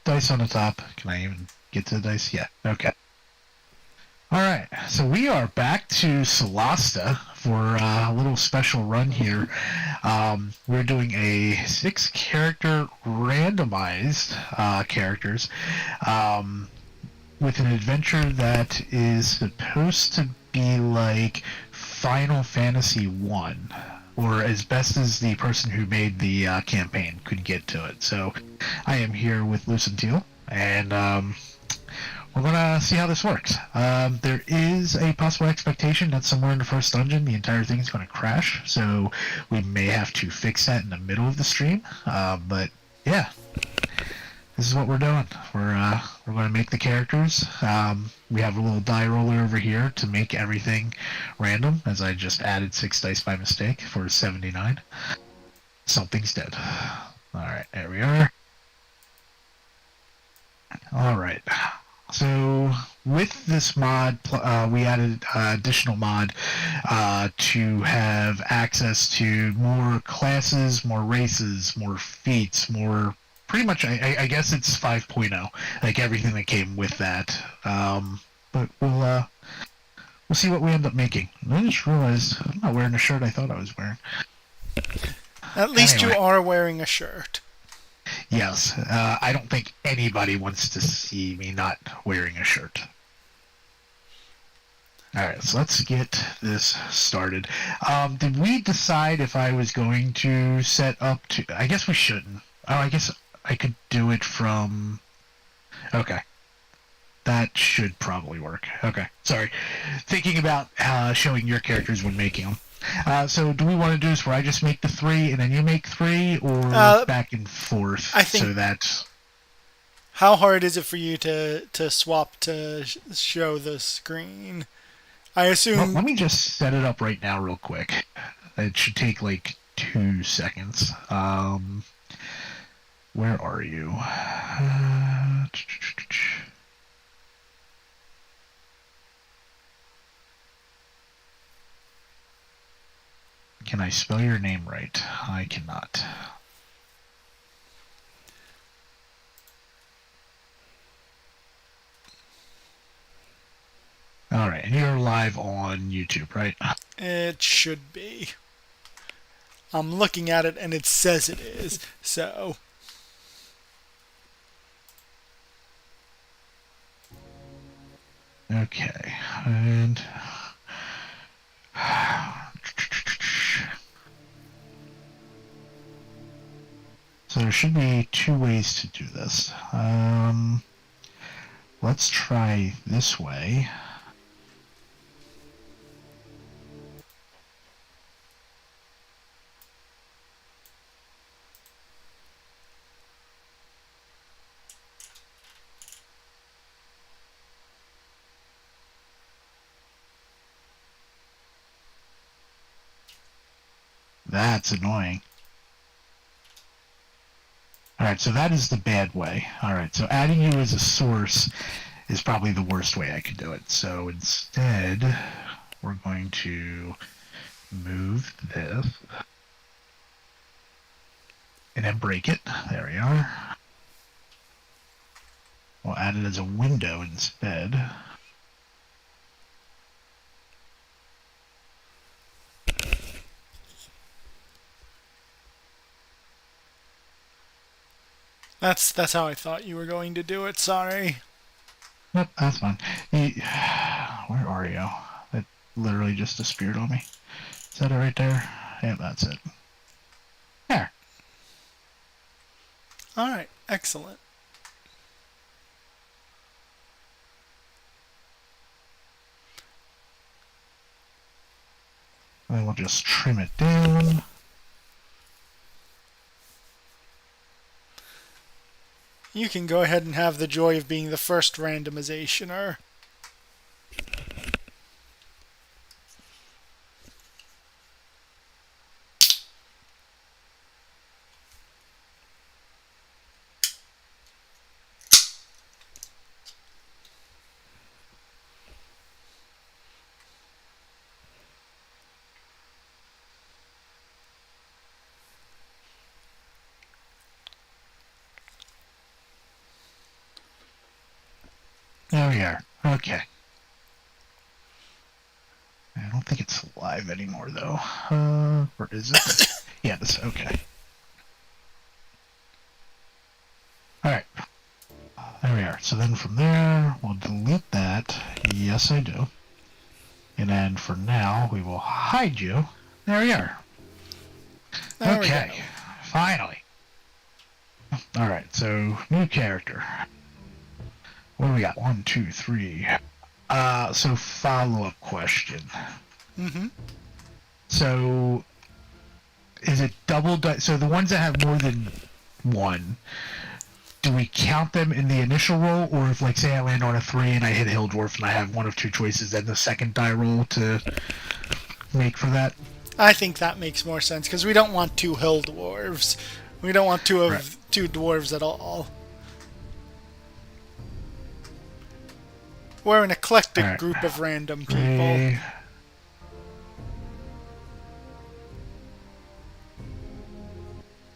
dice on the top. Can I even get to the dice? Yeah. Okay. All right. So we are back to Solasta for a little special run here. We're doing a 6-character randomized characters with an adventure that is supposed to be like Final Fantasy 1, or as best as the person who made the campaign could get to it. So I am here with Lucentile, and we're going to see how this works. There is a possible expectation that somewhere in the first dungeon the entire thing is going to crash, so we may have to fix that in the middle of the stream. But yeah, this is what we're doing. We're going to make the characters. We have a little die roller over here to make everything random, as I just added 6 dice by mistake for 79. Something's dead. Alright, there we are. Alright. So with this mod, we added additional mod to have access to more classes, more races, more feats, more... Pretty much, I guess it's 5.0, like everything that came with that. But we'll see what we end up making. I just realized I'm not wearing a shirt I thought I was wearing. At least Anyway. you are wearing a shirt. Yes, I don't think anybody wants to see me not wearing a shirt. Alright, so let's get this started. Did we decide if I was going to set up to... I guess we shouldn't. Oh, I guess I could do it from... Okay. That should probably work. Okay, sorry. Thinking about showing your characters when making them. So do we want to do this where I just make the 3 and then you make 3, or back and forth? I think... So that... How hard is it for you to swap to show the screen? I assume... Well, let me just set it up right now real quick. It should take like 2 seconds. Where are you? Can I spell your name right? I cannot. Alright, and you're live on YouTube, right? It should be. I'm looking at it and it says it is, so... Okay, and... So there should be 2 ways to do this. Let's try this way. That's annoying. Alright, so that is the bad way. Alright, so adding you as a source is probably the worst way I could do it. So instead, we're going to move this and then break it. There we are. We'll add it as a window instead. That's how I thought you were going to do it, sorry. Yep, that's fine. Where are you? It literally just disappeared on me. Is that it right there? Yep, that's it. There. Alright, excellent. And then we'll just trim it down. You can go ahead and have the joy of being the first randomizationer. There we are. Okay. I don't think it's live anymore, though. Where is it? Yeah, this. Okay. Alright. There we are. So then from there, we'll delete that. Yes, I do. And then for now, we will hide you. There we are. There Okay. we go. Finally. Alright, so new character. What do we got? 1, 2, 3. So follow-up question. Mm-hmm. So, is it so the ones that have more than one, do we count them in the initial roll, or if, like, say I land on a 3 and I hit Hill Dwarf and I have one of two choices, then the second die roll to make for that? I think that makes more sense, because we don't want two hill dwarves. We don't want two dwarves at all. We're an eclectic group of random people. 3.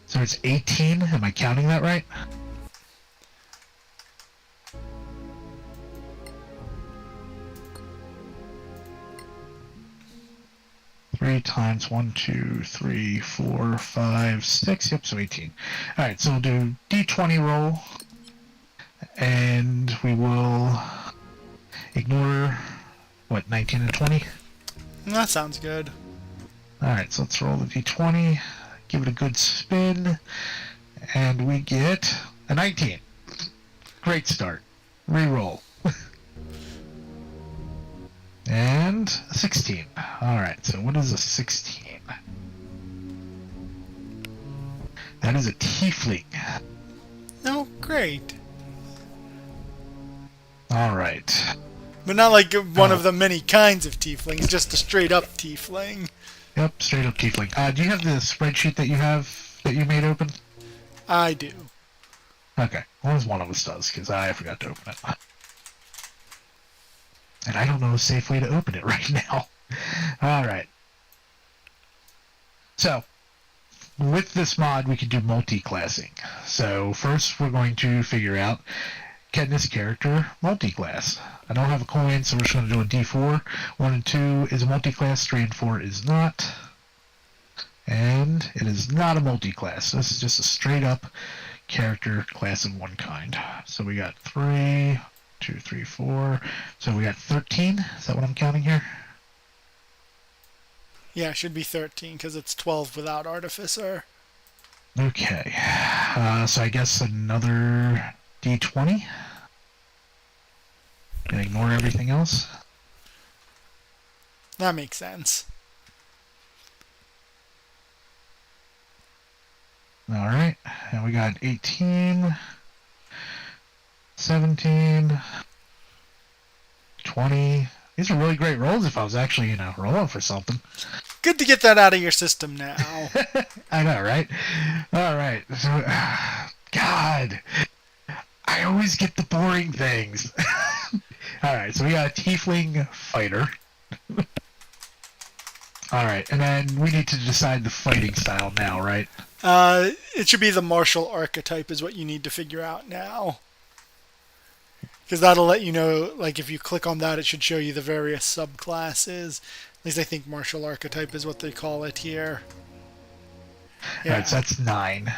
So it's 18. Am I counting that right? Three times 1, 2, 3, 4, 5, 6. Yep, so 18. All right, so we'll do D20 roll, and we will ignore what, 19 and 20. That sounds good. All right, so let's roll the D20. Give it a good spin, and we get a 19. Great start. Reroll. And a 16. Alright, so what is a 16? That is a tiefling. Oh, great. Alright. But not like one of the many kinds of tieflings, just a straight-up tiefling. Yep, straight up tiefling. Do you have the spreadsheet that you made open? I do. Okay, well, as one of us does, because I forgot to open it. And I don't know a safe way to open it right now. Alright. So, with this mod, we can do multi-classing. So, first we're going to figure out, can this character multi-class? I don't have a coin, so we're just going to do a D4. 1 and 2 is a multi-class, 3 and 4 is not. And it is not a multi-class. This is just a straight-up character class of one kind. So we got 3, 2, 3, 4. So we got 13. Is that what I'm counting here? Yeah, it should be 13, because it's 12 without Artificer. Okay. So I guess another D20. And ignore everything else. That makes sense. Alright. And we got 18, 17, 20. These are really great rolls if I was actually, rolling for something. Good to get that out of your system now. I know, right? Alright. So, God. I always get the boring things. Alright, so we got a tiefling fighter. Alright, and then we need to decide the fighting style now, right? It should be the martial archetype is what you need to figure out now. Because that'll let you know, like, if you click on that, it should show you the various subclasses. At least I think martial archetype is what they call it here. Yeah. Alright, so that's 9.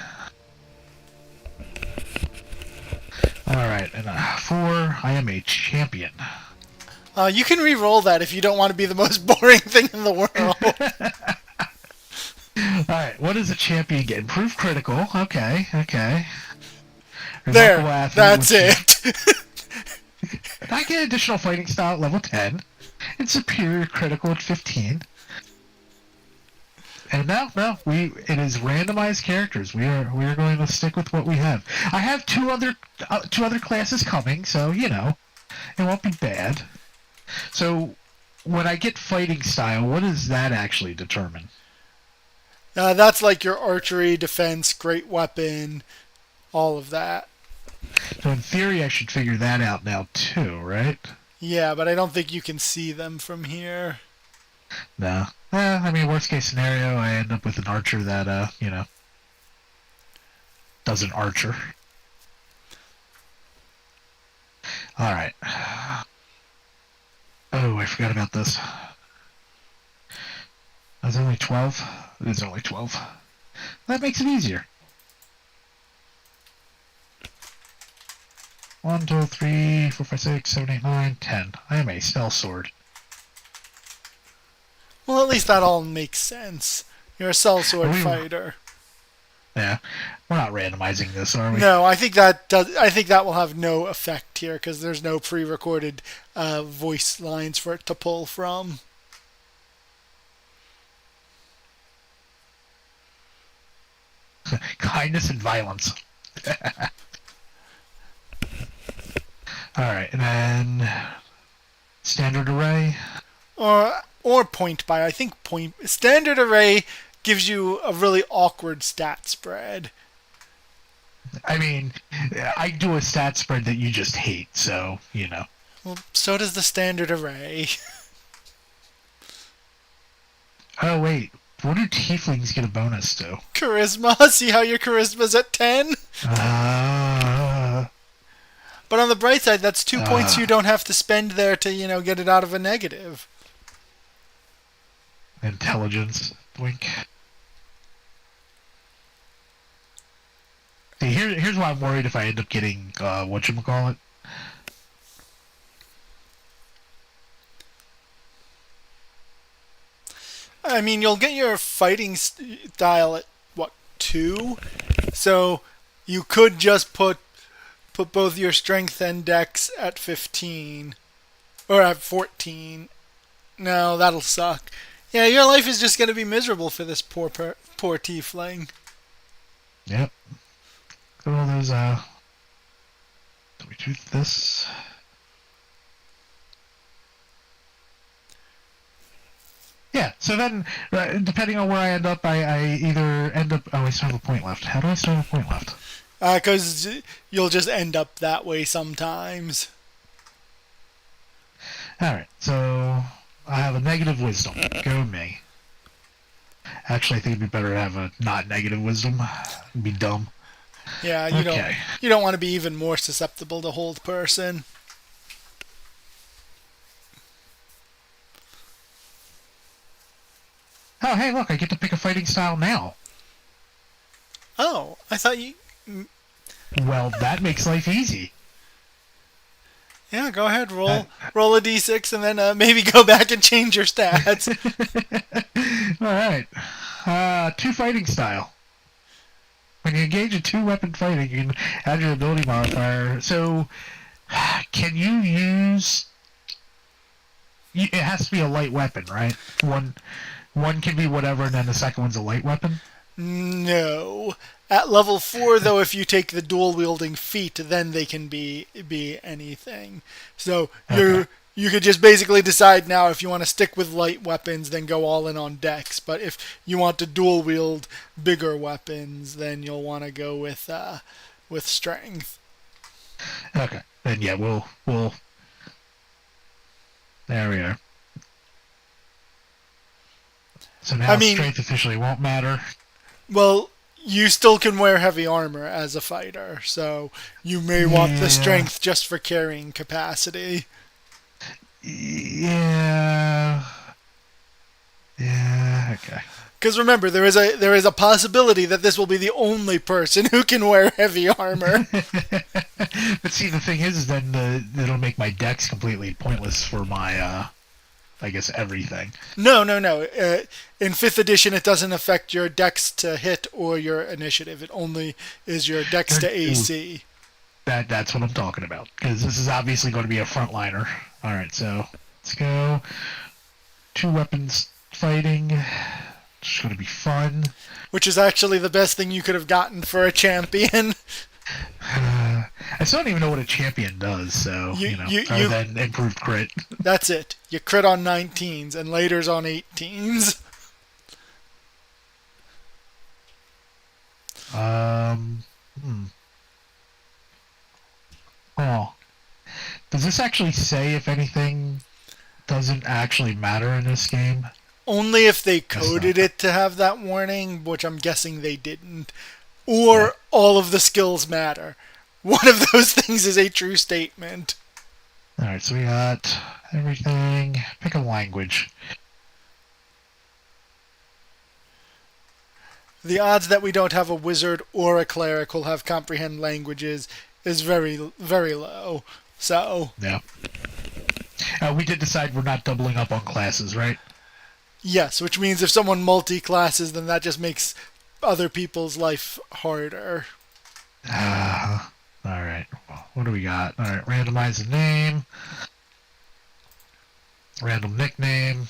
Alright, and 4, I am a champion. You can re-roll that if you don't want to be the most boring thing in the world. Alright, what does a champion get? Improved critical. Okay. There, Athlete, that's it. I get additional fighting style at level 10. And superior critical at 15. And no, it is randomized characters. We are going to stick with what we have. I have two other classes coming, so it won't be bad. So when I get fighting style, what does that actually determine? That's like your archery, defense, great weapon, all of that. So in theory, I should figure that out now too, right? Yeah, but I don't think you can see them from here. No. Worst case scenario, I end up with an archer that, does an archer. Alright. Oh, I forgot about this. That's only 12? It is only 12. That makes it easier. 1, 2, 3, 4, 5, 6, 7, 8, 9, 10. I am a stealth sword. Well, at least that all makes sense. You're a sellsword fighter. Yeah, we're not randomizing this, are we? No, I think that does. I think that will have no effect here because there's no pre-recorded voice lines for it to pull from. Kindness and violence. Alright, and then standard array. Or point by. I think standard array gives you a really awkward stat spread. I mean, I do a stat spread that you just hate, so, you know. Well, so does the standard array. Oh, wait. What do tieflings get a bonus to? Charisma. See how your charisma's at 10? But on the bright side, that's 2 points you don't have to spend there to, get it out of a negative. Intelligence. Wink. See, here's why I'm worried if I end up getting, whatchamacallit. I mean, you'll get your fighting style at, 2? So you could just put both your strength and dex at 15. Or at 14. No, that'll suck. Yeah, your life is just going to be miserable for this poor tiefling. Yep. Well, there's, do we do this? Yeah, so then, depending on where I end up, I either end up... Oh, I still have a point left. How do I still have a point left? Because you'll just end up that way sometimes. Alright, so I have a negative wisdom. Go me. Actually, I think it'd be better to have a not negative wisdom. It'd be dumb. Yeah, you don't want to be even more susceptible to hold person. Oh, hey, look, I get to pick a fighting style now. Oh, I thought you... Well, that makes life easy. Yeah, go ahead, roll a d6 and then maybe go back and change your stats. Alright. 2 fighting style. When you engage in 2 weapon fighting, you can add your ability modifier. So, can you use... It has to be a light weapon, right? One can be whatever, and then the second one's a light weapon? No. At level 4, though, if you take the dual-wielding feat, then they can be anything. So you could just basically decide now if you want to stick with light weapons, then go all in on dex. But if you want to dual-wield bigger weapons, then you'll want to go with strength. Okay. Then yeah, we'll... There we are. So now strength officially won't matter. Well, you still can wear heavy armor as a fighter, so you may want the strength just for carrying capacity. Yeah. Yeah, okay. Because remember, there is a possibility that this will be the only person who can wear heavy armor. But see, the thing is then it'll make my dex completely pointless for my, I guess, everything. No. In 5th edition, it doesn't affect your dex to hit or your initiative. It only is your dex to AC. That's what I'm talking about. Because this is obviously going to be a frontliner. Alright, so let's go. 2 weapons fighting. It's going to be fun. Which is actually the best thing you could have gotten for a champion. I still don't even know what a champion does, so, other than improved crit. That's it. You crit on 19s, and later's on 18s. Oh. Does this actually say if anything doesn't actually matter in this game? Only if they coded it to have that warning, which I'm guessing they didn't. Or all of the skills matter. One of those things is a true statement. Alright, so we got everything. Pick a language. The odds that we don't have a wizard or a cleric who'll have comprehend languages is very, very low. So, Yeah. We did decide we're not doubling up on classes, right? yes, which means if someone multi-classes, then that just makes other people's life harder. Alright. What do we got? Alright, randomize the name. Random nickname.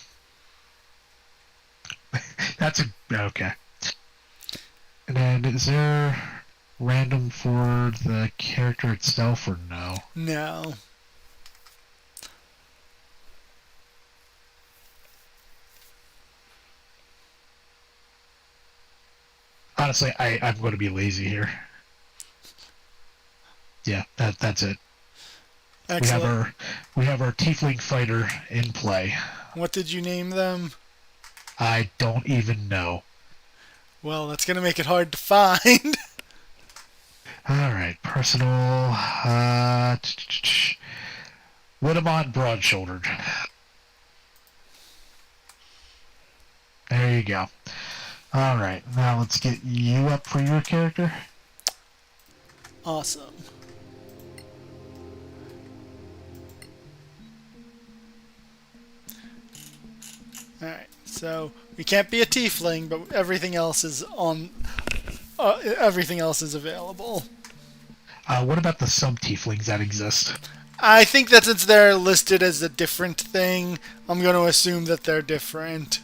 That's a... Okay. And then is there random for the character itself or no? No. Honestly, I'm going to be lazy here. Yeah, that's it. Excellent. We have our tiefling fighter in play. What did you name them? I don't even know. Well, that's going to make it hard to find. Alright, personal... Widamont broad-shouldered. There you go. Alright, now let's get you up for your character. Awesome. Alright, so we can't be a tiefling, but everything else is on... everything else is available. What about the sub-tieflings that exist? I think that since they're listed as a different thing, I'm going to assume that they're different.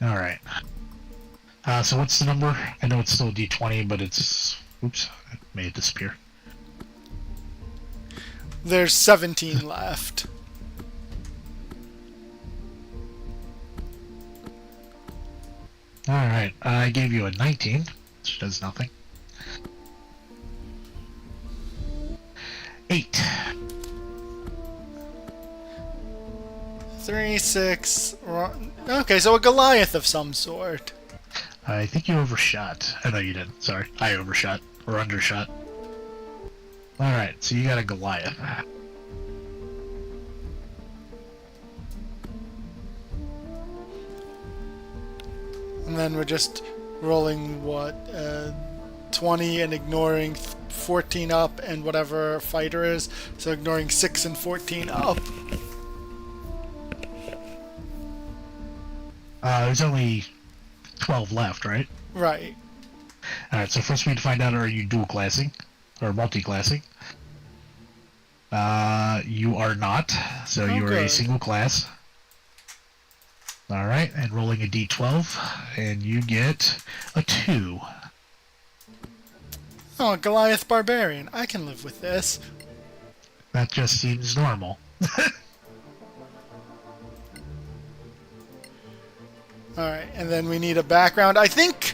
Alright. So what's the number? I know it's still D20, but it's... Oops, I made it disappear. There's 17 left. Alright, I gave you a 19, which does nothing. 8. 3, 6... Okay, so a Goliath of some sort. I think you overshot. Oh, no, you didn't. Sorry. I overshot. Or undershot. Alright, so you got a Goliath. And then we're just rolling, what, 20 and ignoring 14 up and whatever fighter is. So ignoring 6 and 14 up. There's only 12 left, right? Right. Alright, so first we need to find out, are you dual classing? Or multi-classing? You are not, so you are a single class. Alright, and rolling a d12, and you get a 2. Oh, Goliath Barbarian. I can live with this. That just seems normal. Alright, and then we need a background. I think...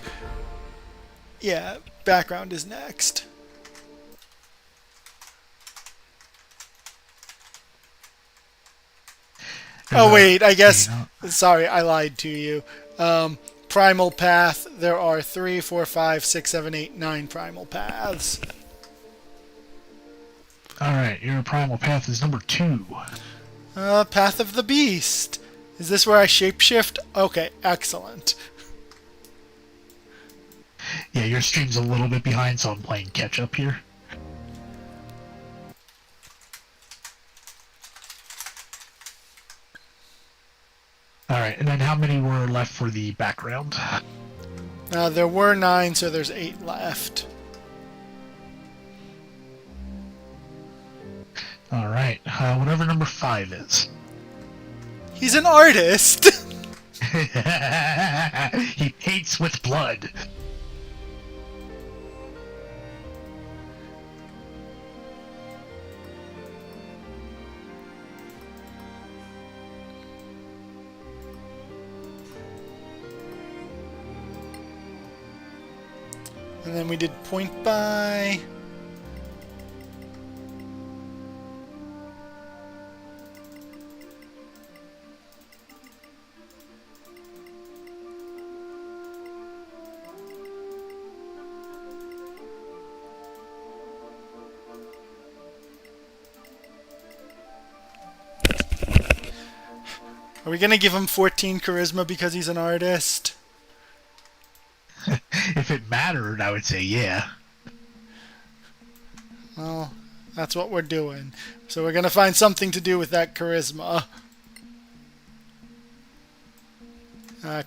Yeah, background is next. Oh, wait, I guess... Sorry, I lied to you. Primal path, there are 3, 4, 5, 6, 7, 8, 9 primal paths. Alright, your primal path is number 2. Path of the Beast. Is this where I shapeshift? Okay, excellent. Yeah, your stream's a little bit behind, so I'm playing catch up here. Alright, and then how many were left for the background? There were 9, so there's 8 left. Alright, whatever number 5 is. He's an artist! He paints with blood. And then we did point by... Are we gonna give him 14 charisma because he's an artist? If it mattered, I would say yeah. Well, that's what we're doing. So we're gonna find something to do with that charisma.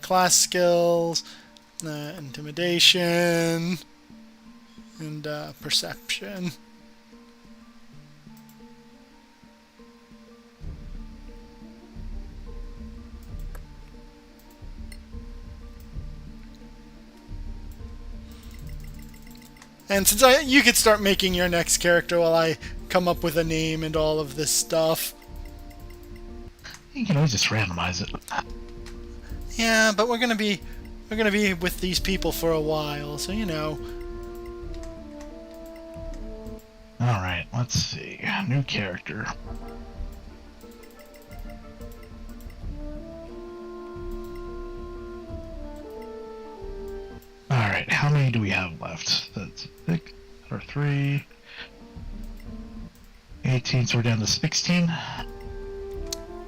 Class skills, intimidation, and perception. And since you could start making your next character while I come up with a name and all of this stuff. You can always just randomize it. Yeah, but we're gonna be with these people for a while, so you know. Alright, let's see. New character. Alright, how many do we have left? That's 6 or 3. 18, so we're down to 16.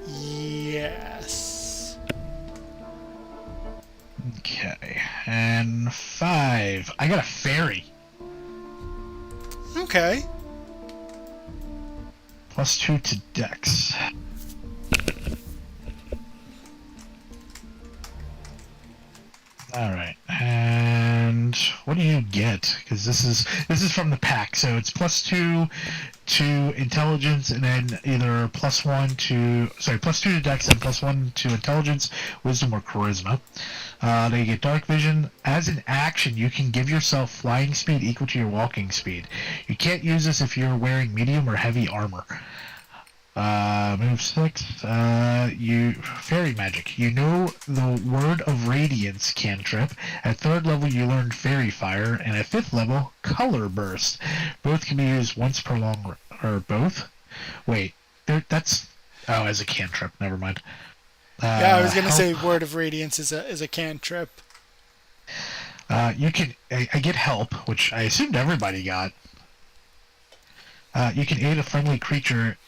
Yes. Okay, and 5. I got a fairy. Okay. +2 to Dex. Alright, and what do you get? Because this is from the pack, so it's +2 to intelligence, and then either +2 to Dex and +1 to intelligence, wisdom, or charisma. They get dark vision. As an action, you can give yourself flying speed equal to your walking speed. You can't use this if you're wearing medium or heavy armor. Move 6. Fairy magic. You know the Word of Radiance cantrip. At 3rd level, you learn Fairy Fire, and at 5th level, Color Burst. Both can be used once per long, or both. Wait, that's as a cantrip. Never mind. Yeah, I was gonna say Word of Radiance is a cantrip. You can. I get help, which I assumed everybody got. You can aid a friendly creature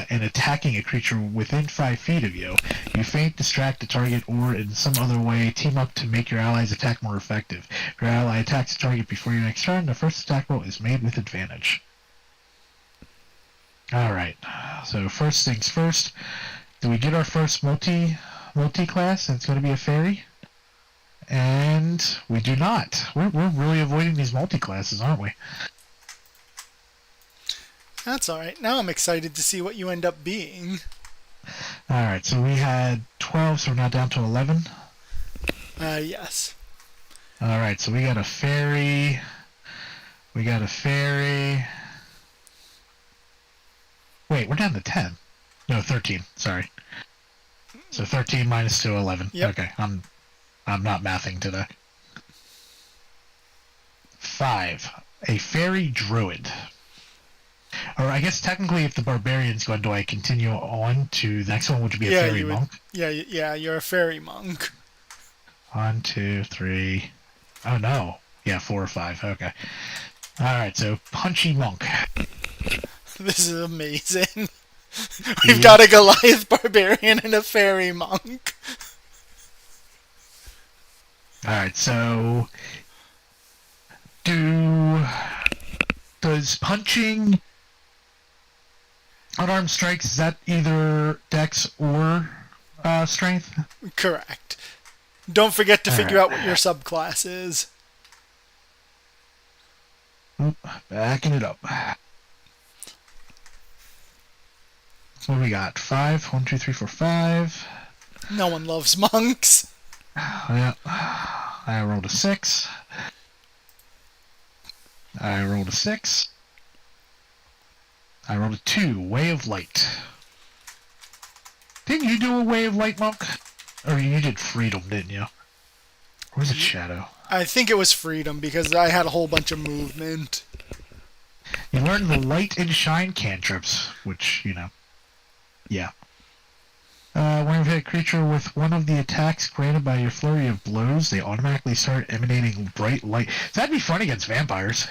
in attacking a creature within 5 feet of you. You feint, distract the target, or in some other way team up to make your ally's attack more effective. If your ally attacks the target before your next turn, the first attack roll is made with advantage. Alright, so first things first. Do we get our first multi-class? And it's going to be a fairy? And we do not. We're really avoiding these multi-classes, aren't we? That's alright. Now I'm excited to see what you end up being. Alright, so we had 12, so we're now down to 11. Yes. Alright, so we got a fairy. Wait, we're down to 10. No, 13, sorry. So 13 minus 2, 11. Yep. Okay, I'm not mathing today. 5. A fairy druid. Or I guess technically if the Barbarian's gone, do I continue on to the next one, which would be a fairy monk? Yeah, you're a fairy monk. 1, 2, 3. Oh no. Yeah, 4 or 5. Okay. Alright, so punchy monk. This is amazing. We've got a Goliath Barbarian and a fairy monk. Alright, so does punching unarmed strikes, is that either Dex or Strength? Correct. Don't forget to figure out what your subclass is. Backing it up. What do we got? 5? 1, 2, 3, 4, 5. No one loves monks. Yeah. I rolled a 6. I rolled a 6. I rolled a 2. Way of Light. Didn't you do a Way of Light, monk? Or you did Freedom, didn't you? Or was it Shadow? I think it was Freedom because I had a whole bunch of movement. You learned the Light and Shine cantrips, which, yeah. When you hit a creature with one of the attacks granted by your flurry of blows, they automatically start emanating bright light. So that'd be fun against vampires.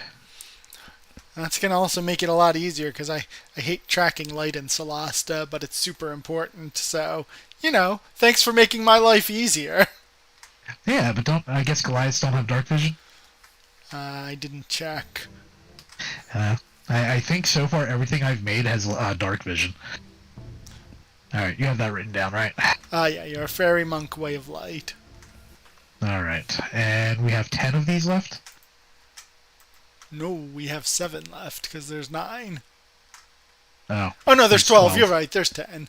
That's going to also make it a lot easier because I hate tracking light in Solasta, but it's super important. So, thanks for making my life easier. Yeah, but I guess Goliaths don't have dark vision? I didn't check. Uh, I think so far everything I've made has dark vision. Alright, you have that written down, right? Yeah, you're a fairy monk way of light. Alright, and we have 10 of these left? No, we have 7 left because there's 9. Oh. Oh no, there's 12. You're right, there's 10.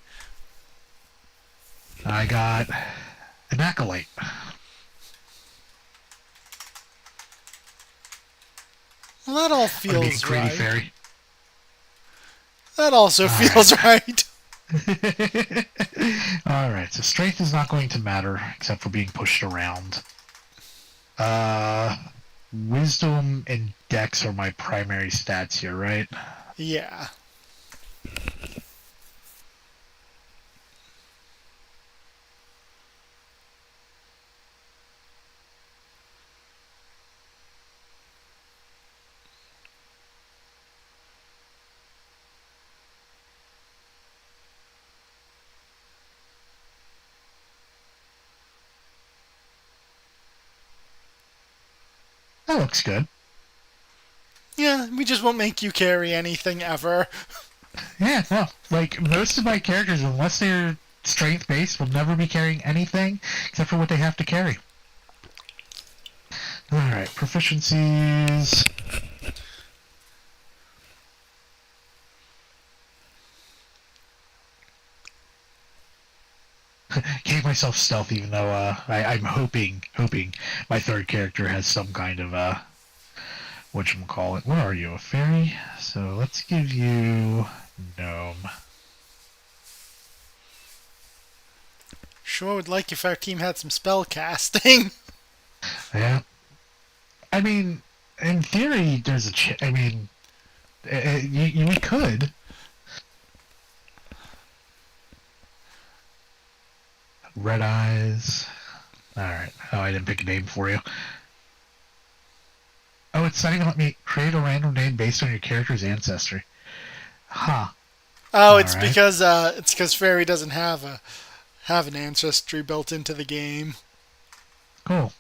I got an Acolyte. Well, that all feels right. Fairy. That also feels right. Alright, so strength is not going to matter, except for being pushed around. Wisdom and dex are my primary stats here, right? Yeah. That looks good. Yeah, we just won't make you carry anything ever. Yeah, no. Like, most of my characters, unless they're strength-based, will never be carrying anything except for what they have to carry. Alright, proficiencies. Gave myself stealth, even though I'm hoping my third character has some kind of whatchamacallit. What are you, a fairy? So let's give you gnome. Sure would like if our team had some spell casting. Yeah. I mean, in theory, there's a we could. Red eyes. Alright. Oh, I didn't pick a name for you. Oh, it's not even let me create a random name based on your character's ancestry. Huh. Oh, it's because fairy doesn't have an ancestry built into the game. Cool.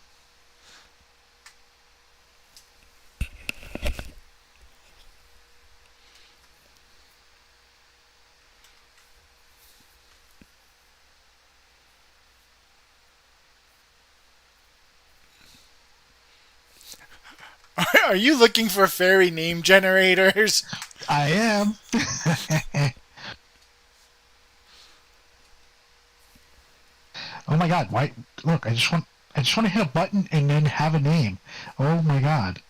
Are you looking for fairy name generators? I am. Oh my god, why look, I just want to hit a button and then have a name. Oh my god.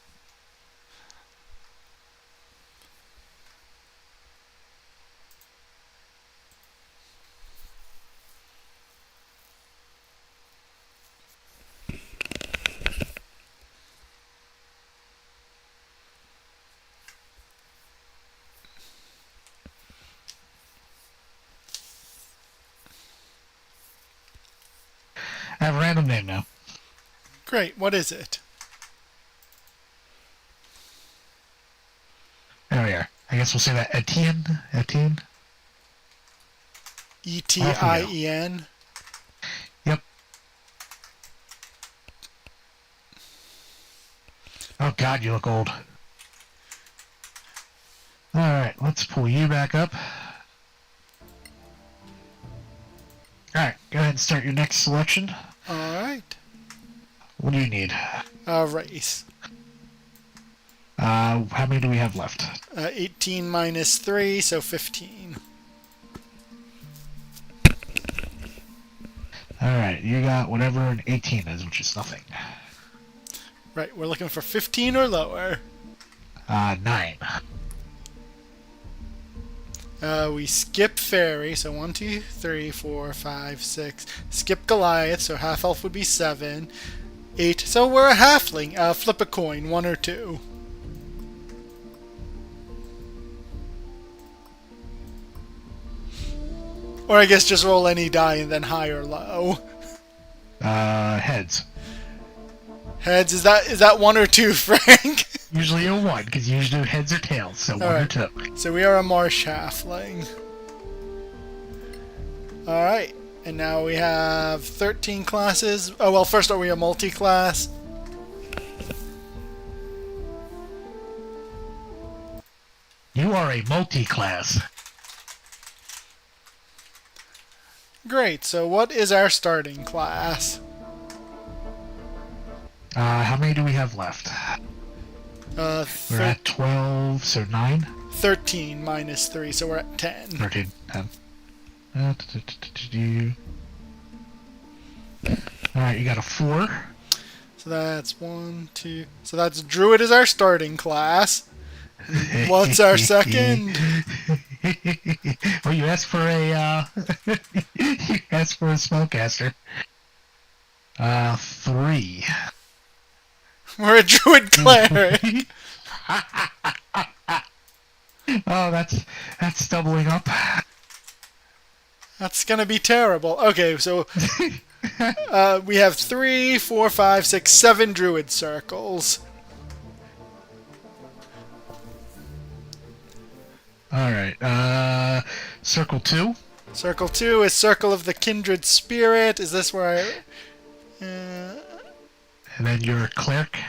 I have a random name now. Great, what is it? There we are. I guess we'll say that Etienne. Etienne. Etien. Yep. Oh god, you look old. Alright, let's pull you back up. Alright, go ahead and start your next selection. Alright. What do you need? Race. How many do we have left? 18 minus 3, so 15. Alright, you got whatever an 18 is, which is nothing. Right, we're looking for 15 or lower. 9. We skip fairy, so 1, 2, 3, 4, 5, 6. Skip Goliath, so half elf would be 7. 8, so we're a halfling. Flip a coin, 1 or 2. Or I guess just roll any die and then high or low. Heads. Heads, is that 1 or 2, Frank? Usually a 1, because you usually do heads or tails, so 1 or Alright. 2. So we are a marsh halfling. Alright. And now we have 13 classes. Oh, well, first are we a multi-class? You are a multi-class. Great. So what is our starting class? How many do we have left? We're at 12, so 9? 13 minus 3, so we're at 10. 13, 10. Alright, you got a 4. So that's 1, 2. So that's Druid is our starting class. What's our second? Well, you asked for a, you asked for a spellcaster. 3. We're a Druid Cleric. Oh, that's doubling up. That's gonna be terrible. Okay, so we have 3, 4, 5, 6, 7 Druid circles. Alright, circle 2. Circle 2 is Circle of the Kindred Spirit. Is this where I... And then you're a cleric.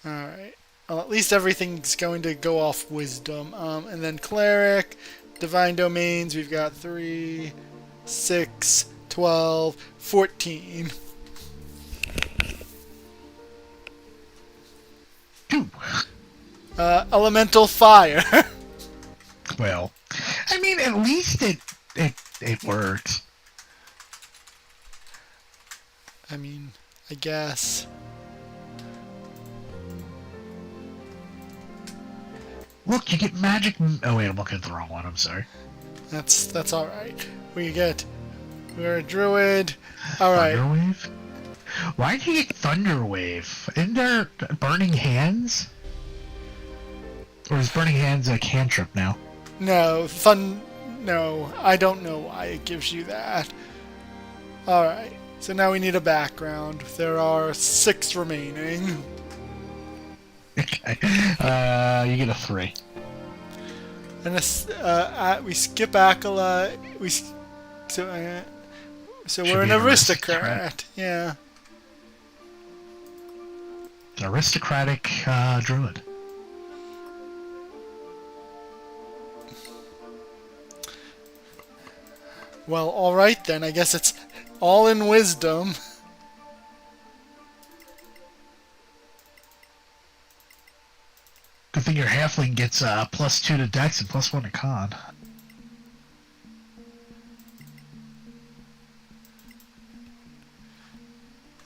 Alright. Well, at least everything's going to go off wisdom. And then cleric, divine domains, we've got 3, 6, 12, 14. 2. Elemental fire. Well, I mean, at least it works. I mean, I guess. Look, you get magic. Oh wait, I'm looking at the wrong one. I'm sorry. That's all right. We're a druid. All right. Thunderwave. Why did you get Thunderwave? Isn't there Burning Hands? Or is Burning Hands a cantrip now? No, no, I don't know why it gives you that. All right. So now we need a background. There are 6 remaining. Okay. You get a 3. And we skip Acolyte. So we're an aristocrat. Yeah. An aristocratic druid. Well, all right then. I guess it's all in wisdom. Good thing your halfling gets +2 to dex and +1 to con.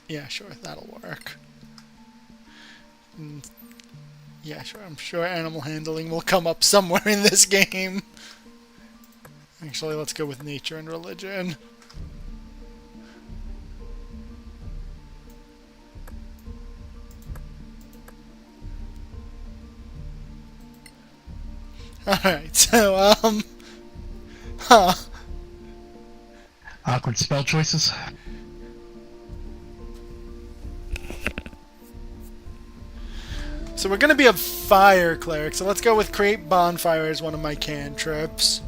Yeah, sure, that'll work. Yeah, sure, I'm sure animal handling will come up somewhere in this game. Actually, let's go with nature and religion. Alright, so, Awkward spell choices. So we're going to be a fire cleric, so let's go with create bonfire as one of my cantrips.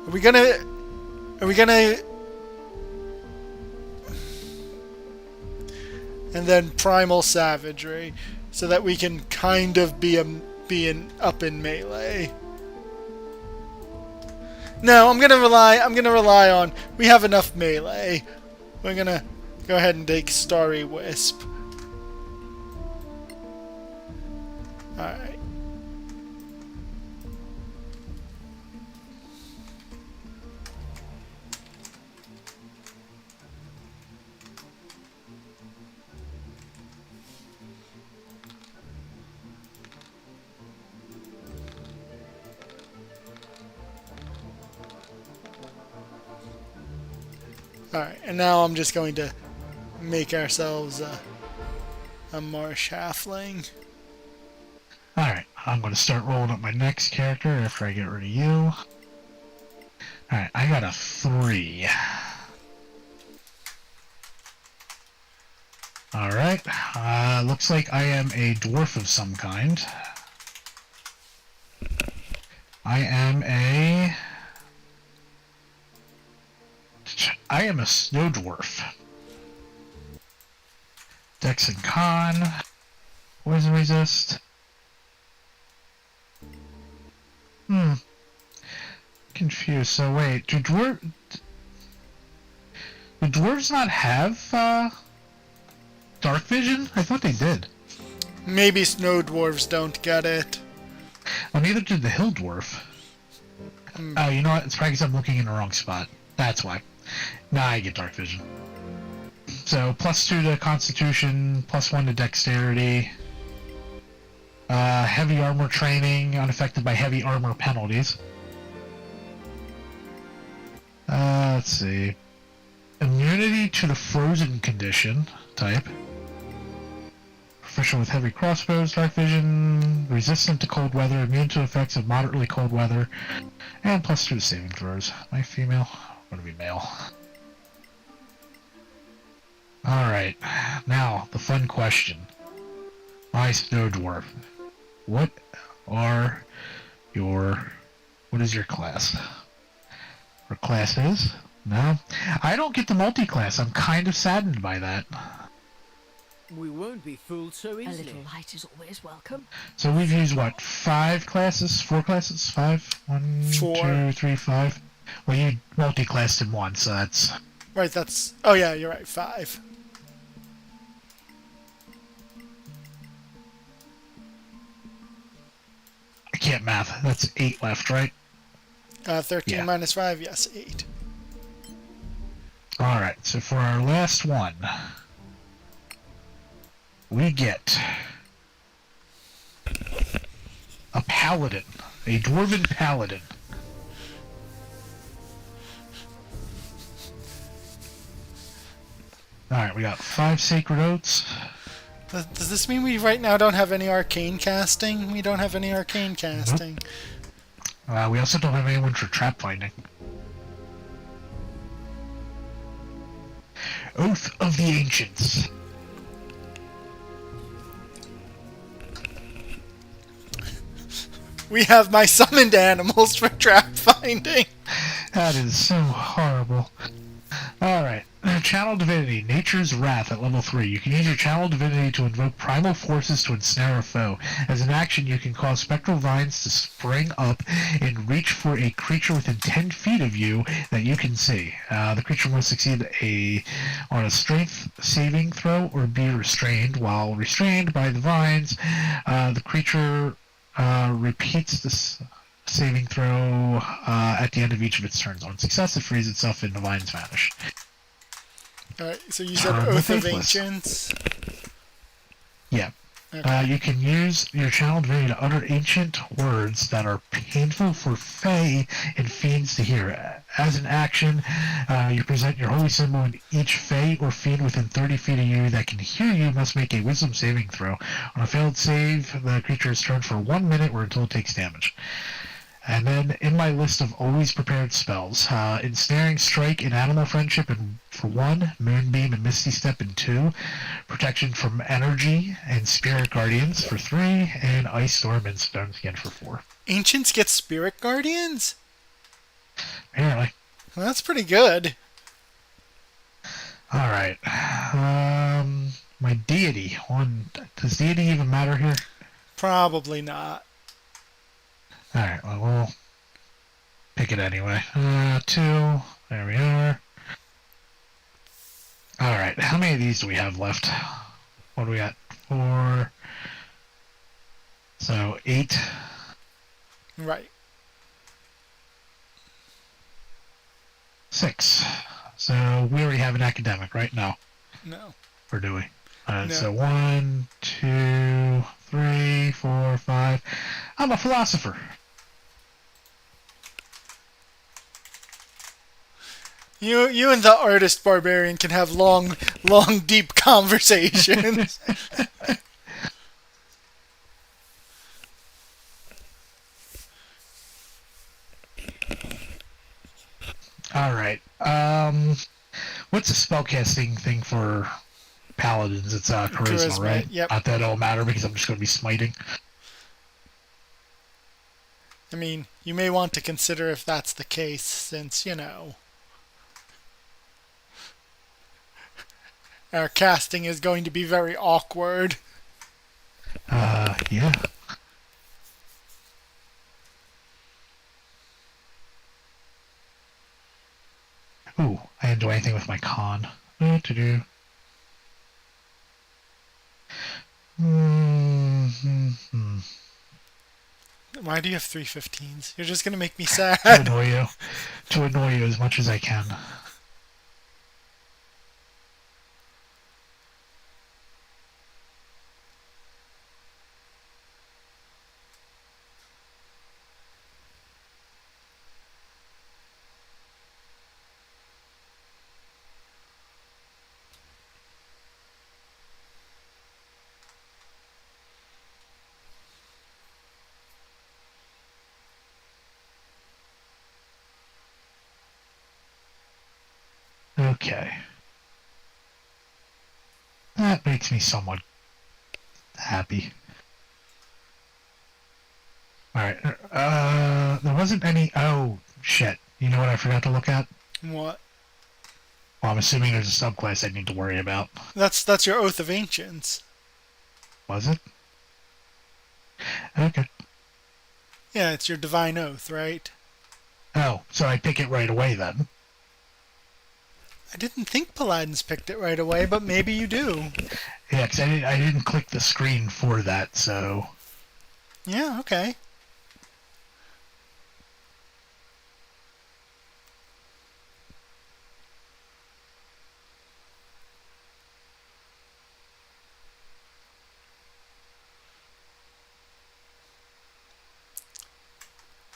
Are we gonna and then primal savagery, so that we can kind of be up in melee. No, I'm gonna rely on, we have enough melee. We're gonna go ahead and take Starry Wisp. Alright. Alright, and now I'm just going to make ourselves a marsh halfling. I'm going to start rolling up my next character after I get rid of you. Alright, I got a 3. Alright, looks like I am a dwarf of some kind. I am a snow dwarf. Dex and Con. Poison resist. Confused. So wait, do dwarves not have dark vision? I thought they did. Maybe snow dwarves don't get it. Well, neither did the hill dwarf. Oh, you know what? It's probably because I'm looking in the wrong spot. That's why. Now I get dark vision. So +2 to Constitution, +1 to Dexterity. Heavy armor training, unaffected by heavy armor penalties. Let's see. Immunity to the frozen condition type. Proficient with heavy crossbows, dark vision, resistant to cold weather, immune to effects of moderately cold weather, and +2 to saving throws. Am I female? I'm gonna be male. Alright, now the fun question. My snow dwarf. What is your class? Or class is? No? I don't get the multi-class. I'm kind of saddened by that. We won't be fooled so easily. A little light is always welcome. So we've used, what, 5 classes? 4 classes? 5? 1, 4. 2, 3, 5? Well, you multi-classed in 1, so that's... Right, that's... Oh yeah, you're right, 5. I can't math. That's 8 left, right? 13 Yeah. minus 5, yes, 8. Alright, so for our last one, we get a paladin, a dwarven paladin. Alright, we got 5 sacred oaths. Does this mean we right now don't have any arcane casting? We don't have any arcane casting. We also don't have anyone for trap finding. Oath of the Ancients. We have my summoned animals for trap finding. That is so horrible. Alright. Channel Divinity, Nature's Wrath at level 3. You can use your Channel Divinity to invoke primal forces to ensnare a foe. As an action, you can cause spectral vines to spring up and reach for a creature within 10 feet of you that you can see. The creature must succeed on a strength saving throw or be restrained. While restrained by the vines, the creature repeats this saving throw at the end of each of its turns. On success, it frees itself and the vines vanish. Alright, so you said Oath of Faithless. Ancients? Yeah. Okay. You can use your Channel Divinity to utter ancient words that are painful for Fae and Fiends to hear. As an action, you present your holy symbol, and each Fae or Fiend within 30 feet of you that can hear you must make a Wisdom saving throw. On a failed save, the creature is turned for 1 minute or until it takes damage. And then in my list of always prepared spells, Ensnaring Strike and Animal Friendship for 1, Moonbeam and Misty Step in 2, Protection from Energy and Spirit Guardians for 3, and Ice Storm and Stone Skin for 4. Ancients get Spirit Guardians? Apparently. Well, that's pretty good. Alright. My deity. Does deity even matter here? Probably not. Alright, well, we'll pick it anyway. 2. There we are. Alright, how many of these do we have left? What do we got? 4. So, 8. Right. 6. So, we already have an academic, right? No. No. Or do we? No. So, 1, 2, 3, 4, 5. I'm a philosopher. You and the artist barbarian can have long, deep conversations. All right. What's the spellcasting thing for paladins? It's charisma, right? Yep. Not that it'll matter because I'm just going to be smiting. I mean, you may want to consider if that's the case, since, you know, our casting is going to be very awkward. Yeah. Ooh, I didn't do anything with my con. What to do? Mm-hmm. Why do you have 315s? You're just going to make me To sad. annoy you. To annoy you as much as I can. Okay. That makes me somewhat happy. Alright, there wasn't any... Oh, shit. You know what I forgot to look at? What? Well, I'm assuming there's a subclass I need to worry about. That's your Oath of Ancients. Was it? Okay. Yeah, it's your Divine Oath, right? Oh, so I pick it right away then. I didn't think Paladins picked it right away, but maybe you do. Yeah, because I didn't click the screen for that, so... Yeah, okay.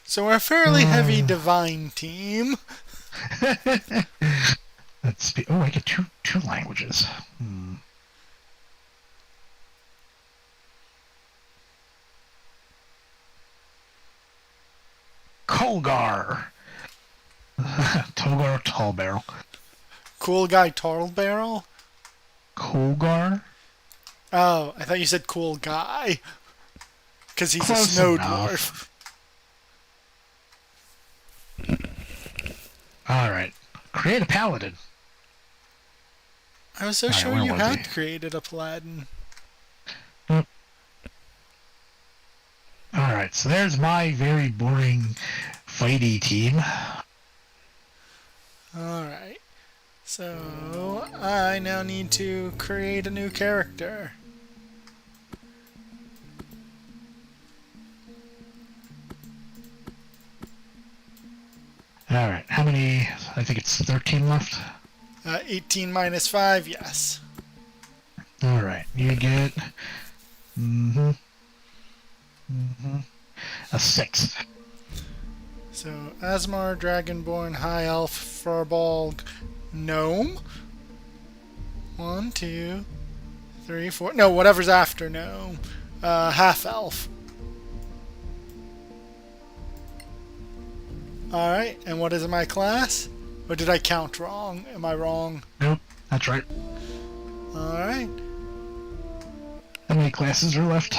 So we're a fairly heavy Divine team. Let's be... Oh, I get two languages. Colgar. Togar Tall Barrel. Cool Guy Tarl Barrel? Colgar? Oh, I thought you said Cool Guy. Because he's Close a snow enough. dwarf. Alright. Create a paladin. I was so Alright, sure where you was had he? created a Paladin. Alright, so there's my very boring fighty team. Alright. So, I now need to create a new character. Alright, how many... I think it's 13 left. 18 minus 5, yes. Alright, you get... a 6. So, Asmar, Dragonborn, High Elf, Furbolg, Gnome. 1, 2, 3, 4... No, whatever's after Gnome. Half Elf. Alright, and what is my class? Or did I count wrong? Am I wrong? Nope, that's right. Alright. How many classes are left?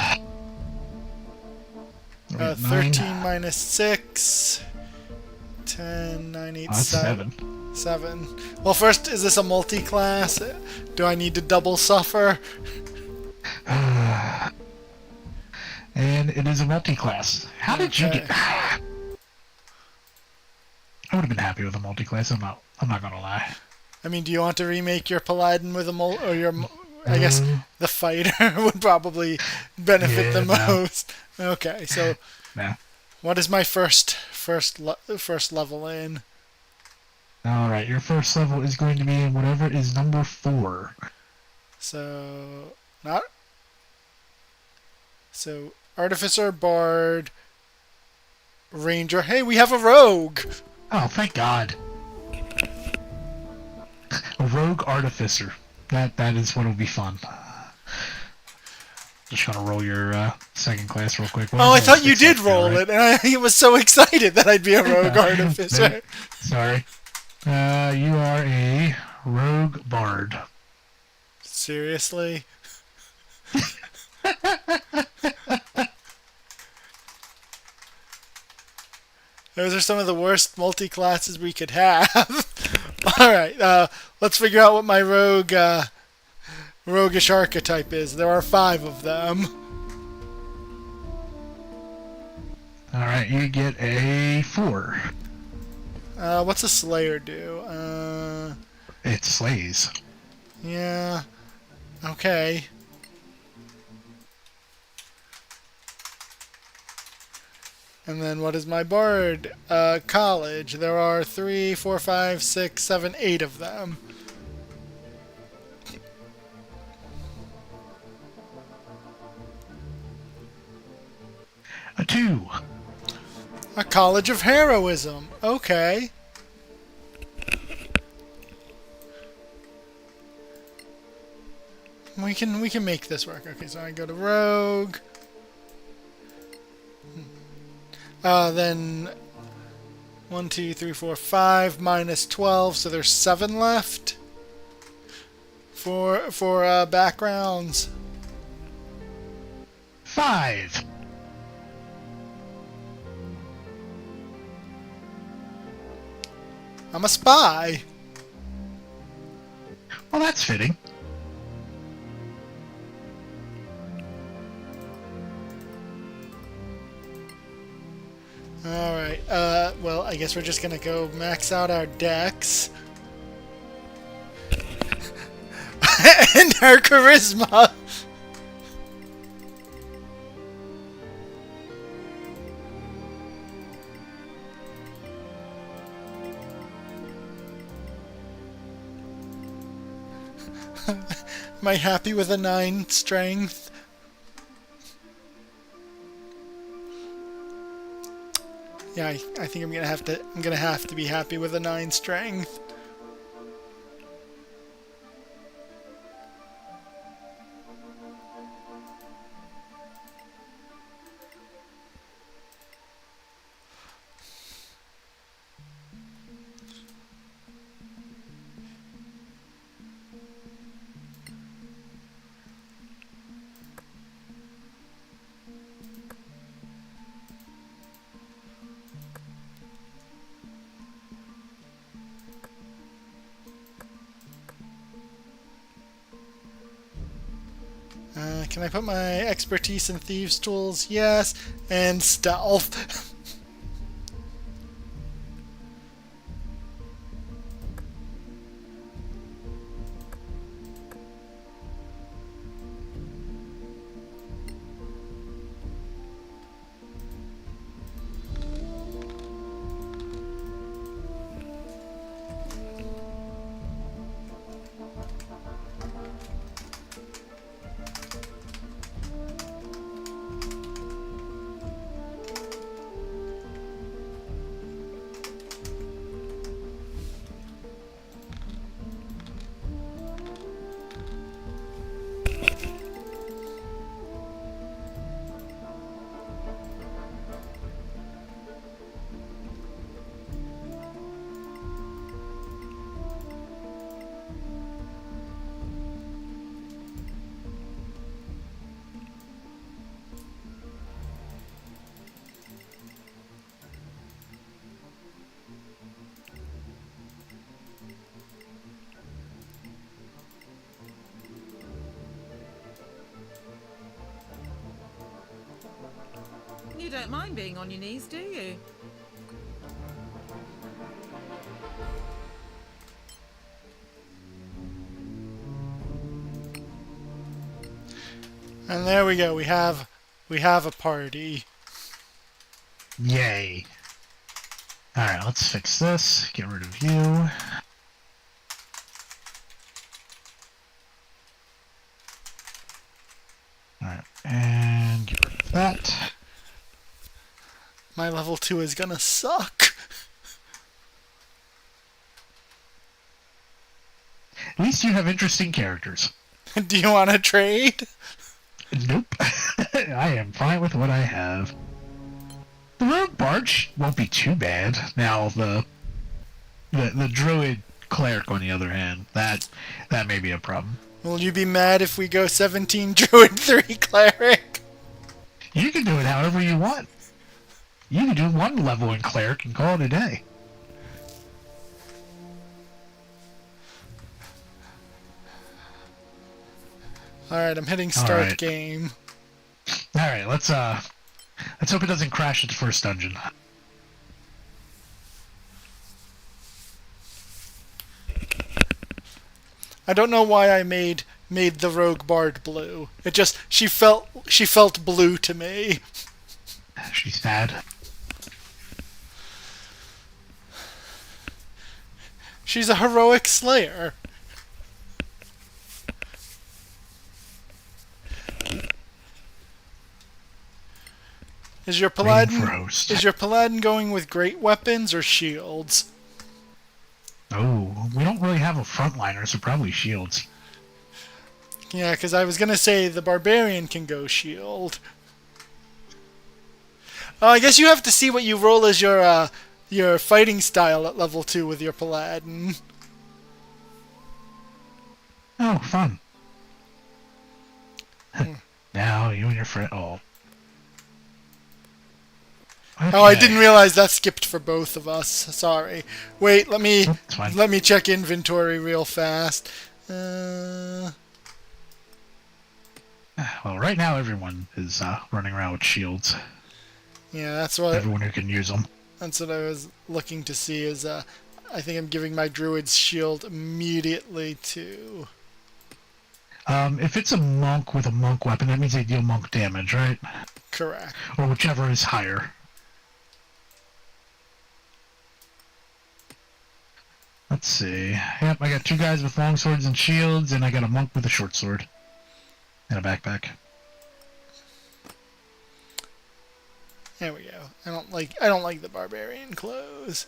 13 minus 6. 10, 9, 8, Oh, that's 7. 7. Well, first, is this a multi-class? Do I need to double suffer? And it is a multi-class. How did you get... I would have been happy with a multi-class, I'm not gonna lie. I mean, do you want to remake your Paladin with a or your... I guess the fighter would probably benefit the most. Okay, so... Nah. What is my first level in? Alright, your first level is going to be whatever is number 4. So... Not... So, Artificer, Bard... Ranger... Hey, we have a rogue! Oh, thank God. A rogue artificer. That is what'll be fun. Just gonna roll your second class real quick. Oh, I thought you did roll it, and I was so excited that I'd be a rogue artificer. Sorry. You are a rogue bard. Seriously? Those are some of the worst multi-classes we could have. Alright, let's figure out what my roguish archetype is. There are 5 of them. Alright, you get a 4. What's a Slayer do? It slays. Yeah. Okay. And then what is my bard? College. There are 3, 4, 5, 6, 7, 8 of them. A 2. A College of Heroism. Okay. We can make this work. Okay, so I go to Rogue. Then 1, 2, 3, 4, 5 minus 12, so there's 7 left for backgrounds. 5. I'm a spy. Well, that's fitting. Alright, well, I guess we're just gonna go max out our decks. And our charisma! Am I happy with a 9 strength? Yeah, I think I'm gonna have to be happy with a 9 strength. Can I put my expertise in thieves' tools? Yes, and stealth. You don't mind being on your knees, do you? And there we go. We have a party. Yay. Alright, let's fix this. Get rid of you. Alright, and get rid of that. My level 2 is gonna suck. At least you have interesting characters. Do you want to trade? Nope. I am fine with what I have. The Rogue Barge won't be too bad. Now, the The druid cleric, on the other hand, that may be a problem. Will you be mad if we go 17 druid 3 cleric? You can do it however you want. You can do one level in cleric and call it a day. Alright, I'm hitting start Alright. game. Alright, let's hope it doesn't crash at the first dungeon. I don't know why I made the rogue bard blue. It just she felt blue to me. She's sad. She's a heroic slayer. Is your Waiting for paladin host. going with great weapons or shields? Oh, we don't really have a frontliner, so probably shields. Yeah, because I was gonna say the barbarian can go shield. Oh, I guess you have to see what you roll as your fighting style at level 2 with your paladin. Oh, fun. Now you and your friend. Oh. Okay. Oh, I didn't realize that skipped for both of us. Sorry. Wait, let me It's fine. let me check inventory real fast. Uh, Well, right now everyone is running around with shields. yeah, that's what Everyone who can use them. I was looking to see. Is I think I'm giving my druid's shield immediately to. If it's a monk with a monk weapon, that means they deal monk damage, right? Correct. Or whichever is higher. Let's see. Yep, I got 2 guys with long swords and shields, and I got a monk with a short sword and a backpack. There we go. I don't like the barbarian clothes.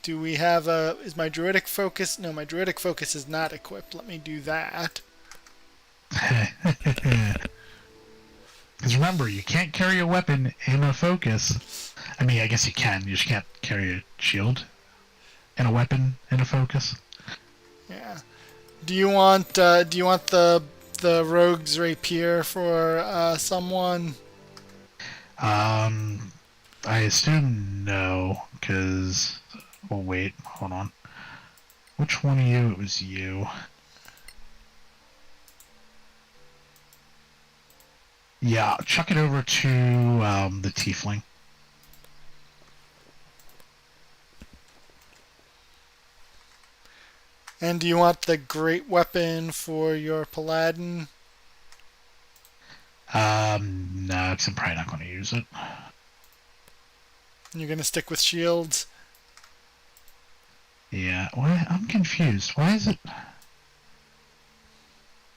Do we have a? Is my druidic focus? No, my druidic focus is not equipped. Let me do that. Because remember, you can't carry a weapon in a focus. I mean, I guess you can. You just can't carry a shield and a weapon in a focus. Yeah. Do you want the rogue's rapier for someone? I assume no, because... Oh, wait, hold on. Which one of you? It was you. Yeah, chuck it over to the tiefling. And do you want the great weapon for your paladin? No, 'cause I'm probably not going to use it. You're gonna stick with shields? Yeah, why? I'm confused. Why is it...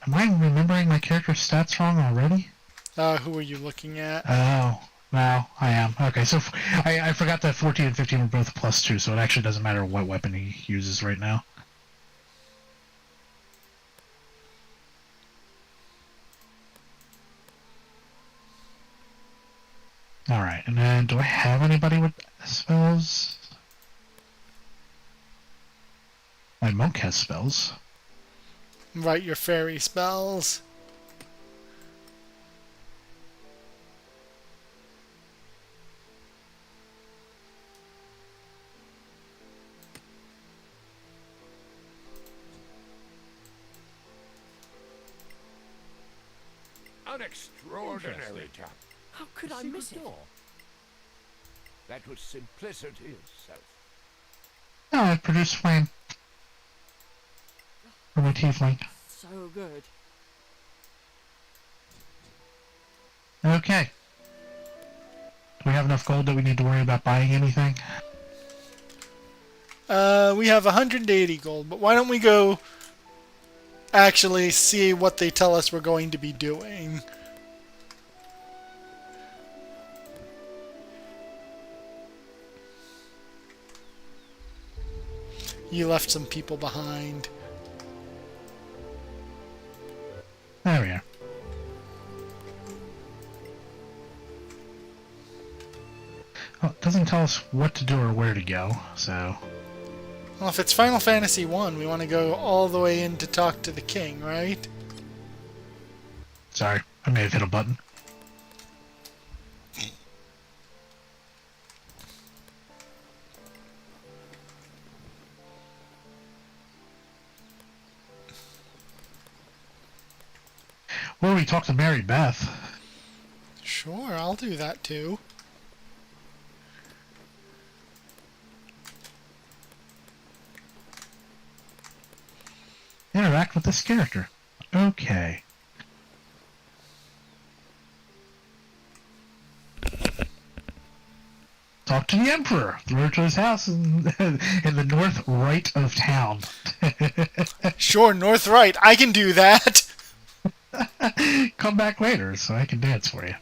Am I remembering my character's stats wrong already? Who are you looking at? Oh, well, I am. Okay, so I forgot that 14 and 15 were both +2, so it actually doesn't matter what weapon he uses right now. Alright, and then do I have anybody with spells? My monk has spells. Right, your fairy spells. An extraordinary tap. How could I miss it? That was simplicity itself. Oh, I produced flame. For my tiefling. So good. Okay. Do we have enough gold that we need to worry about buying anything? We have 180 gold, but why don't we go actually see what they tell us we're going to be doing? You left some people behind. There we are. Well, it doesn't tell us what to do or where to go, so... Well, if it's Final Fantasy 1, we want to go all the way in to talk to the king, right? Sorry, I may have hit a button. Or we talk to Mary Beth. Sure, I'll do that too. Interact with this character. Okay. Talk to the Emperor. Through her to his house in the north right of town. Sure, North Right, I can do that! Come back later so I can dance for you.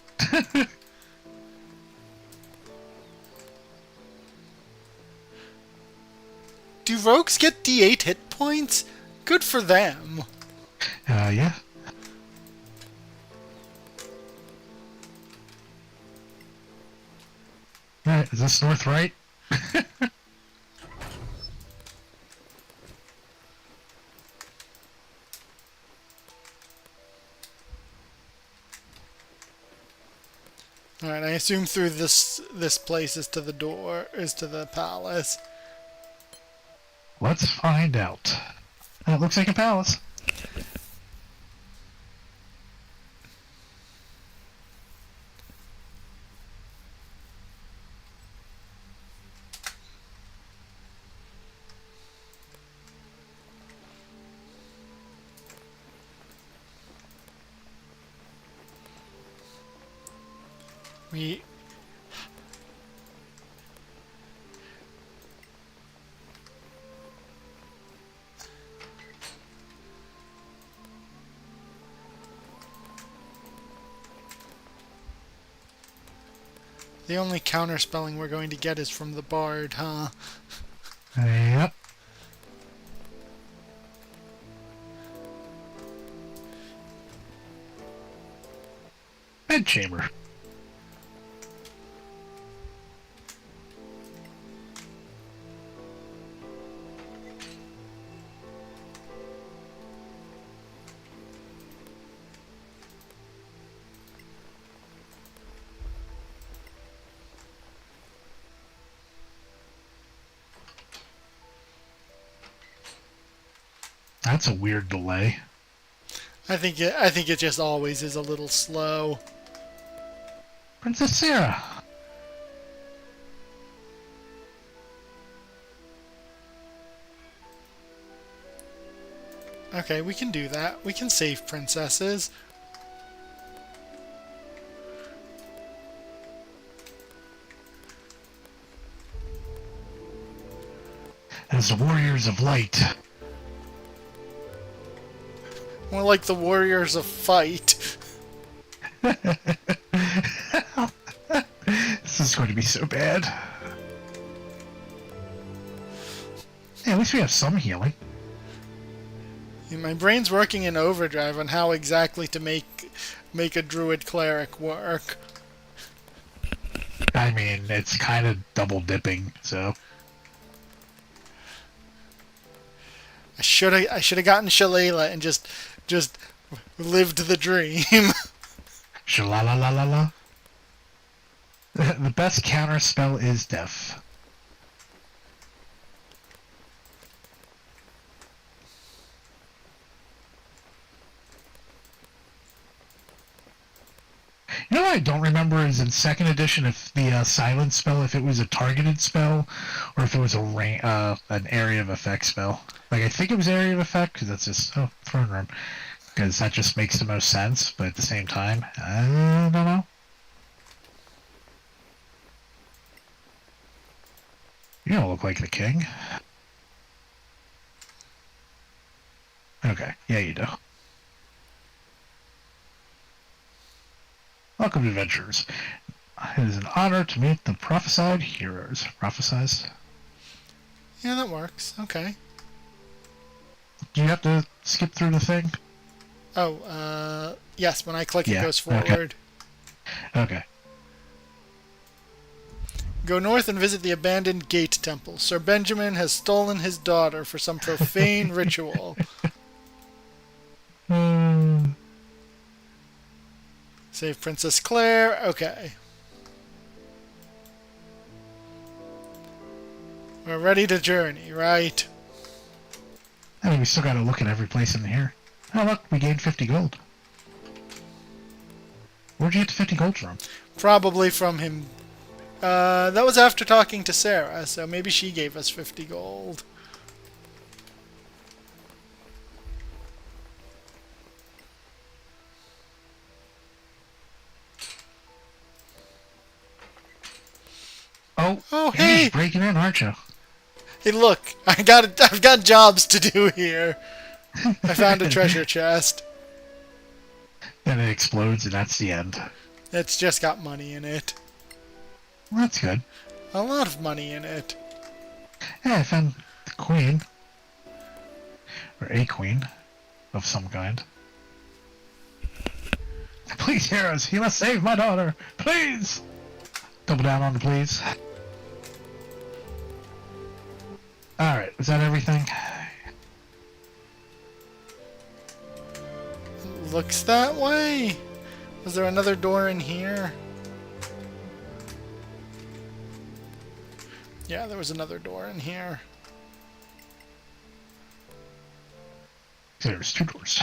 Do rogues get D8 hit points? Good for them. Yeah. Alright, is this north right? Alright, I assume through this place is to the door, is to the palace. Let's find out. That looks like a palace. We... The only counterspelling we're going to get is from the bard, huh? Yep. Bedchamber. That's a weird delay. I think it just always is a little slow. Princess Sarah. Okay, we can do that. We can save princesses. As the Warriors of Light. More like the Warriors of Fight. This is going to be so bad. Hey, at least we have some healing. My brain's working in overdrive on how exactly to make a druid cleric work. I mean, it's kind of double dipping, so. I should have gotten Shalala and just lived the dream. Shalalalalala. The best counter spell is death. You know what I don't remember is in second edition if the silence spell, if it was a targeted spell, or if it was an area of effect spell. Like I think it was area of effect because that's just throne room, because that just makes the most sense. But at the same time, I don't know. You don't look like the king. Okay, yeah, you do. Welcome to Adventurers. It is an honor to meet the prophesied heroes. Prophesized? Yeah, that works. Okay. Do you have to skip through the thing? Oh, yes, when I click it Yeah, goes okay. forward. Okay. Go north and visit the abandoned Gate Temple. Sir Benjamin has stolen his daughter for some profane ritual. Save Princess Claire. Okay. We're ready to journey, right? I mean, we still gotta look at every place in here. Oh, look, we gained 50 gold. Where'd you get the 50 gold from? Probably from him. That was after talking to Sarah, so maybe she gave us 50 gold. Oh, hey! You're just breaking in, aren't you? Hey, look! I've got jobs to do here. I found a treasure chest. Then it explodes, and that's the end. It's just got money in it. Well, that's good. A lot of money in it. Yeah, I found the queen. Or a queen. Of some kind. Please, heroes, you must save my daughter! Please! Double down on the please. Alright, is that everything? Looks that way. Was there another door in here? Yeah, there was another door in here. There's 2 doors.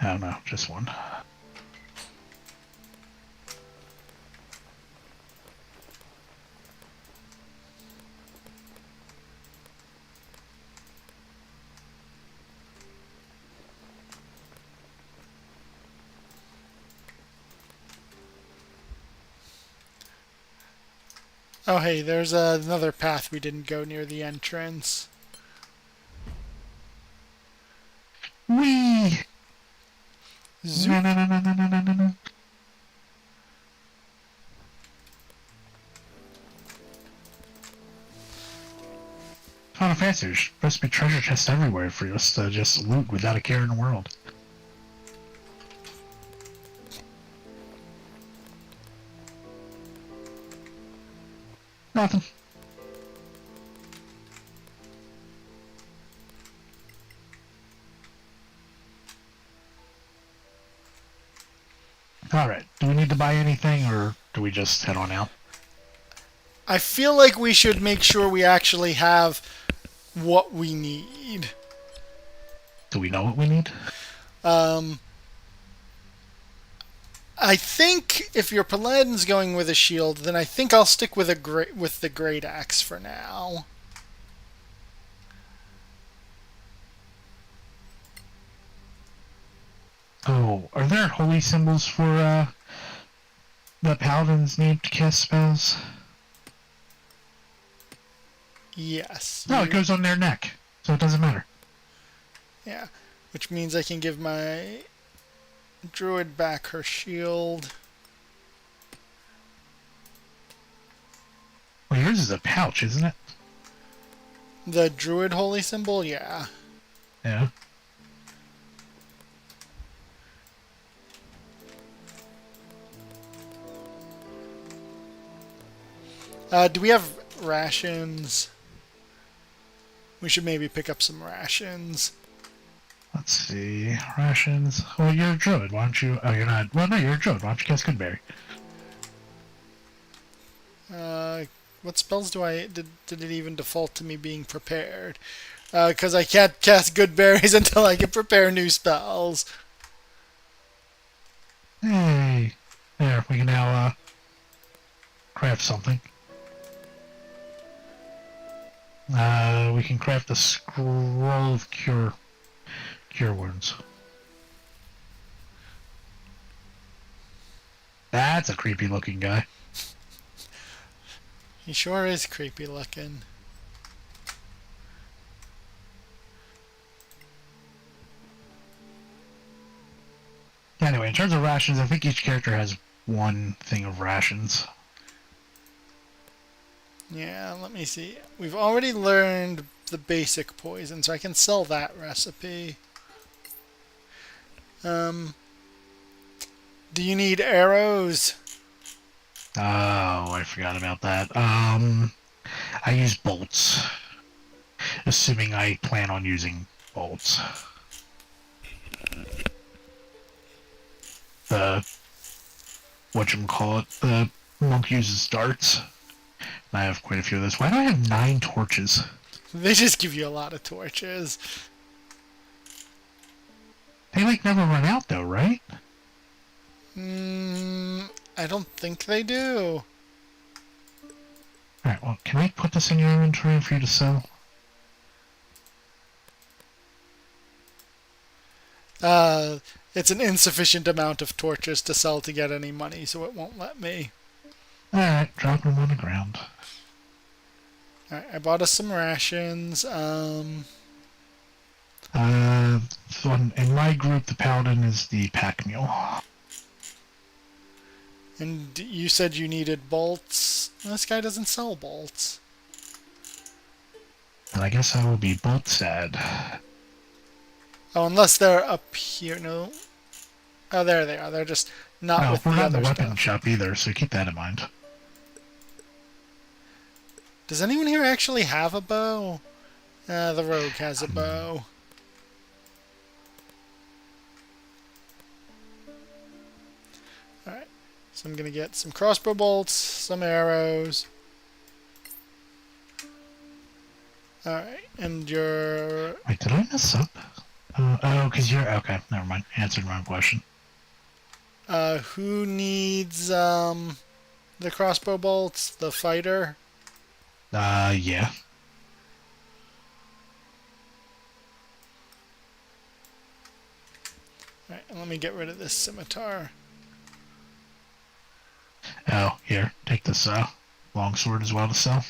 I don't know, just one. Oh, hey, there's another path we didn't go near the entrance. Whee! Zoop. No, no, no, no, no, no, no, no, no. Final Fantasy, there's supposed to be treasure chests everywhere for us to just loot without a care in the world. Nothing. Alright, do we need to buy anything, or do we just head on out? I feel like we should make sure we actually have what we need. Do we know what we need? I think if your Paladin's going with a shield, then I think I'll stick with the Great Axe for now. Oh, are there holy symbols for the paladins need to cast spells? Yes. No, it goes on their neck, so it doesn't matter. Yeah, which means I can give my druid back her shield. Well, yours is a pouch, isn't it? The druid holy symbol, yeah. Yeah. Do we have rations? We should maybe pick up some rations. Let's see. Rations. Well, you're a druid, why don't you... Oh, you're not... Well, no, you're a druid. Why don't you cast Goodberry? What spells do I... Did it even default to me being prepared? Because I can't cast good berries until I can prepare new spells. Hey. There, we can now, craft something. We can craft a scroll of cure wounds. That's a creepy looking guy. He sure is creepy looking. Anyway, in terms of rations, I think each character has one thing of rations. Yeah, let me see. We've already learned the basic poison, so I can sell that recipe. Do you need arrows? Oh, I forgot about that. I use bolts, assuming I plan on using bolts. The whatchamacallit, the monk uses darts. And I have quite a few of those. Why do I have 9 torches? They just give you a lot of torches. They like never run out though, right? I don't think they do. Alright, well, can I put this in your inventory for you to sell? It's an insufficient amount of torches to sell to get any money, so it won't let me. Alright, drop them on the ground. Alright, I bought us some rations. So in my group, the paladin is the pack mule. And you said you needed bolts. This guy doesn't sell bolts. And I guess I will be bolt sad. Oh, unless they're up here. No. Oh, there they are. They're just not No, with we're the not in the other weapon stuff. shop either, so keep that in mind. Does anyone here actually have a bow? The rogue has a bow. Alright. So I'm going to get some crossbow bolts, some arrows. Alright, and your... Wait, did I mess up? Oh, because you're... Okay, never mind. Answered my own question. Who needs, the crossbow bolts? The fighter? Yeah. Alright, let me get rid of this scimitar. Oh, here. Take this, longsword as well to sell.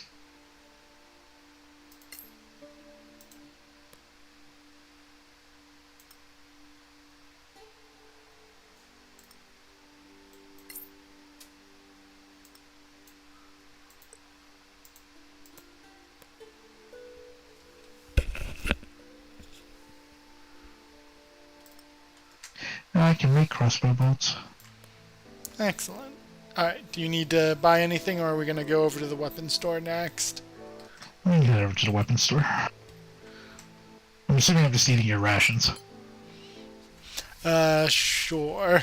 I can make crossbow bolts. Excellent. Alright, do you need to buy anything, or are we going to go over to the weapon store next? Let me head over to the weapons store. I'm assuming I'm just eating your rations. Sure.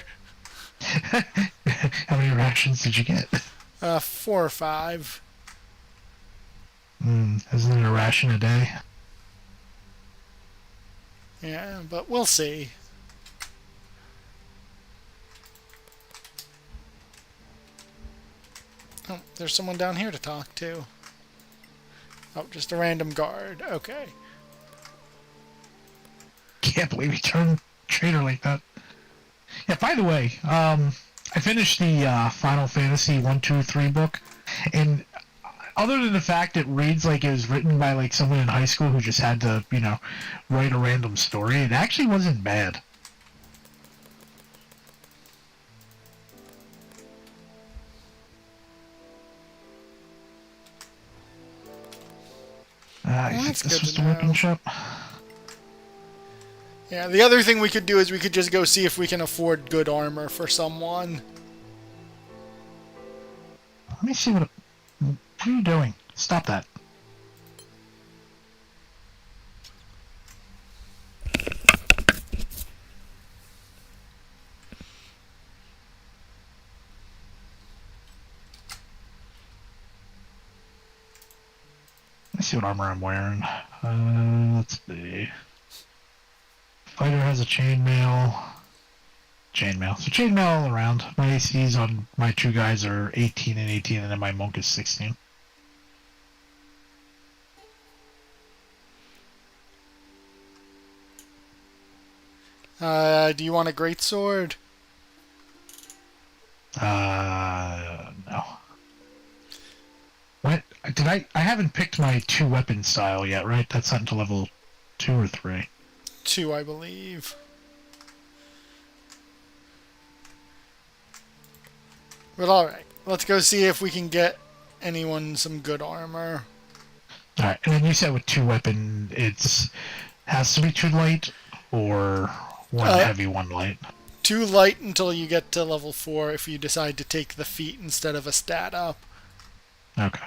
How many rations did you get? 4 or 5. Isn't it a ration a day? Yeah, but we'll see. Oh, there's someone down here to talk to. Oh, just a random guard. Okay. Can't believe he turned traitor like that. Yeah, by the way, I finished the Final Fantasy 1, 2, 3 book, and other than the fact it reads like it was written by like someone in high school who just had to, write a random story, it actually wasn't bad. I think that's this good was to the weapon know. shop. Yeah, the other thing we could do is we could just go see if we can afford good armor for someone. Let me see what are you doing? Stop that. Let's see what armor I'm wearing. Let's see. Fighter has a chainmail. Chainmail. So chainmail all around. My ACs on my 2 guys are 18 and 18, and then my monk is 16. Do you want a greatsword? No. What? Did I haven't picked my 2 weapon style yet, right? That's not until level 2 or 3. 2, I believe. But alright, let's go see if we can get anyone some good armor. Alright, and then you said with 2 weapon, it's has to be 2 light, or 1 heavy, 1 light? 2 light until you get to level 4 if you decide to take the feat instead of a stat up. Okay.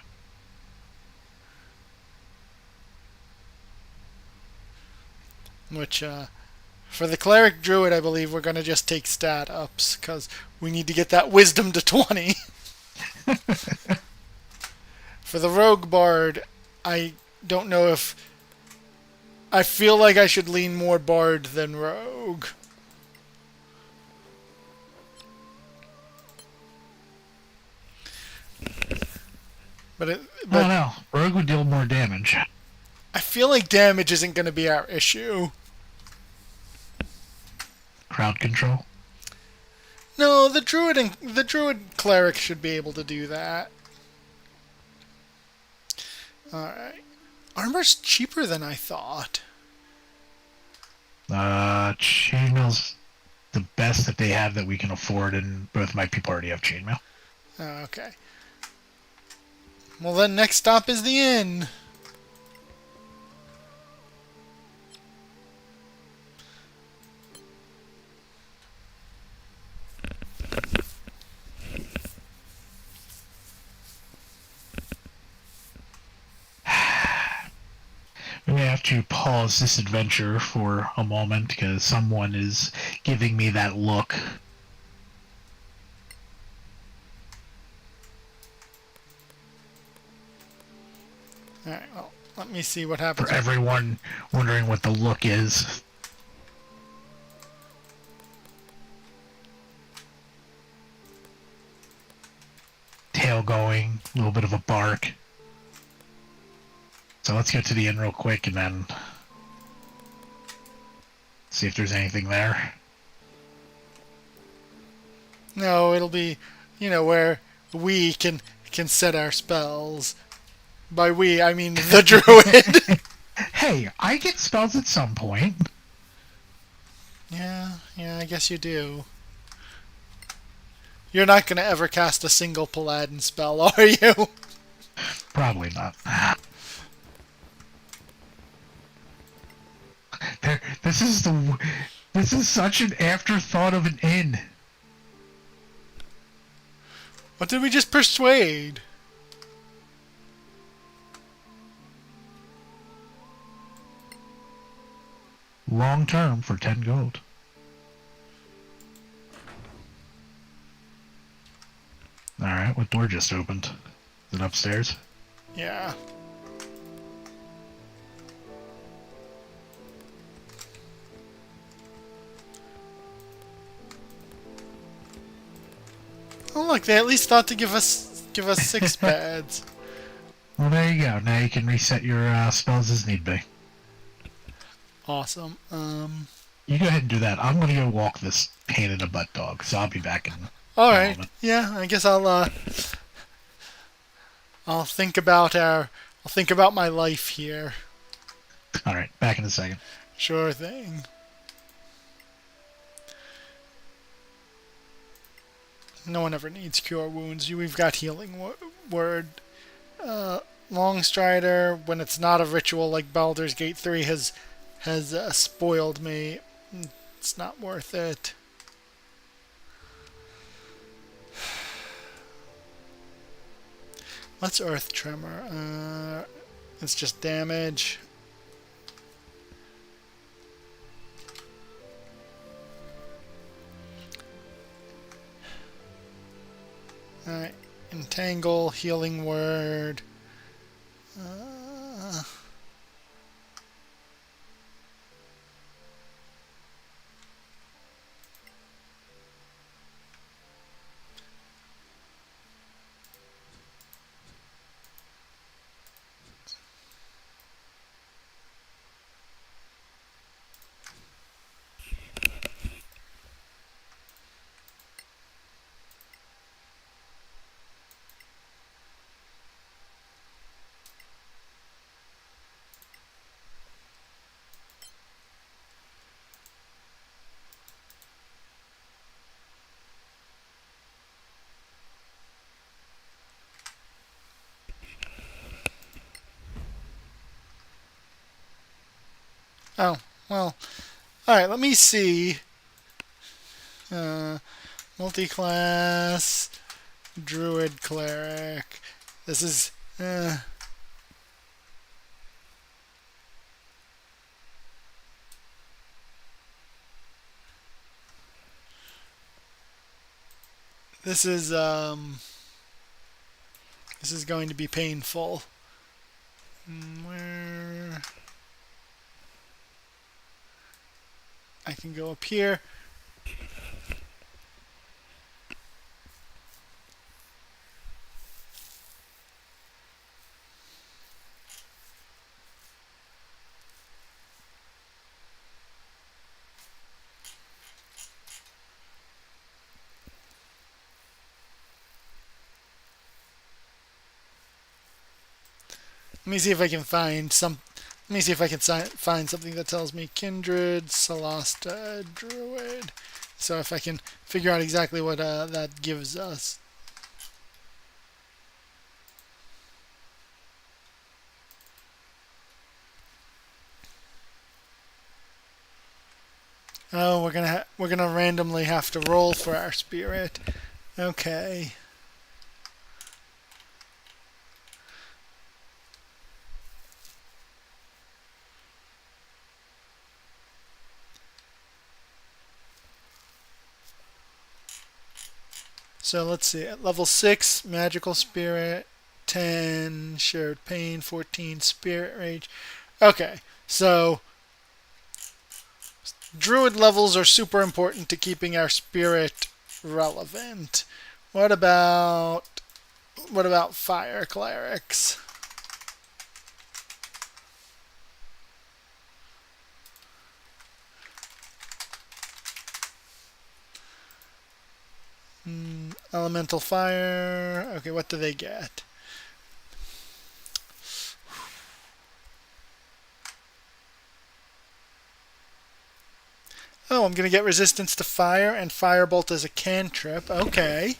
Which, for the Cleric Druid, I believe we're going to just take stat ups, because we need to get that Wisdom to 20. For the Rogue Bard, I don't know if... I feel like I should lean more Bard than Rogue. But Oh no, Rogue would deal more damage. I feel like damage isn't going to be our issue. Crowd control. No, the Druid Cleric should be able to do that. Alright. Armor's cheaper than I thought. Chainmail's the best that they have that we can afford, and both my people already have chainmail. Okay. Well then, next stop is the inn. We may have to pause this adventure for a moment because someone is giving me that look. Alright, well, let me see what happens. For everyone wondering what the look is. Tail going, a little bit of a bark. So let's get to the inn real quick and then see if there's anything there. No, it'll be, where we can set our spells. By we, I mean the Druid. Hey, I get spells at some point. Yeah, I guess you do. You're not going to ever cast a single Paladin spell, are you? Probably not. This is such an afterthought of an inn. What did we just persuade? Long term for 10 gold. Alright, what door just opened? Is it upstairs? Yeah. Oh look, they at least thought to give us 6 beds. Well, there you go. Now you can reset your spells as need be. Awesome. You go ahead and do that. I'm gonna go walk this pain in the butt dog, so I'll be back in All a right. moment. Yeah, I guess I'll think about my life here. Alright, back in a second. Sure thing. No one ever needs cure wounds. We've got healing word. Longstrider, when it's not a ritual like Baldur's Gate 3 has spoiled me. It's not worth it. Let's Earth Tremor. It's just damage. Alright. Entangle, healing word. Oh, well. Alright, let me see. Multi-class, Druid, Cleric. This is... This is going to be painful. Where I can go up here. Let me see if I can find some. Let me see if I can find something that tells me Kindred, Solasta, Druid. So if I can figure out exactly what that gives us. Oh, we're gonna randomly have to roll for our spirit. Okay. So let's see. At level 6, Magical Spirit, 10, Shared Pain, 14, Spirit Rage. Okay, so Druid levels are super important to keeping our spirit relevant. What about Fire Clerics? Elemental Fire. Okay, what do they get? Oh, I'm going to get resistance to fire and Firebolt as a cantrip. Okay.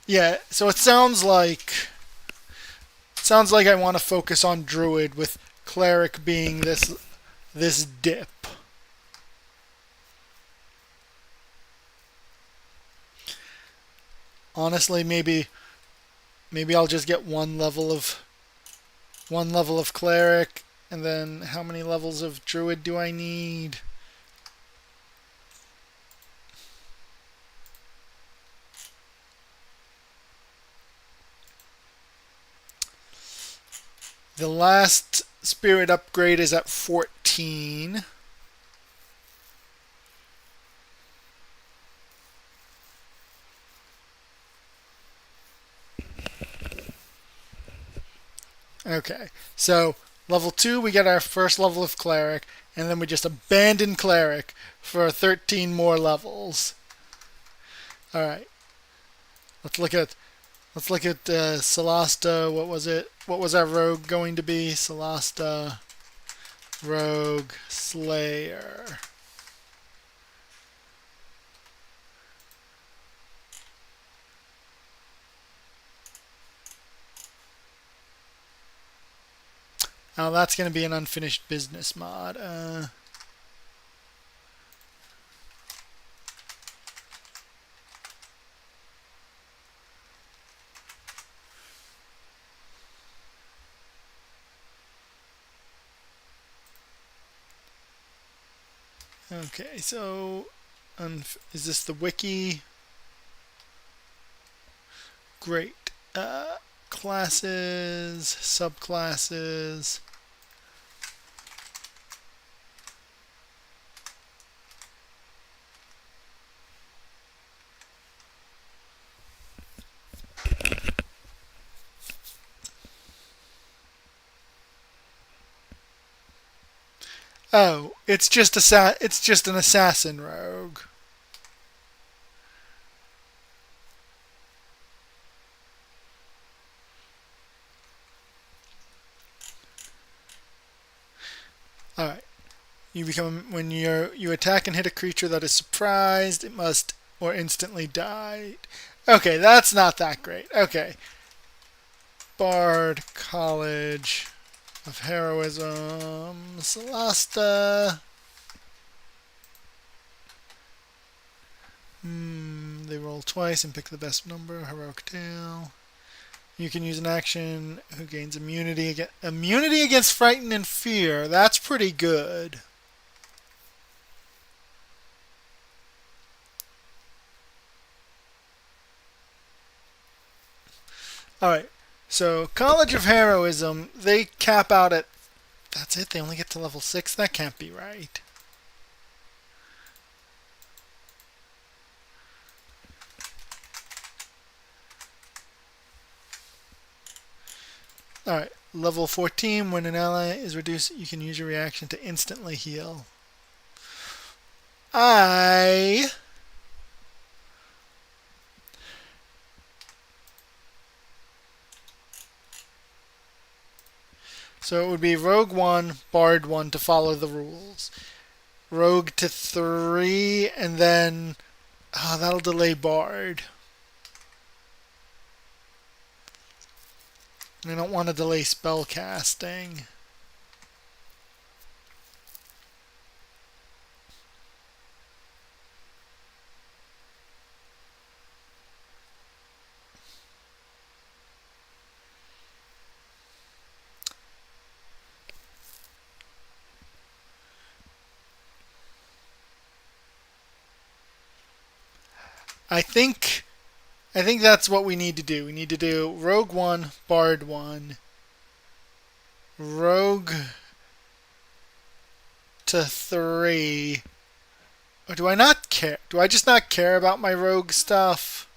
Yeah, so it sounds like I want to focus on Druid with Cleric being this dip. Honestly, maybe I'll just get one level of Cleric, and then how many levels of Druid do I need? The last spirit upgrade is at 14. Okay, so level 2 we get our first level of Cleric, and then we just abandon Cleric for 13 more levels. Alright, let's look at Solasta. What was it? What was our rogue going to be? Solasta, Rogue, Slayer. Oh, that's going to be an unfinished business mod. Okay, so is this the wiki? Great. Classes, subclasses. Oh, it's just an assassin rogue. Alright. When you attack and hit a creature that is surprised, it must or instantly died. Okay, that's not that great. Okay. Bard, College of Heroism, Solasta. They roll twice and pick the best number. Heroic Tale. You can use an action who gains immunity against frighten and fear. That's pretty good. Alright, so College of Heroism, they cap out at... That's it? They only get to level 6? That can't be right. Alright, level 14, when an ally is reduced, you can use your reaction to instantly heal. So it would be Rogue 1, Bard 1 to follow the rules. Rogue to 3, and then... Oh, that'll delay Bard. I don't want to delay spell casting. I think that's what we need to do. We need to do Rogue 1, Bard 1, Rogue to 3. Or do I not care? Do I just not care about my Rogue stuff?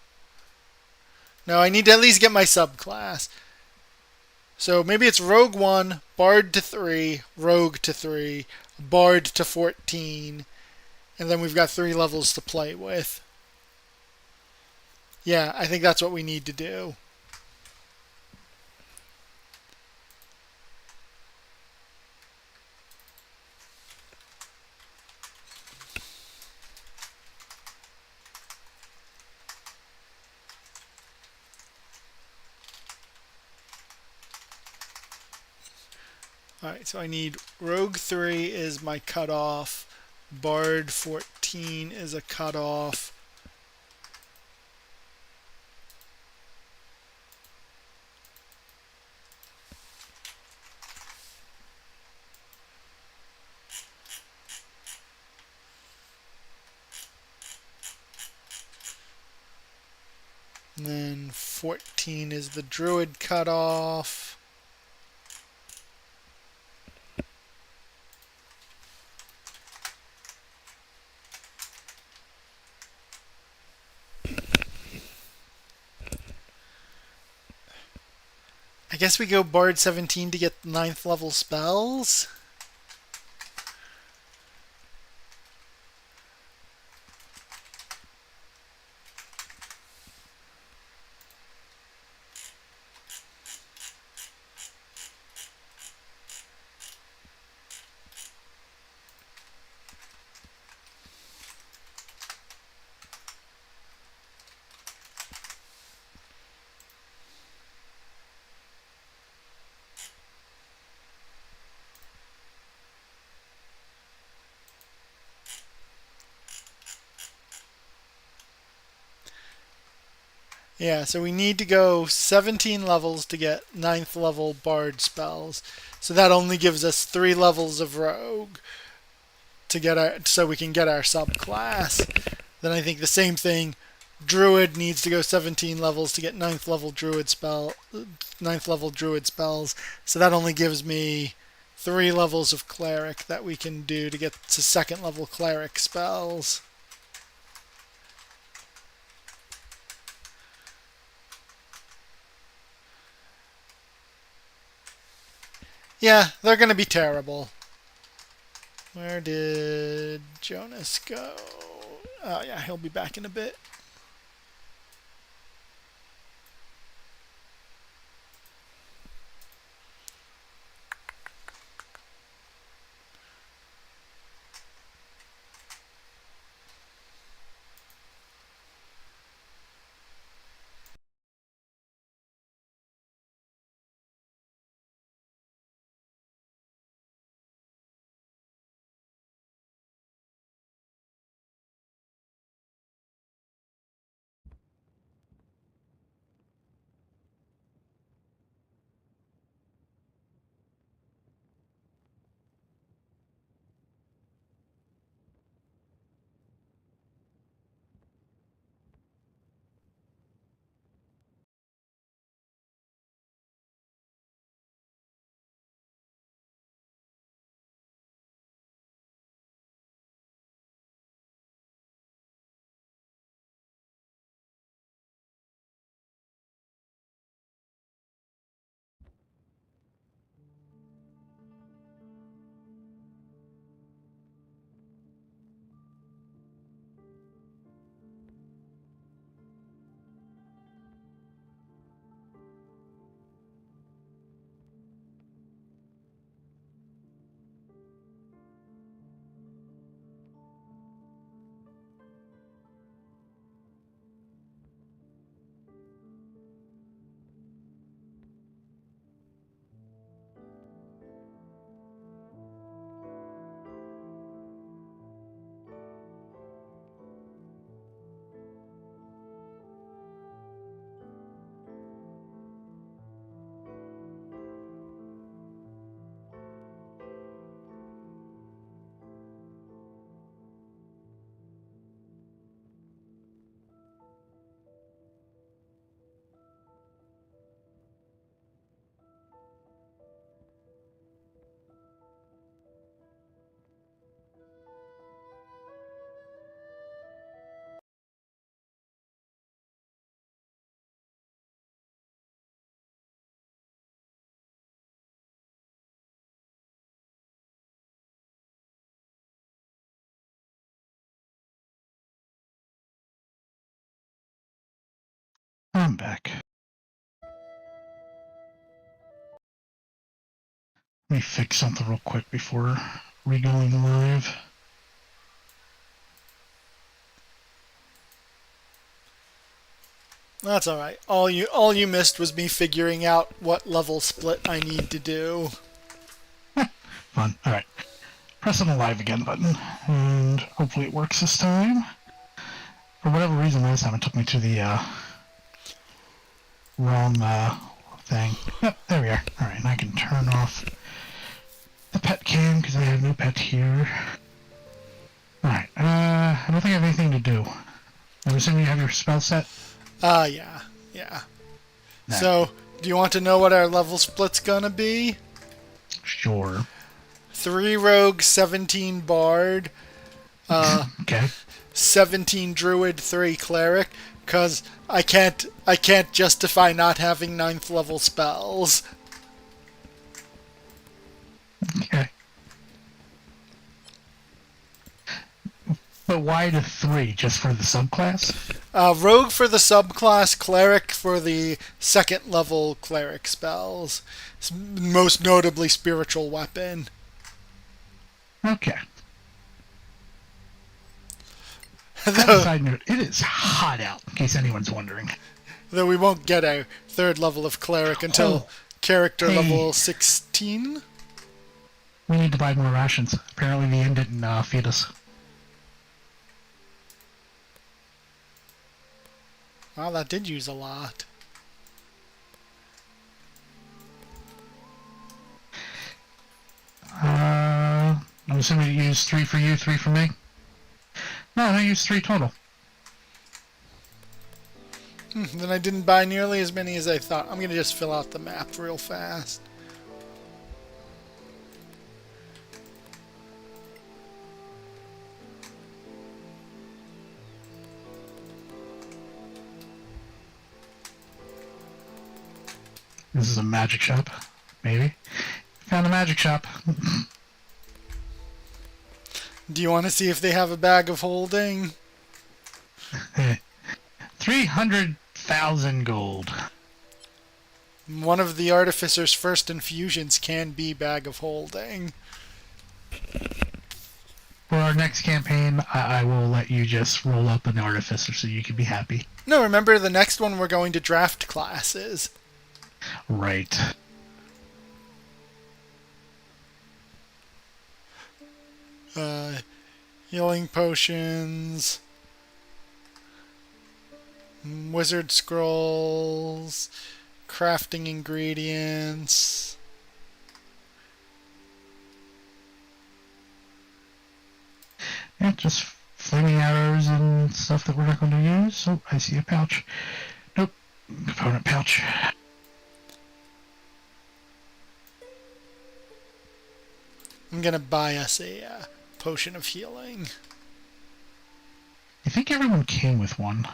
No, I need to at least get my subclass. So maybe it's Rogue 1, Bard to 3, Rogue to 3, Bard to 14, and then we've got 3 levels to play with. Yeah, I think that's what we need to do. Alright, so I need Rogue 3 is my cutoff, Bard 14 is a cutoff, and then 14 is the Druid cutoff. I guess we go Bard 17 to get 9th level spells. Yeah, so we need to go 17 levels to get 9th level Bard spells. So that only gives us 3 levels of Rogue to get so we can get our subclass. Then I think the same thing, Druid needs to go 17 levels to get 9th level Druid spells. So that only gives me 3 levels of Cleric that we can do to get to 2nd level Cleric spells. Yeah, they're going to be terrible. Where did Jonas go? Oh yeah, he'll be back in a bit. I'm back. Let me fix something real quick before re-going live. That's all right. All you missed was me figuring out what level split I need to do. Fun. Alright. Pressing the live again button. And hopefully it works this time. For whatever reason, last time it took me to the wrong thing. Yep, there we are. Alright, and I can turn off the pet cam because I have no pet here. Alright, I don't think I have anything to do. I'm assuming you have your spell set? Yeah. No. So, do you want to know what our level split's gonna be? Sure. 3 rogue, 17 bard, Okay. 17 druid, 3 cleric, because I can't justify not having 9th level spells. Okay. But why the 3? Just for the subclass? Rogue for the subclass, cleric for the 2nd level cleric spells. Most notably spiritual weapon. Okay. As a side note, it is hot out, in case anyone's wondering. Though we won't get a 3rd level of cleric until character hey. level 16. We need to buy more rations. Apparently the inn didn't feed us. Wow, that did use a lot. I'm assuming you used 3 for you, 3 for me? No, I used 3 total. Then I didn't buy nearly as many as I thought. I'm going to just fill out the map real fast. This is a magic shop. Maybe. Found a magic shop. Do you want to see if they have a bag of holding? 300,000 gold. One of the Artificer's first infusions can be bag of holding. For our next campaign, I will let you just roll up an Artificer so you can be happy. No, remember the next one we're going to draft classes. Right. Healing potions, wizard scrolls, crafting ingredients. Yeah, just flaming arrows and stuff that we're not going to use. Oh, I see a pouch. Nope. Component pouch. I'm gonna buy us a potion of healing. I think everyone came with one.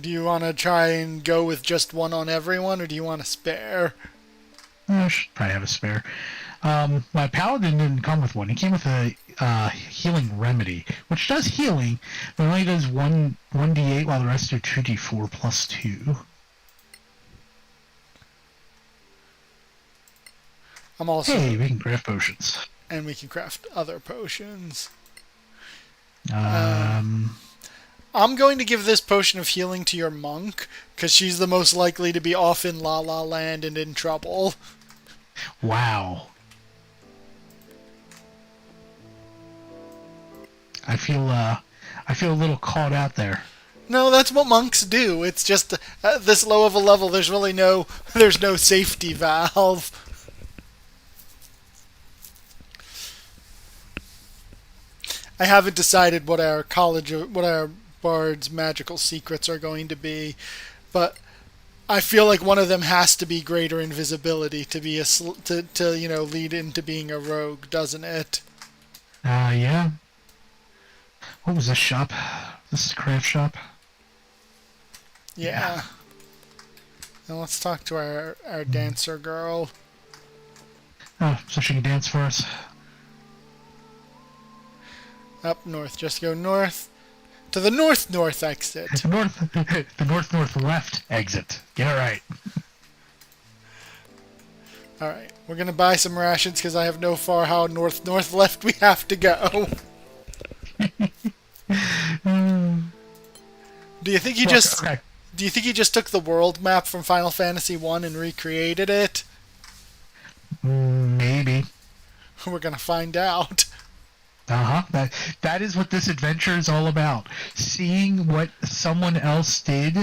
Do you want to try and go with just one on everyone, or do you want a spare? I should probably have a spare. My paladin didn't come with one. He came with a healing remedy, which does healing, but only does 1d8 while the rest are 2d4 plus 2. I'm also... Hey, we can craft potions. And we can craft other potions. Um... I'm going to give this potion of healing to your monk, because she's the most likely to be off in La La Land and in trouble. Wow. I feel a little caught out there. No, that's what monks do. It's just at this low of a level, there's no safety valve. I haven't decided what our bard's magical secrets are going to be, but I feel like one of them has to be greater invisibility to be to lead into being a rogue, doesn't it? Yeah. What was this shop? This is a craft shop? Yeah. Now let's talk to our dancer girl. Oh, so she can dance for us. Up north. Just go north To the north exit. The north left exit. Get it right. Alright, we're gonna buy some rations because I have no far how north left we have to go. Do you think he just Okay. do you think he just took the world map from Final Fantasy 1 and recreated it? Maybe. We're gonna find out. That is what this adventure is all about. Seeing what someone else did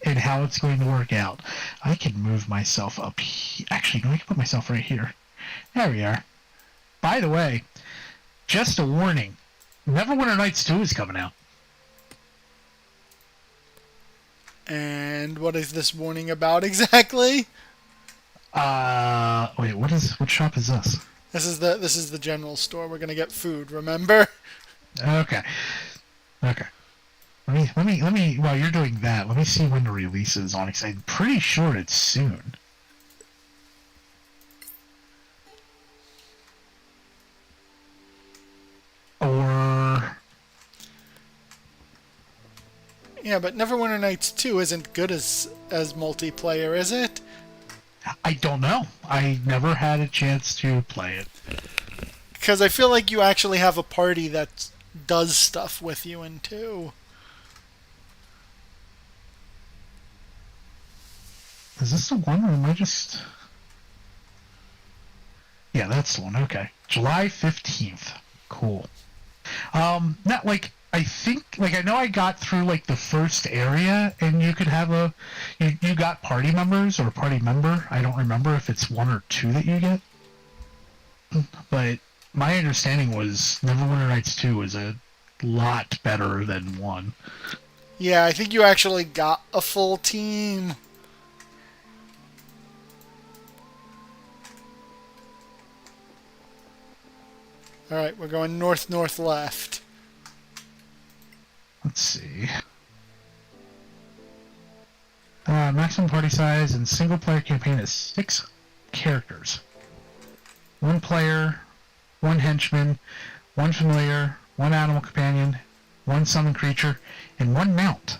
and how it's going to work out. I can move myself up here. Actually, no, I can put myself right here. There we are. By the way, just a warning. Neverwinter Nights 2 is coming out. And what is this warning about exactly? Wait, what shop is this? This is the general store. We're gonna get food, remember? Okay. Okay. Let me while you're doing that, let me see when the release is on, because I'm pretty sure it's soon. Or Yeah, but Neverwinter Nights 2 isn't good as multiplayer, is it? I don't know. I never had a chance to play it. Because I feel like you actually have a party that does stuff with you in 2. Is this the one, or am I just... Yeah, that's the one. Okay. July 15th. Cool. Not like... I think, like, I know I got through, like, the first area, and you could have you got party members, or party member. I don't remember if it's 1 or 2 that you get. But my understanding was Neverwinter Nights 2 was a lot better than 1. Yeah, I think you actually got a full team. Alright, we're going north left. Let's see. Maximum party size in single-player campaign is 6 characters. 1 player, 1 henchman, 1 familiar, 1 animal companion, 1 summon creature, and 1 mount.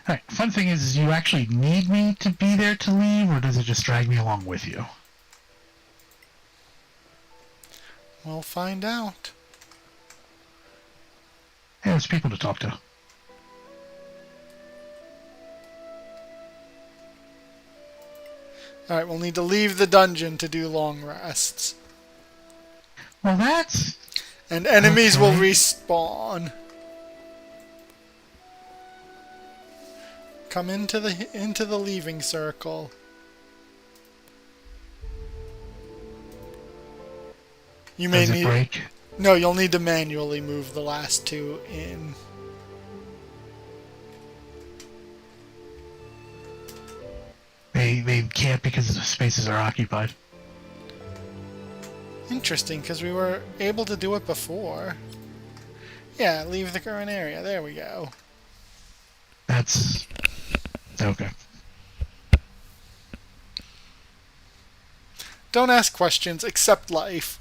Alright, fun thing is you actually need me to be there to leave, or does it just drag me along with you? We'll find out. Hey, there's people to talk to. Alright, we'll need to leave the dungeon to do long rests. Well, that's... And enemies will Okay. respawn. Come into the leaving circle. You may Does it need break? No, you'll need to manually move the last 2 in. They can't because the spaces are occupied. Interesting, because we were able to do it before. Yeah, leave the current area. There we go. That's... okay. Don't ask questions, accept life.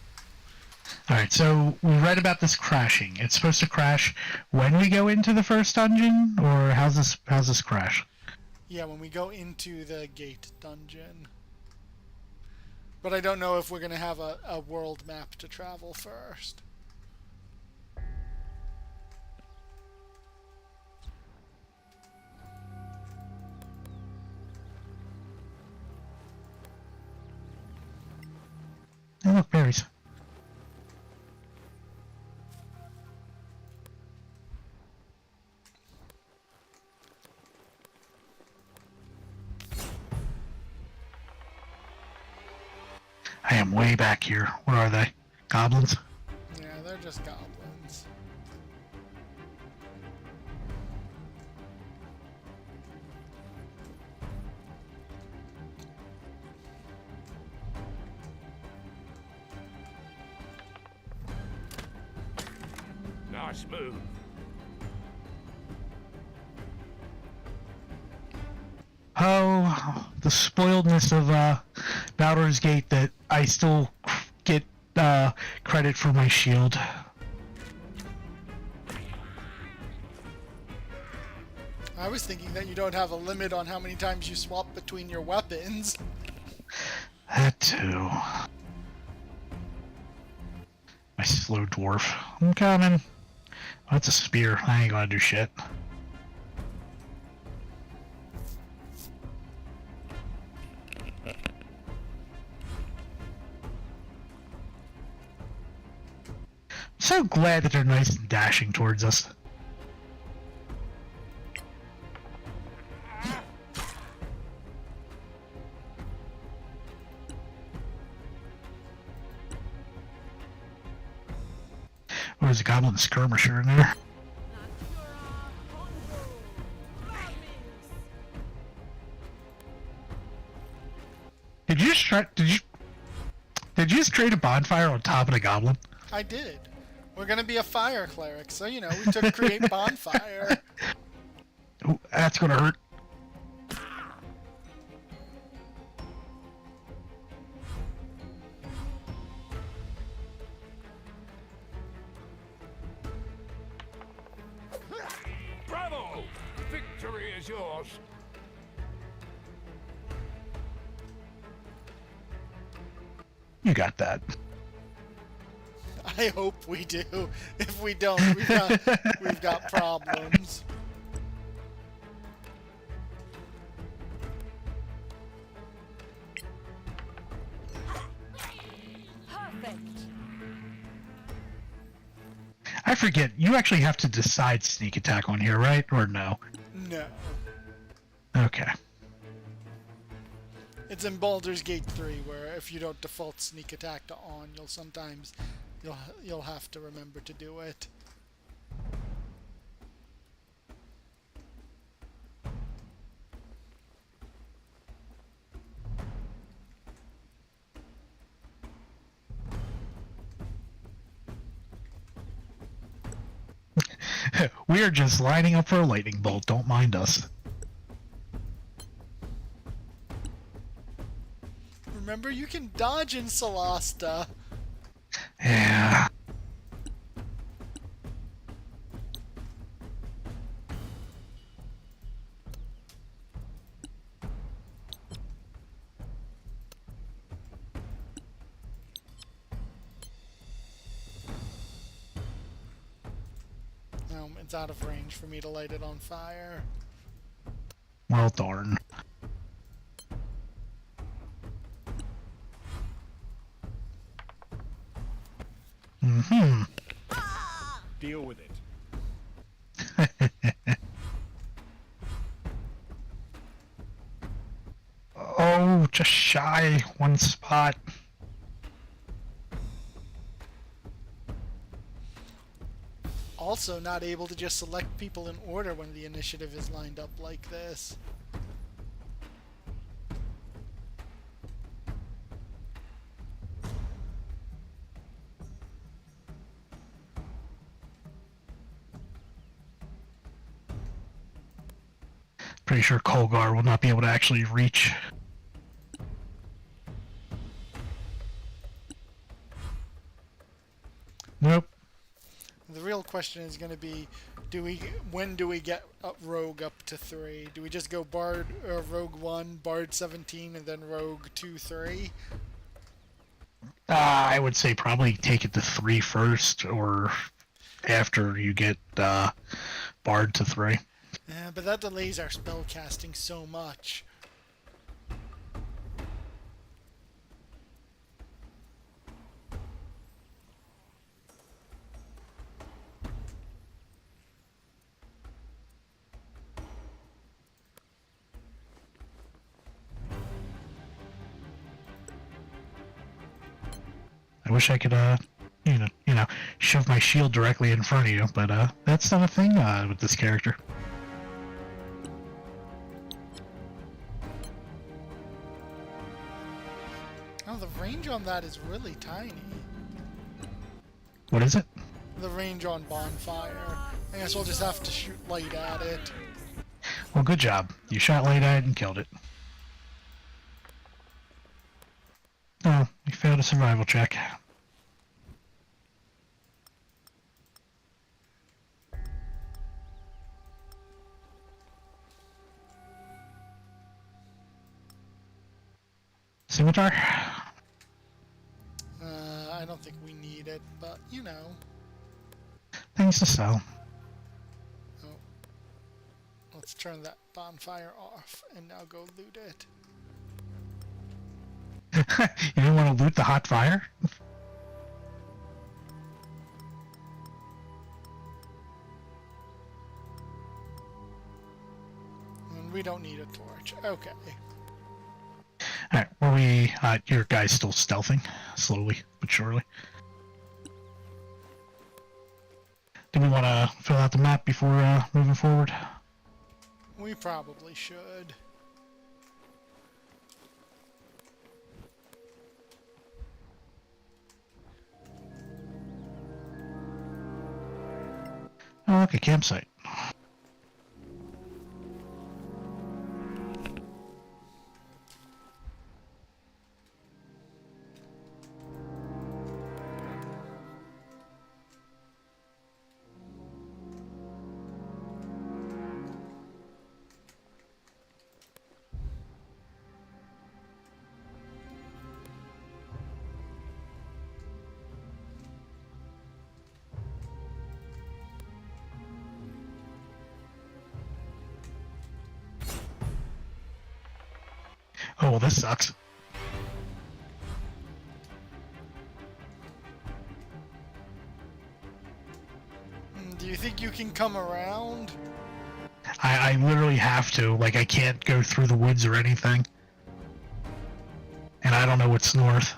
Alright, so we read about this crashing. It's supposed to crash when we go into the first dungeon, or how's this crash? Yeah, when we go into the gate dungeon. But I don't know if we're going to have a world map to travel first. Oh, look, berries. I am way back here. What are they? Goblins? Yeah, they're just goblins. Nice move. Oh, the spoiledness of Baldur's Gate that I still credit for my shield. I was thinking that you don't have a limit on how many times you swap between your weapons. That too. My slow dwarf. I'm coming. Oh, that's a spear. I ain't gonna do shit. So glad that they're nice and dashing towards us. Oh, there's a goblin skirmisher in there. Did you just trade a bonfire on top of the goblin? I did. We're gonna be a fire cleric, so you know we took create bonfire. Ooh, that's gonna hurt. Bravo! Victory is yours. You got that. I hope we do. If we don't, we've got problems. Perfect. I forget, you actually have to decide sneak attack on here, right? Or no? No. Okay. It's in Baldur's Gate 3 where if you don't default sneak attack to on, you'll have to remember to do it. We are just lining up for a lightning bolt, don't mind us. Remember, you can dodge in Solasta. Yeah. It's out of range for me to light it on fire. Well, darn. Mm-hmm. Deal with it. Oh, just shy. One spot. Also not able to just select people in order when the initiative is lined up like this. Pretty sure Colgar will not be able to actually reach. Nope. The real question is going to be, when do we get Rogue up to 3? Do we just go Bard Rogue 1, Bard 17, and then Rogue 2, 3? I would say probably take it to 3 first, or after you get Bard to 3. Yeah, but that delays our spell casting so much. I wish I could, you know, shove my shield directly in front of you, but that's not a thing with this character. Oh, the range on that is really tiny. What is it? The range on Bonfire. I guess we'll just have to shoot light at it. Well, good job. You shot light at it and killed it. Oh, you failed a survival check. scimitar? I don't think we need it, but you know. Things to sell. Oh. Let's turn that bonfire off and now go loot it. You didn't want to loot the hot fire? And we don't need a torch. Okay. Alright, were we, your guy's still stealthing? Slowly, but surely. Do we want to fill out the map before, moving forward? We probably should. Oh, look, a campsite. Oh, well, this sucks. Do you think you can come around? I literally have to. Like, I can't go through the woods or anything. And I don't know what's north.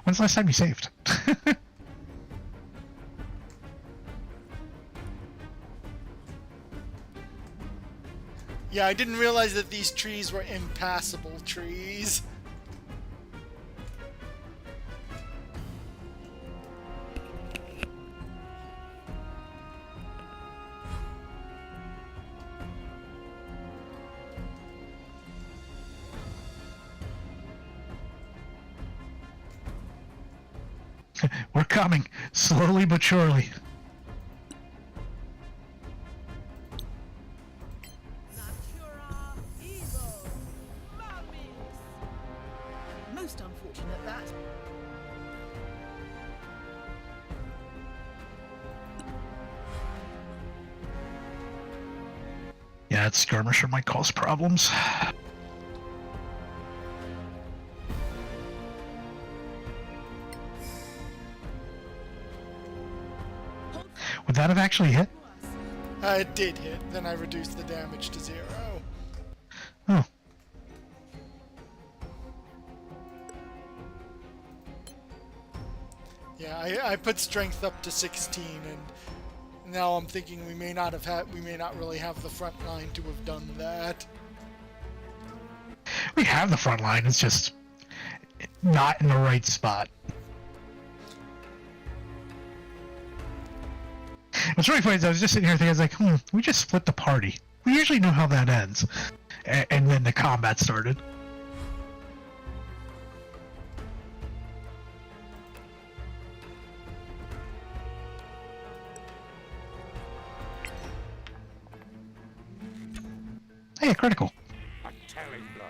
When's the last time you saved? Yeah, I didn't realize that these trees were impassable trees. We're coming, slowly but surely. Natura Evo. Mummies. Most unfortunate that. Yeah, that skirmisher might cause problems. Would that have actually hit? It did hit, then I reduced the damage to 0. Oh. Yeah, I put strength up to 16, and now I'm thinking we may not really have the front line to have done that. We have the front line, it's just not in the right spot. What's really funny is I was just sitting here thinking, I was like, we just split the party. We usually know how that ends. And then the combat started. Hey, a critical. A telling blow.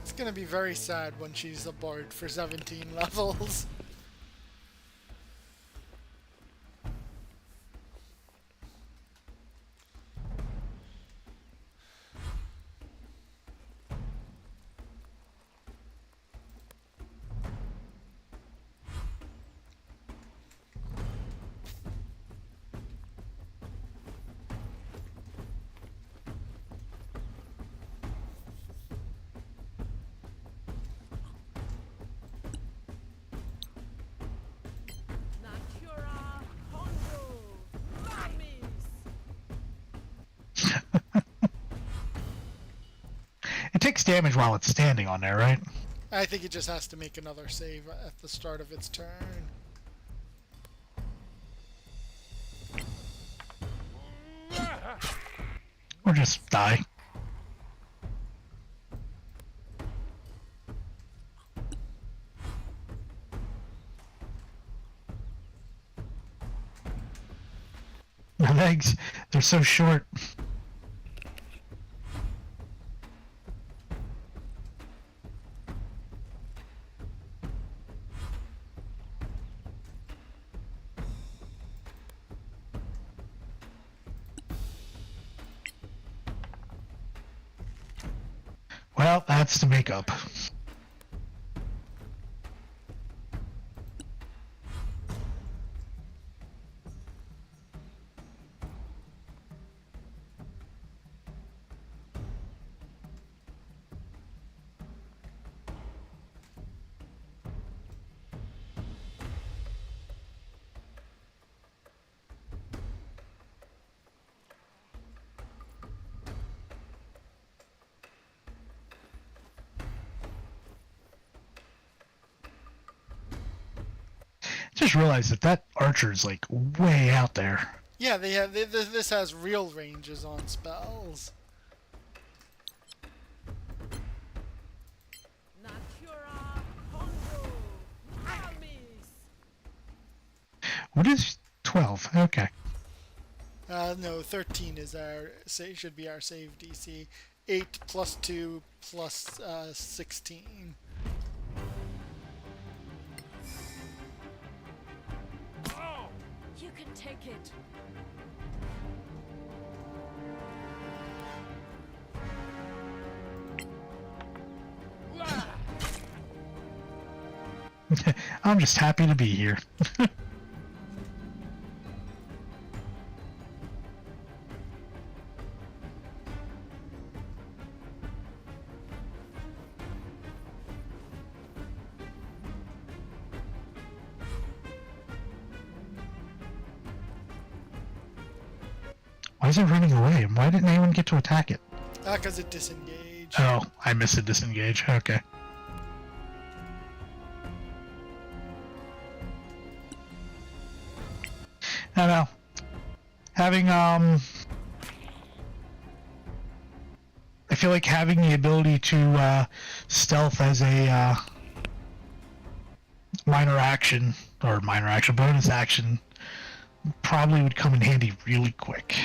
It's gonna be very sad when she's a bard for 17 levels. Natura Hondo. Mummies. It takes damage while it's standing on there, right? I think it just has to make another save at the start of its turn. Or just die. legs. They're so short. Well, that's the makeup. Just realized that archer's like way out there. Yeah, this has real ranges on spells. Natura Hondo Amis. What is 12? Okay. No, 13 is should be our save DC. 8 plus 2 plus 16. You can take it. I'm just happy to be here. Why is it running away? And why didn't anyone get to attack it? Because it disengaged. Oh, I missed a disengage. Okay. I don't know. Having, I feel like having the ability to, stealth as a, bonus action probably would come in handy really quick.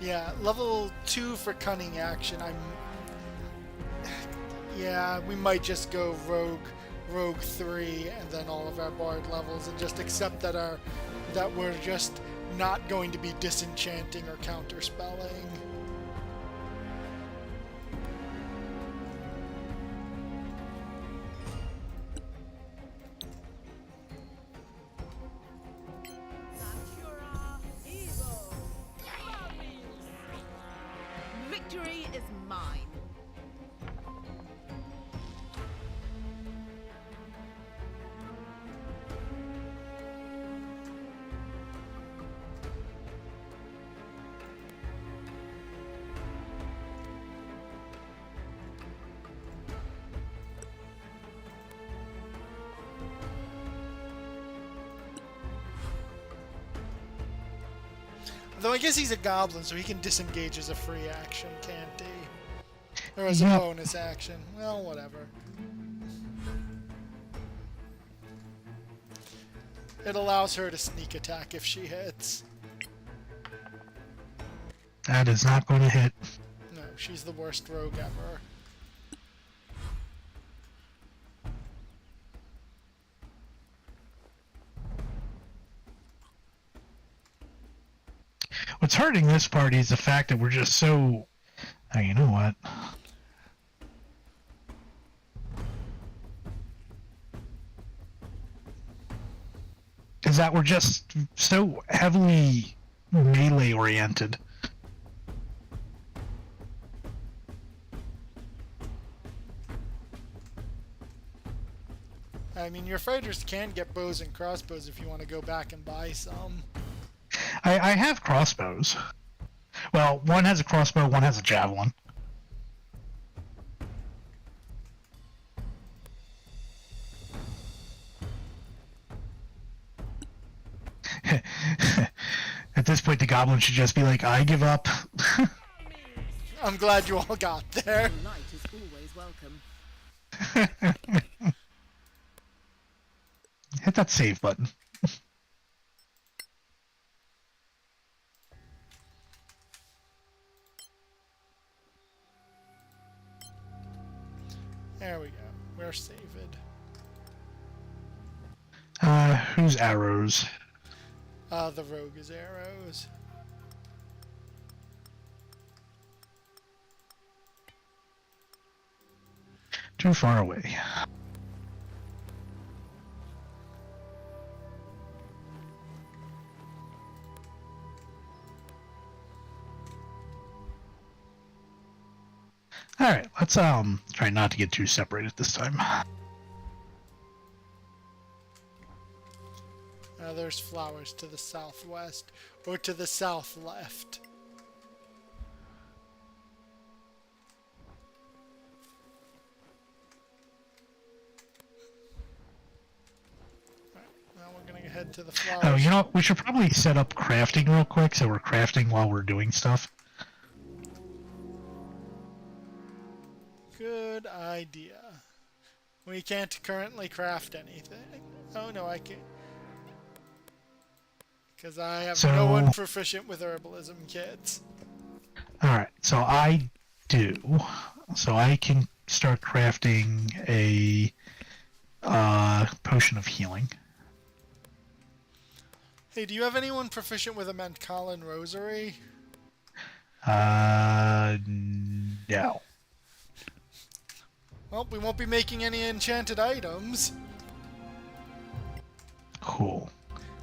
Yeah, level 2 for cunning action. Yeah, we might just go rogue 3 and then all of our bard levels and just accept that we're just not going to be disenchanting or counterspelling. Natura Evo. Victory is mine. Though I guess he's a goblin, so he can disengage as a free action, can't he? Or as a Yep. bonus action. Well, whatever. It allows her to sneak attack if she hits. That is not going to hit. No, she's the worst rogue ever. What's hurting this party is the fact that we're just so... Oh, you know what? Is that we're just so heavily melee oriented. I mean, your fighters can get bows and crossbows if you want to go back and buy some. I have crossbows. Well, one has a crossbow, one has a javelin. At this point, the goblin should just be like, I give up. I'm glad you all got there. Light is always welcome. Hit that save button. There we go. We're saved. Who's arrows? The rogue is arrows. Too far away. Alright, let's try not to get too separated this time. There's flowers to the southwest, or to the south left. Alright, now we're gonna head to the flowers. Oh, you know, we should probably set up crafting real quick so we're crafting while we're doing stuff. Good idea. We can't currently craft anything. Oh no, I can't. Because I have no one proficient with herbalism kits. Alright, so I do. So I can start crafting a potion of healing. Hey, do you have anyone proficient with a Mancallan Rosary? No. Well, we won't be making any enchanted items. Cool.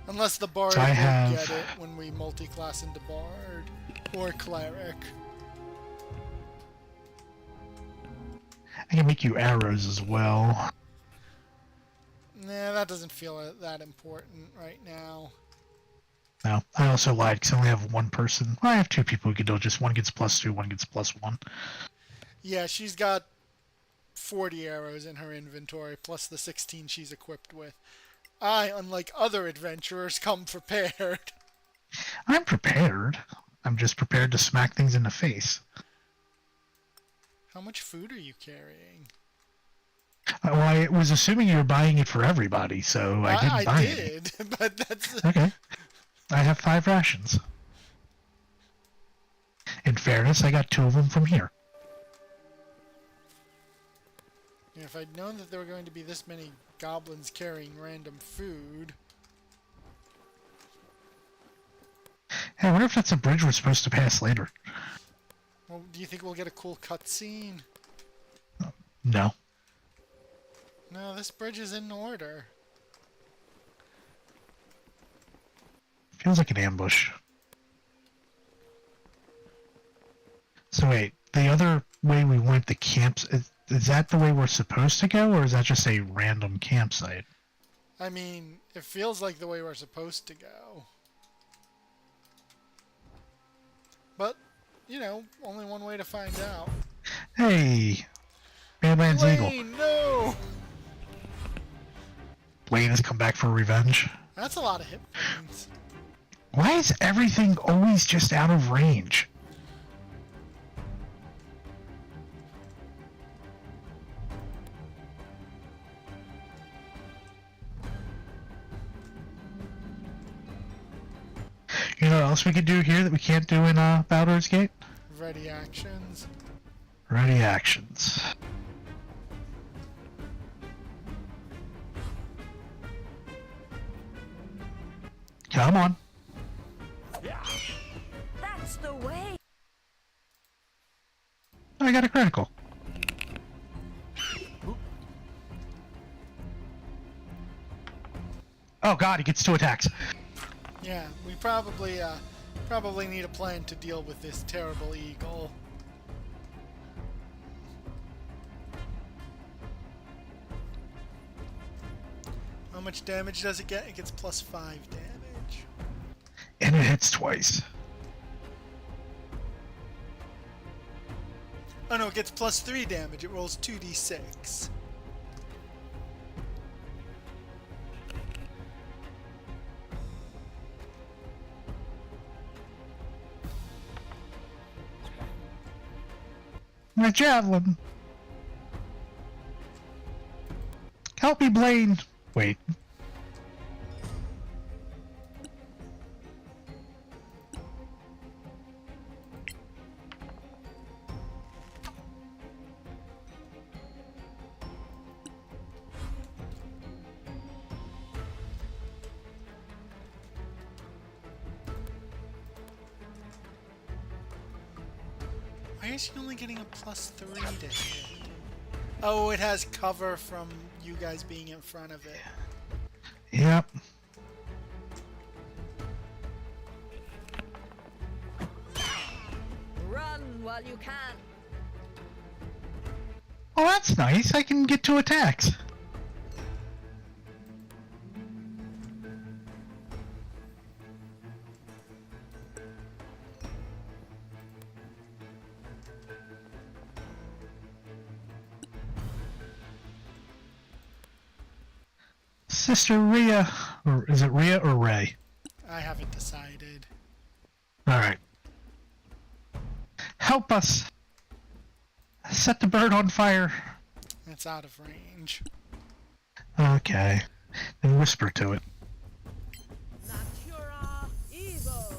Unless the Bard So I will have- get it when we multi-class into Bard. Or Cleric. I can make you arrows as well. Nah, that doesn't feel that important right now. No, I also lied because I only have one person. Well, I have two people who can do it. Just one gets +2, one gets +1. Yeah, she's got 40 arrows in her inventory, plus the 16 she's equipped with. I, unlike other adventurers, come prepared. I'm prepared. I'm just prepared to smack things in the face. How much food are you carrying? Well, I was assuming you were buying it for everybody, so I didn't buy it. I did, but that's... Okay. I have 5 rations. In fairness, I got 2 of them from here. If I'd known that there were going to be this many goblins carrying random food... Hey, I wonder if that's a bridge we're supposed to pass later. Well, do you think we'll get a cool cutscene? No. No, this bridge is in order. Feels like an ambush. So wait, the other way we went, the camps, is that the way we're supposed to go, or is that just a random campsite? I mean, it feels like the way we're supposed to go. But, you know, only one way to find out. Hey! Badlands Eagle. Lane, no! Lane has come back for revenge. That's a lot of hit points. Why is everything always just out of range? You know what else we could do here that we can't do in Baldur's Gate? Ready actions. Ready actions. Come on. That's the way. I got a critical. Oh god, he gets 2 attacks. Yeah, we probably need a plan to deal with this terrible eagle. How much damage does it get? It gets +5 damage. And it hits twice. Oh no, it gets +3 damage. It rolls 2d6. My javelin. Help me, Blaine. Wait. Why is he only getting a +3 to hit? Oh, it has cover from you guys being in front of it. Yep. Run while you can. Oh, that's nice. I can get 2 attacks. Sister Rhea, or is it Rhea or Ray? I haven't decided. Alright. Help us! Set the bird on fire! It's out of range. Okay. Then whisper to it. Natura Evo.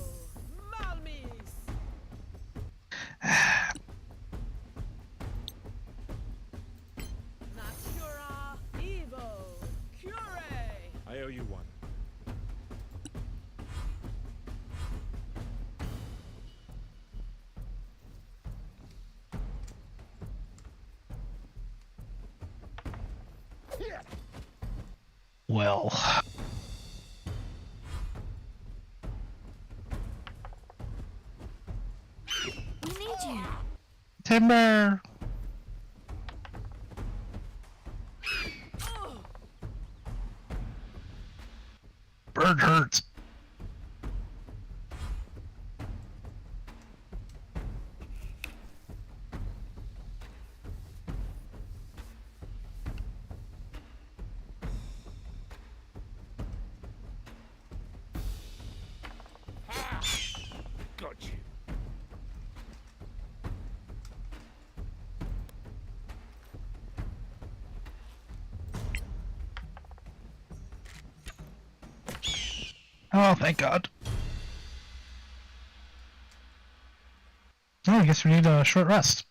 Malmis. Natura Evo. Cure. I owe you one. Well. We need you. Timber! Bird hurts. Got you. Oh, thank God. Oh, I guess we need a short rest.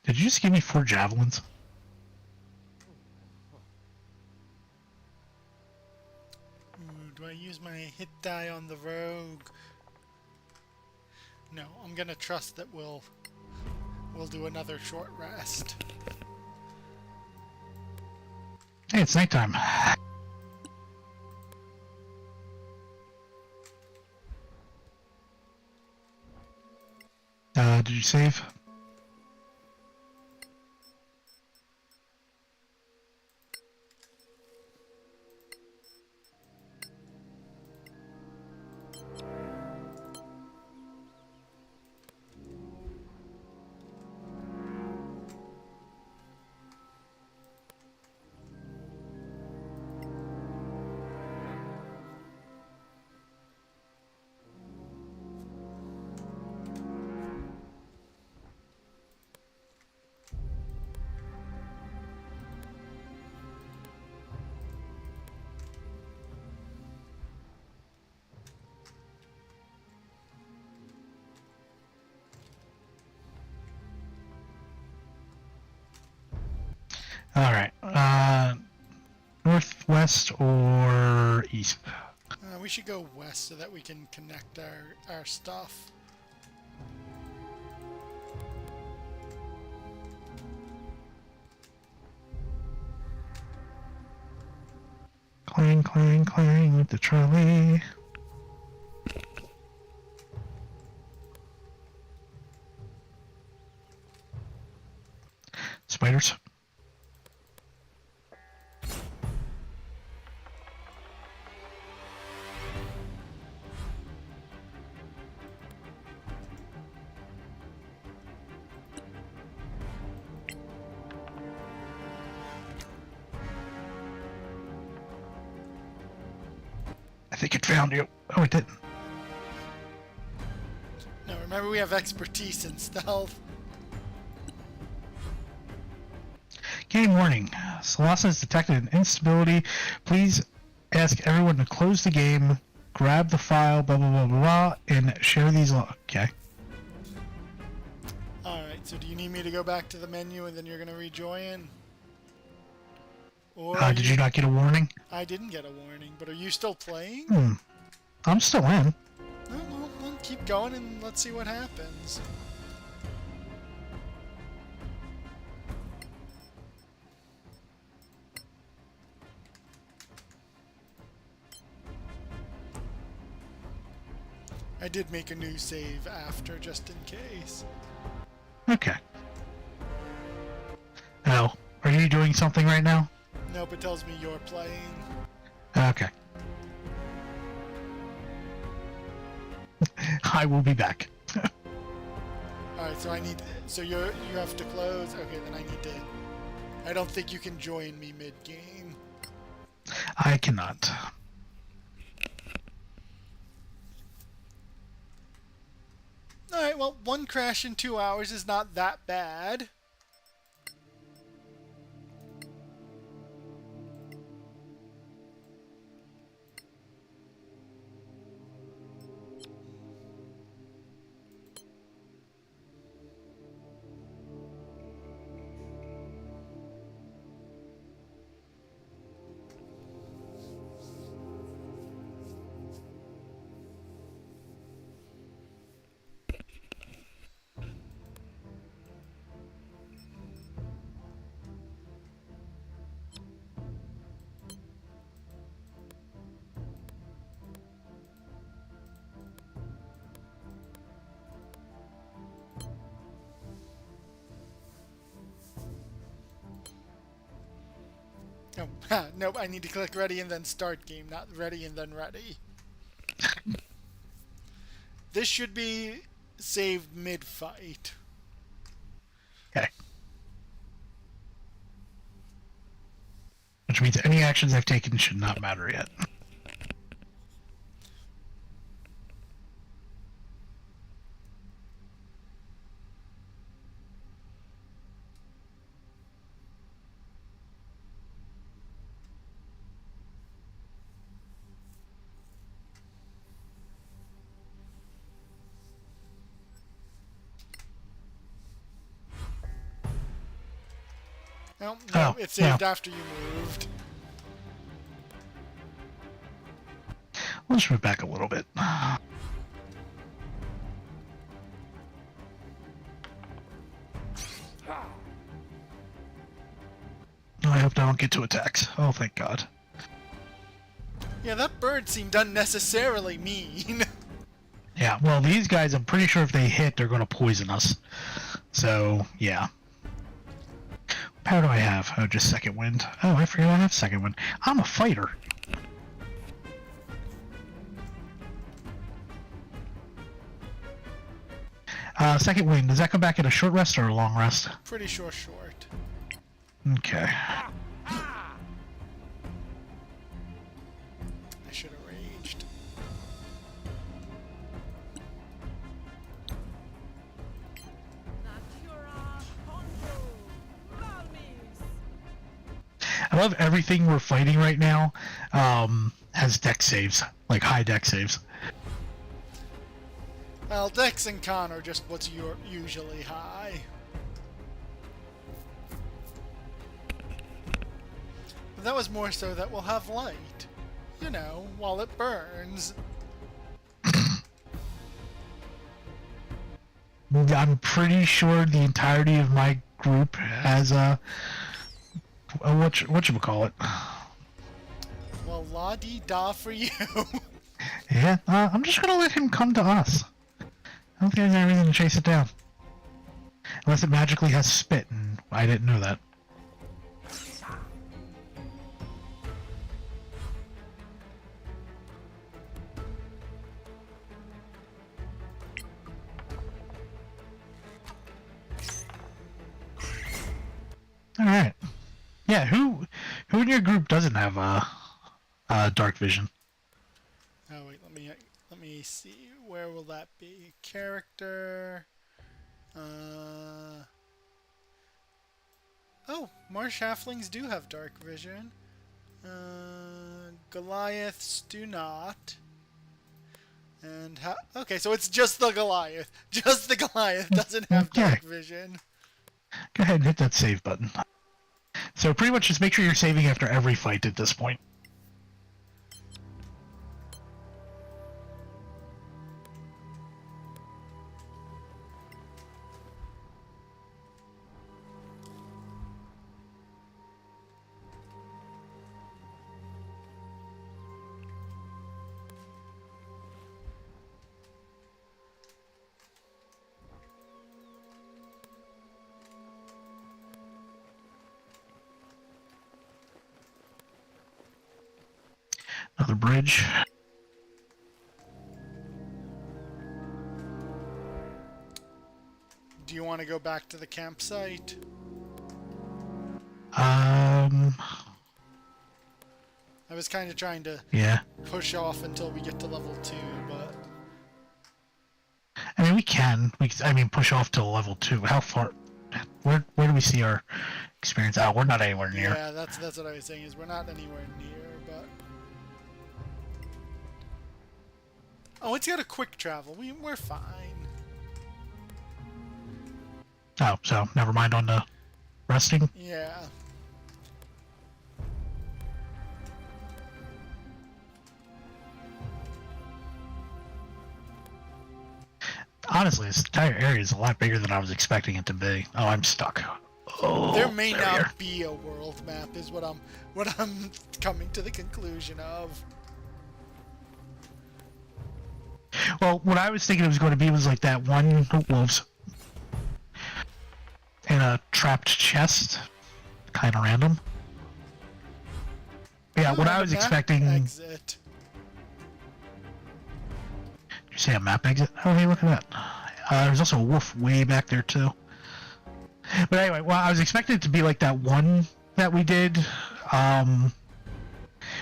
Did you just give me 4 javelins? Ooh, do I use my hit die on the rogue? No, I'm gonna trust that we'll do another short rest. Hey, it's nighttime. Did you save? Alright, northwest or east? We should go west so that we can connect our stuff. Clang, clang, clang with the trolley. Spiders. I think it found you. Oh, it didn't. Now remember, we have expertise in stealth. Game warning. Solasta has detected an instability. Please ask everyone to close the game, grab the file, blah blah blah blah, blah and share these. Okay. Alright, so do you need me to go back to the menu and then you're going to rejoin? Or Did you not get a warning? I didn't get a warning, but are you still playing? I'm still in. Well, keep going and let's see what happens. I did make a new save after, just in case. Okay. Oh, are you doing something right now? Nope, it tells me you're playing. Okay. I will be back. Alright, so you have to close? Okay, then I need to... I don't think you can join me mid-game. I cannot. Alright, well, one crash in 2 hours is not that bad. Oh, nope, I need to click ready and then start game, not ready and then ready. This should be saved mid-fight. Okay. Which means any actions I've taken should not matter yet. No, it saved after you moved. Let's move back a little bit. I hope I don't get to attacks. Oh, thank God. Yeah, that bird seemed unnecessarily mean. Yeah, well, these guys, I'm pretty sure if they hit, they're going to poison us. So, yeah. How do I have? Oh, just second wind. Oh, I forgot I have second wind. I'm a fighter. Second wind, does that come back at a short rest or a long rest? Pretty sure short. Okay. I should have raged. Natura Hondo Malmis. I love everything we're fighting right now has dex saves, like high dex saves. Well, Dex and Con are just what's usually high. But that was more so that we'll have light. You know, while it burns. I'm pretty sure the entirety of my group has a whatchamacallit. Well, la-dee-da for you. Yeah, I'm just gonna let him come to us. I don't think there's any reason to chase it down. Unless it magically has spit, and I didn't know that. Alright. Yeah, who in your group doesn't have dark vision? Oh wait, let me see. Where will that be? Character. Oh, marsh halflings do have dark vision. Goliaths do not. And okay, so it's just the Goliath. Just the Goliath doesn't have dark vision. Go ahead and hit that save button. So pretty much just make sure you're saving after every fight at this point. Another bridge. Do you want to go back to the campsite? I was kind of trying to push off until we get to level 2, but... I mean, we can. I mean, push off to level 2. How far? Where do we see our experience? Oh, we're not anywhere near. Yeah, that's what I was saying, is we're not anywhere near, but... Oh, it's got a quick travel. We're fine. Oh, so never mind on the resting? Yeah. Honestly, this entire area is a lot bigger than I was expecting it to be. Oh, I'm stuck. Oh, there may not be a world map, is what I'm coming to the conclusion of. Well, what I was thinking it was going to be was like that one wolves in a trapped chest, kind of random. Yeah, what I was expecting. Exit. Did you say a map exit? Oh, hey, look at that. There's also a wolf way back there too. But anyway, well, I was expecting it to be like that one that we did,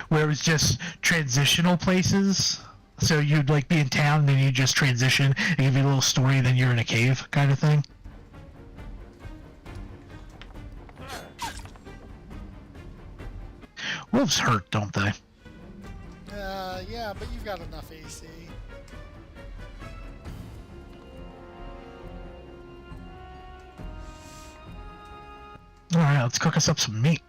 where it was just transitional places. So you'd like be in town, and then you just transition, and give you a little story, and then you're in a cave, kind of thing. Wolves hurt, don't they? Yeah, but you've got enough AC. Alright, let's cook us up some meat.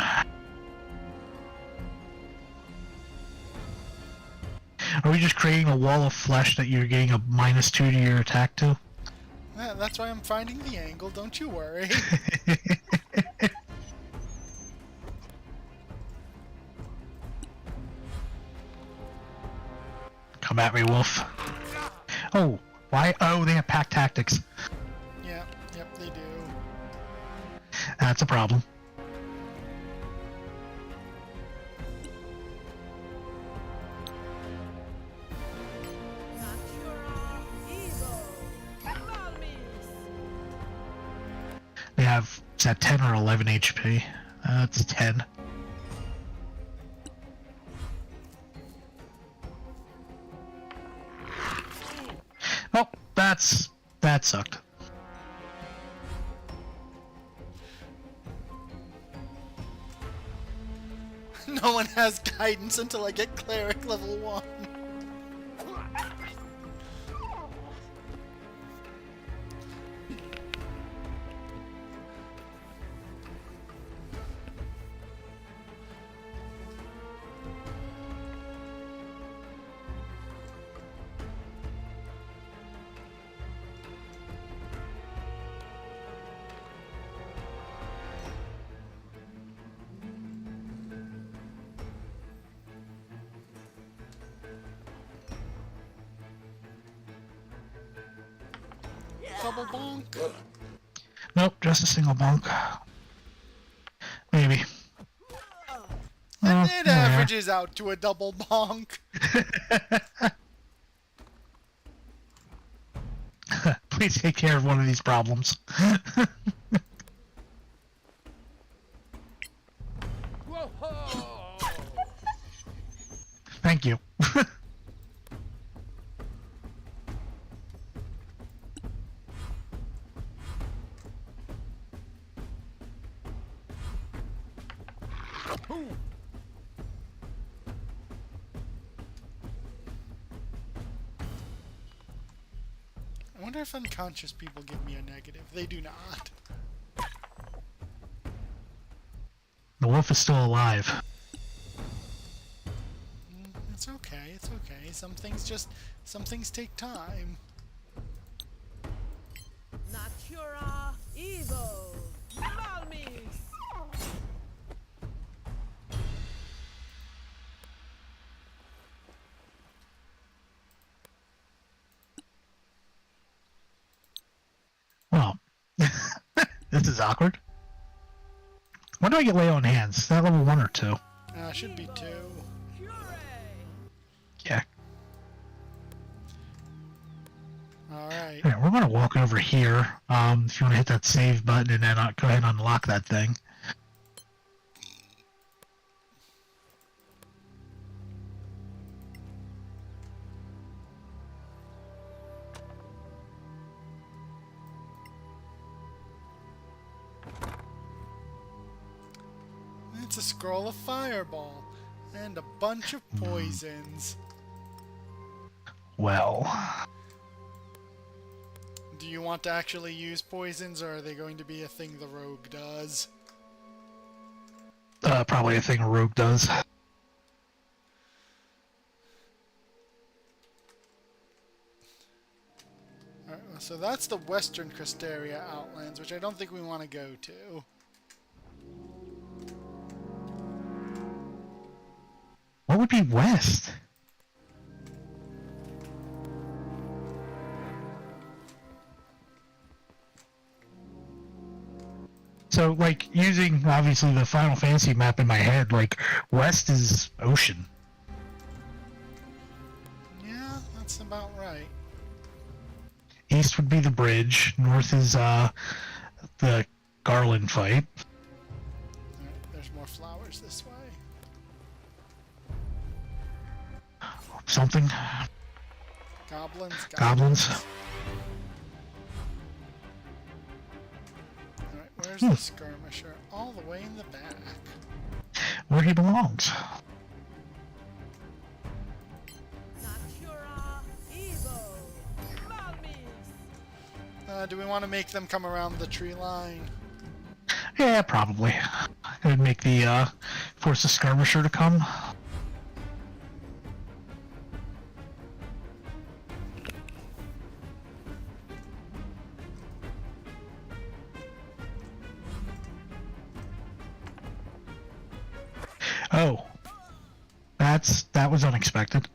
Are we just creating a wall of flesh that you're getting a -2 to your attack to? Yeah, that's why I'm finding the angle, don't you worry. Come at me, wolf. Oh, why? Oh, they have pack tactics. Yep, they do. That's a problem. They have, is that 10 or 11 HP? It's 10. Oh, that sucked. No one has guidance until I get Cleric level 1. Double bonk. Nope, just a single bonk. Maybe. It averages out to a double bonk. Please take care of one of these problems. Whoa! Thank you. Who? I wonder if unconscious people give me a negative. They do not. The wolf is still alive. It's okay, it's okay. Some things take time. Natura Evo. Malmis. Well, this is awkward. When do I get Layona hands? Is that level 1 or 2? Should be 2. Cure. Yeah. Alright. Alright, we're gonna walk over here. If you want to hit that save button and then go ahead and unlock that thing. It's a scroll of fireball. And a bunch of poisons. Well, Do you want to actually use poisons, or are they going to be a thing the rogue does? probably a thing a rogue does. Alright, so that's the Western Cristeria Outlands, which I don't think we want to go to. What would be west? So, like, using, obviously, the Final Fantasy map in my head, like, west is ocean. Yeah, that's about right. East would be the bridge. North is, the Garland fight. Alright, there's more flowers this way. Something. Goblins. Alright, where's the skirmisher? All the way in the back. Where he belongs. Natura Evo. Malmis. Do we want to make them come around the tree line? Yeah, probably. It would make the, force the skirmisher to come. Oh. That was unexpected.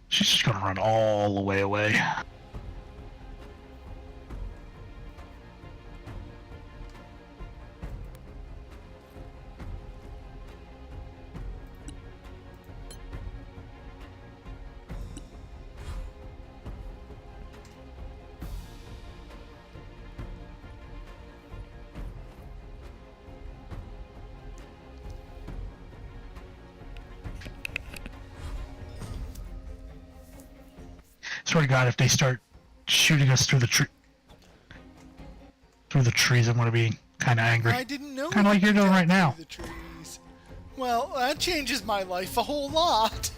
She's just gonna run all the way away. Swear to God, if they start shooting us through the trees, I'm gonna be kind of angry. I didn't know. Kind of like you're doing right now. The trees. Well, that changes my life a whole lot.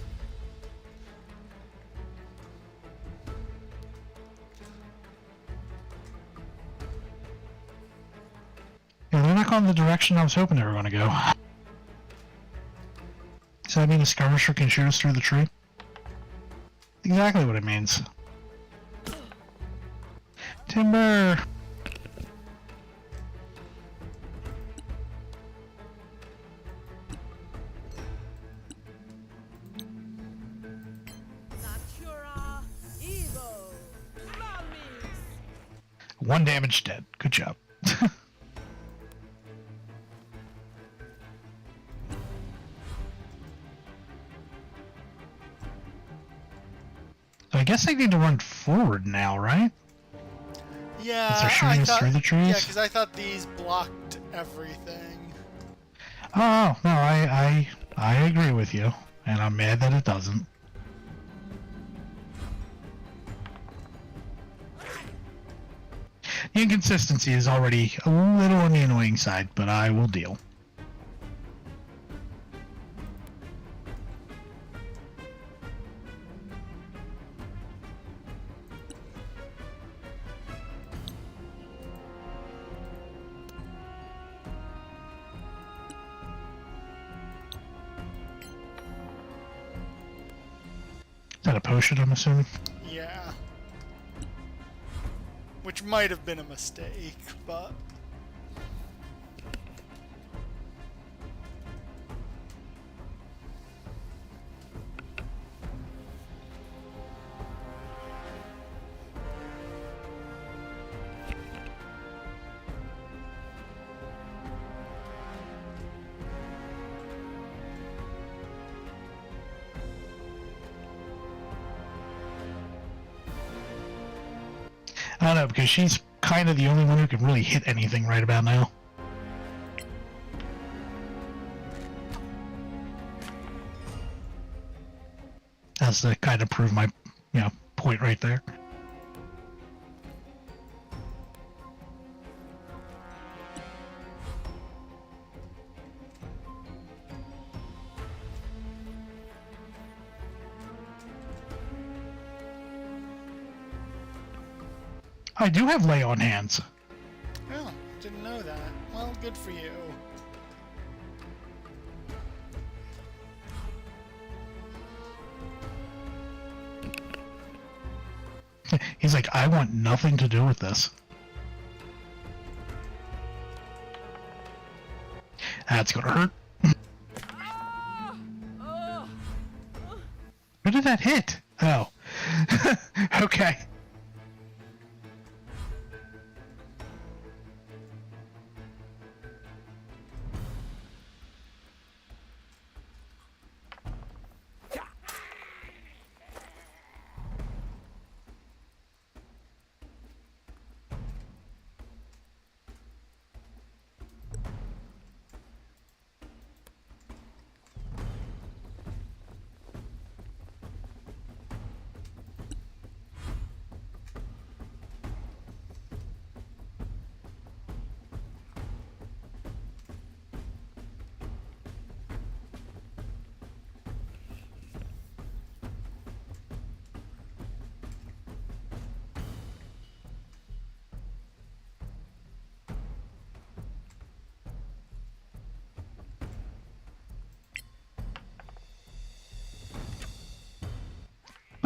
Yeah, they're not going the direction I was hoping they were going to go. Does that mean the skirmisher can shoot us through the tree? Exactly what it means. Timber! Natura Evo. Malmis. 1 damage dead. Good job. So I guess I need to run forward now, right? Yeah, As they're shooting us through the trees? Yeah, because I thought these blocked everything. Oh, no, I agree with you. And I'm mad that it doesn't. The inconsistency is already a little on the annoying side, but I will deal. Is that a potion, I'm assuming? Yeah. Which might have been a mistake, but... I don't know, because she's kind of the only one who can really hit anything right about now. That's to kind of prove my, point right there. I do have lay on hands. Oh, didn't know that. Well, good for you. He's like, I want nothing to do with this. That's gonna hurt. Where did that hit? Oh. Okay.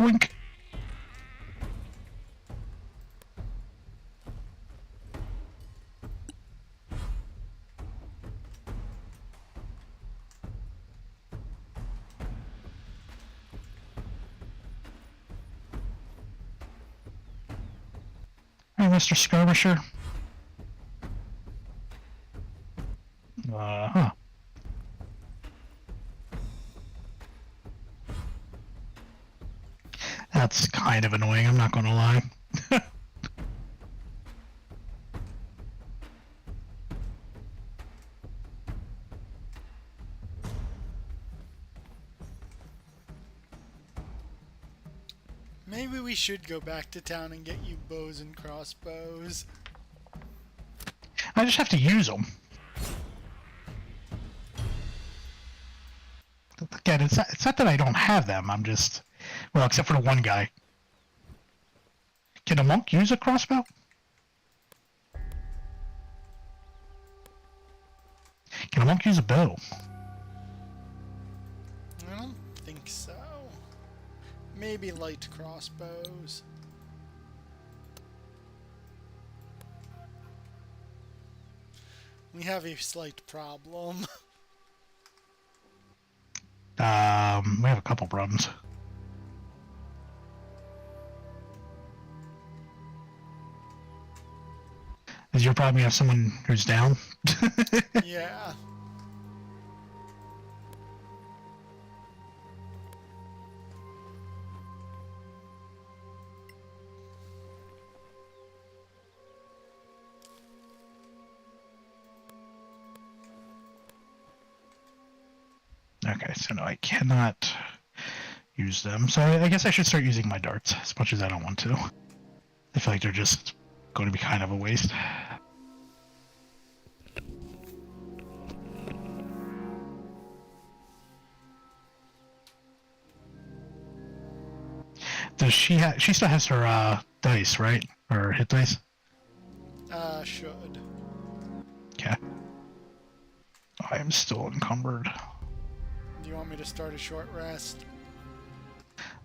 Wink. Hey, Mr. Skirmisher. Uh-huh. That's kind of annoying, I'm not gonna lie. Maybe we should go back to town and get you bows and crossbows. I just have to use them. Again, it's not that I don't have them, I'm just... Well, except for the one guy. Can a monk use a crossbow? Can a monk use a bow? I don't think so. Maybe light crossbows. We have a slight problem. We have a couple problems. Is your problem you have someone who's down? Yeah. Okay, so no, I cannot use them. So I guess I should start using my darts, as much as I don't want to. I feel like they're just going to be kind of a waste. Does she still has her dice, right? Or hit dice? Should. Okay. I am still encumbered. Do you want me to start a short rest?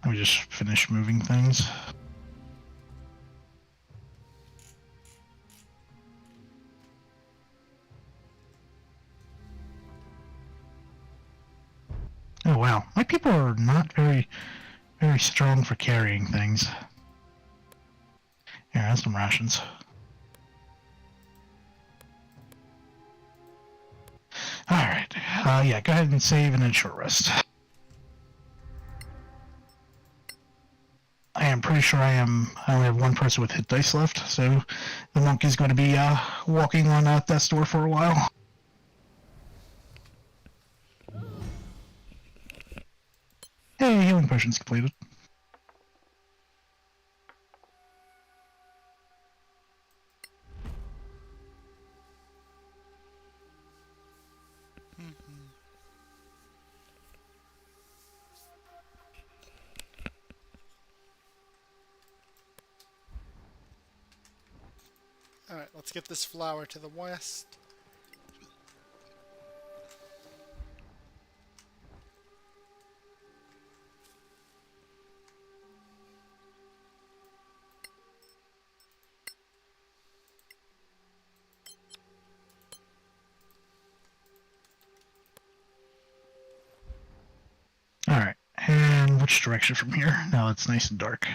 Let me just finish moving things. Oh wow, my people are not very strong for carrying things. Here, have some rations. Alright, yeah, go ahead and save and then short rest. I am pretty sure I only have one person with hit dice left, so the monk is going to be walking on out death's door for a while. Hey, healing potions completed. Alright, let's get this flower to the west. Alright, and which direction from here? Now it's nice and dark.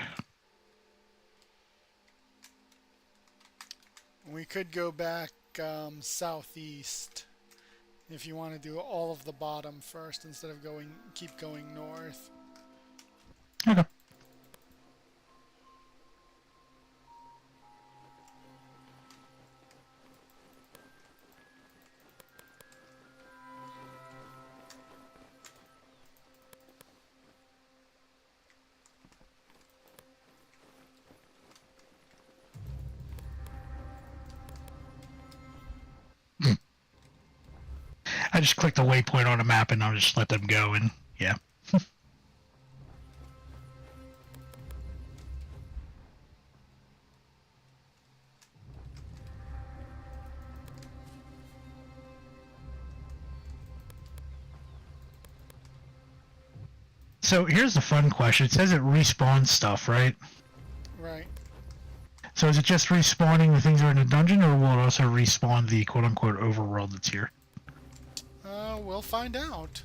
We could go back southeast if you want to do all of the bottom first instead of keep going north. Okay. I just clicked the waypoint on a map and I'll just let them go and yeah. So here's the fun question. It says it respawns stuff, right? Right. So is it just respawning the things that are in the dungeon, or will it also respawn the quote-unquote overworld that's here? We'll find out.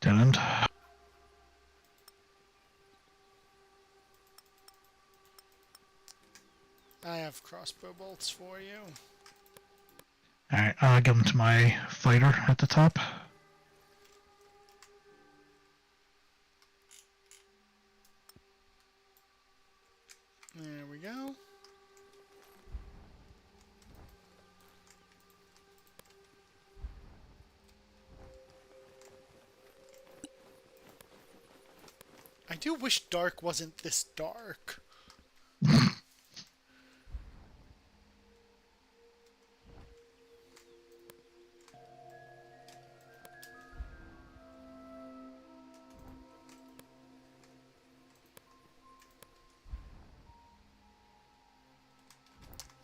Didn't. I have crossbow bolts for you. Alright, I'll give them to my fighter at the top. There we go. I do wish dark wasn't this dark.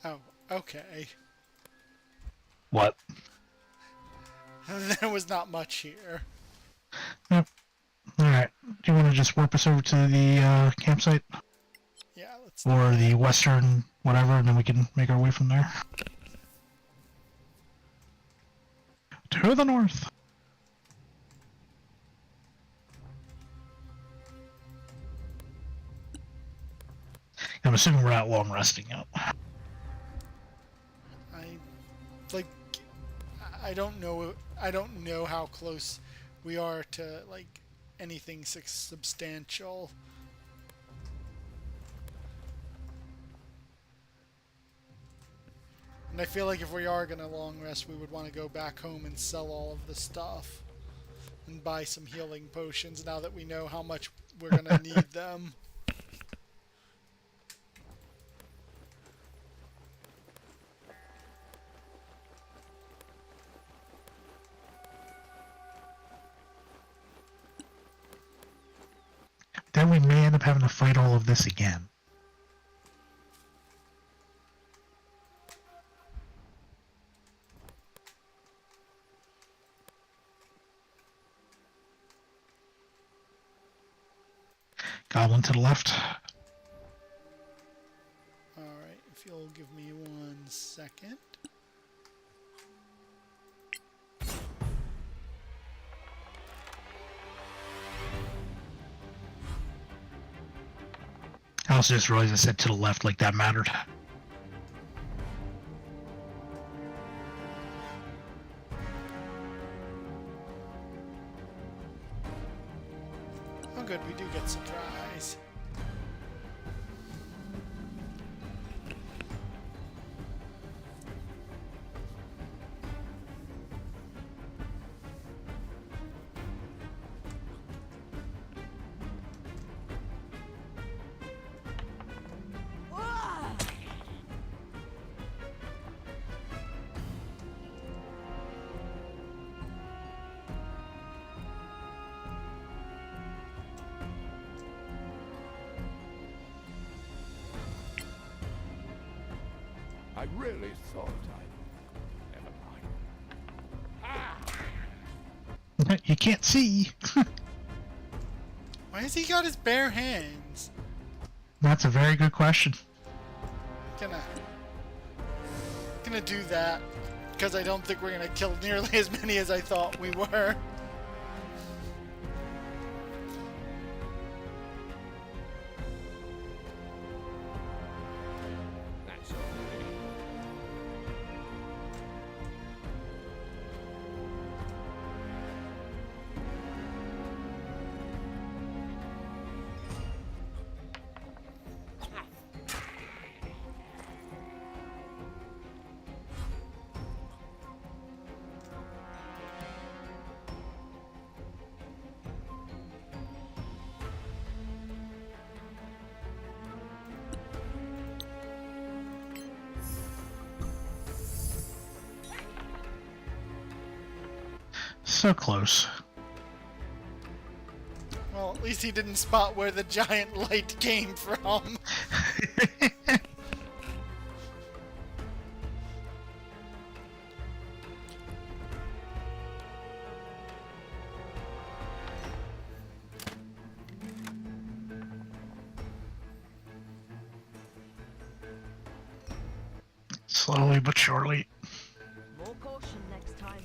Oh, okay. What? There was not much here. Yep. Alright, do you want to just warp us over to the campsite? Yeah, let's... Or the western whatever, and then we can make our way from there? To the north! I'm assuming we're not long resting yet. Like, I don't know how close we are to like anything substantial. And I feel like if we are gonna long rest, we would want to go back home and sell all of the stuff and buy some healing potions now that we know how much we're gonna need them. Then we may end up having to fight all of this again. Goblin to the left. Alright, if you'll give me 1 second. I also just realized I said to the left like that mattered. Oh good, we do get surprise. I really thought I'd... Never mind. You can't see. Why has he got his bare hands? That's a very good question. Gonna do that because I don't think we're gonna kill nearly as many as I thought we were. That's okay. So close. Well, at least he didn't spot where the giant light came from. Slowly but surely. More caution next time.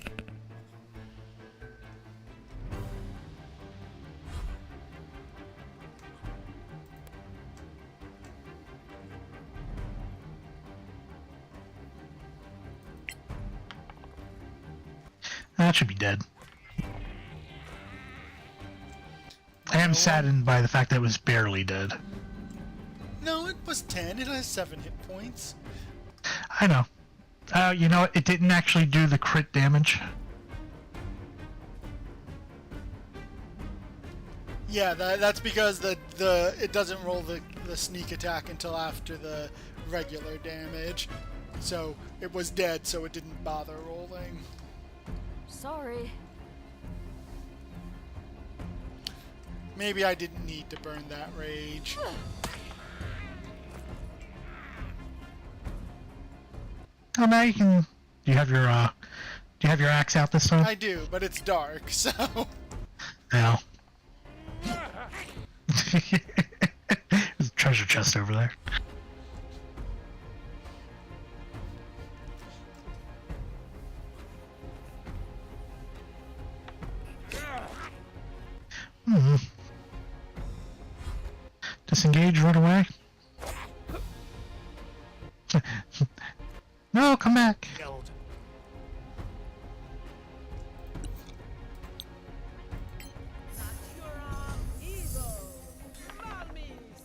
That should be dead. I am saddened by the fact that it was barely dead. No, it was 10. It has 7 hit points. I know. You know, it didn't actually do the crit damage. Yeah, that's because it doesn't roll the sneak attack until after the regular damage. So it was dead, so it didn't bother rolling. Sorry. Maybe I didn't need to burn that rage. Oh, now you can. Do you have your axe out this time? I do, but it's dark, so... No. There's a treasure chest over there. Disengage, run away. No, come back. Killed. Natura Evo. Malmis.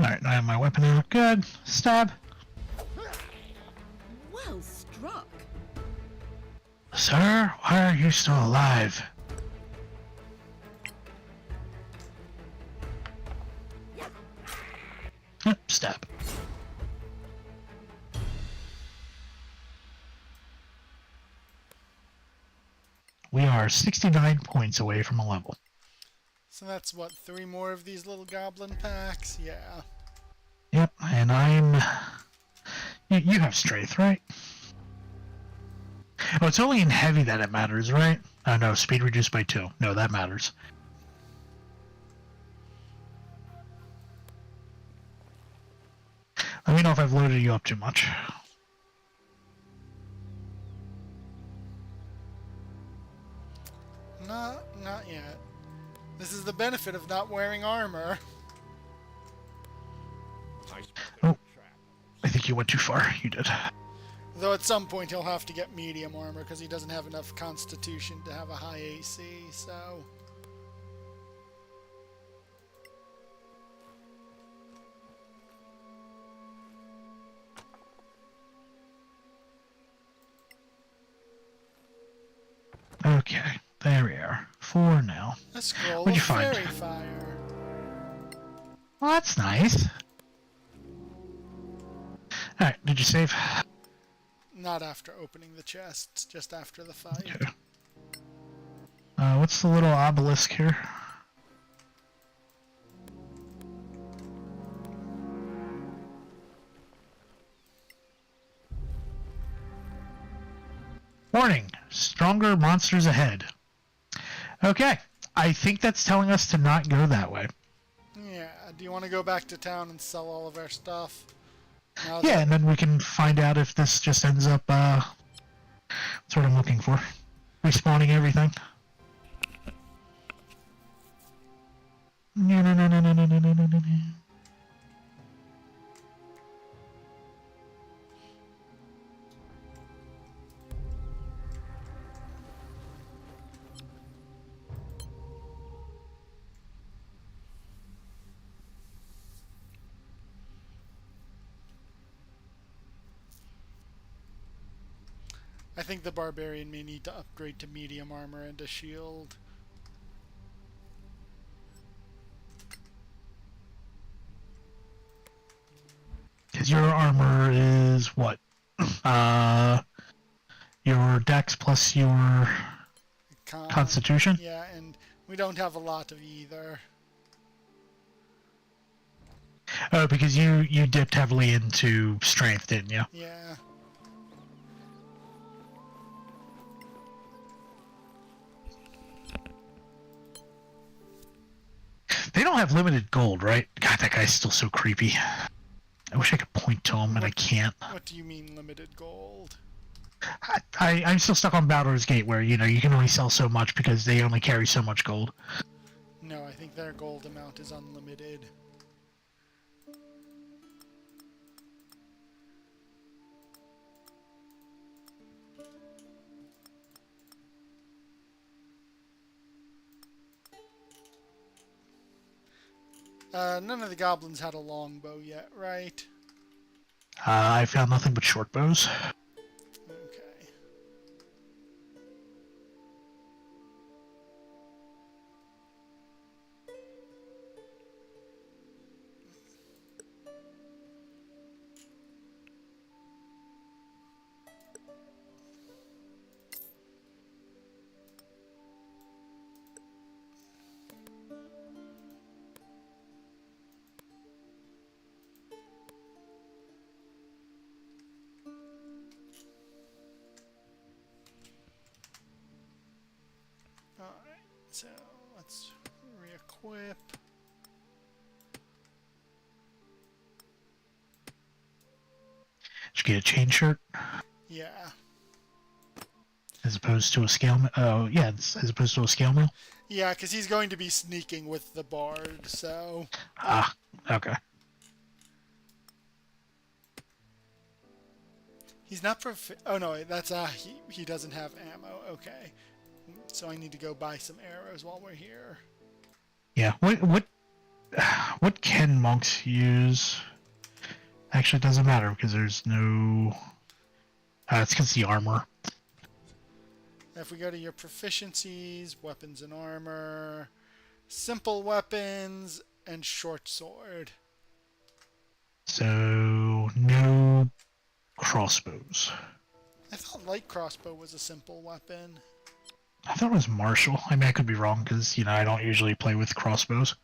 Alright, I have my weapon out. Good. Stab. Well struck. Sir, why are you still alive? Stab. We are 69 points away from a level. So that's what, 3 more of these little goblin packs? Yeah. Yep, and I'm... You have strength, right? Oh, it's only in heavy that it matters, right? Oh no, speed reduced by 2. No, that matters. Let me know if I've loaded you up too much. Not yet. This is the benefit of not wearing armor. Nice Oh. trap. I think you went too far. You did. Though at some point he'll have to get medium armor because he doesn't have enough constitution to have a high AC, so... Okay, there we are. 4 now. A scroll What'd of you find? fairy fire. Well, that's nice. Alright, did you save? Not after opening the chest, just after the fight. Okay. What's the little obelisk here? Warning! Stronger monsters ahead. Okay, I think that's telling us to not go that way. Yeah, do you want to go back to town and sell all of our stuff? Now Yeah, that- and then we can find out if this just ends up, that's what I'm looking for. Respawning everything. No, no, no, no, no, no, no, no, no, no. I think the Barbarian may need to upgrade to medium armor and a shield. Because your armor is what? Your dex plus your constitution? Yeah, and we don't have a lot of either. Oh, because you dipped heavily into strength, didn't you? Yeah. They don't have limited gold, right? God, that guy's still so creepy. I wish I could point to him, and I can't. What do you mean limited gold? I'm still stuck on Baldur's Gate, where, you know, you can only sell so much because they only carry so much gold. No, I think their gold amount is unlimited. None of the goblins had a longbow yet, right? I found nothing but short bows. Okay. Alright, so let's re-equip. Did you get a chain shirt? Yeah. Is as opposed to a scale. Oh, yeah, as opposed to a scale mill. Yeah, because he's going to be sneaking with the bard, so... Ah, okay. He's not oh no, that's, he doesn't have ammo, okay. So I need to go buy some arrows while we're here. Yeah. What can monks use? Actually, it doesn't matter because there's no. It's because the armor. If we go to your proficiencies, weapons and armor, simple weapons, and short sword. So no crossbows. I thought light crossbow was a simple weapon. I thought it was martial. I mean, I could be wrong because I don't usually play with crossbows.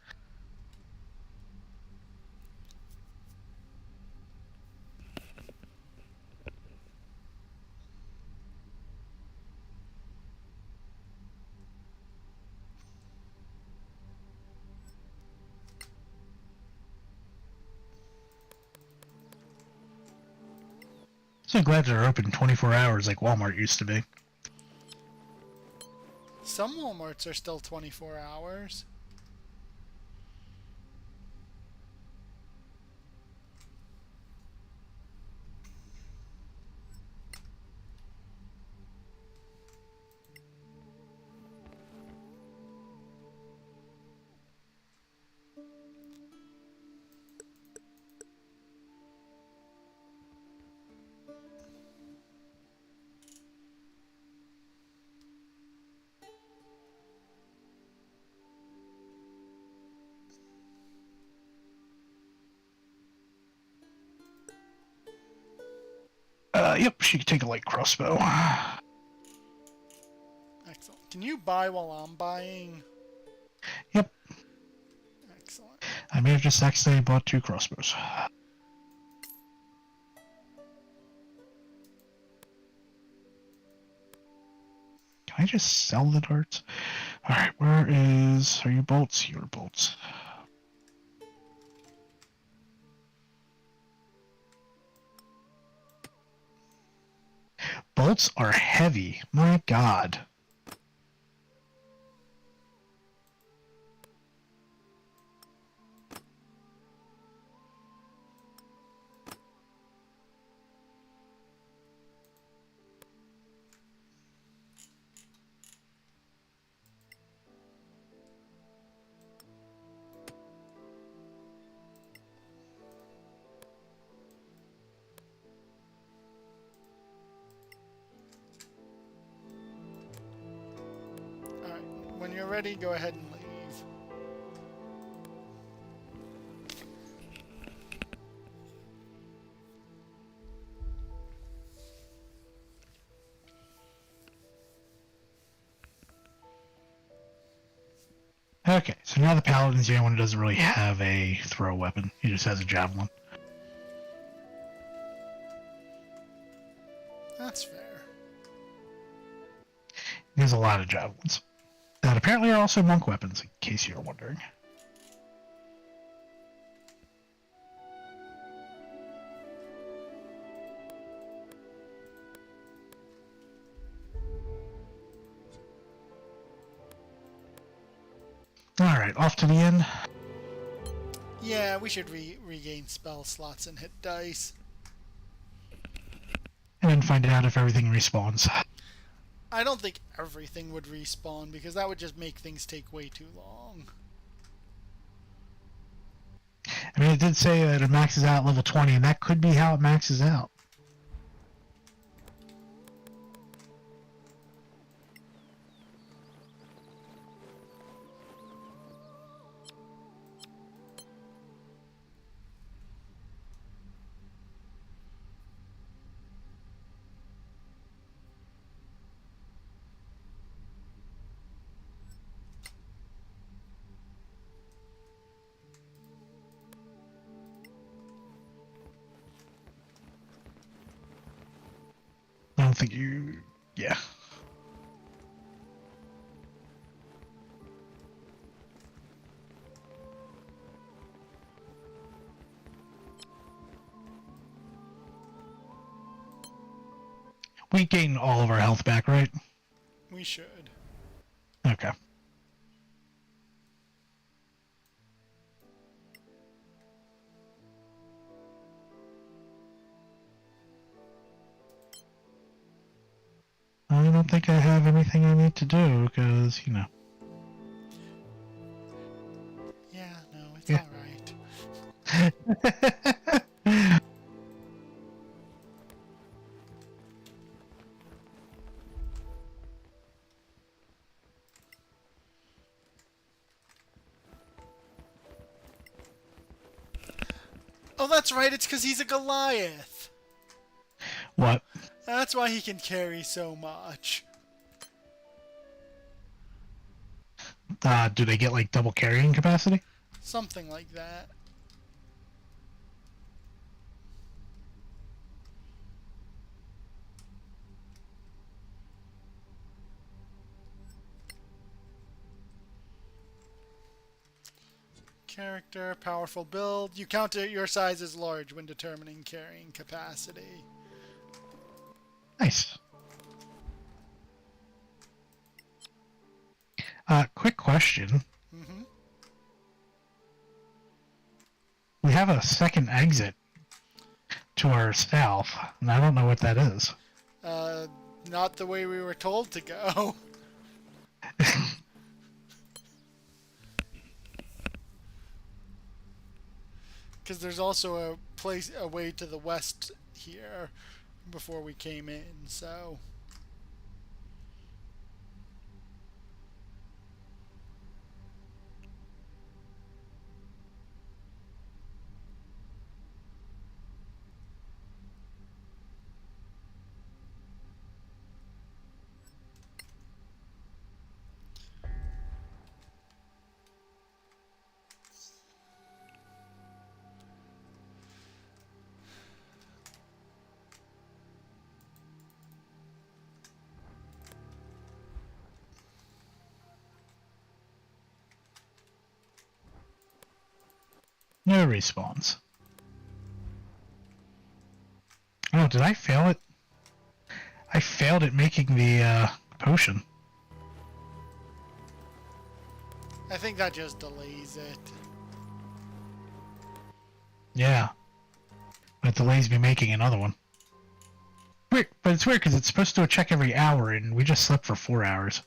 So glad they're open 24 hours like Walmart used to be. Some Walmarts are still 24 hours. Yep, she could take a light crossbow. Excellent. Can you buy while I'm buying? Yep, Excellent. I may have just accidentally bought 2 crossbows. Can I just sell the darts? Alright, are your bolts? Your bolts. Bolts are heavy. My god. Alright, when you're ready, go ahead and leave. Okay, so now the paladin's the only one who doesn't really have a throw weapon. He just has a javelin. That's fair. He has a lot of javelins. That apparently are also monk weapons, in case you're wondering. Alright, off to the inn. Yeah, we should regain spell slots and hit dice. And then find out if everything respawns. I don't think everything would respawn because that would just make things take way too long. I mean, it did say that it maxes out at level 20, and that could be how it maxes out. I don't think you... yeah. We gain all of our health back, right? we should. Okay. I don't think I have anything I need to do, because, you know. Yeah, no, it's Yeah. alright. Oh, that's right, it's because he's a Goliath. What? That's why he can carry so much. Do they get, like, double carrying capacity? Something like that. Character, powerful build. You count your size as large when determining carrying capacity. Nice. Quick question. Mm-hmm. We have a second exit to our south, and I don't know what that is. Not the way we were told to go. Because there's also a way to the west here before we came in, so... No respawns. Oh, did I fail it? I failed at making the potion. I think that just delays it. Yeah. But it delays me making another one. Weird, but it's weird because it's supposed to check every hour, and we just slept for 4 hours.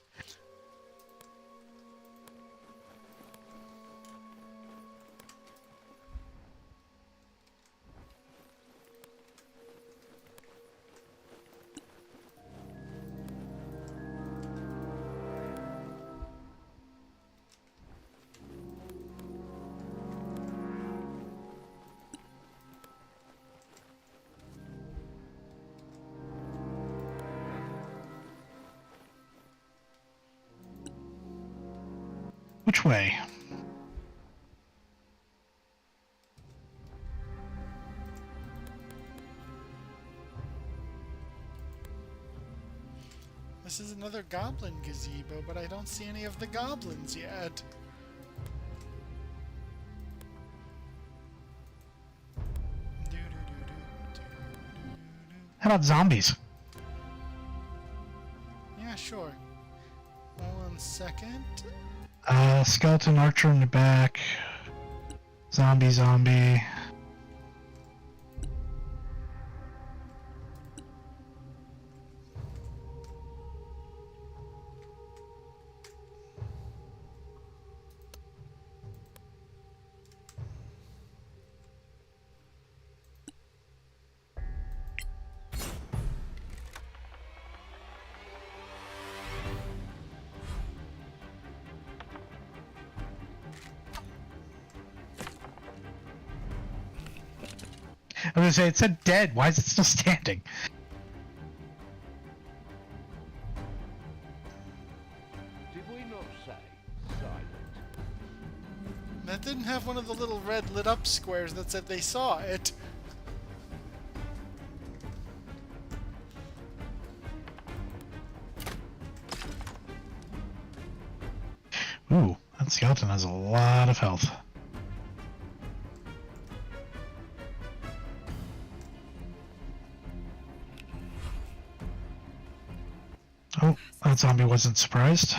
Which way? This is another goblin gazebo, but I don't see any of the goblins yet. How about zombies? Yeah, sure. One second. Skeleton archer in the back. Zombie. I was gonna say, it said dead. Why is it still standing? Did we not say silent? That didn't have one of the little red lit up squares that said they saw it. Ooh, that skeleton has a lot of health. Oh, that zombie wasn't surprised.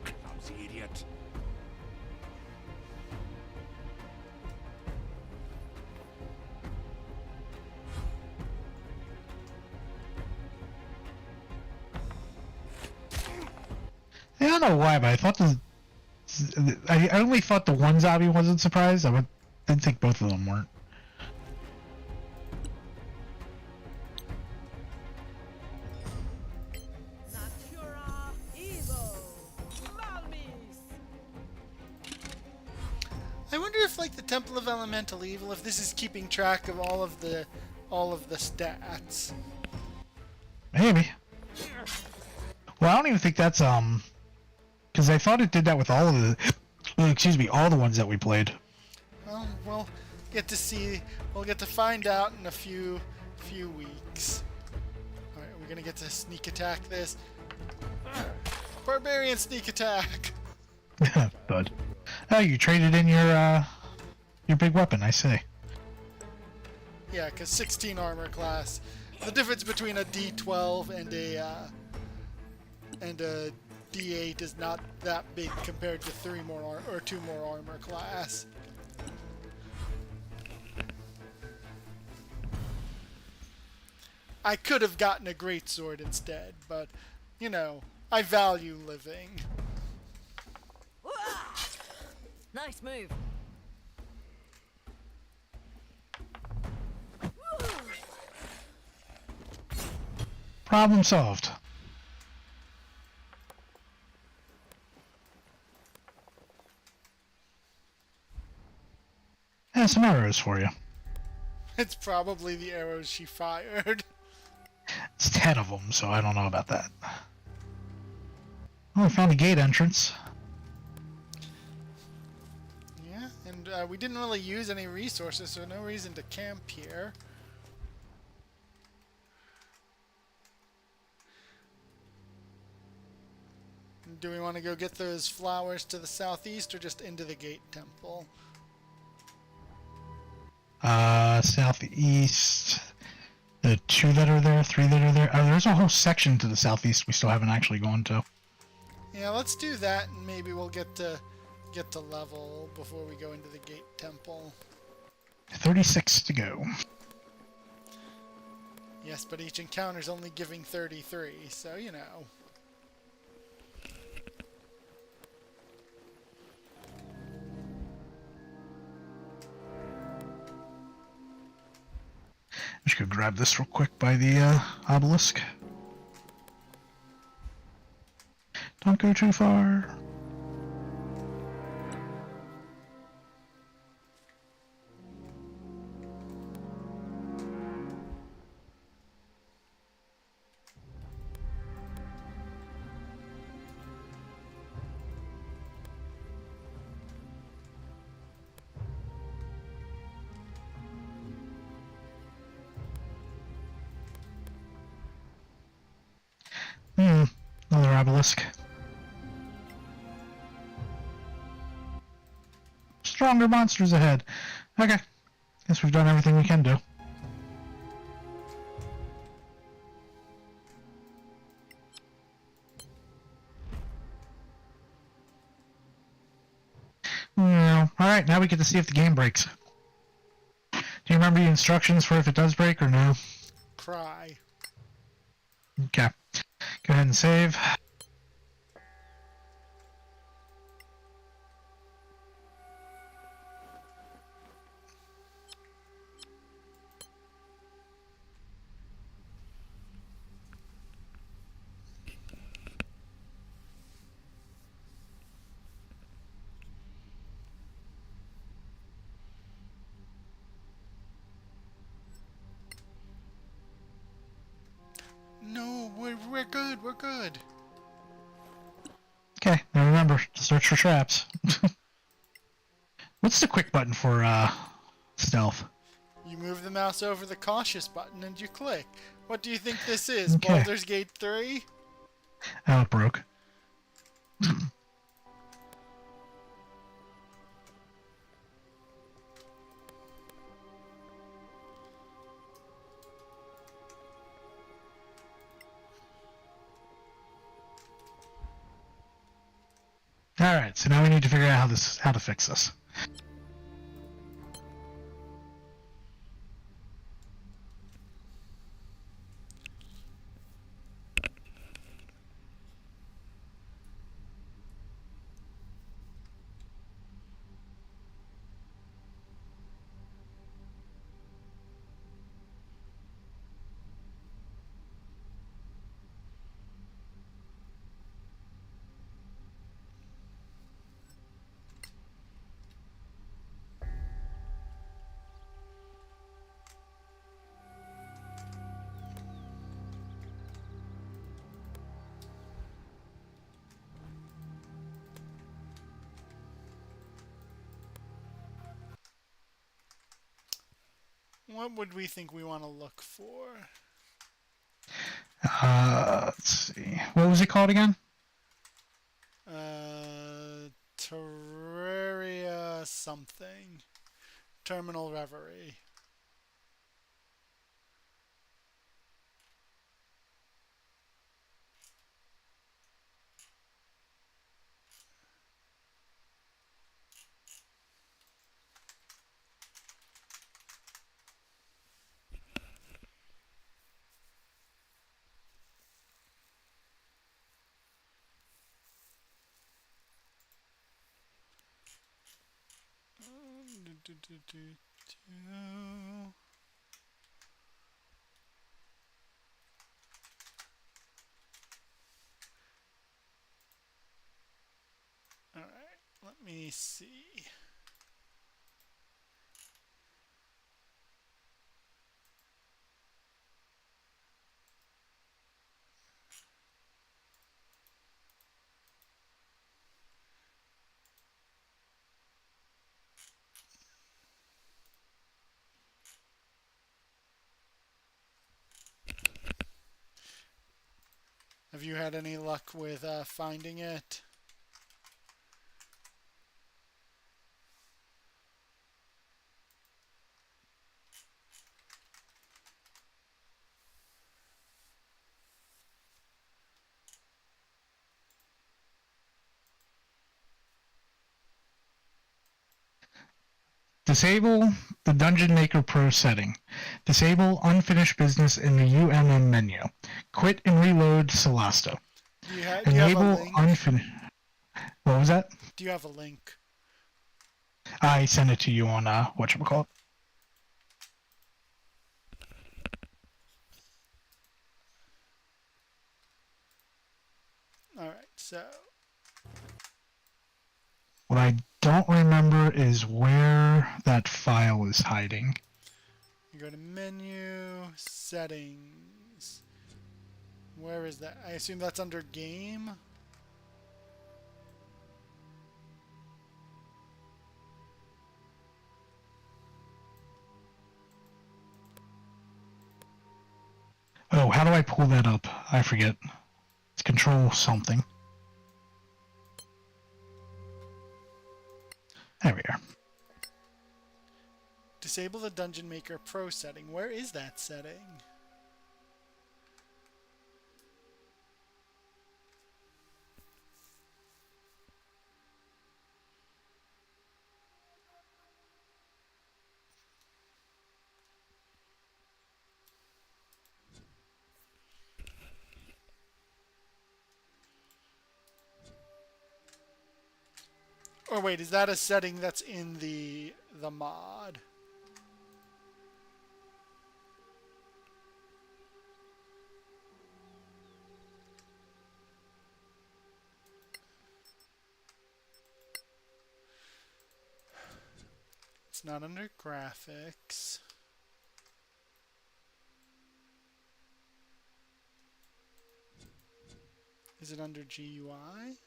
Clumsy idiot. I don't know why, but I thought I only thought the one zombie wasn't surprised. Didn't think both of them weren't. Natura Evo. Malmis. I wonder if, like, the Temple of Elemental Evil, if this is keeping track of all of the stats. Maybe. Well, I don't even think that's because I thought it did that with all of the, all the ones that we played. Well, we'll get to see. We'll get to find out in a few weeks. All right, we're gonna get to sneak attack this. Barbarian sneak attack. Bud. Oh, you traded in your big weapon, I see. Yeah, because 16 armor class. The difference between a D12 and a D8 is not that big compared to 2 more armor class. I could have gotten a greatsword instead, but you know, I value living. Nice move. Problem solved. And some arrows for you. It's probably the arrows she fired. It's 10 of them, so I don't know about that. Oh, we found the gate entrance. Yeah, and we didn't really use any resources, so no reason to camp here. Do we want to go get those flowers to the southeast or just into the gate temple? Southeast. The 2 that are there, 3 that are there. Oh, there's a whole section to the southeast we still haven't actually gone to. Yeah, let's do that, and maybe we'll get to level before we go into the gate temple. 36 to go. Yes, but each encounter's only giving 33, so you know. I'm just gonna grab this real quick by the obelisk. Don't go too far. Another obelisk. Stronger monsters ahead. Okay. Guess we've done everything we can do. Alright, now we get to see if the game breaks. Do you remember the instructions for if it does break or no? Cry. Okay. Go ahead and save. No, we're good, we're good. Okay, now remember, search for traps. What's the quick button for stealth? You You move the mouse over the cautious button and you click. What do you think this is? Okay. Baldur's Gate 3? Oh, it broke. Alright, so now we need to figure out how to fix this. What would we think we want to look for? Let's see. What was it called again? Terraria something. Terminal Reverie. Alright, let me see. Have you had any luck with finding it? Disable the Dungeon Maker Pro setting. Disable unfinished business in the UMM menu. Quit and reload Solasta. Do you have a Enable link? unfinished. What was that? Do you have a link? I sent it to you on whatchamacallit. Alright, so What I don't remember is where that file is hiding. you go to menu, settings. Where is that? I assume that's under game. Oh, how do I pull that up? I forget. It's control something. There we are. Disable the Dungeon Maker Pro setting. Where is that setting? Or wait, is that a setting that's in the mod? It's not under graphics. Is it under GUI?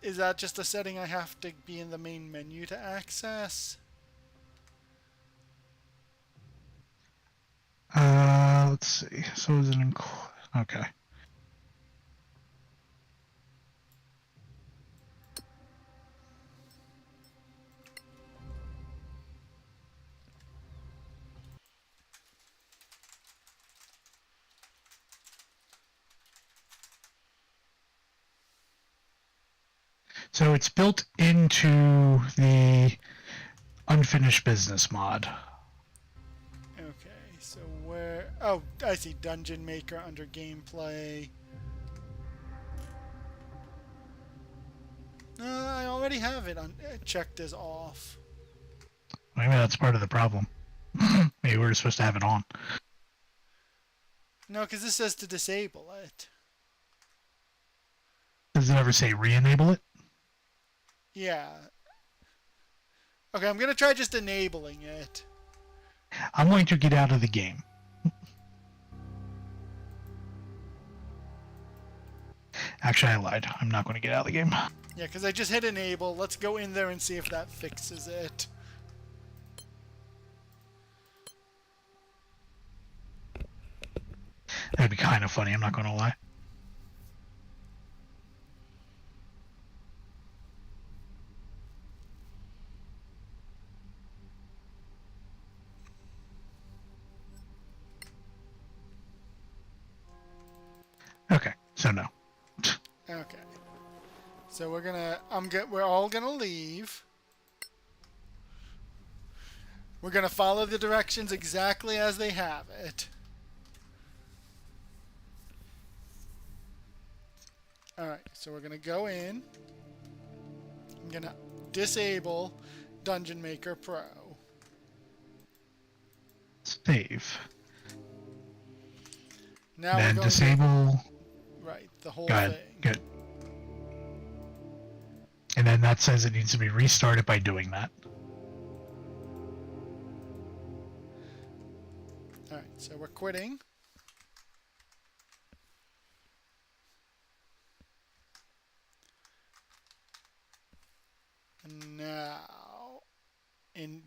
is that just a setting I have to be in the main menu to access? Let's see. So is it okay. So it's built into the unfinished business mod. Okay, so where... Oh, I see. Dungeon Maker under gameplay. I already have it checked as off. Maybe that's part of the problem. Maybe we're supposed to have it on. No, because this says to disable it. Does it ever say re-enable it? Yeah. Okay, I'm going to try just enabling it. I'm going to get out of the game. Actually, I lied. I'm not going to get out of the game. Yeah, because I just hit enable. Let's go in there and see if that fixes it. That'd be kind of funny, I'm not going to lie. Okay, so no. Okay. So we're all gonna leave. We're gonna follow the directions exactly as they have it. Alright, so we're gonna go in. I'm gonna disable Dungeon Maker Pro. Save. Now Then we're going disable. right, the whole Go ahead. thing. Good. And then that says it needs to be restarted by doing that. Alright, so we're quitting. And now,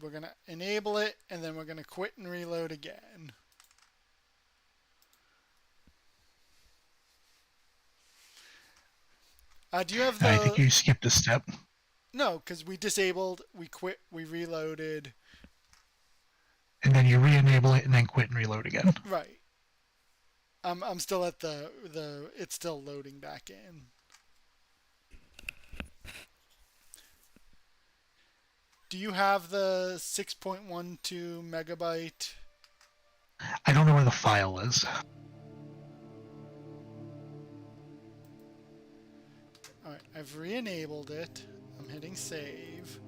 we're going to enable it, and then we're going to quit and reload again. Do you have the... I think you skipped a step. No, because we disabled, we quit, we reloaded. And then you re-enable it and then quit and reload again. Right. I'm still at the it's still loading back in. Do you have the 6.12 megabyte? I don't know where the file is. Alright, I've re-enabled it. I'm hitting save.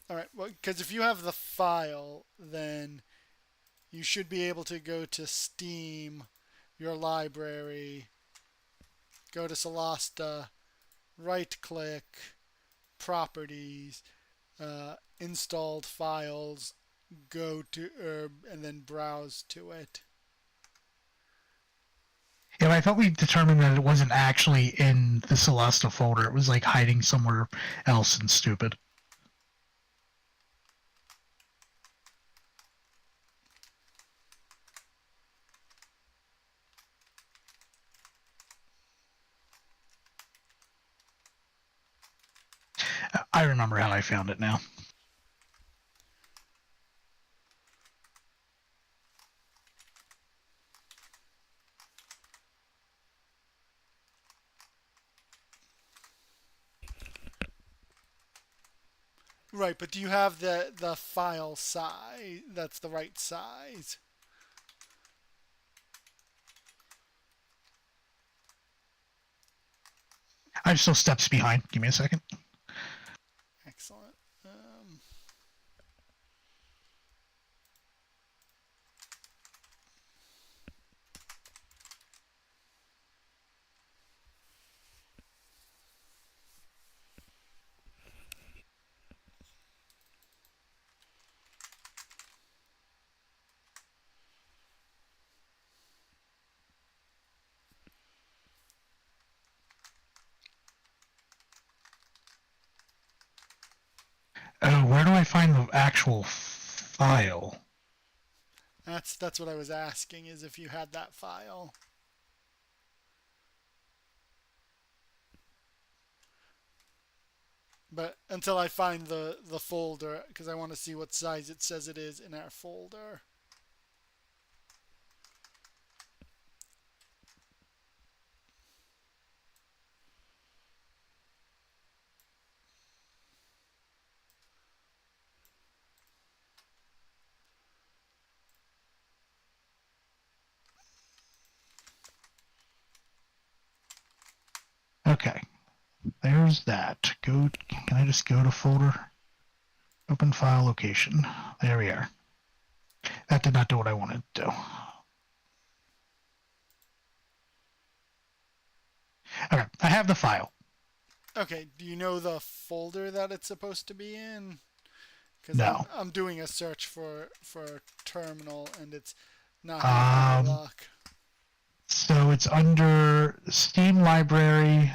Alright, well, because if you have the file, then you should be able to go to Steam, your library, go to Solasta, right-click, properties, installed files, go to, and then browse to it. Yeah, I thought we determined that it wasn't actually in the Solasta folder. It was like hiding somewhere else and stupid. I remember how I found it now. Right, but do you have the file size that's the right size? I'm still steps behind. Give me a second. Excellent. Oh, where do I find the actual file? That's what I was asking, is if you had that file. But until I find the folder, because I want to see what size it says it is in our folder. Okay, there's that. Go. Can I just go to folder? Open file location. There we are. That did not do what I wanted to do. Okay, I have the file. Okay, do you know the folder that it's supposed to be in? Because No. I'm doing a search for terminal and it's not having any Um, luck. so it's under Steam Library,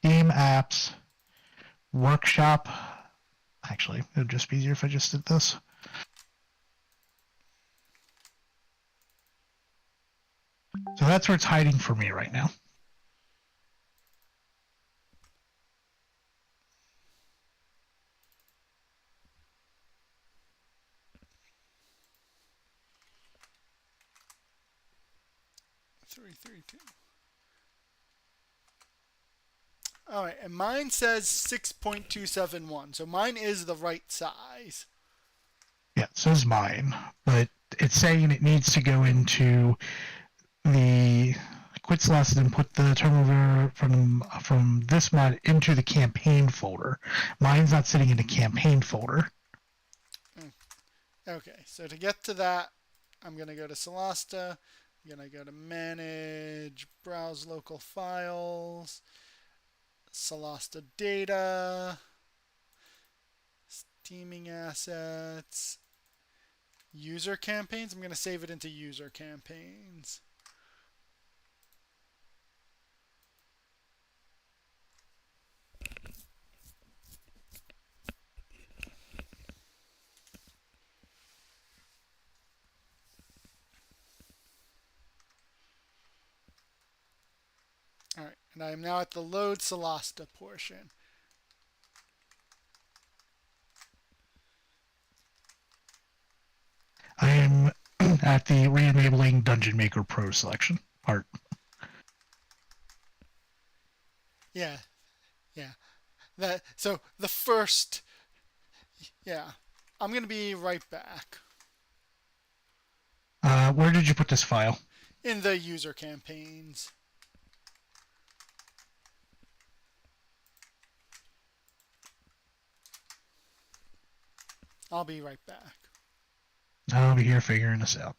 Steam Apps, Workshop. Actually, it would just be easier if I just did this. So that's where it's hiding for me right now. Three, three, two. All right, and mine says 6.271, so mine is the right size. Yeah, it says mine, but it's saying it needs to go into the quit Solasta and put the terminal from this mod into the campaign folder. Mine's not sitting in the campaign folder. Okay, so to get to that, I'm going to go to Solasta. I'm going to go to Manage, Browse Local Files, Solasta Data, Steaming Assets, User Campaigns. I'm going to save it into User Campaigns. All right, and I am now at the Load Solasta portion. I am at the re-enabling Dungeon Maker Pro selection part. Yeah, yeah. So the first, yeah. I'm going to be right back Where did you put this file? in the User Campaigns. I'll be right back. I'll be here figuring this out.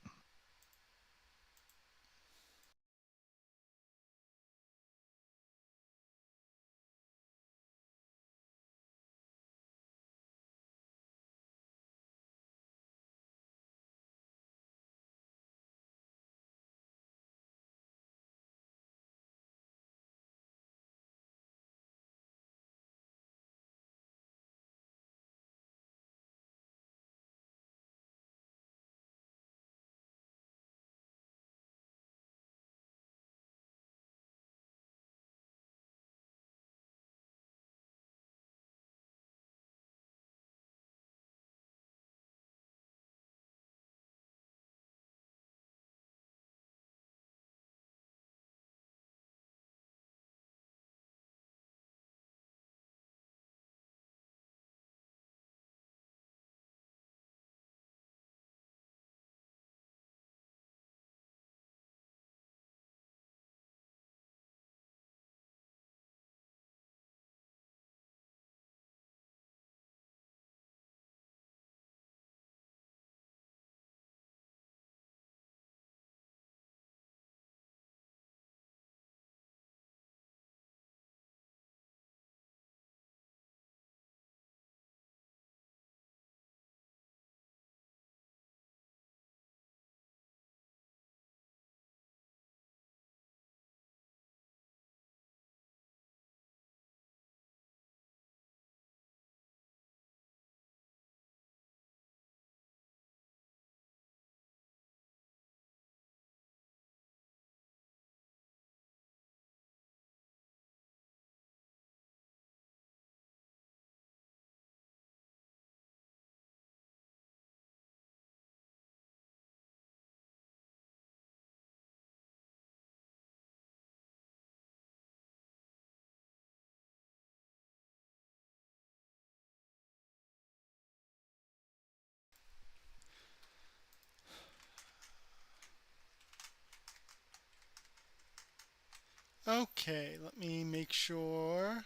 Okay, let me make sure.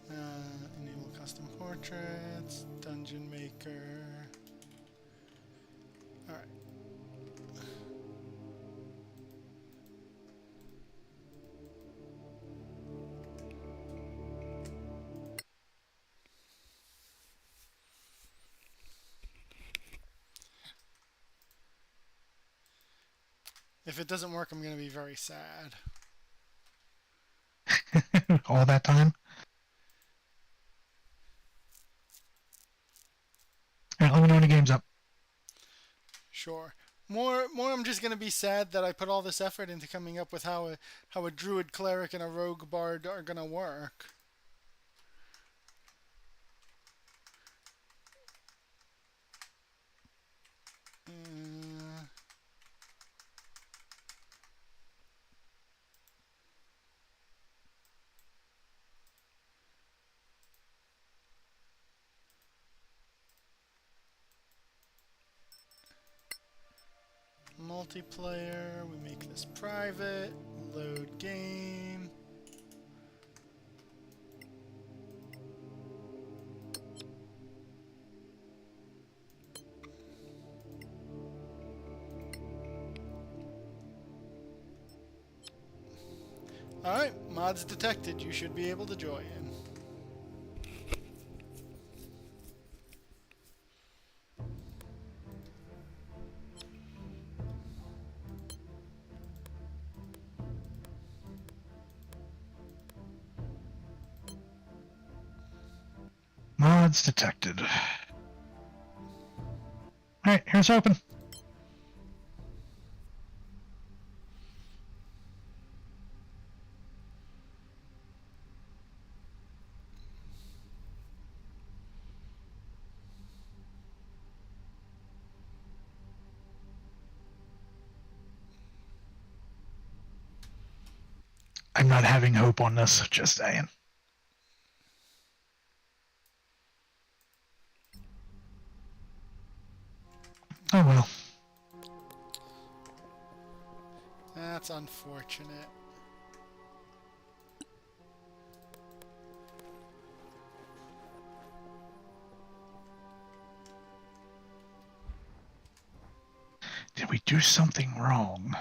Enable custom portraits, dungeon maker. Alright. If it doesn't work, I'm going to be very sad. All that time? Alright, let me know when the game's up. Sure. More. I'm just going to be sad that I put all this effort into coming up with how a druid cleric and a rogue bard are going to work. Multiplayer, we make this private, load game. Alright, mods detected, you should be able to join. Mods detected. Alright, here's open. I'm not having hope on this, just saying. Oh well. That's unfortunate. Did we do something wrong?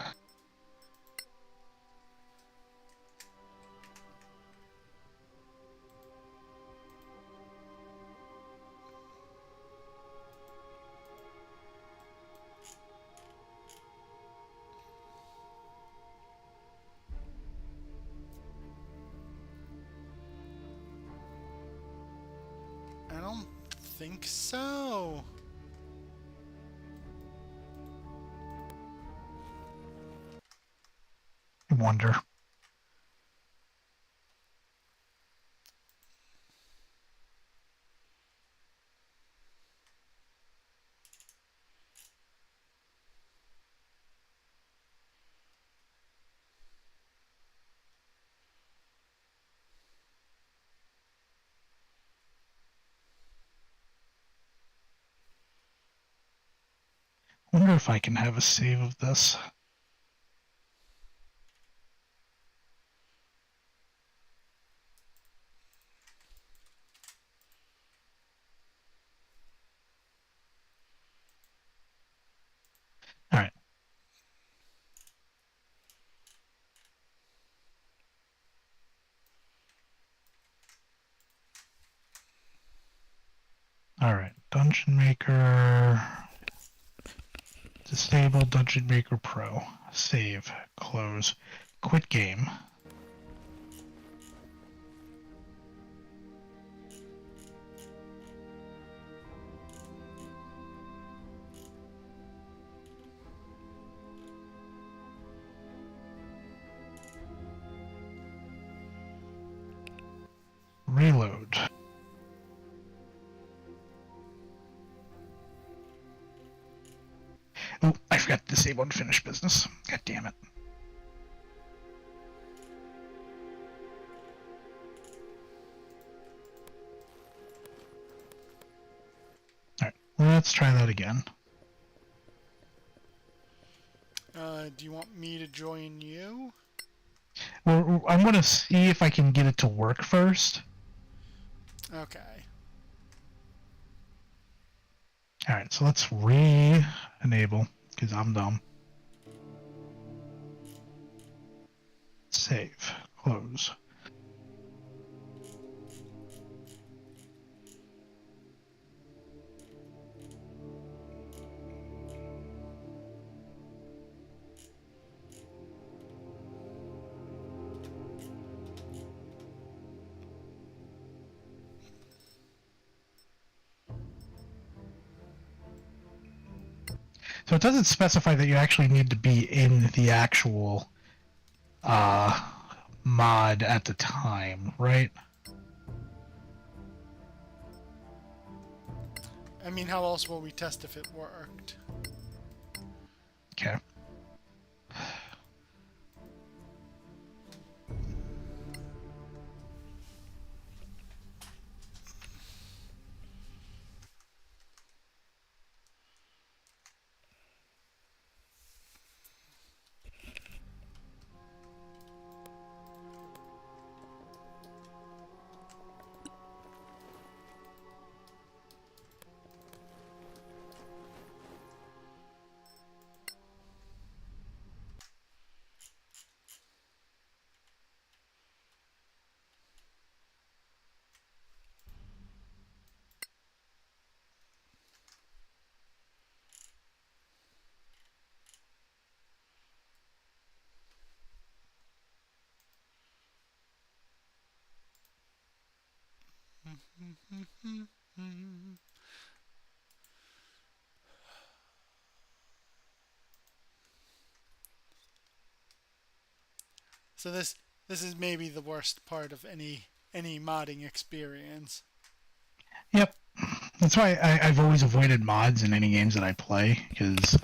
I don't think so. I wonder. Wonder if I can have a save of this. Alright. Alright, Dungeon Maker. Disable Dungeon Maker Pro. Save. Close. Quit game. Reload. Oh, I forgot to disable unfinished business. God damn it. Alright, let's try that again. Do you want me to join you? Well, I'm going to see if I can get it to work first. Okay. Alright, so let's re-enable, because I'm dumb. Save. Close. So it doesn't specify that you actually need to be in the actual mod at the time, right? I mean, how else will we test if it worked? Okay. So this is maybe the worst part of any modding experience. Yep. That's why I've always avoided mods in any games that I play, because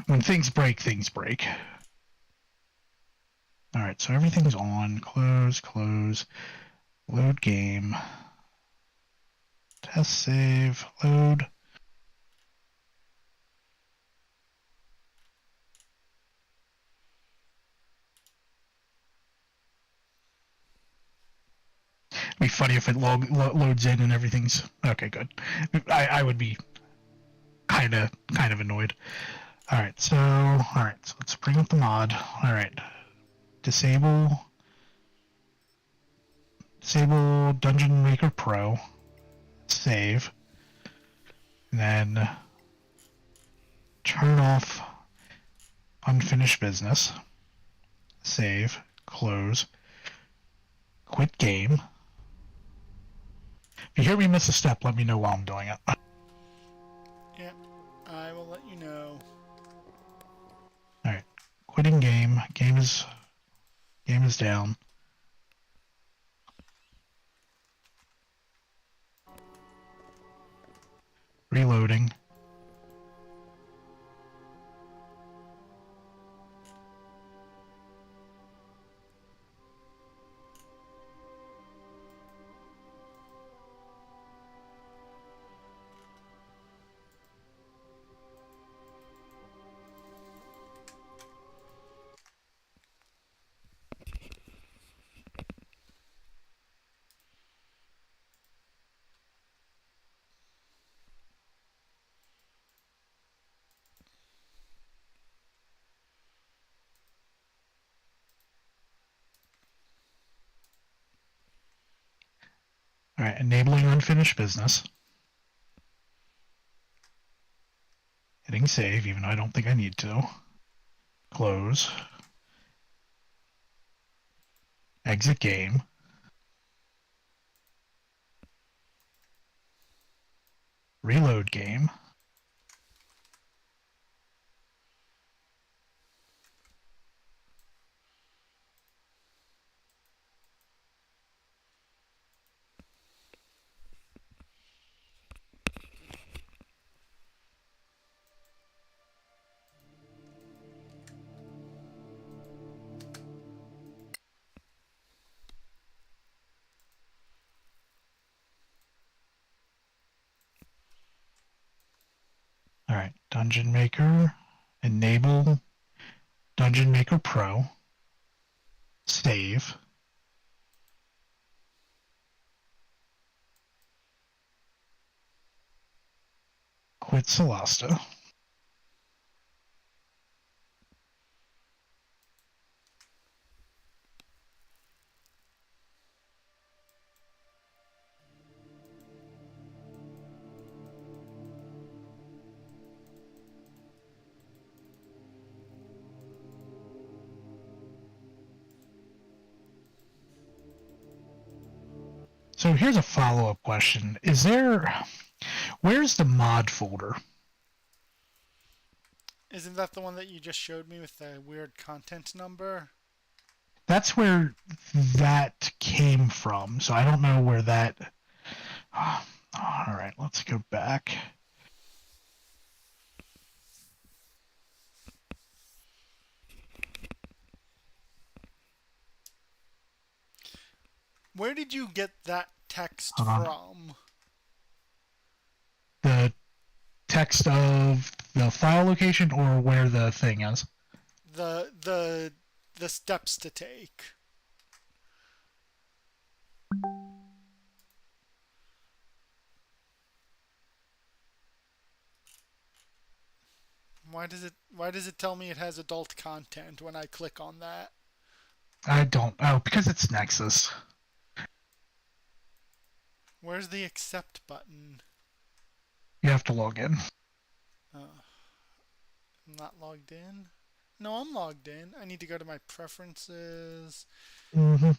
when things break, things break. Alright, so everything's on. Close, close. Load game. Test save. Load. It'd be funny if it loads in and everything's okay. Good. I would be kind of annoyed. All right, so let's bring up the mod. All right, disable Dungeon Maker Pro. Save, and then turn off unfinished business. Save, close, quit game. If you hear me miss a step, let me know while I'm doing it. Yep, I will let you know. Alright, quitting game. Game is down. Reloading. Alright, enabling unfinished business. Hitting save, even though I don't think I need to. Close. Exit game. Reload game. Alright, Dungeon Maker. Enable Dungeon Maker Pro. Save. Quit Solasta. So here's a follow-up question. Where's the mod folder? Isn't that the one that you just showed me with the weird content number? That's where that came from. So I don't know where that... all right, let's go back. Where did you get that text from? The text of the file location or where the thing is? The steps to take. Why does it tell me it has adult content when I click on that? I don't know, because it's Nexus. Where's the accept button? You have to log in. I'm not logged in? No, I'm logged in. I need to go to my preferences. Mm-hmm.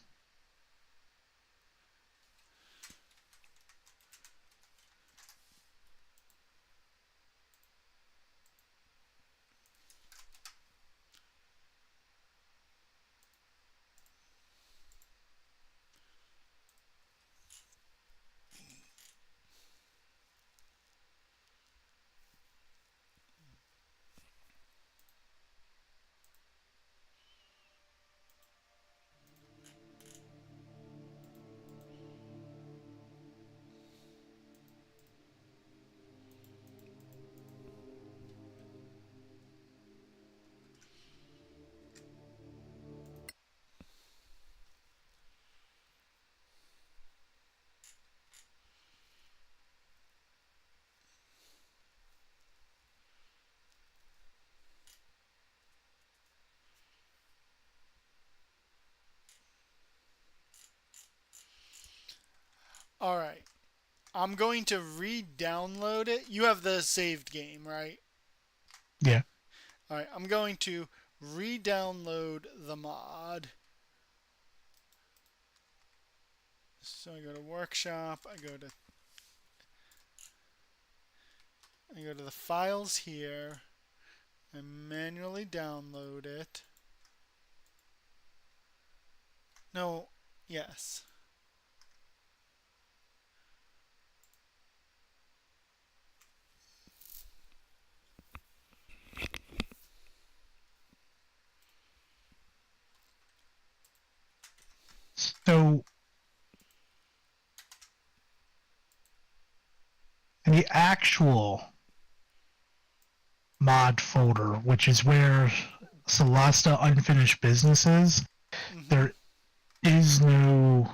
Alright. I'm going to re-download it. You have the saved game, right? Yeah. Alright, I'm going to re-download the mod. So I go to Workshop, I go to the files here, I manually download it. No, yes. So the actual mod folder, which is where Solasta Unfinished Business is, there is no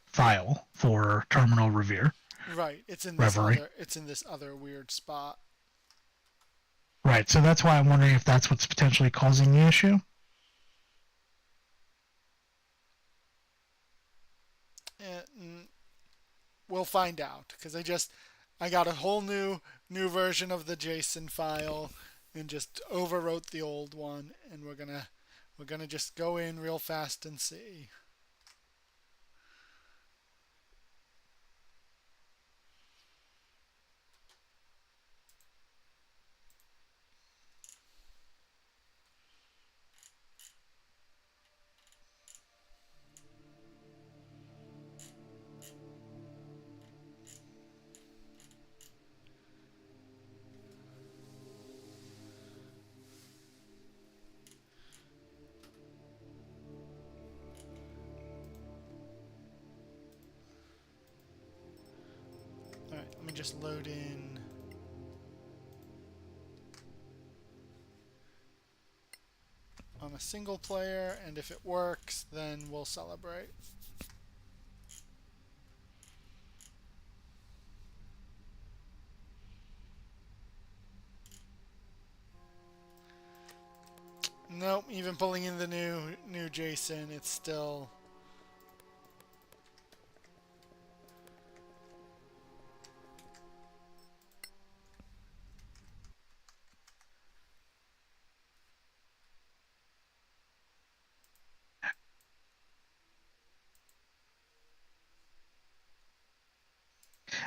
file for Terminal Reverie. Right, it's in Reverie. this other weird spot. Right, so that's why I'm wondering if that's what's potentially causing the issue. We'll find out, because I got a whole new version of the JSON file and just overwrote the old one, and we're gonna just go in real fast and see. Alright, let me just load in. On a single player, and if it works, then we'll celebrate. Nope, even pulling in the new Jason, it's still...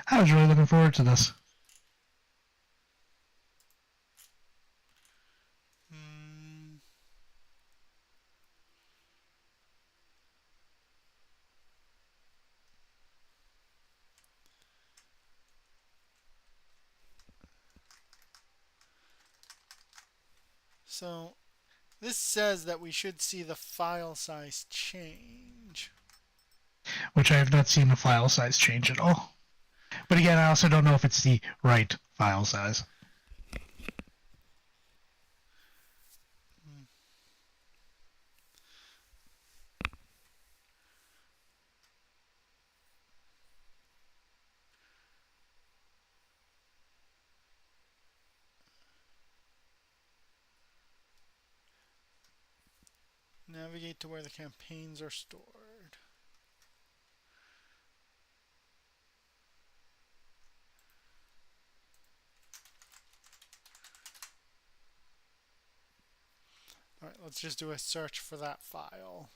I was really looking forward to this. So, this says that we should see the file size change. Which I have not seen the file size change at all. But again, I also don't know if it's the right file size. Navigate to where the campaigns are stored. Alright, let's just do a search for that file.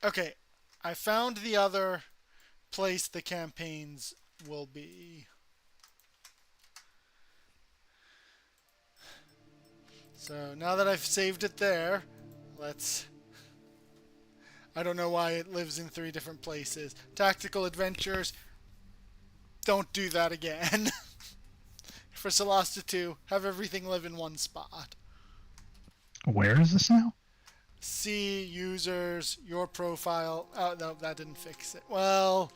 Okay, I found the other place the campaigns will be. So now that I've saved it there, let's... I don't know why it lives in 3 different places. Tactical adventures, don't do that again. For Solasta 2, have everything live in one spot. Where is this now? See users, your profile. Oh, no, that didn't fix it. Well,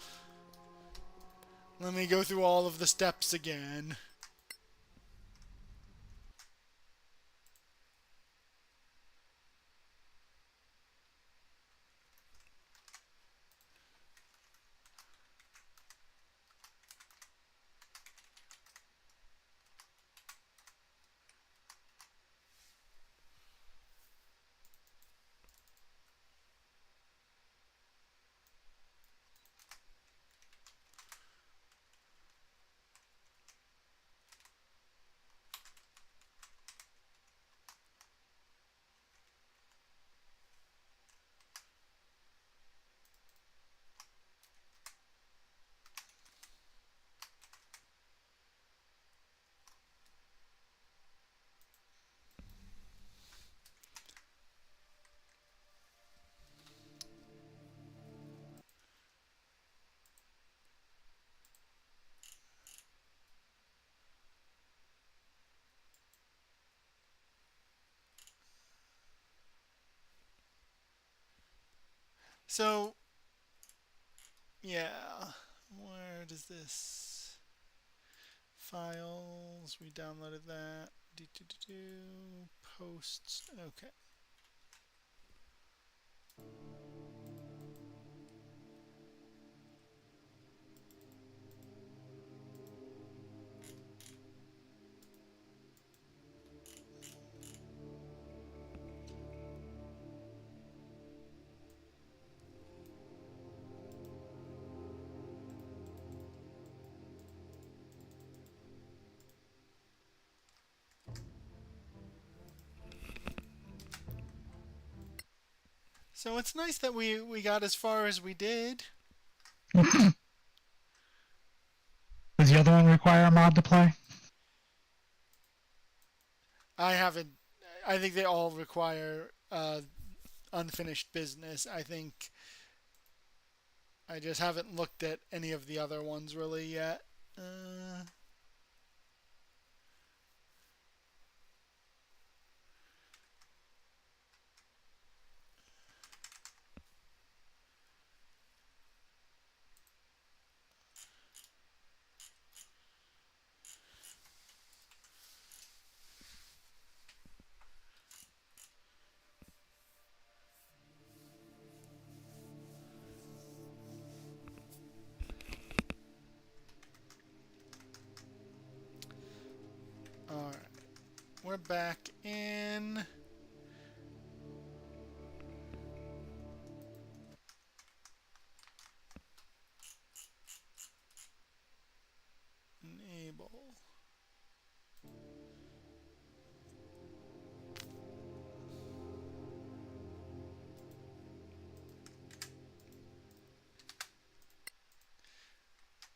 let me go through all of the steps again. So, yeah. Where does this... Files, we downloaded that. Posts, okay. So it's nice that we got as far as we did. Does the other one require a mod to play? I haven't. I think they all require unfinished business. I think I just haven't looked at any of the other ones really yet. All right, we're back in. Enable.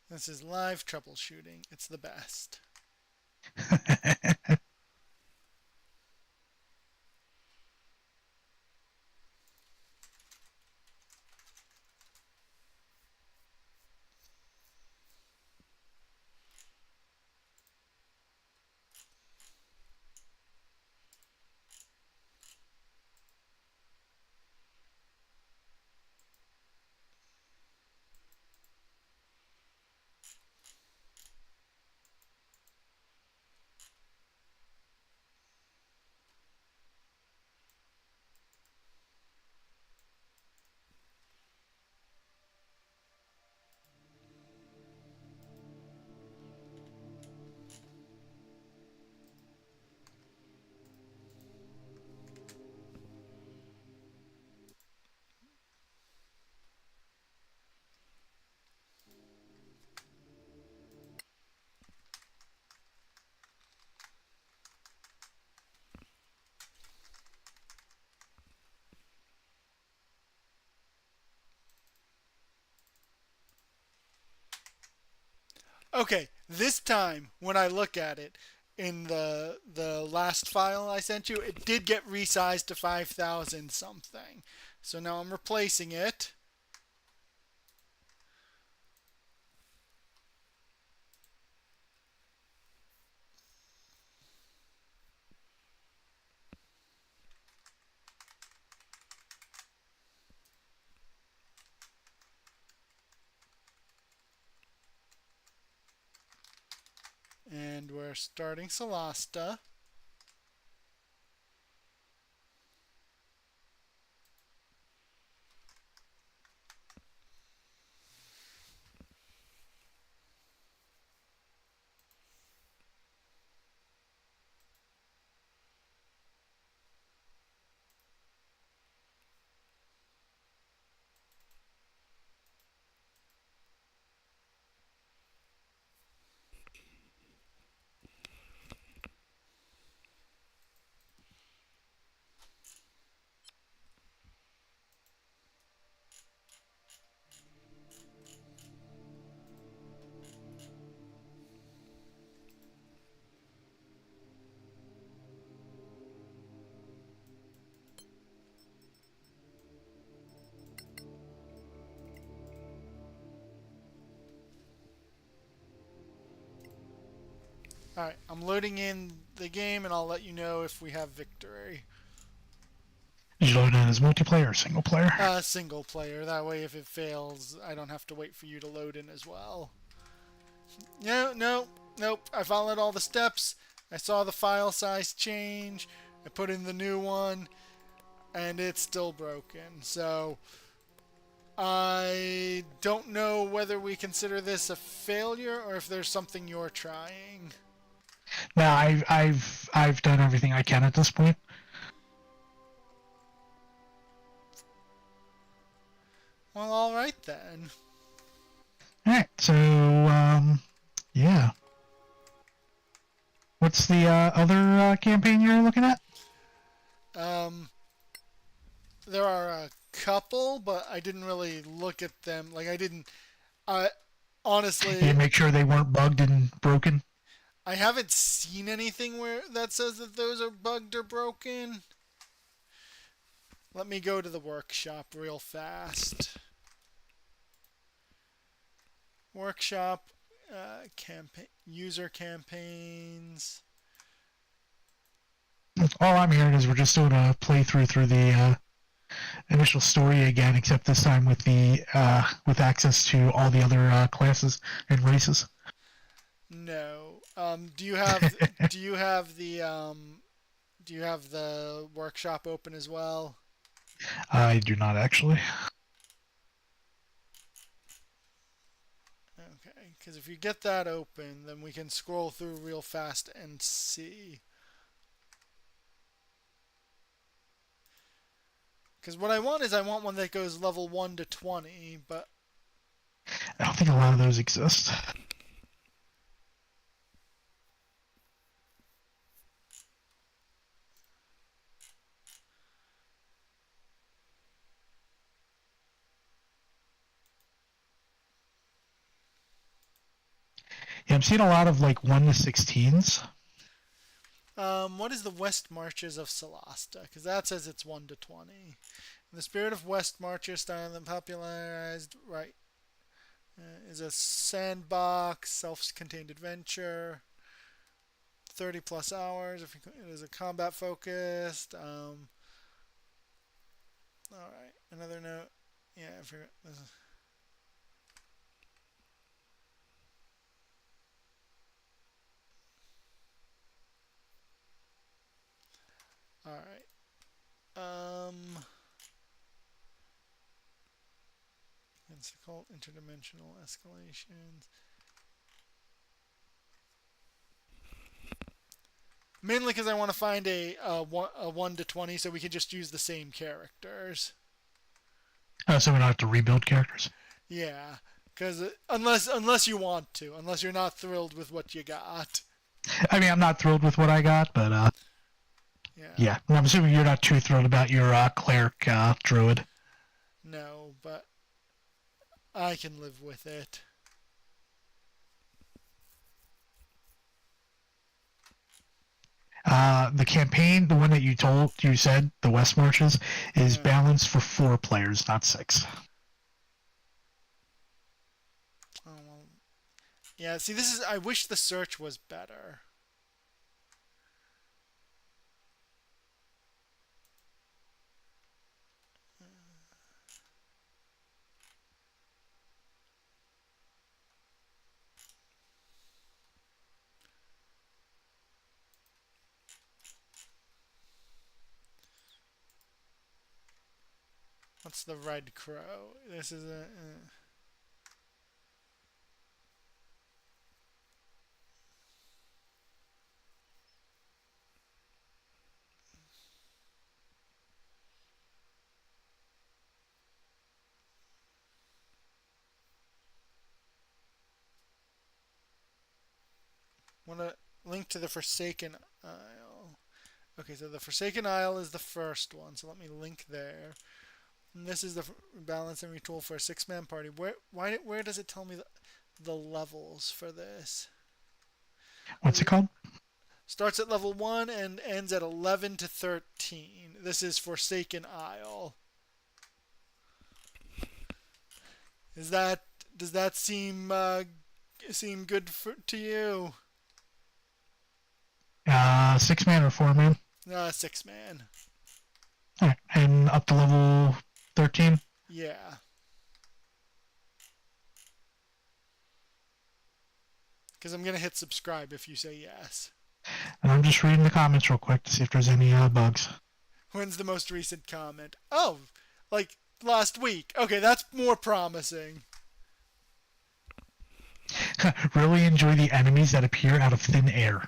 This is live troubleshooting. It's the best. Okay, this time when I look at it in the last file I sent you, it did get resized to 5,000 something. So now I'm replacing it. And we're starting Solasta. Alright, I'm loading in the game and I'll let you know if we have victory. Did you load in as multiplayer or single player? Single player. That way, if it fails, I don't have to wait for you to load in as well. Nope. I followed all the steps. I saw the file size change. I put in the new one, and it's still broken. So I don't know whether we consider this a failure or if there's something you're trying. No, I've done everything I can at this point. Well, all right then. All right, so yeah. What's the other campaign you're looking at? There are a couple, but I didn't really look at them. Like I didn't. I honestly. You make sure they weren't bugged and broken. I haven't seen anything where that says that those are bugged or broken. Let me go to the workshop real fast. Workshop, user campaigns. All I'm hearing is we're just doing a playthrough through the initial story again, except this time with the with access to all the other classes and races. No. Do you have do you have the workshop open as well? I do not actually. Okay, because if you get that open, then we can scroll through real fast and see. Because what I want is I want one that goes level 1 to 20, but I don't think a lot of those exist. Yeah, I'm seeing a lot of like 1 to 16s. what is the West Marches of Solasta? Because that says it's 1 to 20. In the spirit of West Marches, style and popularized, right, is a sandbox, self-contained adventure. 30 plus hours. If it is a combat focused. All right. Another note. Yeah, I forgot. All right. It's called interdimensional escalations. Mainly because I want to find a 1 to 20 so we can just use the same characters. So we don't have to rebuild characters. Yeah, because unless you want to, unless you're not thrilled with what you got. I mean, I'm not thrilled with what I got, but yeah. I'm assuming you're not too thrilled about your cleric druid. No, but I can live with it. The campaign, the one that you said, the West Marches, is balanced for 4 players, not 6. Oh well. Yeah. See, this is. I wish the search was better. What's the Red Crow? This is a. Want to link to the Forsaken Isle. Okay, so the Forsaken Isle is the first one, so let me link there. And this is the balancing tool for a 6-man party. Where does it tell me the levels for this? What's it called? Starts at level 1 and ends at 11 to 13. This is Forsaken Isle. Does that seem good to you? 6-man or 4-man? 6-man. Alright, and up to level 13? Yeah. Because I'm going to hit subscribe if you say yes. And I'm just reading the comments real quick to see if there's any bugs. When's the most recent comment? Oh, like last week. Okay, that's more promising. Really enjoy the enemies that appear out of thin air.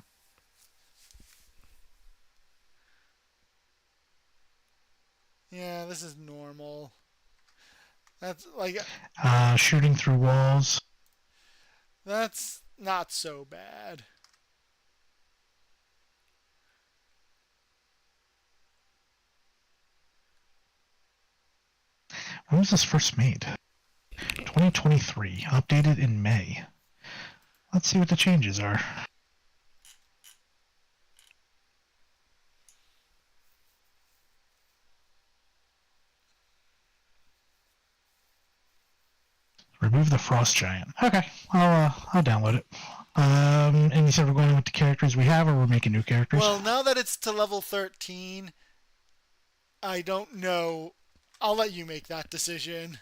Yeah, this is normal. That's like Shooting through walls. that's not so bad. When was this first made? 2023. Updated in May. Let's see what the changes are. Remove the frost giant. Okay, I'll download it. And you said we're going with the characters we have, or we're making new characters? Well, now that it's to level 13, I don't know. I'll let you make that decision.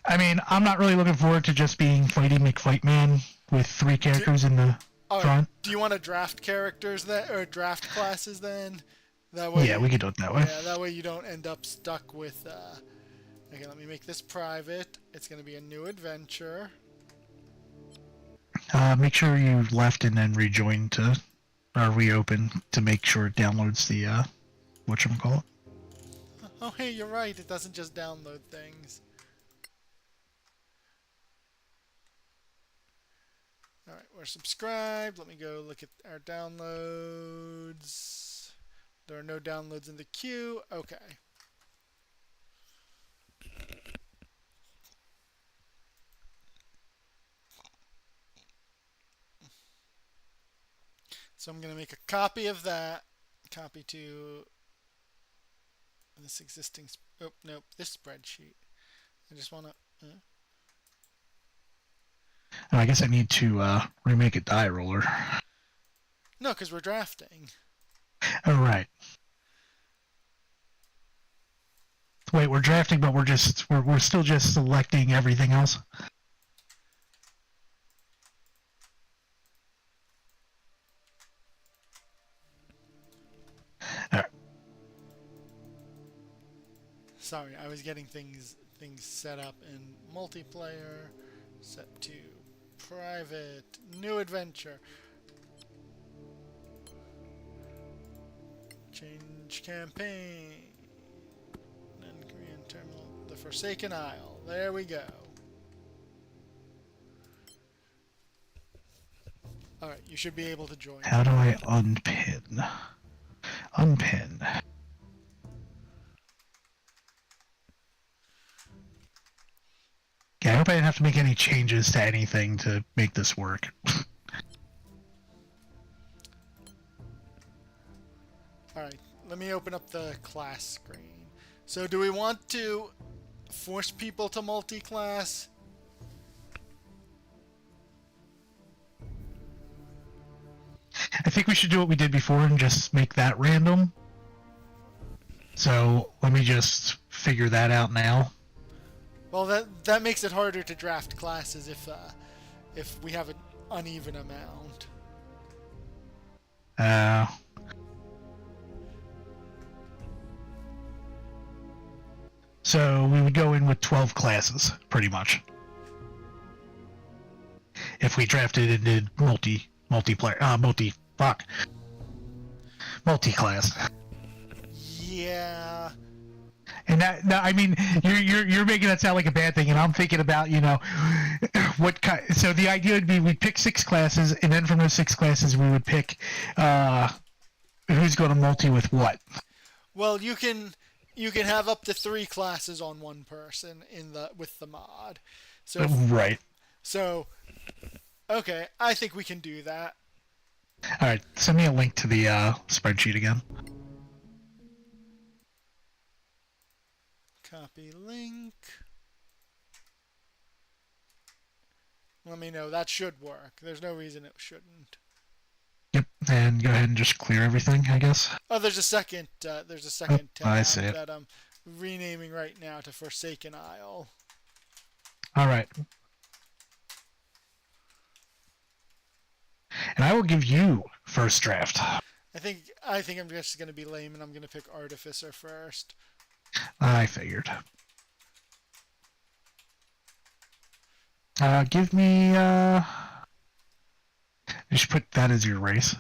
I mean, I'm not really looking forward to just being Fighty McFightman with 3 characters in the front. Do you want to draft characters then, or draft classes then? That way. Yeah, we could do it that way. Yeah, that way you don't end up stuck with. Okay, let me make this private. It's going to be a new adventure. Make sure you left and then rejoin to, or reopen to make sure it downloads the, whatchamacallit. Oh, hey, you're right. It doesn't just download things. Alright, we're subscribed. Let me go look at our downloads. There are no downloads in the queue. Okay. So I'm going to make a copy of that. Copy to this existing... Oh, nope, this spreadsheet. I just want to... And I guess I need to remake a die roller. No, because we're drafting. Oh, right. Wait, we're drafting, but we're still just selecting everything else? Alright. Sorry, I was getting things set up in multiplayer. Set to private. New adventure. Change campaign. Non-Korean terminal. The Forsaken Isle. There we go. Alright, you should be able to join. How do I unpin? Unpin. Yeah, I hope I didn't have to make any changes to anything to make this work. Alright, let me open up the class screen. So do we want to force people to multi-class? I think we should do what we did before and just make that random. So let me just figure that out now. Well, that makes it harder to draft classes if we have an uneven amount. So we would go in with 12 classes, pretty much. If we drafted and did multi-class. Yeah. And that, I mean, you're making that sound like a bad thing, and I'm thinking about, what kind. So the idea would be we'd pick 6 classes, and then from those 6 classes we would pick who's going to multi with what. Well, you can have up to 3 classes on one person with the mod. So right. So okay, I think we can do that. All right, send me a link to the spreadsheet again. Copy link. Let me know. That should work. There's no reason it shouldn't. Yep. And go ahead and just clear everything, I guess. Oh, there's a second. There's a second I tab see it. that I'm renaming right now to Forsaken Isle. All right. And I will give you first draft. I think I'm just gonna be lame, and I'm gonna pick Artificer first. I figured. Give me. You should put that as your race.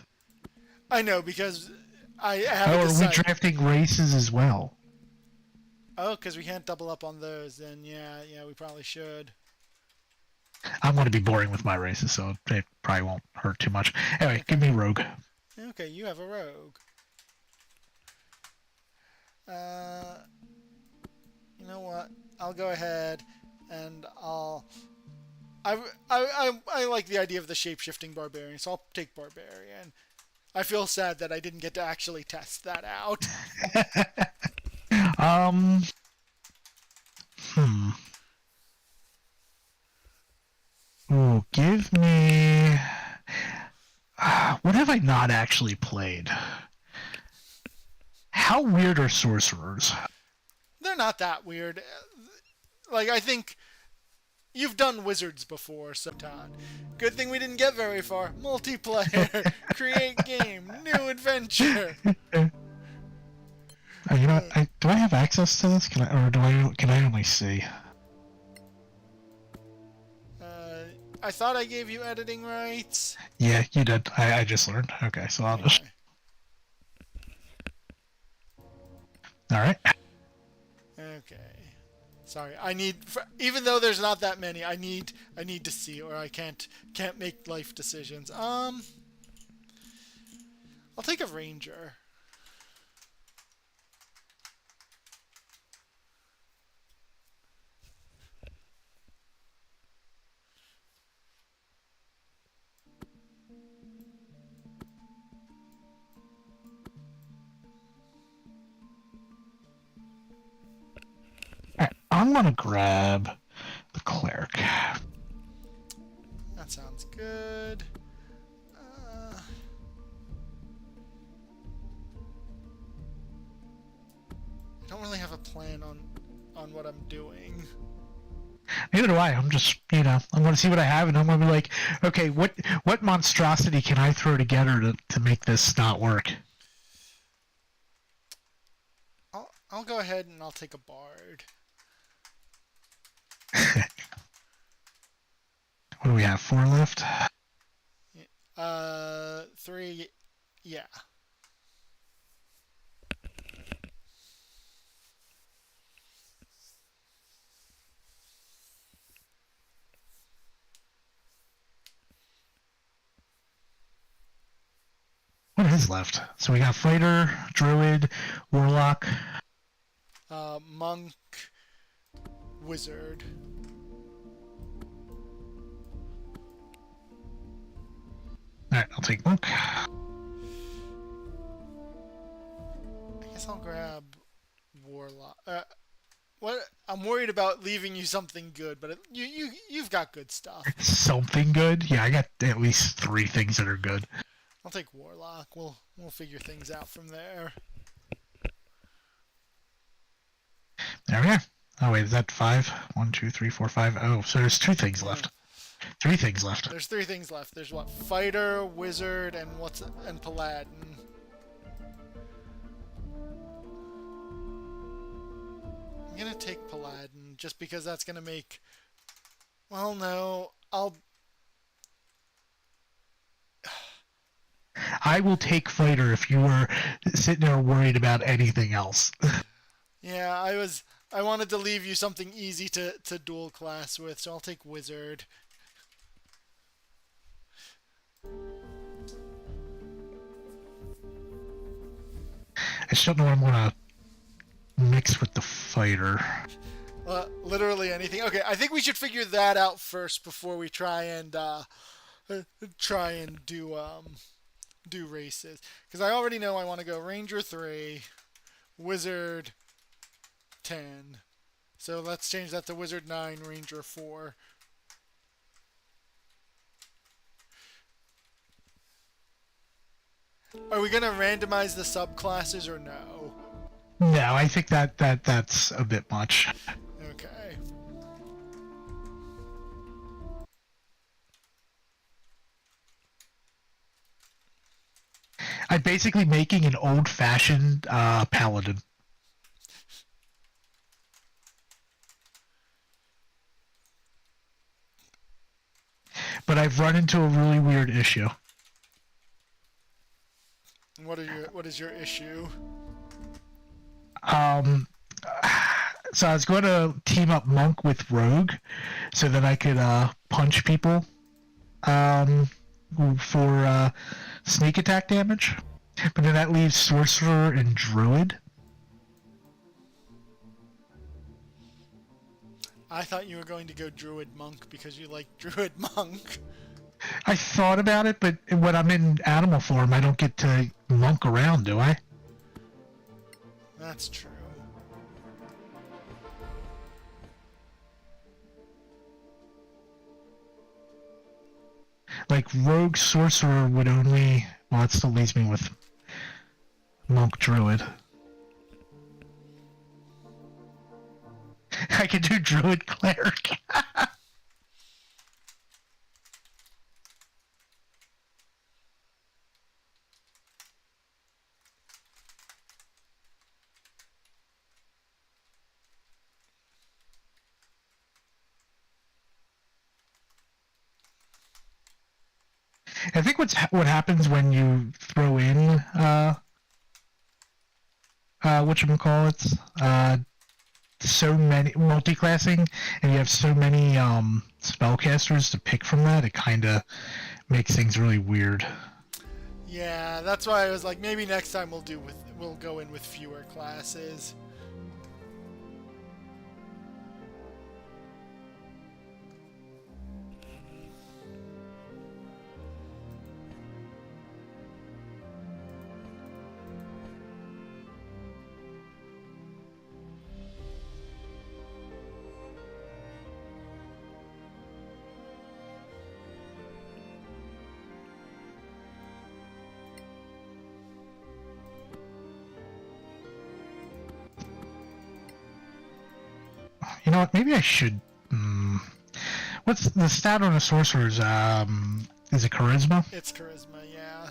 I know because I Oh, haven't are we decided. drafting races as well? Oh, because we can't double up on those. Then yeah, we probably should. I'm going to be boring with my races, so it probably won't hurt too much. Anyway, give me rogue. Okay, you have a rogue. You know what? I'll go ahead and I like the idea of the shape-shifting barbarian, so I'll take barbarian. I feel sad that I didn't get to actually test that out. Ooh, give me. What have I not actually played? How weird are sorcerers? They're not that weird. Like, I think you've done wizards before, Sotan. Good thing we didn't get very far. Multiplayer, create game, new adventure. You know, do I have access to this? Can I only see? I thought I gave you editing rights. Yeah, you did. I just learned. Okay, so I'll just. All right. Okay. Sorry, I need, even though there's not that many, I need to see, or I can't make life decisions. I'll take a ranger. Alright, I'm gonna grab the cleric. That sounds good. I don't really have a plan on what I'm doing. Neither do I. I'm just, I'm going to see what I have, and I'm going to be like, okay, what monstrosity can I throw together to make this not work? I'll go ahead and I'll take a bard. What do we have? 4 left? 3, yeah. What is left? So we got fighter, druid, warlock. Monk, wizard. Alright, I'll take monk. I guess I'll grab warlock. What? I'm worried about leaving you something good, but you've got good stuff. Something good? Yeah, I got at least 3 things that are good. I'll take warlock. We'll figure things out from there. There we are. Oh wait, is that 5? 1, 2, 3, 4, 5. Oh, so there's 2 things left. 3 things left. There's 3 things left. There's what? Fighter, wizard, and paladin. I'm gonna take paladin just because that's gonna make. Well, no, I will take fighter if you were sitting there worried about anything else. Yeah, I wanted to leave you something easy to dual class with, so I'll take wizard. I just don't know what I'm gonna mix with the fighter. Literally anything. Okay, I think we should figure that out first before we try and do races. Because I already know I want to go ranger 3, wizard 10. So let's change that to wizard 9, ranger 4. Are we gonna randomize the subclasses or no? No, I think that's a bit much. Okay. I'm basically making an old-fashioned paladin. But I've run into a really weird issue. What is your issue? So I was going to team up Monk with Rogue, so that I could punch people for sneak attack damage. But then that leaves Sorcerer and Druid. I thought you were going to go Druid Monk because you like Druid Monk. I thought about it, but when I'm in animal form, I don't get to monk around, do I? That's true. Like, Rogue Sorcerer would only... Well, it still leaves me with Monk Druid. I could do Druid Cleric. I think what happens when you throw in whatchamacallits, so many multi-classing, and you have so many spellcasters to pick from that, it kind of makes things really weird. Yeah, that's why I was like, maybe next time we'll go in with fewer classes. You know what? Maybe I should. What's the stat on a sorcerer's? Is it charisma? It's charisma, yeah.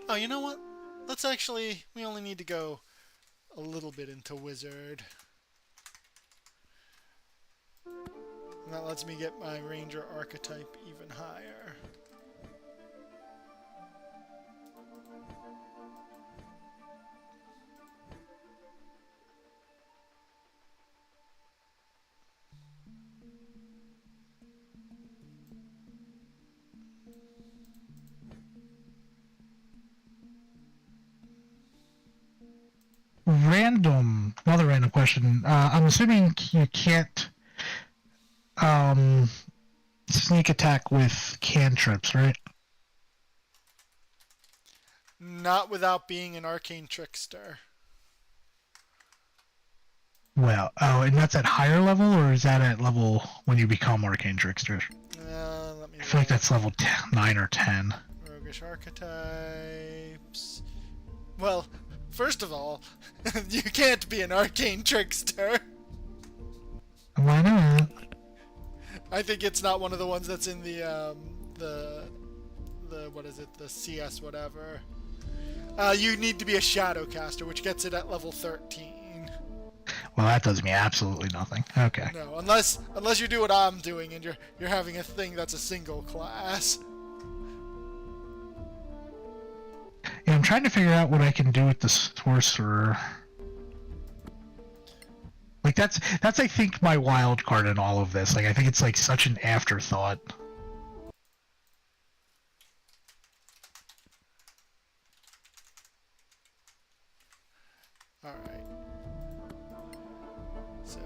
Oh, you know what? Let's actually... We only need to go a little bit into wizard. And that lets me get my ranger archetype even higher. Another random question. I'm assuming you can't sneak attack with cantrips, right? Not without being an arcane trickster. Well, and that's at higher level, or is that at level when you become arcane trickster? Let me I feel like that's level 9 or 10. Roguish archetypes. Well, first of all, you can't be an arcane trickster. Why not? I think it's not one of the ones that's in the what is it? The CS whatever. You need to be a shadowcaster, which gets it at level 13. Well, that does me absolutely nothing. Okay. No, unless you do what I'm doing and you're having a thing that's a single class. Yeah, I'm trying to figure out what I can do with the sorcerer. Like that's I think my wild card in all of this. Like I think it's like such an afterthought. Alright. So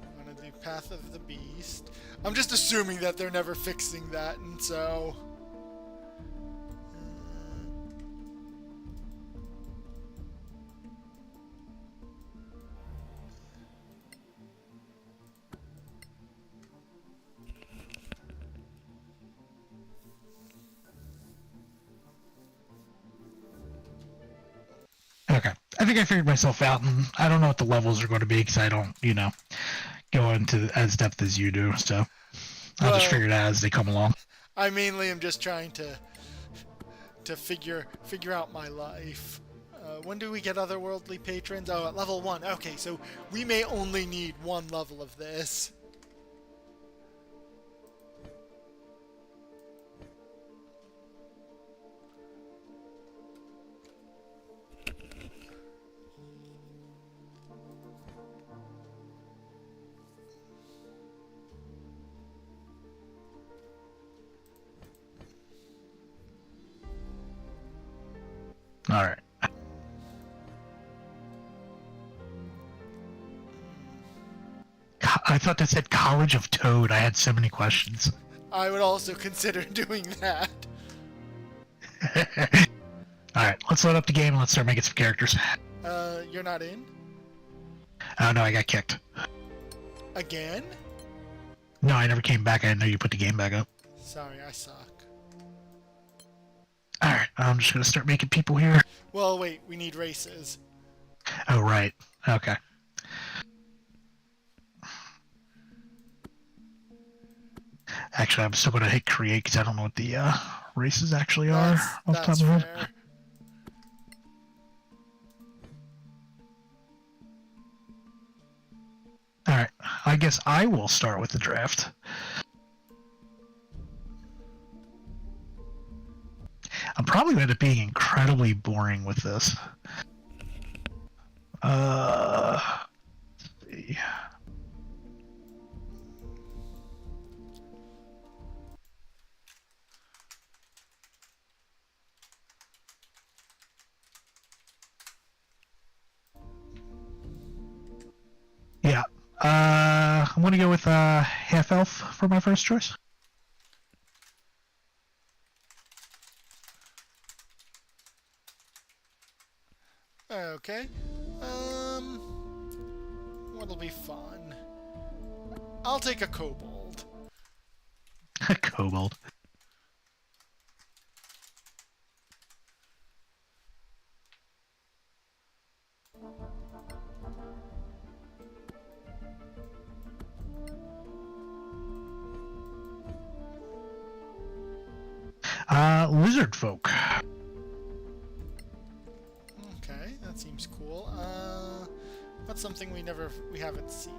I'm gonna do Path of the Beast. I'm just assuming that they're never fixing that, and so I think I figured myself out, and I don't know what the levels are going to be because I don't, go into as depth as you do. So I'll just figure it out as they come along. I mainly am just trying to figure out my life. When do we get otherworldly patrons? Oh, at level 1. Okay, so we may only need 1 level of this. All right. I thought that said College of Toad. I had so many questions. I would also consider doing that. Alright, let's load up the game and let's start making some characters. You're not in? Oh no, I got kicked. Again? No, I never came back. I didn't know you put the game back up. Sorry, I suck. Alright, I'm just gonna start making people here. Well, wait, we need races. Oh, right. Okay. Actually, I'm still gonna hit create because I don't know what the races actually are off the top That's of my head. fair. Alright, I guess I will start with the draft. I'm probably going to end up being incredibly boring with this. Let's see. Yeah. I'm going to go with half elf for my first choice. Okay. What'll be fun? I'll take a kobold. Kobold. Lizard folk. Okay, that seems cool. What's something we haven't seen?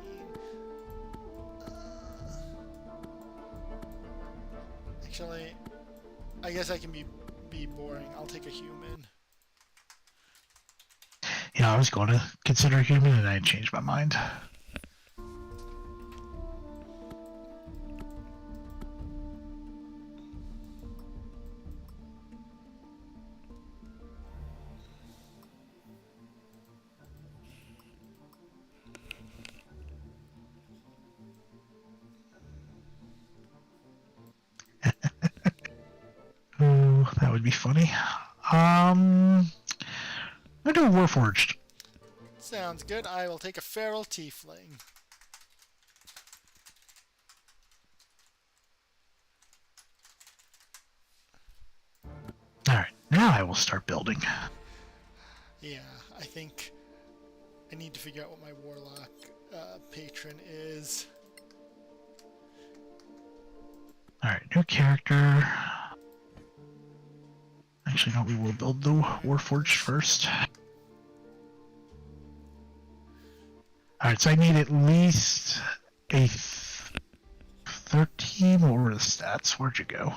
Actually, I guess I can be boring. I'll take a human. Yeah, I was going to consider a human and I changed my mind. Oh, that would be funny. I'm gonna do a Warforged. Sounds good. I will take a feral tiefling. Alright, now I will start building. Yeah, I think I need to figure out what my Warlock patron is. Alright, new character. Actually, no, we will build the Warforged first. Alright, so I need at least a 13. What were the stats? Where'd you go?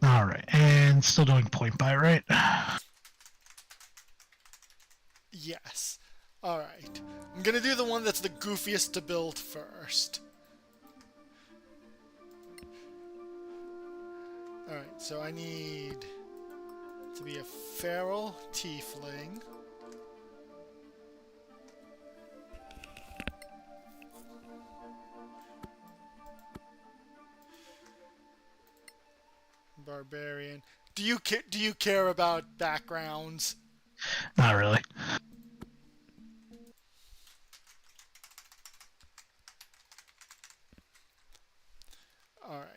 Alright, and still doing point buy, right? Yes. Alright. I'm gonna do the one that's the goofiest to build first. Alright, so I need to be a feral tiefling. Barbarian. Do you care about backgrounds? Not really. Alright.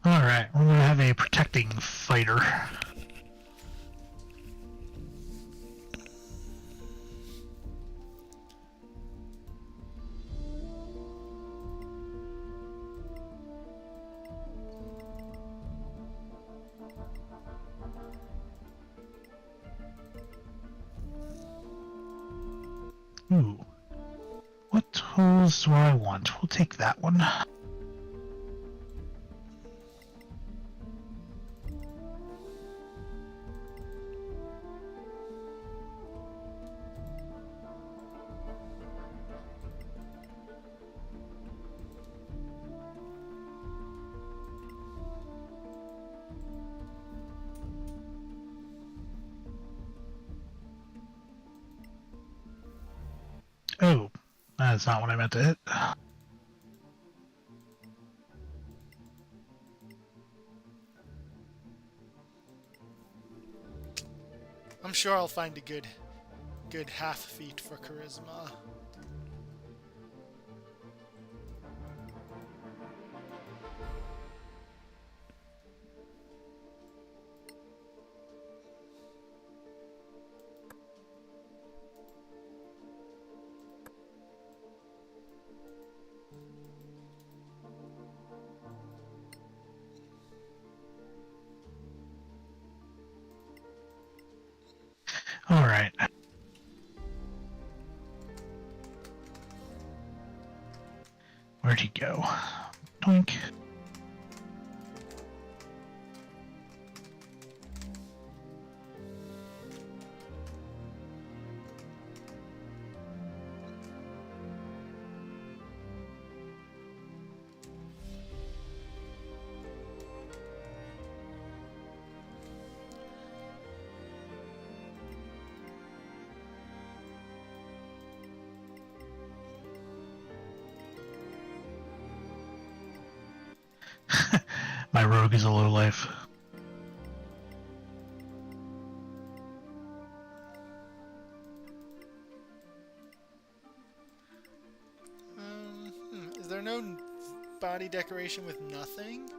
Alright, we're gonna have a protecting fighter. Ooh. What tools do I want? We'll take that one. Oh, that's not what I meant to hit. I'm sure I'll find a good half feat for charisma. Alright. Where'd he go? Doink. My rogue is a low life. Is there no body decoration with nothing?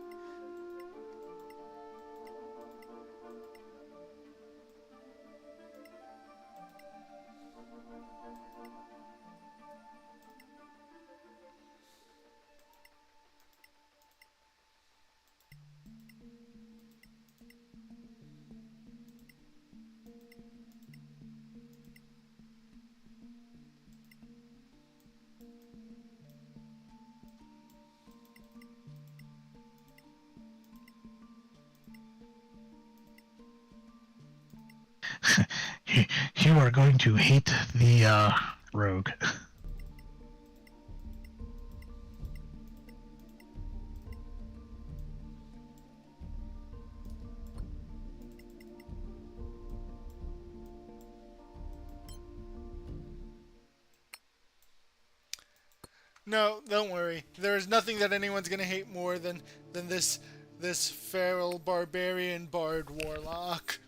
You are going to hate the rogue. No, don't worry. There is nothing that anyone's gonna hate more than this feral barbarian bard warlock.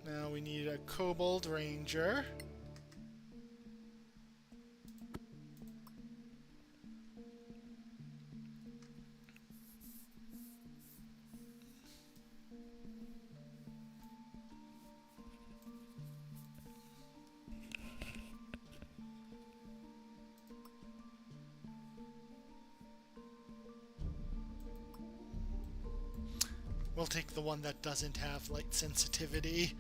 Now we need a kobold ranger. We'll take the one that doesn't have light sensitivity.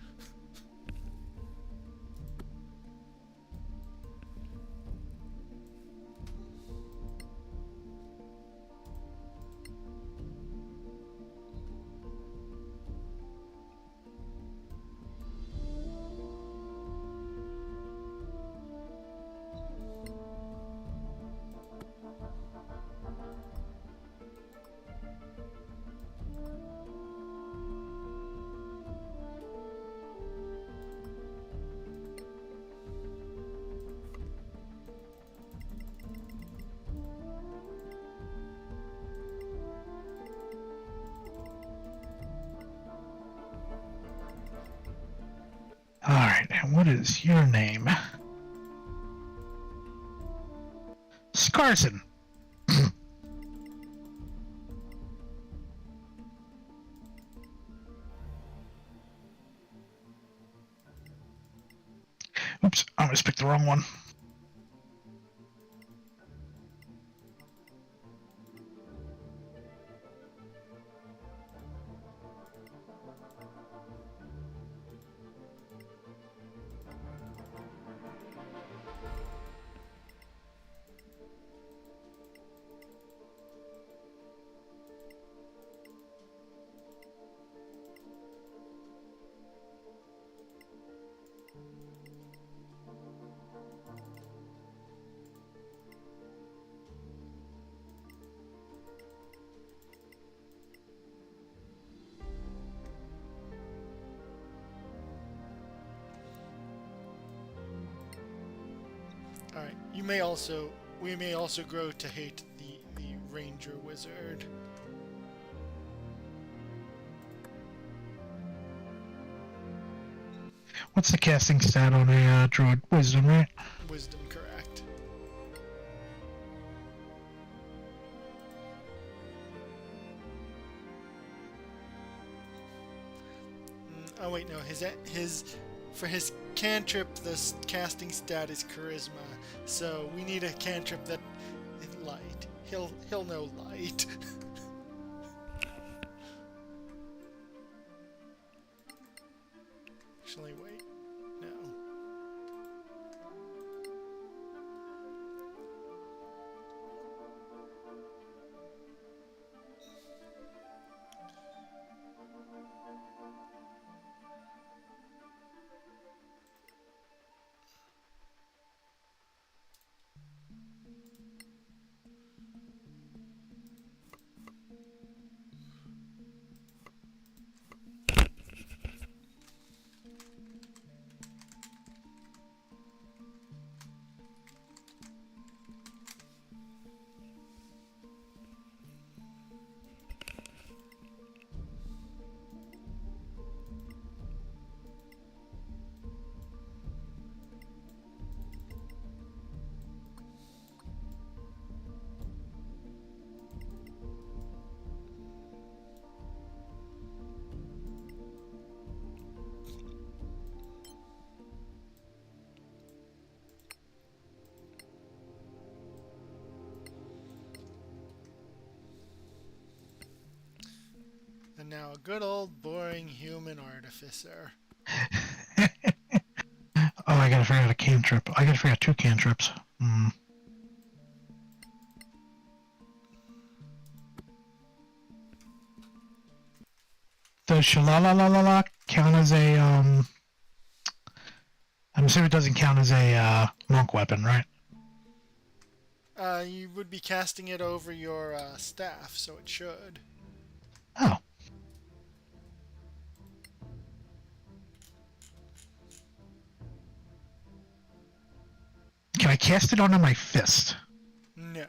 Alright, and what is your name? Scarson. Oops, I almost picked the wrong one. Alright, we may also grow to hate the Ranger Wizard. What's the casting stat on a druid? Wisdom, right? Wisdom, correct. Oh wait, no, for his cantrip, the casting stat is charisma, so we need a cantrip that is light. He'll know light. Actually, wait, no. And now a good old boring human artificer. Oh, I gotta figure out a cantrip. I gotta figure out two cantrips. Does Shalalalalala count as a, I'm assuming it doesn't count as a, monk weapon, right? You would be casting it over your staff, so it should. Oh. Can I cast it onto my fist? No,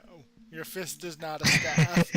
your fist is not a staff.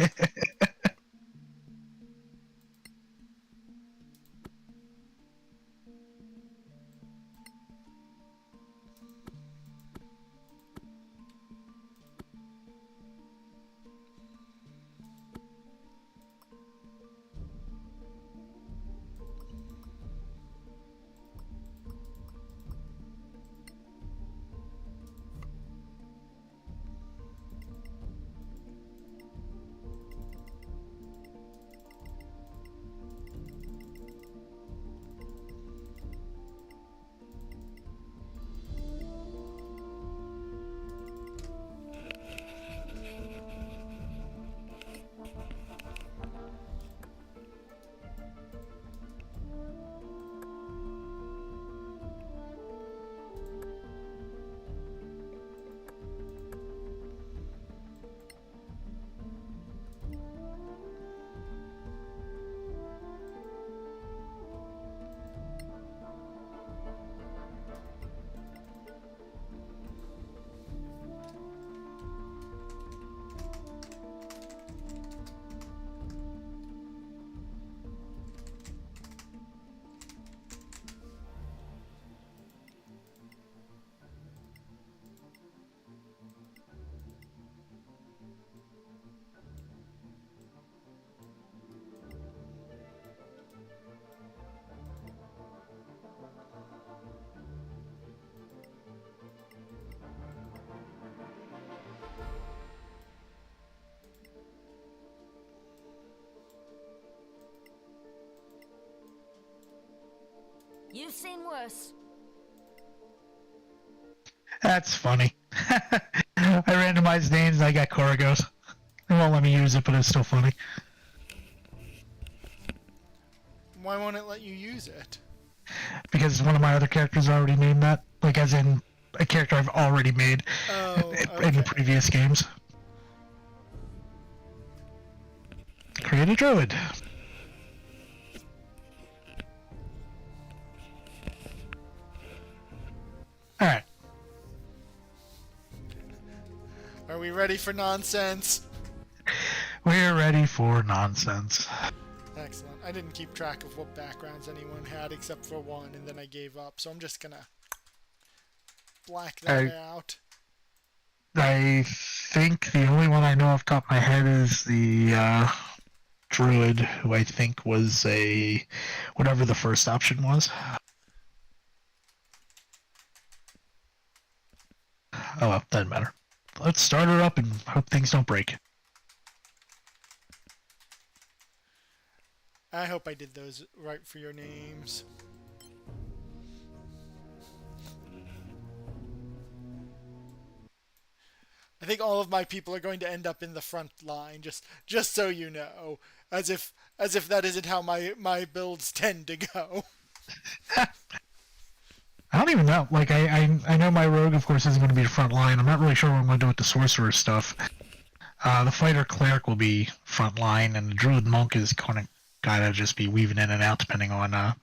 You've seen worse. That's funny. I randomized names and I got Koragos. They won't let me use it, but it's still funny. Why won't it let you use it? Because one of my other characters already named that. Like, as in, a character I've already made Oh, in the okay. previous games. Create a druid. Alright. Are we ready for nonsense? We're ready for nonsense. Excellent. I didn't keep track of what backgrounds anyone had except for one, and then I gave up, so I'm just gonna black that out. I think the only one I know off the top of my head is the druid, who I think was a whatever the first option was. Oh well, doesn't matter. Let's start her up and hope things don't break. I hope I did those right for your names. I think all of my people are going to end up in the front line, just so you know. As if that isn't how my builds tend to go. I don't even know. Like, I know my rogue, of course, isn't going to be the front line. I'm not really sure what I'm going to do with the sorcerer stuff. The fighter cleric will be front line, and the druid monk is kind of gotta just be weaving in and out depending on Oh,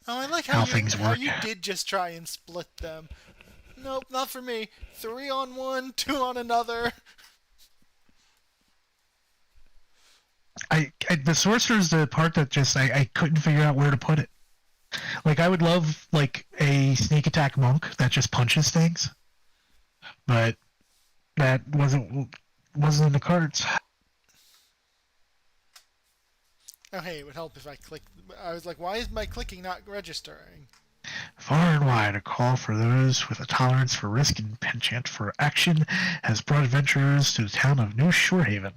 I like how how things work. you did just try and split them. Nope, not for me. 3 on one, 2 on another. The sorcerer's the part that just I couldn't figure out where to put it. Like, I would love like a sneak attack monk that just punches things, but that wasn't in the cards. Oh, hey, it would help if I clicked. I was like, why is my clicking not registering? Far and wide, a call for those with a tolerance for risk and penchant for action has brought adventurers to the town of New Shorehaven.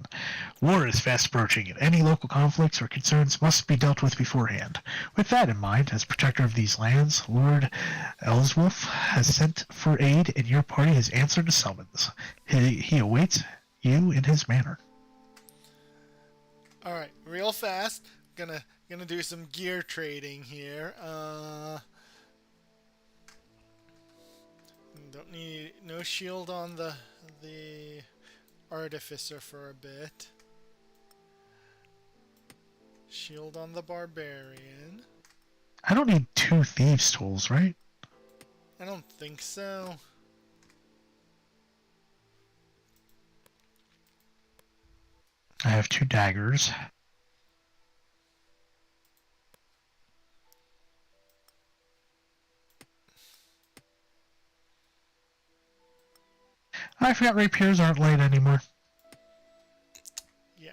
War is fast approaching, and any local conflicts or concerns must be dealt with beforehand. With that in mind, as protector of these lands, Lord Ellswolf has sent for aid, and your party has answered the summons. He awaits you in his manor. All right, real fast. Gonna do some gear trading here. Don't need no shield on the Artificer for a bit. Shield on the Barbarian. I don't need 2 thieves' tools, right? I don't think so. I have 2 daggers. I forgot rapiers aren't light anymore. Yeah.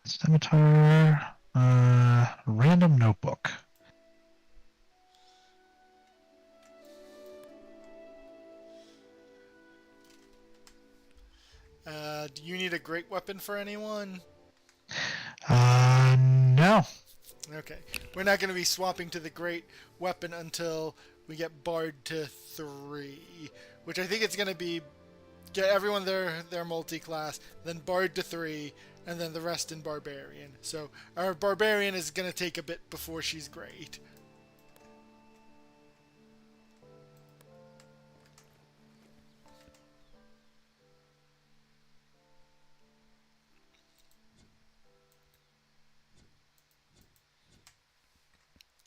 Scimitar, random notebook. Do you need a great weapon for anyone? No. Okay. We're not going to be swapping to the great weapon until we get Bard to 3, which I think it's going to be get everyone their multi-class, then Bard to 3, and then the rest in Barbarian. So our Barbarian is going to take a bit before she's great.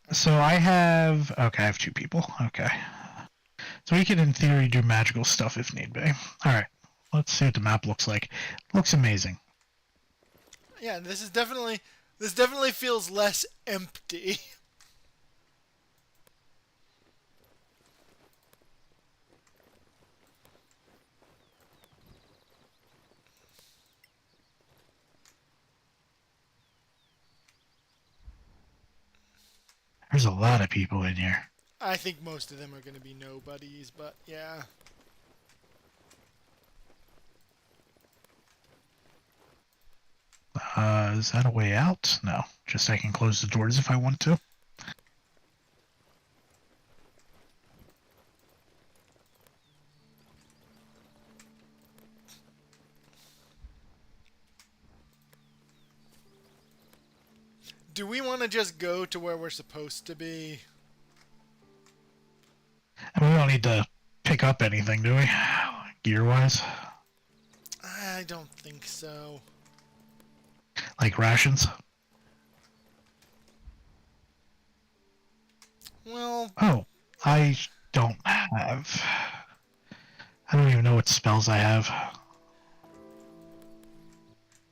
So I have 2 people. Okay. So we can, in theory, do magical stuff if need be. Alright. Let's see what the map looks like. Looks amazing. Yeah, this definitely feels less empty. There's a lot of people in here. I think most of them are going to be nobodies, but yeah. Is that a way out? No. Just I can close the doors if I want to. Do we want to just go to where we're supposed to be? And we don't need to pick up anything, do we? Gear-wise? I don't think so. Like rations? Well, Oh, I don't have... I don't even know what spells I have.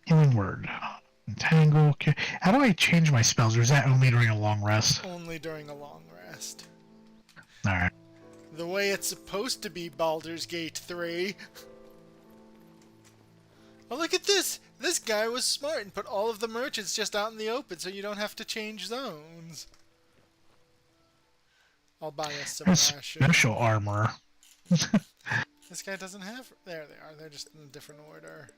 Healing Word. Entangle. How do I change my spells, or is that only during a long rest? only during a long rest. Alright. The way it's supposed to be, Baldur's Gate 3. Oh, look at this! This guy was smart and put all of the merchants just out in the open so you don't have to change zones. I'll buy us some There's rations. special armor. This guy doesn't have... There they are. They're just in a different order.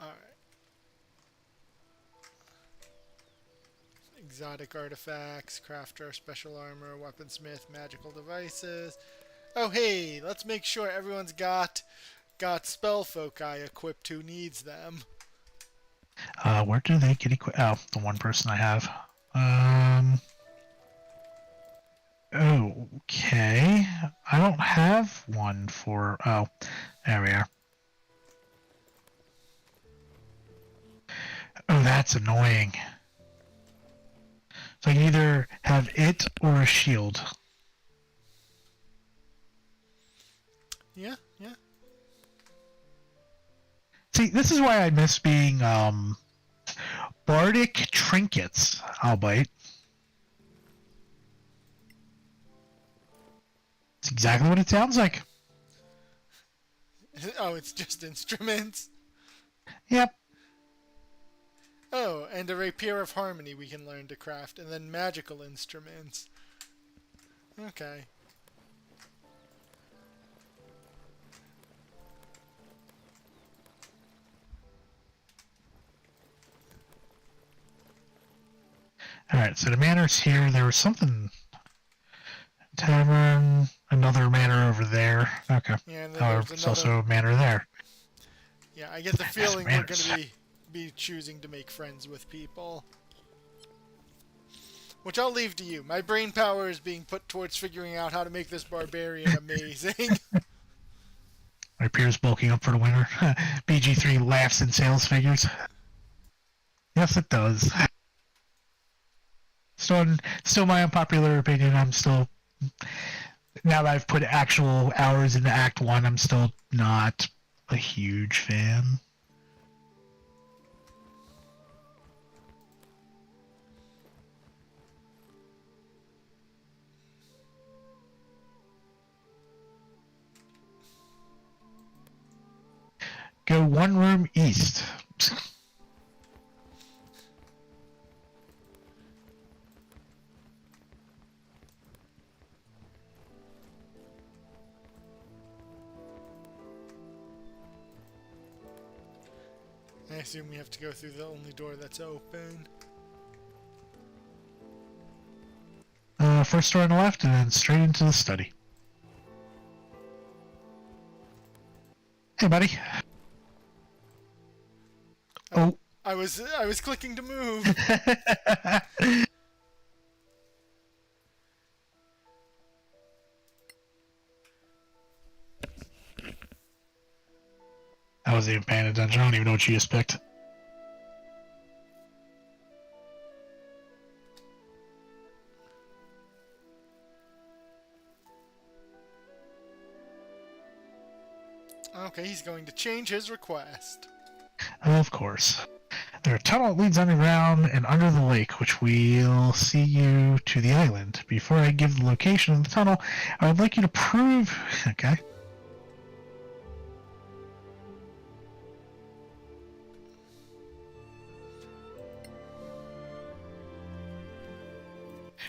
Alright. Exotic artifacts, crafter, special armor, weaponsmith, magical devices. Oh hey, let's make sure everyone's got spell foci equipped who needs them. Where do they get equipped? Oh, the one person I have. Okay. I don't have one for... Oh, there we are. Oh, that's annoying. So I can either have it or a shield. Yeah, yeah. See, this is why I miss being, Bardic Trinkets, I'll bite. It's exactly what it sounds like. Oh, it's just instruments. Yep. Oh, and a Rapier of Harmony we can learn to craft, and then magical instruments. Okay. Alright, so the manor's here. There was something... Tavern, another manor over there. Okay. Yeah, and then Oh, there's there's another... also a manor there. Yeah, I get the feeling we're going manners. to be choosing to make friends with people. Which I'll leave to you. My brain power is being put towards figuring out how to make this barbarian amazing. My peer's bulking up for the winter. BG3 laughs in sales figures. Yes, it does. Still my unpopular opinion, I'm still... Now that I've put actual hours into Act 1, I'm still not a huge fan. Go one room east. I assume we have to go through the only door that's open. First door on the left, and then straight into the study. Hey, buddy. Oh. I was clicking to move. I wasn't even paying attention. I don't even know what you just picked. Okay, he's going to change his request. Of course. There are tunnel that leads underground and under the lake, which will see you to the island. Before I give the location of the tunnel, I would like you to prove... Okay.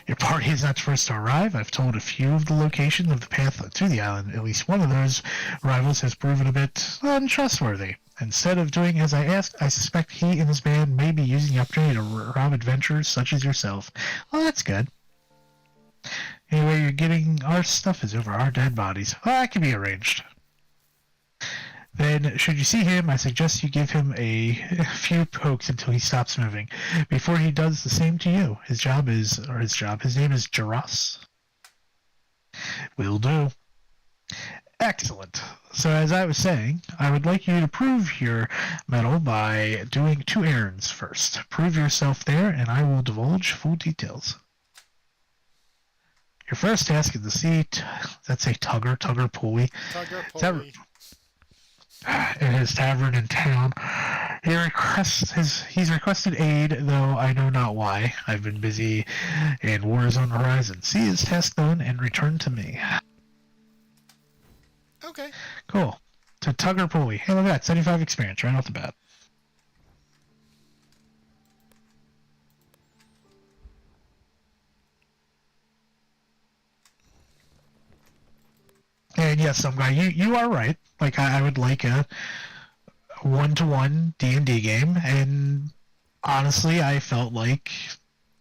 Your party is not the first to arrive. I've told a few of the locations of the path to the island. At least one of those rivals has proven a bit untrustworthy. Instead of doing as I asked, I suspect he and his band may be using the opportunity to rob adventurers such as yourself. Well, that's good. Anyway, you're getting our stuff is over our dead bodies. Well, that can be arranged. Then, should you see him, I suggest you give him a few pokes until he stops moving. Before he does the same to you. His name is Jaras. Will do. Excellent. So, as I was saying, I would like you to prove your mettle by doing 2 errands first. Prove yourself there, and I will divulge full details. Your first task is to see, that's a Tugger Pulley. Tugger Pulley. In his tavern in town. He's requested aid, though I know not why. I've been busy and war is on the horizon. See his task done and return to me. Okay. Cool. To Tugger Pulley. Hey, look at that. 75 experience right off the bat. And yes, some guy, you are right. Like, I would like a one-to-one D&D game, and honestly, I felt like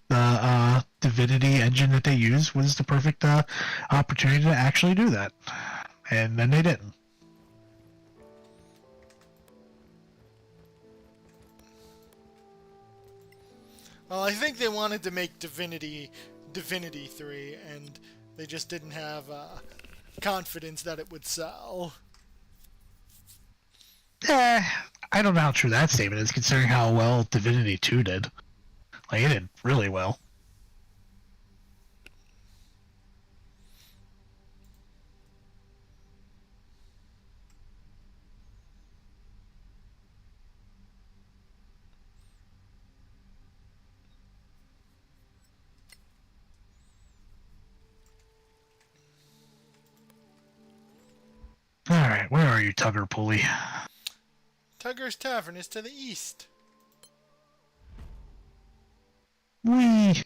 the Divinity engine that they used was the perfect opportunity to actually do that. And then they didn't. Well, I think they wanted to make Divinity 3, and they just didn't have confidence that it would sell. I don't know how true that statement is, considering how well Divinity 2 did. Like, it did really well. Alright, where are you, Tugger Pulley? Tugger's Tavern is to the east. Whee!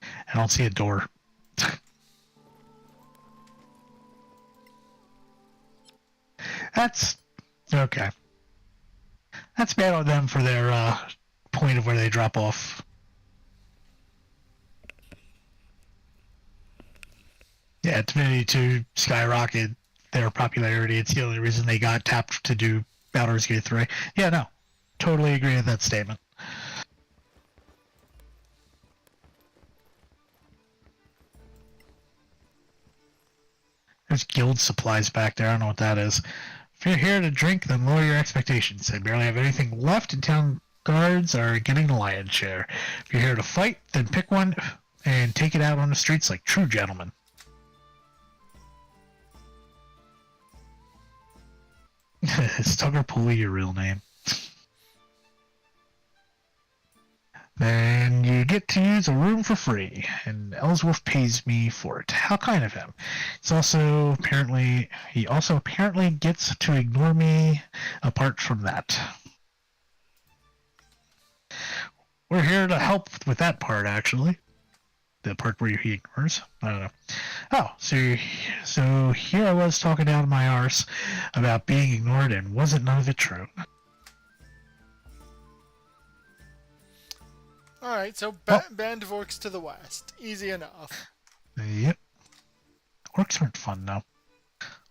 I don't see a door. That's... okay. That's bad on them for their point of where they drop off. Yeah, Divinity 2 skyrocketed their popularity. It's the only reason they got tapped to do Baldur's Gate 3. Yeah, no. Totally agree with that statement. There's guild supplies back there. I don't know what that is. If you're here to drink, then lower your expectations. I barely have anything left, and town guards are getting the lion's share. If you're here to fight, then pick one and take it out on the streets like true gentlemen. Is Tugger Pulley your real name? Then you get to use a room for free, and Ellsworth pays me for it. How kind of him. He also apparently gets to ignore me apart from that. We're here to help with that part, actually. The part where he ignores. I don't know. Oh, so here I was talking out of my arse about being ignored, and wasn't none of it true. Alright, so Band of Orcs to the west. Easy enough. Yep. Orcs aren't fun, though.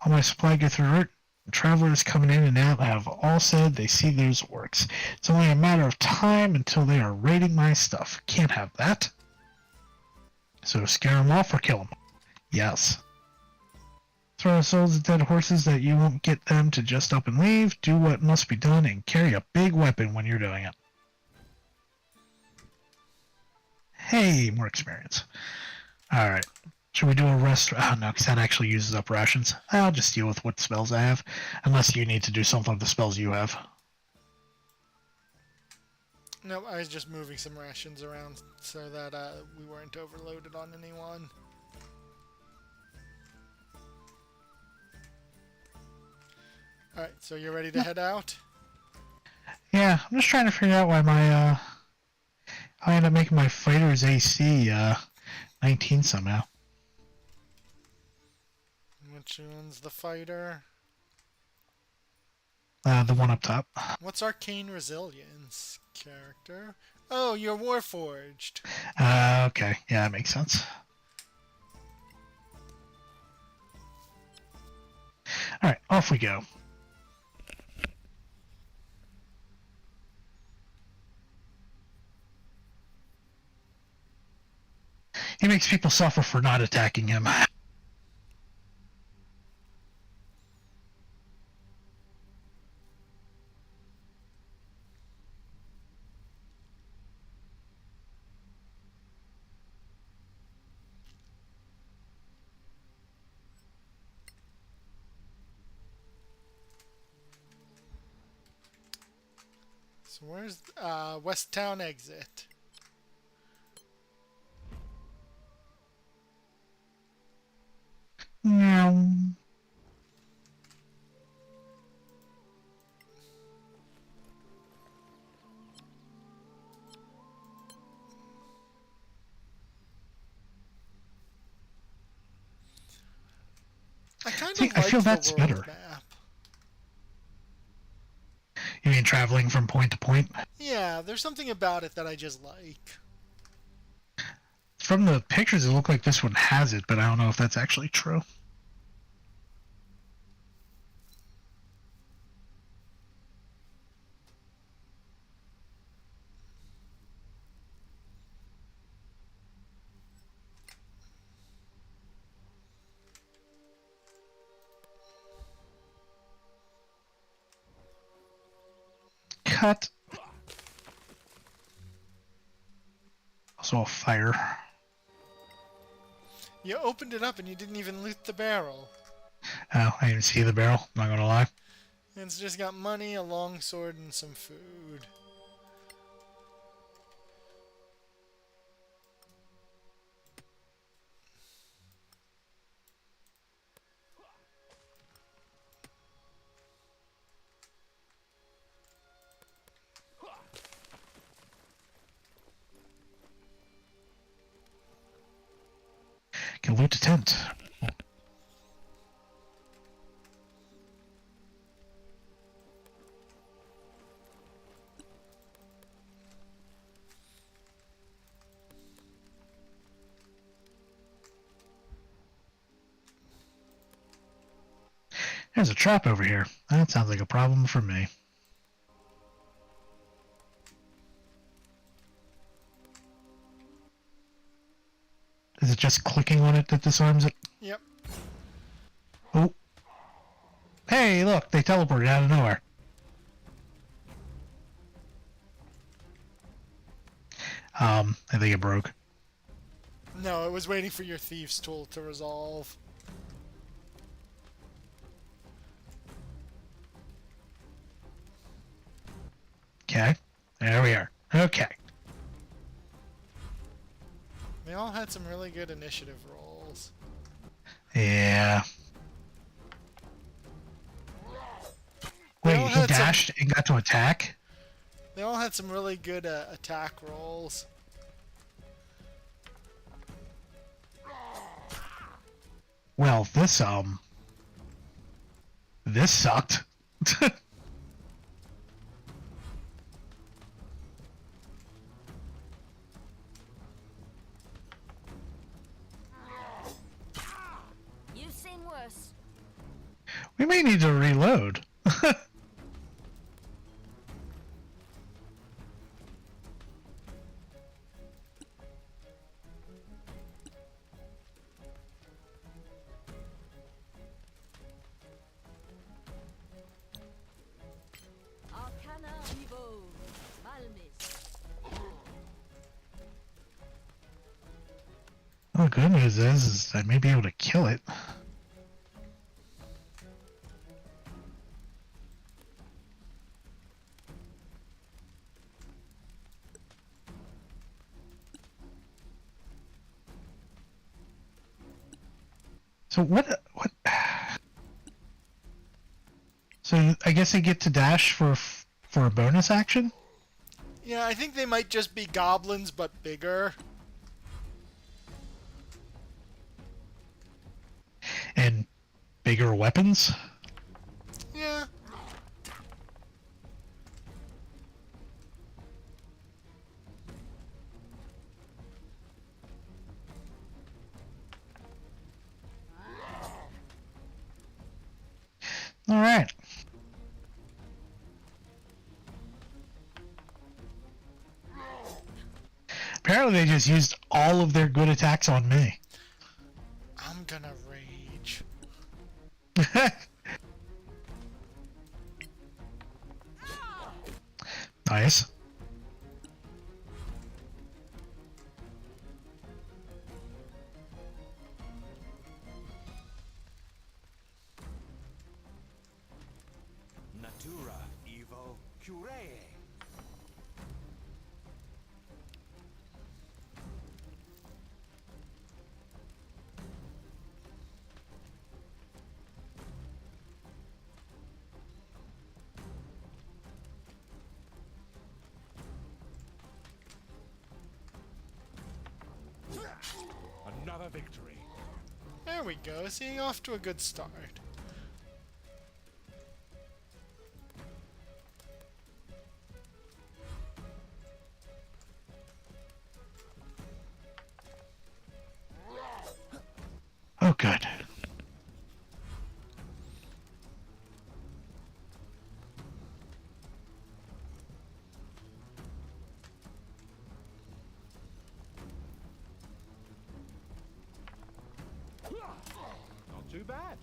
All my supply go through route. Travelers coming in and out have all said they see there's orcs. It's only a matter of time until they are raiding my stuff. Can't have that. So scare them off or kill them. Yes. Throw souls at dead horses that you won't get them to just up and leave. Do what must be done and carry a big weapon when you're doing it. Hey, more experience. Alright. Should we do a rest? Oh no, because that actually uses up rations. I'll just deal with what spells I have. Unless you need to do something with the spells you have. No, I was just moving some rations around so that we weren't overloaded on anyone. Alright, so you're ready to head out? Yeah, Yeah, I'm just trying to figure out why my I end up making my fighter's AC 19 somehow. Which one's the fighter? The one up top. What's Arcane Resilience character? Oh, you're Warforged. Okay, yeah, that makes sense. Alright, off we go. He makes people suffer for not attacking him. So where's West Town exit? Meow. I kind See, of I like feel the that's world better. map. You mean traveling from point to point? Yeah, there's something about it that I just like. From the pictures, it looked like this one has it, but I don't know if that's actually true. Cut. Also a fire. You opened it up and you didn't even loot the barrel. Oh, I didn't see the barrel, not gonna lie. It's just got money, a longsword, and some food. Can loot the tent. There's a trap over here. That sounds like a problem for me. Is it just clicking on it that disarms it? Yep. Oh. Hey, look, they teleported out of nowhere. I think it broke. No, it was waiting for your Thieves tool to resolve. Okay, there we are. Okay. They all had some really good initiative rolls. Yeah. They all Wait, he had dashed and got to attack? They all had some really good attack rolls. Well, this sucked. You've seen worse. We may need to reload. Arcana Evo. Malmis. Well, the good news is I may be able to kill it. So what? So I guess I get to dash for for a bonus action? Yeah, I think they might just be goblins, but bigger. And bigger weapons? Yeah. Alright. Apparently they just used all of their good attacks on me. I'm gonna rage. Nice. Natura Evo Curee. Another victory. There we go. See, off to a good start. Oh, good. Not too bad.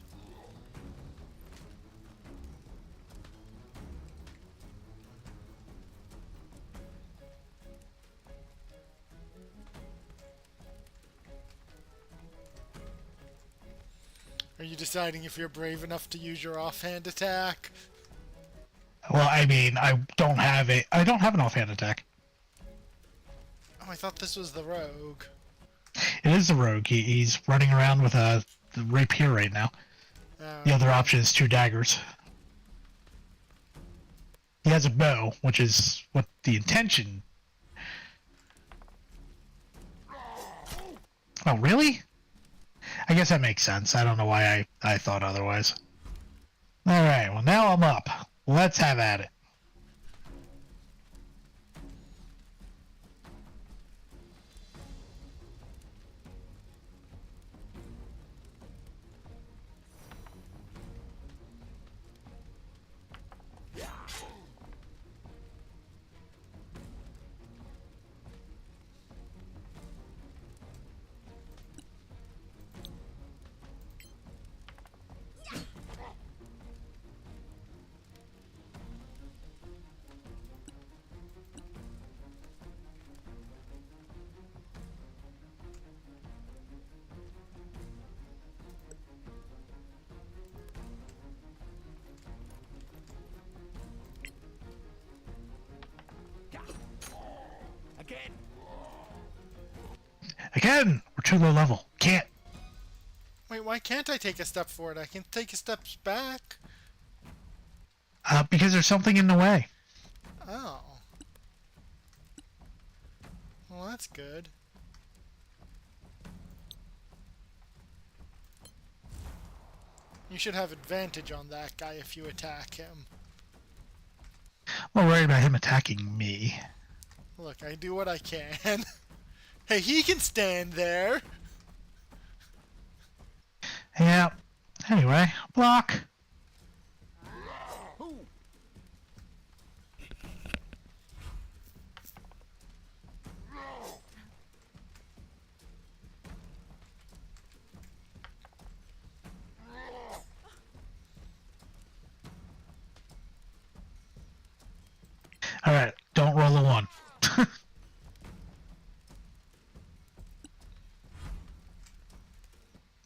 Are you deciding if you're brave enough to use your offhand attack? Well, I mean, I don't have an offhand attack. Oh, I thought this was the rogue. It is the rogue. He's running around with a rapier right now. The other option is 2 daggers. He has a bow, which is what the intention. Oh, really? I guess that makes sense. I don't know why I thought otherwise. Alright, well now I'm up. Let's have at it. Again. Again! We're too low level. Can't. Wait, why can't I take a step forward? I can take a step back. Because there's something in the way. Oh. Well, that's good. You should have advantage on that guy if you attack him. I'm not worried about him attacking me. Look, I do what I can. Hey, he can stand there. Yeah. Anyway, block. Ooh. Alright, don't roll a 1.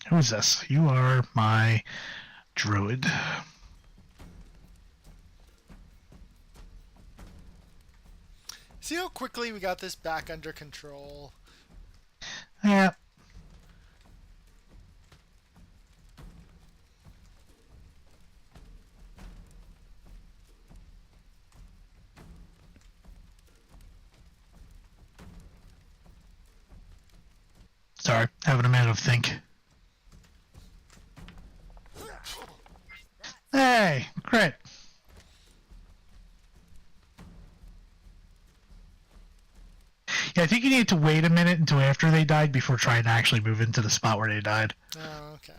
Who is this? You are my druid. See how quickly we got this back under control? Yeah. Sorry, having a minute of think. Hey, crit. Yeah, I think you need to wait a minute until after they died before trying to actually move into the spot where they died. Oh, okay.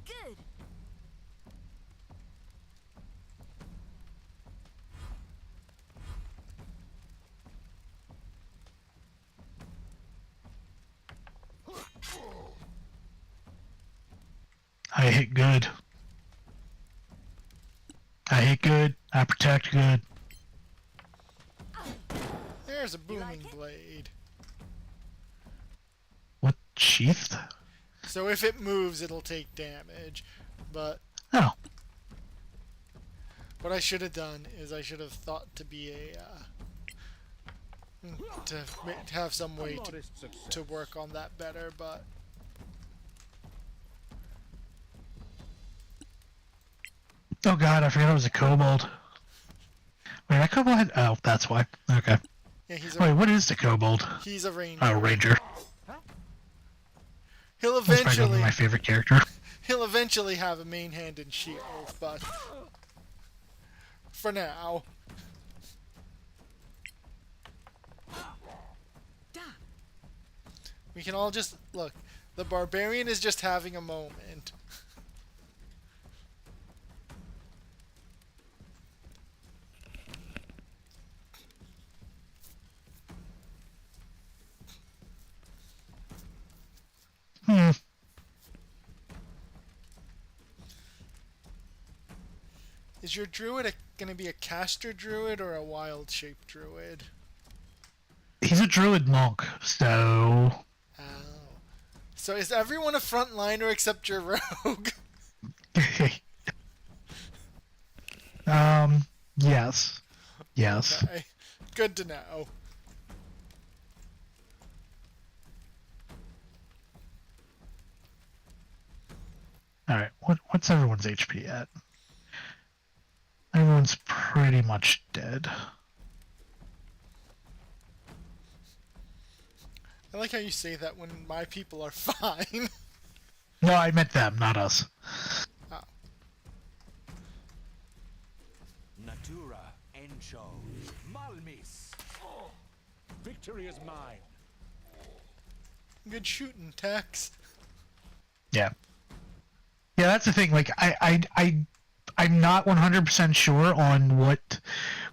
Good. I hit good. I hit good. I protect good. There's a booming blade. What sheathed? So if it moves, it'll take damage. But Oh, what I should have done is I should have thought to be a to have some way Modest success. to work on that better. But oh god, I forgot it was a kobold. Wait, that kobold had... Oh, that's why. Okay. yeah, Wait, what is the kobold? he's a ranger. Oh, ranger. He'll That's probably gonna be eventually my favorite character. he'll eventually have a main hand and shield, but for now, we can all just look. The Barbarian is just having a moment. Hmm. Is your druid gonna be a caster druid or a wild shape druid? He's a druid monk, so... Oh. So is everyone a frontliner except your rogue? Yes. Yes. Okay. Good to know. Alright, what's everyone's HP at? Everyone's pretty much dead. I like how you say that when my people are fine. No, I meant them, not us. Oh. Natura Encho Malmis. Victory is mine. Good shooting, Tex. Yeah. Yeah, that's the thing. Like, I'm not 100% sure on what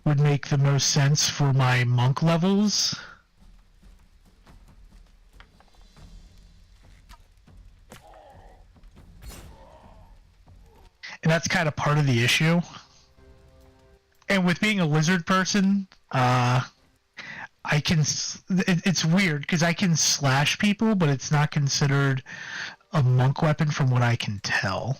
would make the most sense for my monk levels. And that's kind of part of the issue. And with being a lizard person, I can... It's weird, because I can slash people, but it's not considered a monk weapon from what I can tell.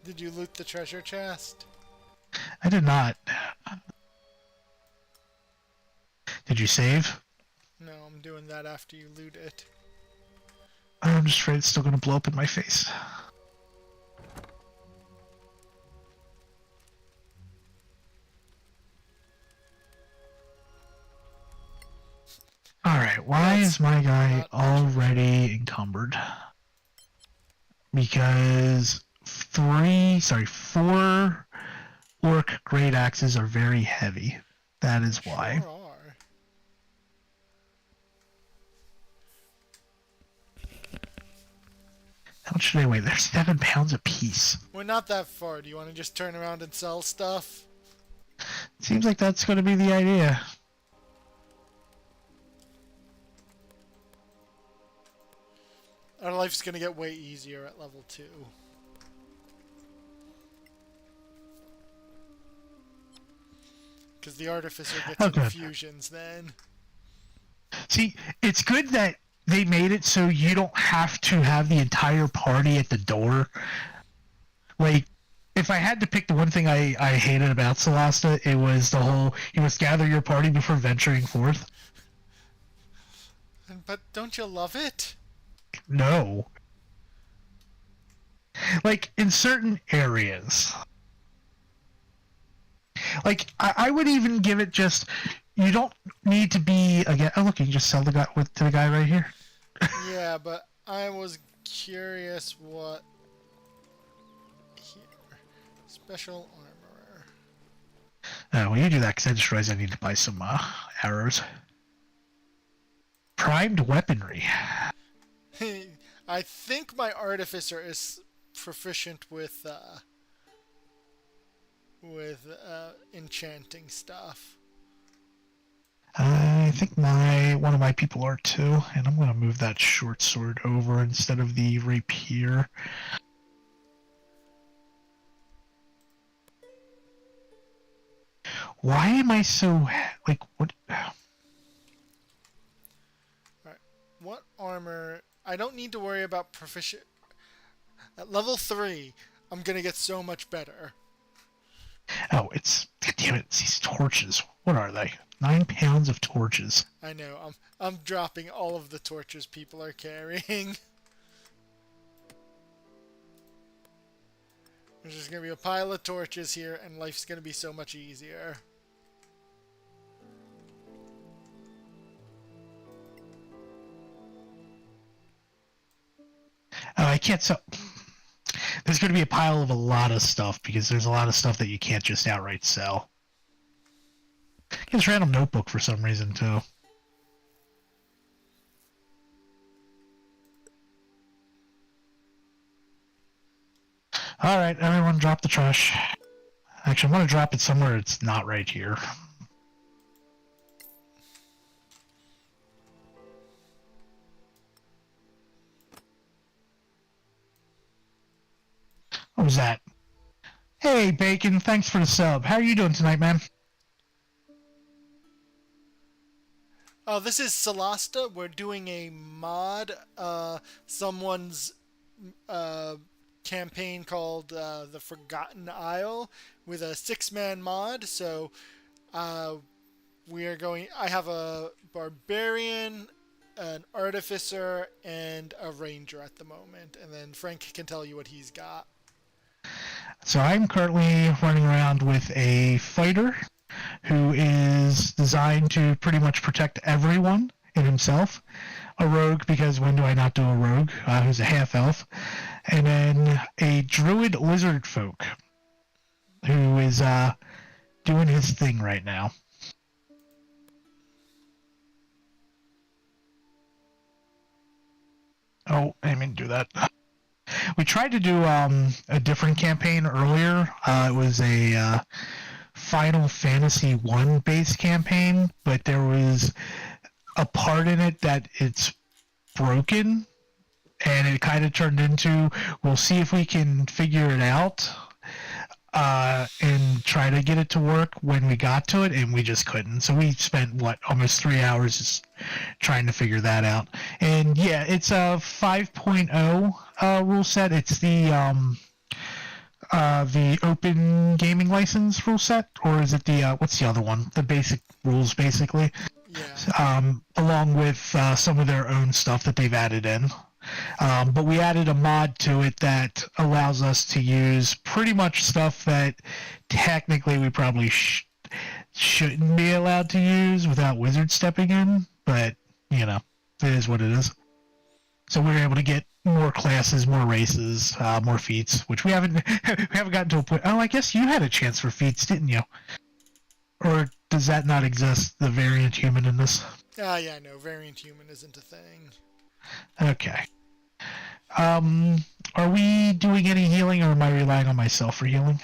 Did you loot the treasure chest? I did not. Did you save? No, I'm doing that after you loot it. I'm just afraid it's still going to blow up in my face. Alright, why is my guy already encumbered? Because 4 orc great axes are very heavy. That is why. Sure are. How much should I weigh? They're 7 pounds apiece. We're not that far. Do you want to just turn around and sell stuff? Seems like that's going to be the idea. Our life's gonna get way easier at level 2. Because the Artificer gets Okay. infusions then. See, it's good that they made it so you don't have to have the entire party at the door. Like, if I had to pick the one thing I hated about Solasta, it was the whole, you must gather your party before venturing forth. But don't you love it? No. Like, in certain areas. Like, I would even give it just... You don't need to be... Again, oh, look, you can just sell the guy to the guy right here. Yeah, but I was curious what... Here. Special armorer. Well, you do that, because I just realized I need to buy some arrows. Primed weaponry. I think my artificer is proficient with enchanting stuff. I think one of my people are too, and I'm going to move that short sword over instead of the rapier. Why am I so... Like, what... Alright, what armor... I don't need to worry about proficient... At level 3, I'm gonna get so much better. Oh, it's... God damn it, it's these torches. What are they? 9 pounds of torches. I know, I'm dropping all of the torches people are carrying. There's just gonna be a pile of torches here, and life's gonna be so much easier. Oh, I can't sell... There's going to be a pile of a lot of stuff, because there's a lot of stuff that you can't just outright sell. Get this random notebook for some reason, too. Alright, everyone drop the trash. Actually, I'm going to drop it somewhere it's not right here. What was that? Hey, Bacon, thanks for the sub. How are you doing tonight, man? Oh, this is Solasta. We're doing a mod, someone's campaign called The Forgotten Isle with a 6-man mod. So we are going... I have a Barbarian, an Artificer, and a Ranger at the moment. And then Frank can tell you what he's got. So I'm currently running around with a fighter who is designed to pretty much protect everyone and himself. A rogue, because when do I not do a rogue, who's a half-elf. And then a druid lizard folk who is doing his thing right now. Oh, I didn't mean to do that. We tried to do a different campaign earlier. It was a Final Fantasy 1 based campaign, but there was a part in it that it's broken, and it kind of turned into, we'll see if we can figure it out and try to get it to work when we got to it, and we just couldn't. So we spent, almost 3 hours just trying to figure that out. And yeah, it's a 5.0 rule set. It's the open gaming license rule set, or is it the, what's the other one? The basic rules, basically. Yeah. Along with some of their own stuff that they've added in. But we added a mod to it that allows us to use pretty much stuff that technically we probably shouldn't be allowed to use without wizards stepping in, but, you know, it is what it is. So we were able to get more classes, more races, more feats, which we haven't gotten to a point. Oh, I guess you had a chance for feats, didn't you? Or does that not exist, the variant human in this? Yeah, no, variant human isn't a thing. Okay. Are we doing any healing, or am I relying on myself for healing?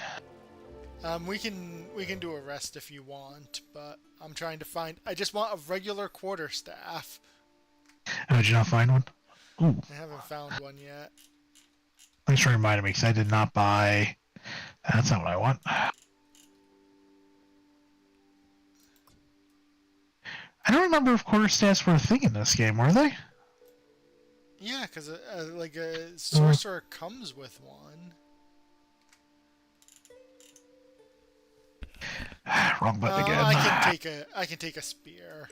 We can do a rest if you want, but I'm trying to find... I just want a regular quarterstaff. Oh, did you not find one? Ooh. I haven't found one yet. Thanks for reminding me, because I did not buy... That's not what I want. I don't remember if quarterstaffs were a thing in this game, were they? Yeah, because like a sorcerer comes with one. Wrong button again. I can take a spear.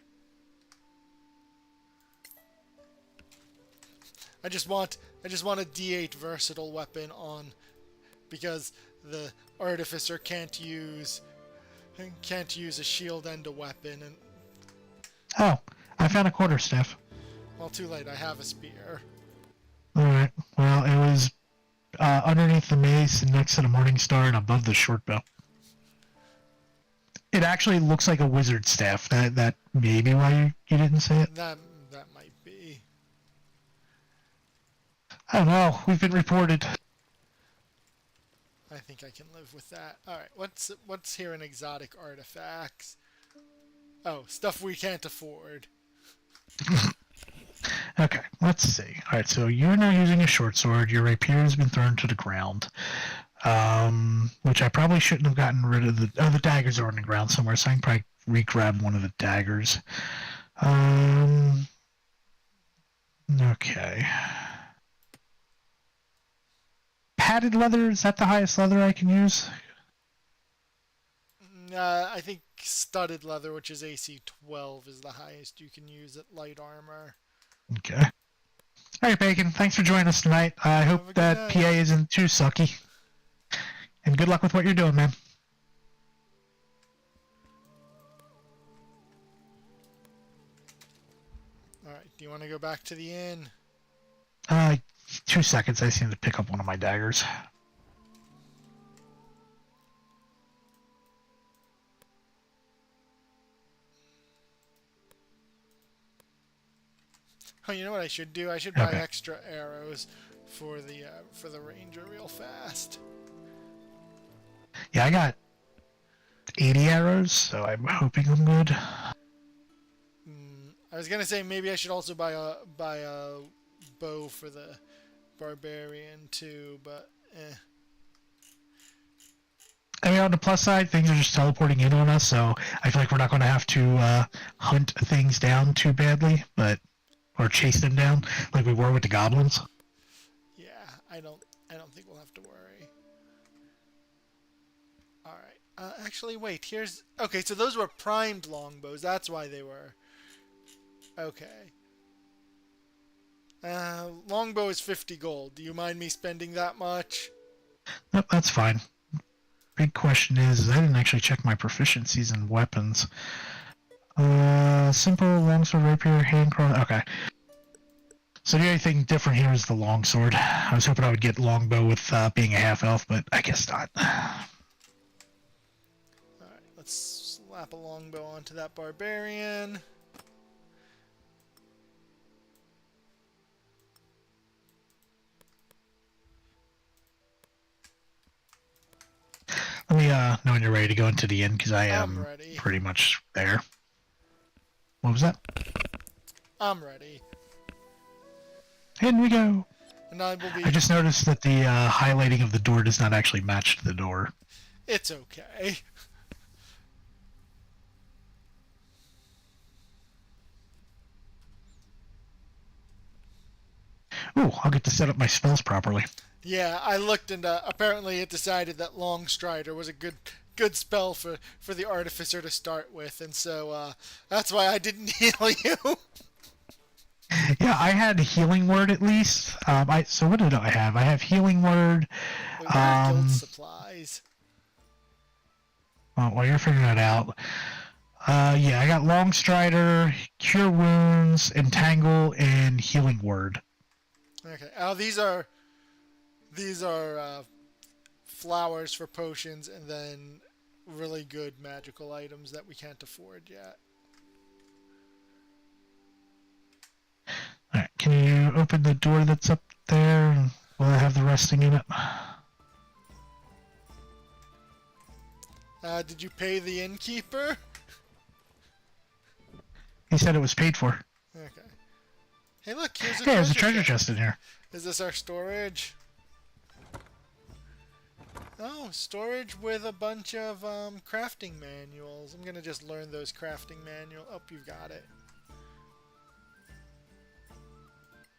I just want a D8 versatile weapon on, because the Artificer can't use a shield and a weapon, and Oh, I found a quarterstaff. well, too late. I have a spear. Alright, well, it was underneath the mace and next to the Morning Star and above the short bow. It actually looks like a wizard staff. That may be why you didn't say it. That might be. I don't know. We've been reported. I think I can live with that. All right, what's here in exotic artifacts? Oh, stuff we can't afford. Okay, let's see. Alright, so you're now using a short sword. Your rapier has been thrown to the ground. Which I probably shouldn't have gotten rid of the... Oh, the daggers are on the ground somewhere, so I can probably re-grab one of the daggers. Okay. Padded leather, is that the highest leather I can use? I think studded leather, which is AC 12, is the highest you can use at light armor. Okay. Alright, Bacon, thanks for joining us tonight. I Have a hope good that night. PA isn't too sucky. And good luck with what you're doing, man. Alright, do you want to go back to the inn? 2 seconds, I just need to pick up one of my daggers. Oh, you know what I should do? I should buy Okay. extra arrows for the ranger real fast. Yeah, I got 80 arrows, so I'm hoping I'm good. I was gonna say maybe I should also buy a bow for the Barbarian too, but I mean, on the plus side, things are just teleporting in on us, so I feel like we're not going to have to hunt things down too badly, or chase them down like we were with the goblins. yeah, I don't think we'll have to worry. All right, actually, wait. Okay. So those were primed longbows. That's why they were. Okay. Longbow is 50 gold. Do you mind me spending that much? Nope, that's fine. Big question is I didn't actually check my proficiencies in weapons. Simple, longsword, rapier, hand cross. Okay. So the only thing different here is the longsword. I was hoping I would get longbow with being a half elf, but I guess not. Alright, let's slap a longbow onto that Barbarian. Let me know when you're ready to go into the inn, because I am I'm ready. pretty much there. What was that? I'm ready. In we go! And I will be... I just noticed that the highlighting of the door does not actually match the door. It's okay. Ooh, I'll get to set up my spells properly. Yeah, I looked and apparently it decided that Long Strider was a good spell for the Artificer to start with, and so that's why I didn't heal you. Yeah, I had healing word at least. So what did I have? I have healing word. We got guild supplies. While you're figuring that out, yeah, I got long strider, cure wounds, entangle, and healing word. Okay. Oh, these are flowers for potions, and then really good magical items that we can't afford yet. Alright, can you open the door that's up there? Will I have the resting in it? Did you pay the innkeeper? He said it was paid for. Okay. Hey, look, here's a Hey, there's a treasure chest in here. Is this our storage? Oh, storage with a bunch of crafting manuals. I'm gonna just learn those crafting manuals. Oh, you've got it.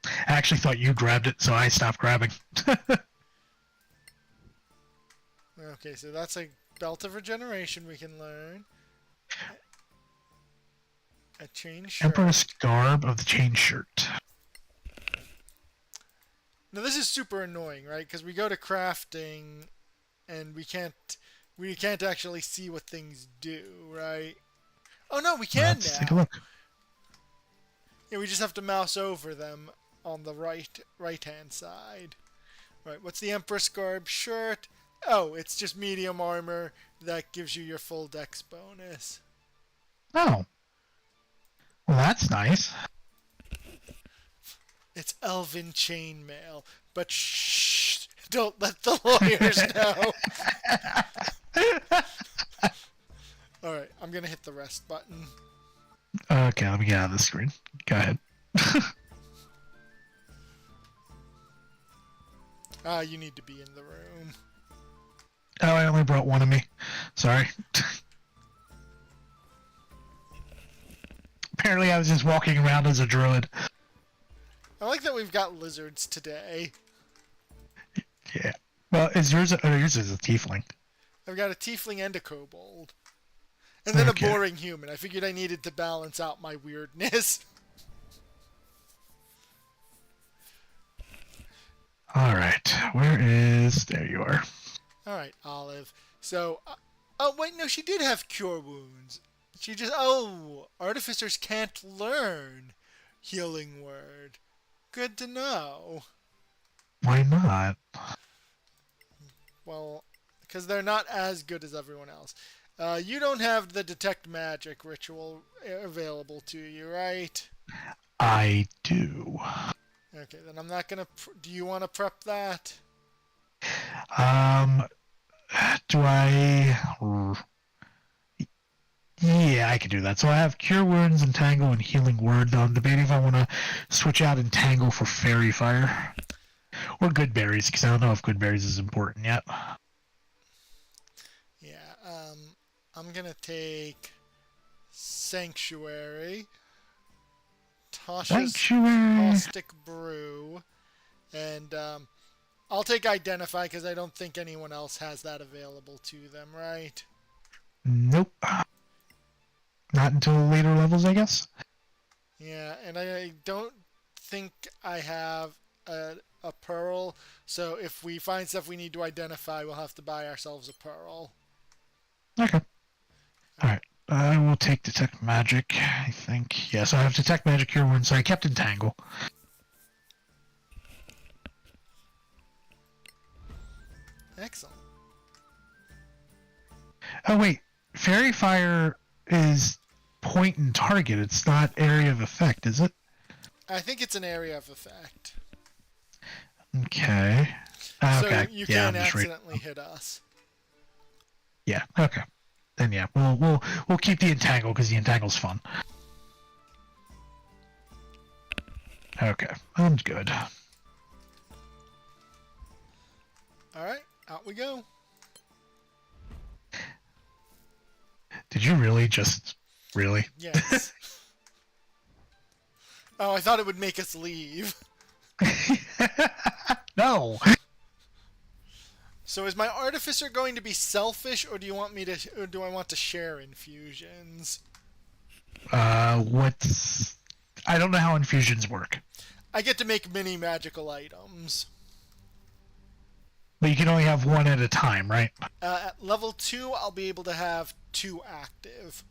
I actually thought you grabbed it, so I stopped grabbing. Okay, so that's a belt of regeneration we can learn. A chain shirt. Emperor's garb of the chain shirt. Now this is super annoying, right? Because we go to crafting, and we can't actually see what things do, right? Oh no, we can Let's now. take a look. Yeah, we just have to mouse over them on the right hand side. Right, what's the Empress Garb shirt? Oh, it's just medium armor that gives you your full dex bonus. Oh. Well, that's nice. It's elven chainmail, but shh, don't let the lawyers know. Alright, I'm gonna hit the rest button. Okay, let me get out of the screen. Go ahead. You need to be in the room. Oh, I only brought one of me. Sorry. Apparently I was just walking around as a druid. I like that we've got lizards today. Yeah. Well, yours is a tiefling. I've got a tiefling and a kobold. And then Okay. a boring human. I figured I needed to balance out my weirdness. Alright, there you are. Alright, Olive. So, oh wait, no, she did have cure wounds. She just, oh, artificers can't learn healing word. Good to know. Why not? Well, because they're not as good as everyone else. You don't have the detect magic ritual available to you, right? I do. Okay, then I'm not gonna. Do you want to prep that? Do I... Yeah, I can do that. So I have Cure Wounds, Entangle, and Healing Word. I'm debating if I want to switch out Entangle for Fairy Fire. Or Good Berries, because I don't know if Good Berries is important yet. Yeah, I'm gonna take Sanctuary, Tasha's Sanctuary! Caustic Brew, and I'll take Identify because I don't think anyone else has that available to them, right? Nope. Not until later levels, I guess. Yeah, and I don't think I have a pearl, so if we find stuff we need to identify, we'll have to buy ourselves a pearl. Okay. Alright. I will take Detect Magic, I think. Yeah, so I have Detect Magic, Cure Wounds, so I kept Entangle. Excellent. Oh, wait. Fairy Fire is point and target. It's not area of effect, is it? I think it's an area of effect. Okay. Okay. So you yeah, can I'm just reading. accidentally hit us. Yeah. Okay. Then yeah, we'll keep the Entangle because the Entangle's fun. Okay. I'm good. Alright, out we go. Did you really just really? Yes. Oh, I thought it would make us leave. No. So is my artificer going to be selfish, or do you want me to, or do I want to share infusions? What's... I don't know how infusions work. I get to make mini magical items. But you can only have one at a time, right? At level 2, I'll be able to have 2 active.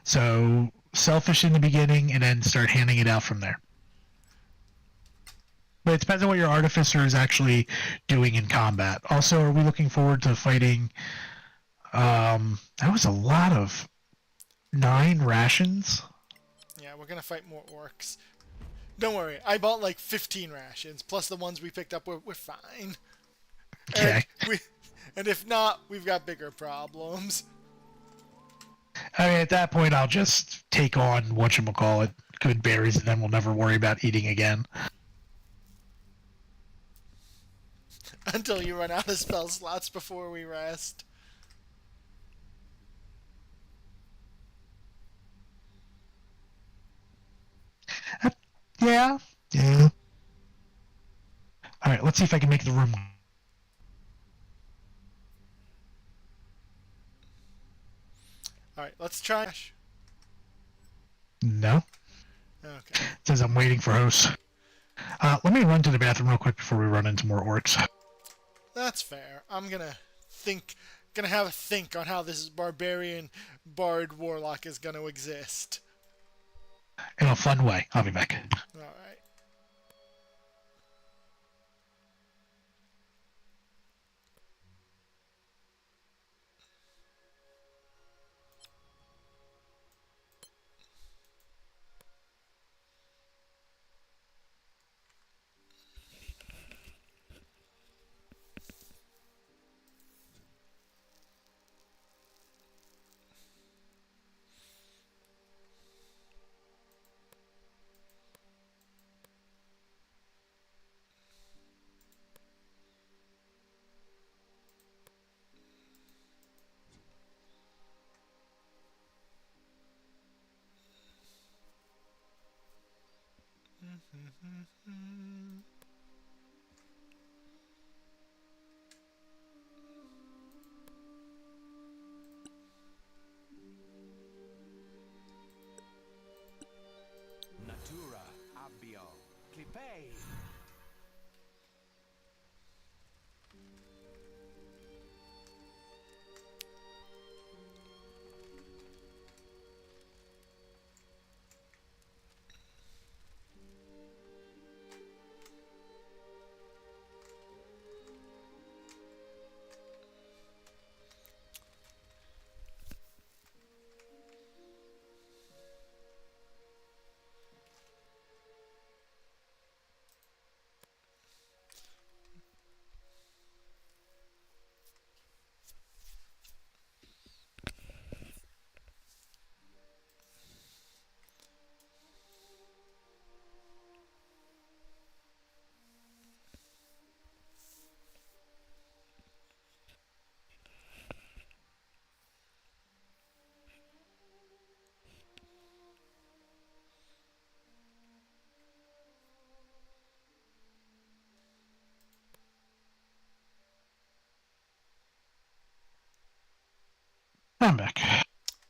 So, selfish in the beginning, and then start handing it out from there. But it depends on what your artificer is actually doing in combat. Also, are we looking forward to fighting... that was a lot of 9 rations. Yeah, we're gonna fight more orcs. Don't worry, I bought like 15 rations, plus the ones we picked up, we're fine. Okay. And if not, we've got bigger problems. I mean, at that point, I'll just take on whatchamacallit, good berries, and then we'll never worry about eating again. Until you run out of spell slots before we rest. Yeah. Yeah. Alright, let's see if I can make the room... Alright, let's try. No. Okay. It says I'm waiting for hosts. Let me run to the bathroom real quick before we run into more orcs. That's fair. I'm gonna have a think on how this barbarian bard warlock is gonna exist. In a fun way. I'll be back. Alright. Natura abbio clipei. I'm back.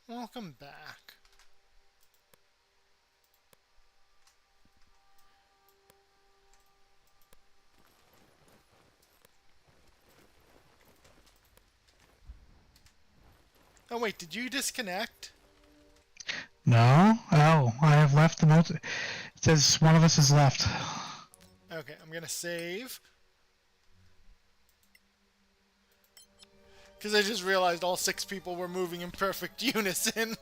Welcome back. Oh wait, did you disconnect? No? Oh, I have left the multi... It says one of us is left. Okay, I'm gonna save. Because I just realized all 6 people were moving in perfect unison.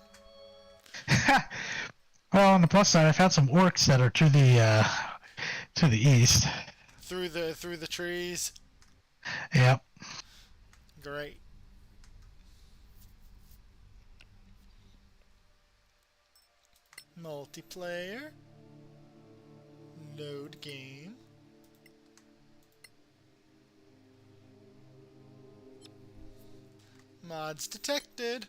Well, on the plus side, I found some orcs that are to the east. through the trees. Yep. Great. Multiplayer. Load game. Mods detected.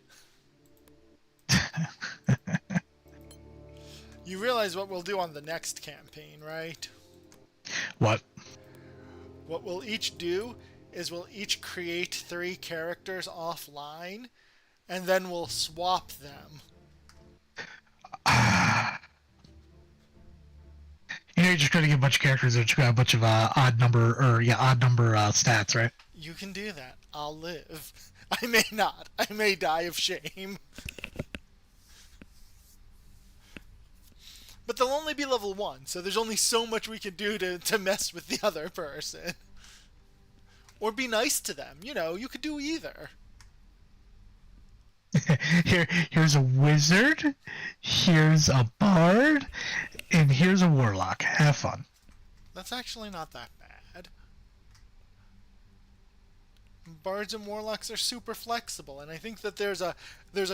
You realize what we'll do on the next campaign, right? What? What we'll each do is we'll each create 3 characters offline, and then we'll swap them. You know, you're just trying to get a bunch of characters that got a bunch of odd number stats, right? You can do that. I'll live. I may not. I may die of shame. But they'll only be level 1, so there's only so much we can do to mess with the other person. Or be nice to them. You know, you could do either. Here's a wizard, here's a bard, and here's a warlock. Have fun. That's actually not that bad. Bards and warlocks are super flexible, and I think that there's a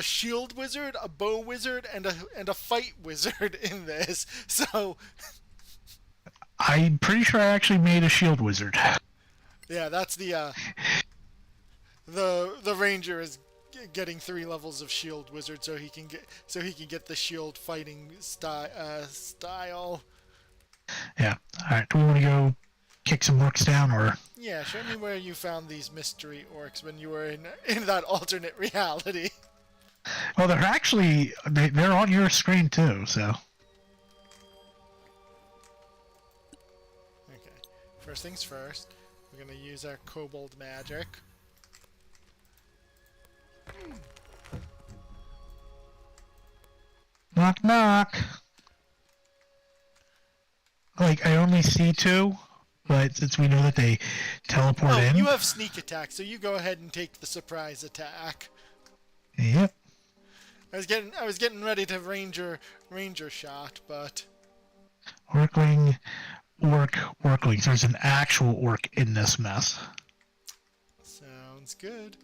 shield wizard, a bow wizard, and a fight wizard in this. So I'm pretty sure I actually made a shield wizard. yeah, that's the ranger is getting 3 levels of shield wizard, so he can get the shield fighting style. Yeah. All right. Do we want to go kick some orcs down, or? Yeah, show me where you found these mystery orcs when you were in that alternate reality. Well, they're actually they're on your screen too. So. First things first, we're gonna use our kobold magic. Knock, knock. Like, I only see two, but since we know that they teleport Oh, in. you have sneak attack, so you go ahead and take the surprise attack. Yep. I was getting ready to ranger shot, but Orkling, orklings. There's an actual orc in this mess. sounds good.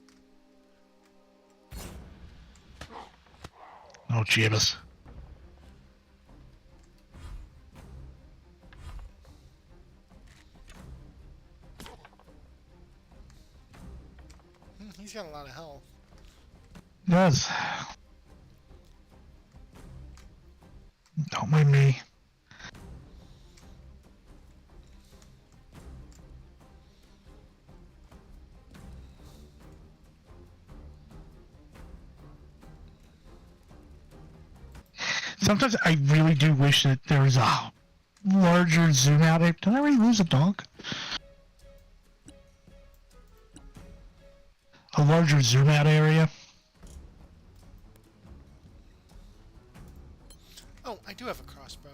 Oh, Jeebus. He's got a lot of health. Does. Don't mind me. Sometimes I really do wish that there was a larger zoom out. Did I already lose a dog? A larger zoom out area. Oh, I do have a crossbow.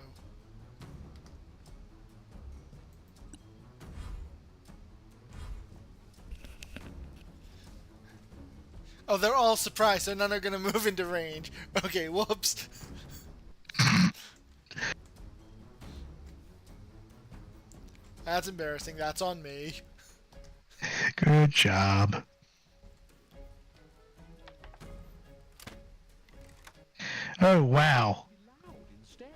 Oh, they're all surprised, so none are gonna move into range. Okay, whoops. That's embarrassing. That's on me. Good job. Oh, wow. Loud instead.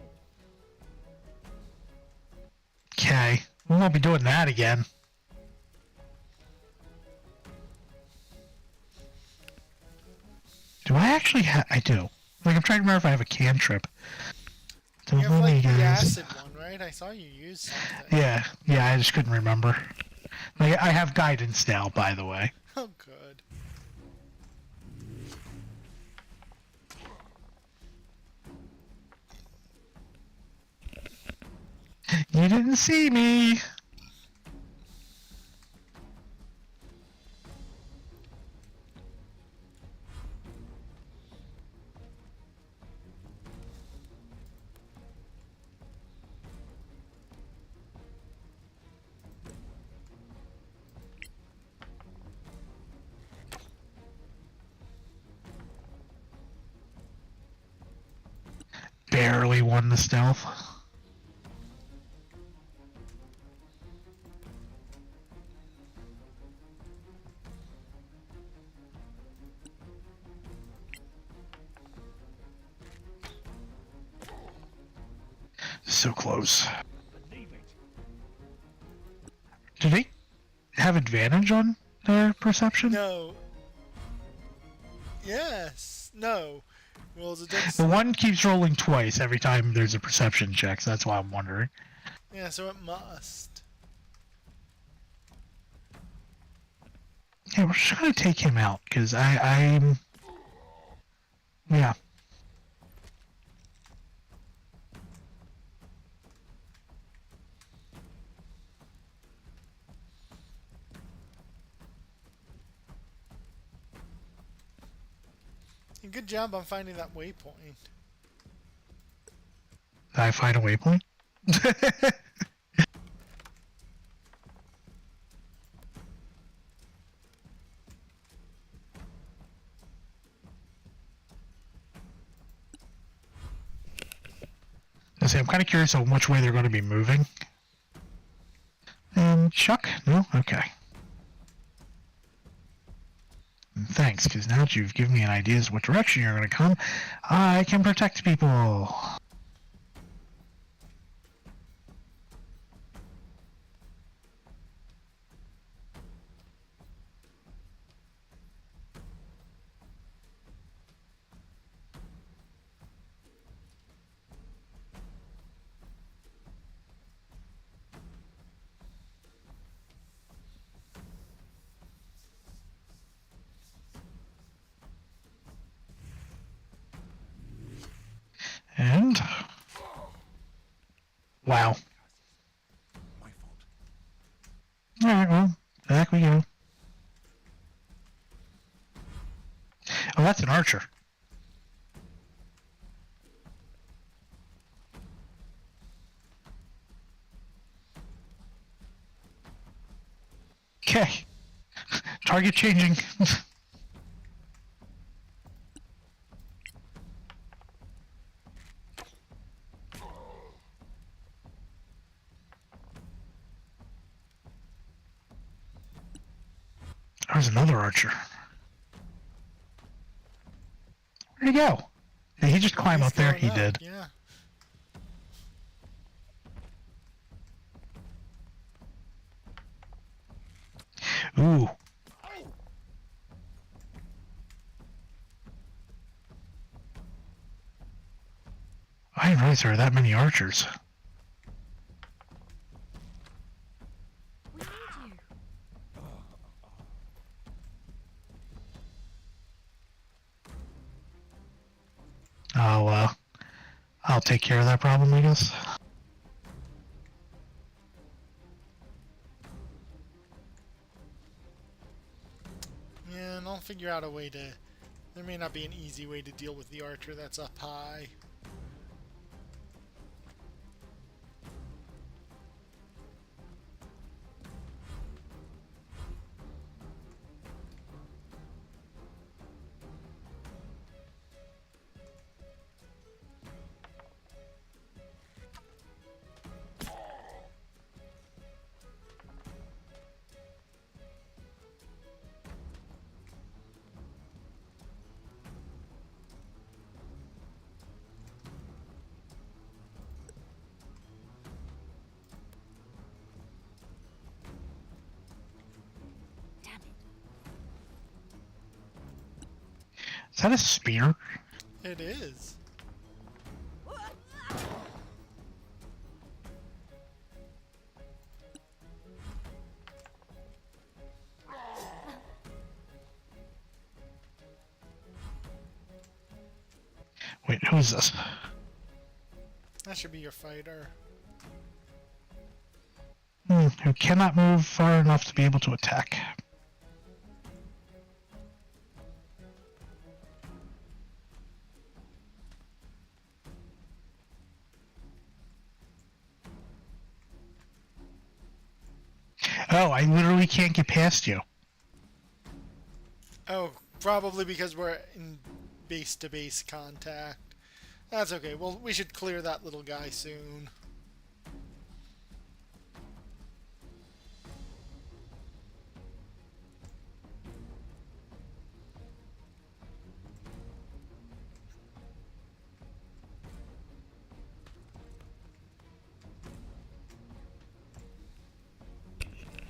Okay. We won't be doing that again. Do I actually have... I do. Like, I'm trying to remember if I have a cantrip. You Don't have let me, like the guys. acid one, right? I saw you use something. Yeah, I just couldn't remember. Like, I have guidance now, by the way. Oh, good. You didn't see me! Barely won the stealth. So close. Believe it. Do they have advantage on their perception? No. Yes. No. Rolls a dex. The one keeps rolling twice every time there's a perception check, so that's why I'm wondering. Yeah, so it must. Yeah, we're just gonna take him out, because I'm... Yeah. Good job on finding that waypoint. Did I find a waypoint? I'm kind of curious on which way they're going to be moving. And Chuck? No? Okay. Thanks, because now that you've given me an idea as what direction you're going to come, I can protect people. And... Wow. My fault. Back we go. Oh, that's an archer. Okay. Target changing. There's another archer. Where'd he go? Did he just climb He's up there? going He up, did. Yeah. Ooh. I didn't realize there were that many archers. We need you. I'll take care of that problem, I guess. Yeah, and I'll figure out a way to... There may not be an easy way to deal with the archer that's up high. Damn it. Is that a spear? It is. Wait, who is this? That should be your fighter. Who cannot move far enough to be able to attack. Oh, I literally can't get past you. Oh, probably because we're in base-to-base contact. That's okay. Well, we should clear that little guy soon.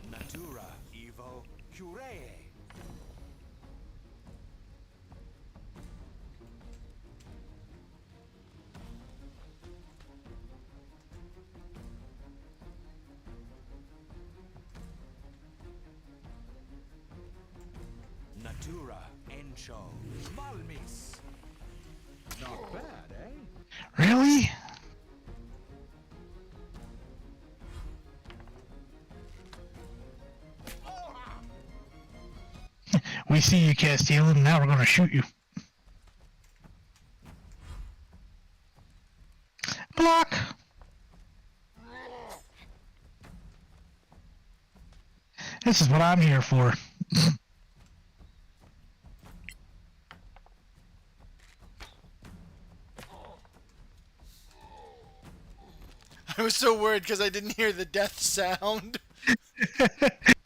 Natura Evo Curee. Natura Encho Malmis. Not bad, eh? Really? We see you, Castellan, and now we're gonna shoot you. Block! This is what I'm here for. I was so worried because I didn't hear the death sound.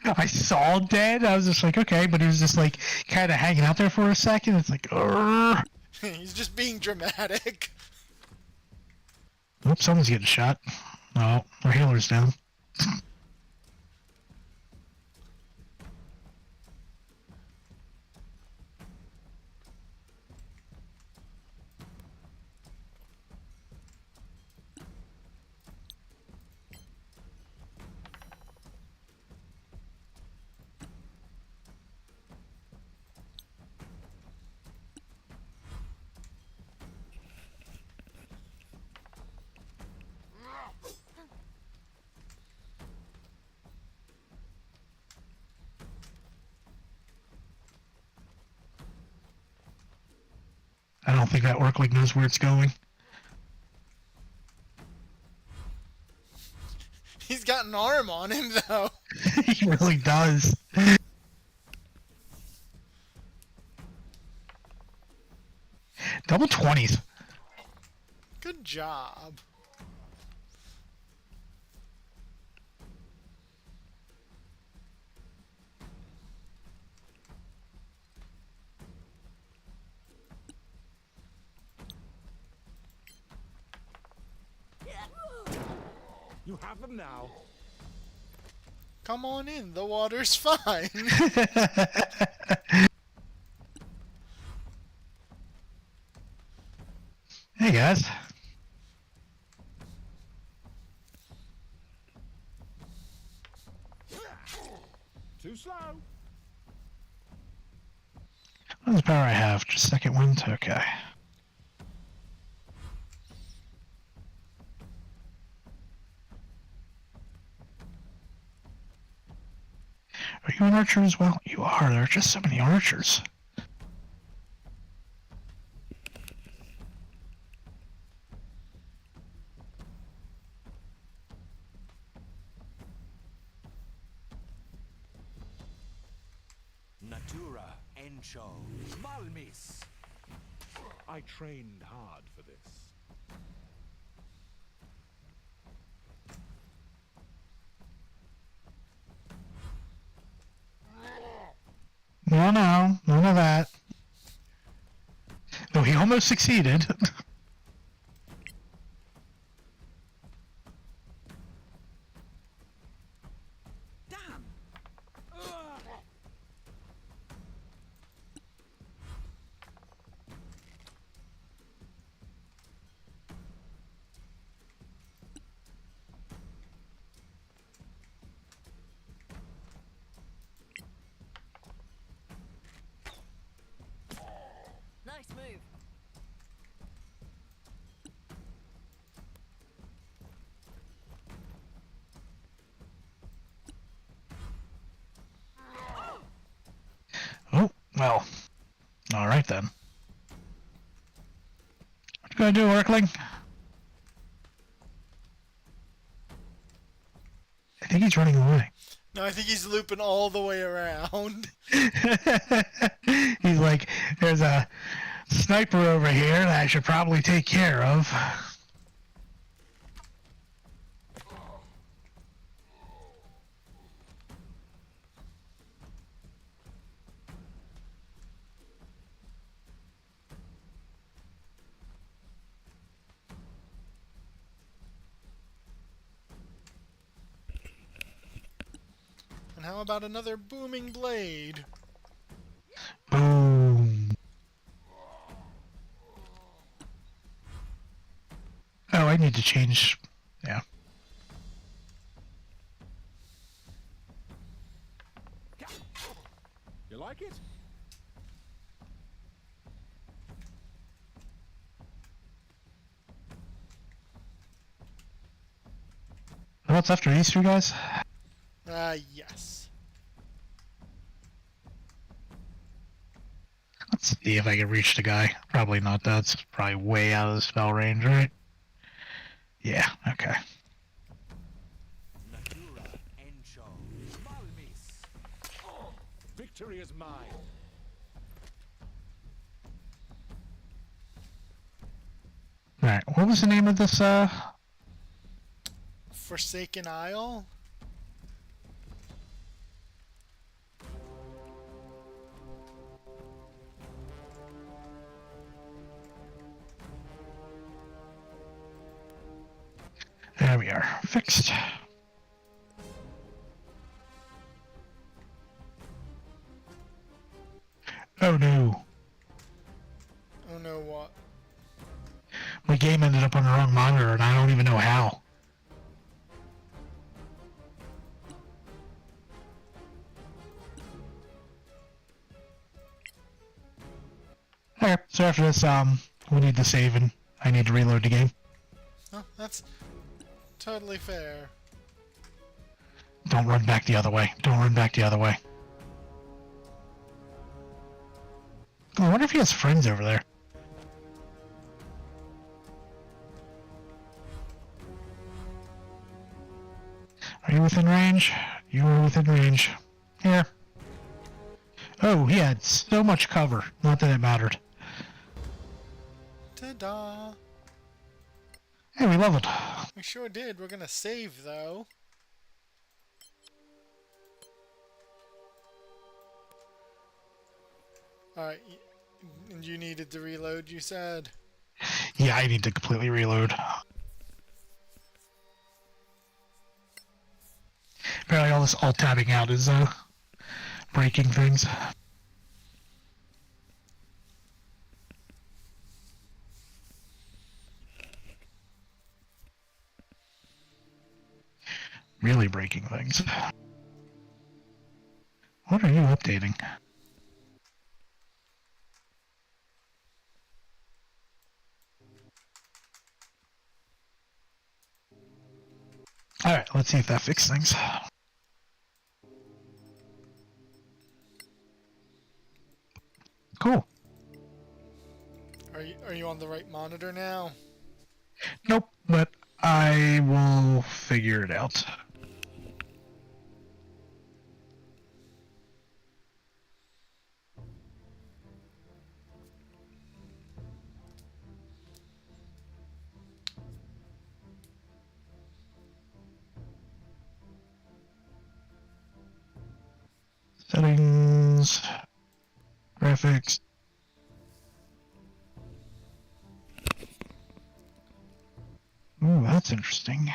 I saw dead. I was just like, okay, but he was just like kind of hanging out there for a second. It's like, Urgh. He's just being dramatic. Oops, someone's getting shot. Oh, our healer's down. I don't think that Orc knows where it's going. He's got an arm on him, though. He really does. Double 20s. Good job. You have them now. Come on in, the water's fine. Hey guys. Too slow. What's the power I have? Just second wind? Okay. Are you an archer as well? You are. There are just so many archers. Natura Encho Malmis. I trained hard for this. No, none of that. Though he almost succeeded. Damn! Nice move. Oh, well. Alright then. What you gonna do, Orkling? I think he's running away. No, I think he's looping all the way around. He's like, there's a sniper over here that I should probably take care of. And how about another booming blade? Boom. Oh, I need to change. Yeah. You like it? What's after Easter, guys? Yes. Let's see if I can reach the guy. Probably not. That's probably way out of the spell range, right? Yeah, okay. Natura Encho Malmis. Victory is mine. Alright, what was the name of this, Forsaken Isle? There we are. Fixed. Oh no. Oh no, what? My game ended up on the wrong monitor and I don't even know how. Okay, so after this, we need to save and I need to reload the game. Oh, that's totally fair. Don't run back the other way. Don't run back the other way. I wonder if he has friends over there. range. You were within range. Here. Oh, he had so much cover. Not that it mattered. Ta-da! Hey, we leveled. We sure did. We're gonna save, though. Alright, and you needed to reload, you said? Yeah, I need to completely reload. Apparently all this alt-tabbing out is, breaking things. Really breaking things. What are you updating? Alright, let's see if that fixes things. Cool. Are you on the right monitor now? Nope, but I will figure it out. Settings, graphics. Ooh, that's interesting.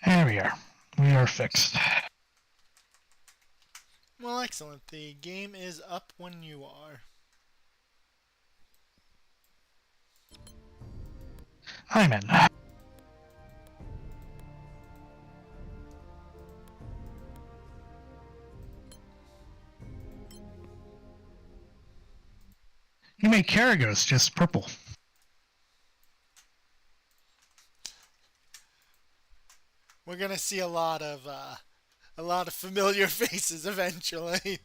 There we are. We are fixed. Well, excellent. The game is up when you are. I'm in. You make Karagos just purple. We're gonna see a lot of familiar faces eventually.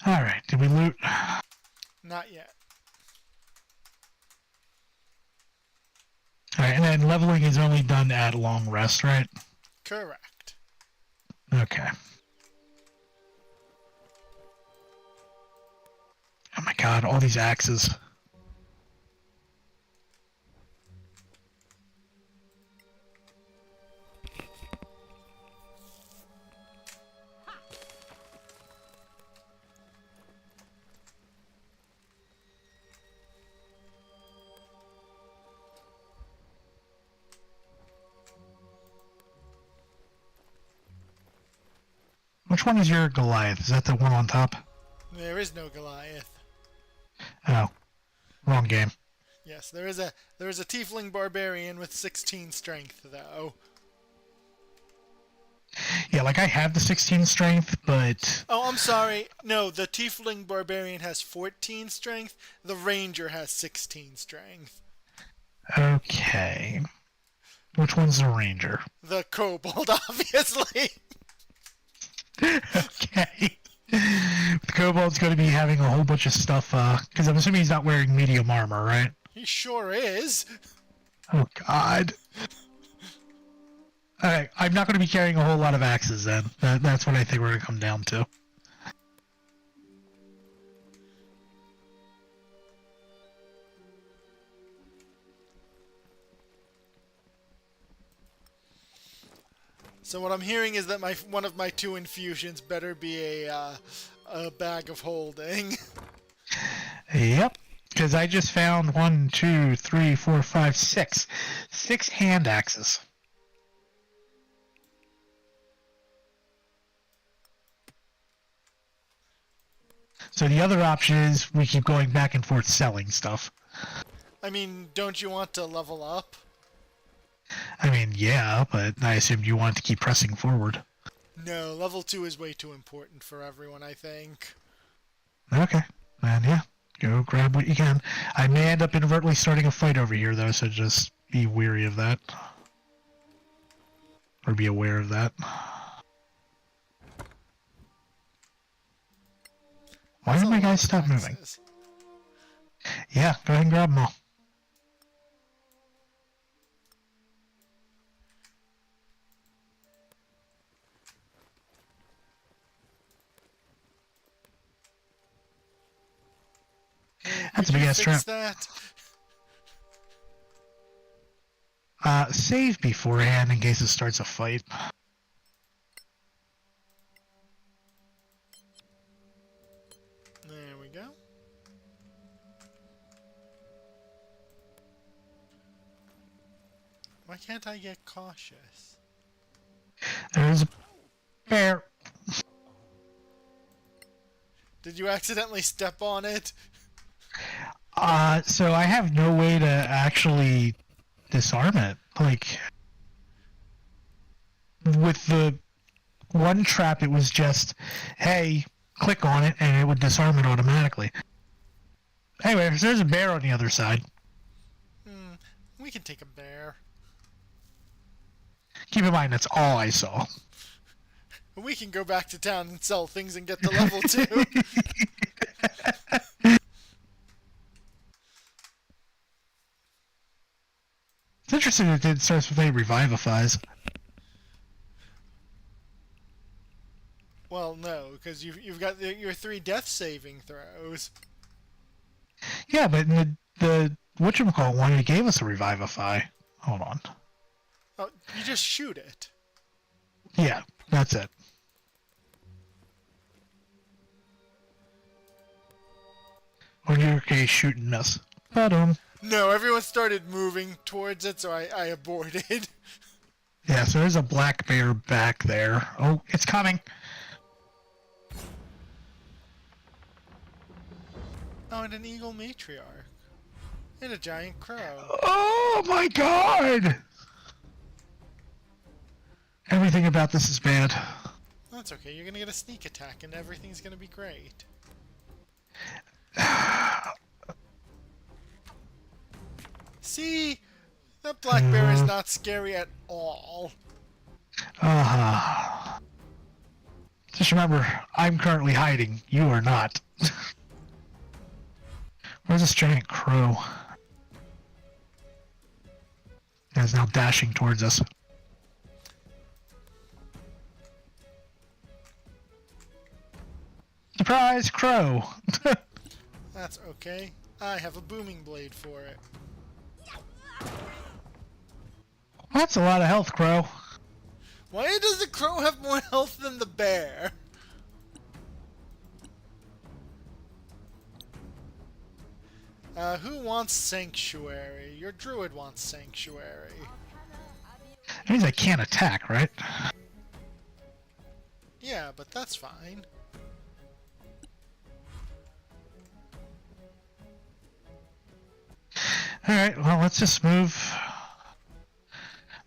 Alright, did we loot? Not yet. Alright, and then leveling is only done at long rest, right? Correct. Okay. Oh my god, all these axes. Which one is your Goliath? Is that the one on top? There is no Goliath. Oh. Wrong game. Yes, there is a tiefling barbarian with 16 strength though. Yeah, like I have the 16 strength, but... Oh, I'm sorry. No, the tiefling barbarian has 14 strength. The ranger has 16 strength. Okay. Which one's the ranger? The kobold, obviously. Okay. The kobold's going to be having a whole bunch of stuff, because I'm assuming he's not wearing medium armor, right? He sure is. Oh, God. Alright, I'm not going to be carrying a whole lot of axes then. That's what I think we're going to come down to. So what I'm hearing is that one of my 2 infusions better be a bag of holding. Yep, because I just found 1, 2, 3, 4, 5, 6. 6 hand axes. So the other option is we keep going back and forth selling stuff. I mean, don't you want to level up? I mean, yeah, but I assumed you wanted to keep pressing forward. No, level 2 is way too important for everyone, I think. Okay, then yeah, go grab what you can. I may end up inadvertently starting a fight over here, though, so just be wary of that. Or be aware of that. Why did my guys stop moving? Yeah, go ahead and grab them all. That's a big ass trap. That? Save beforehand in case it starts a fight. There we go. Why can't I get cautious? There's a bear. Did you accidentally step on it? So I have no way to actually disarm it. Like, with the one trap, it was just, hey, click on it, and it would disarm it automatically. Anyway, there's a bear on the other side. We can take a bear. Keep in mind, that's all I saw. We can go back to town and sell things and get to level 2. It's interesting that it starts with a revivifies. Well, no, because you've got your 3 death saving throws. Yeah, but in the whatchamacallit one, it gave us a revivify. Hold on. Oh, you just shoot it. Yeah, that's it. Or your case, shoot and miss. No, everyone started moving towards it, so I aborted. Yeah, so there's a black bear back there. Oh, it's coming. Oh, and an eagle matriarch. And a giant crow. Oh my god! Everything about this is bad. That's okay, you're gonna get a sneak attack and everything's gonna be great. See? That black bear is not scary at all. Just remember, I'm currently hiding. You are not. Where's this giant crow? It's now dashing towards us. Surprise, crow! That's okay. I have a booming blade for it. That's a lot of health, crow. Why does the crow have more health than the bear? Who wants Sanctuary? Your druid wants Sanctuary. That means I can't attack, right? Yeah, but that's fine. Alright, well, let's just move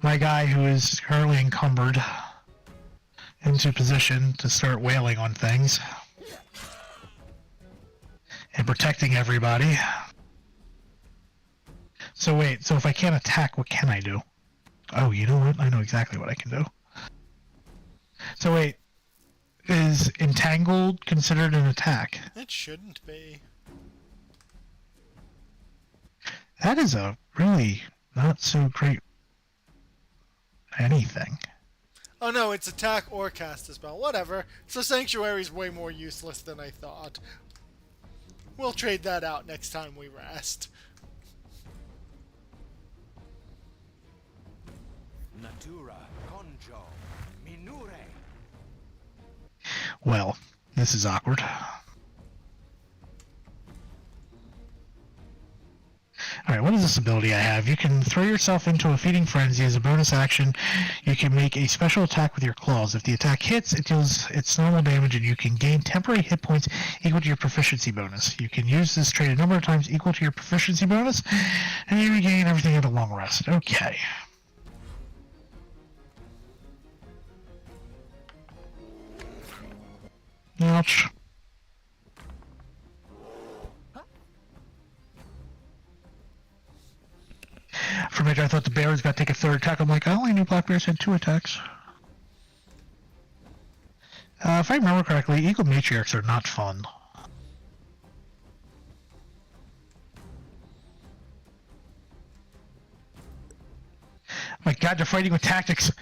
my guy who is currently encumbered into position to start wailing on things and protecting everybody. So wait, so if I can't attack, what can I do? Oh, you know what? I know exactly what I can do. So wait, is entangled considered an attack? It shouldn't be. That is a really not so great anything. Oh no, it's attack or cast a spell. Whatever. So Sanctuary's way more useless than I thought. We'll trade that out next time we rest. Natura conjo minure. Well, this is awkward. Alright, what is this ability I have? You can throw yourself into a feeding frenzy as a bonus action. You can make a special attack with your claws. If the attack hits, it deals its normal damage, and you can gain temporary hit points equal to your proficiency bonus. You can use this trait a number of times equal to your proficiency bonus, and you regain everything at a long rest. Okay. Ouch. For a minute, I thought the bear was going to take a third attack. I'm like, I only knew black bears had 2 attacks. If I remember correctly, eagle matriarchs are not fun. My god, they're fighting with tactics!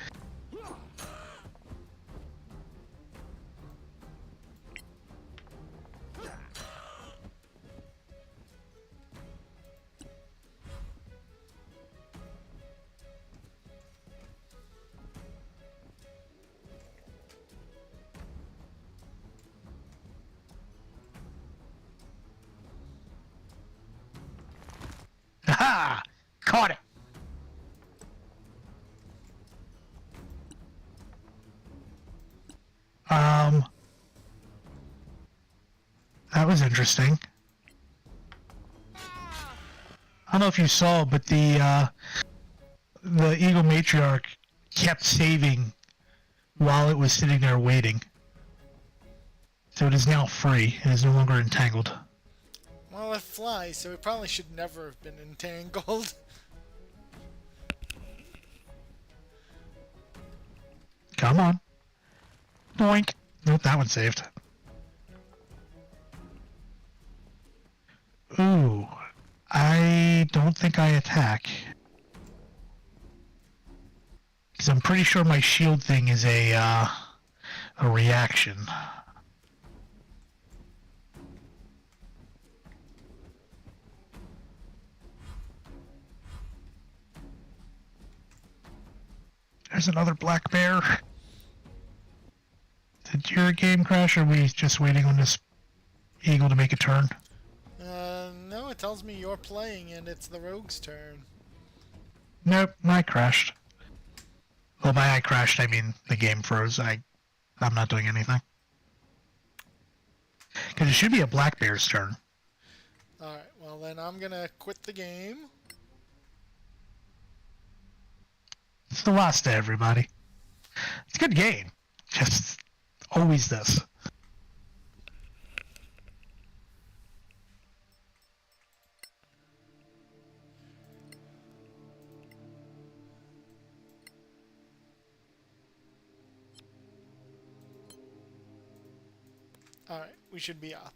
Aha! Caught it! That was interesting. I don't know if you saw, but the Eagle Matriarch kept saving while it was sitting there waiting. So it is now free. It is no longer entangled. Well, it flies, so it probably should never have been entangled. Come on. Boink. Nope, that one saved. Ooh. I don't think I attack. Because I'm pretty sure my shield thing is a reaction. There's another black bear. Did your game crash, or are we just waiting on this eagle to make a turn? No, it tells me you're playing and it's the rogue's turn. Nope, I crashed. Well, by I crashed, I mean the game froze. I'm not doing anything. Because it should be a black bear's turn. Alright, well then I'm gonna quit the game. It's Solasta, everybody. It's a good game. Just always this. Alright, we should be up.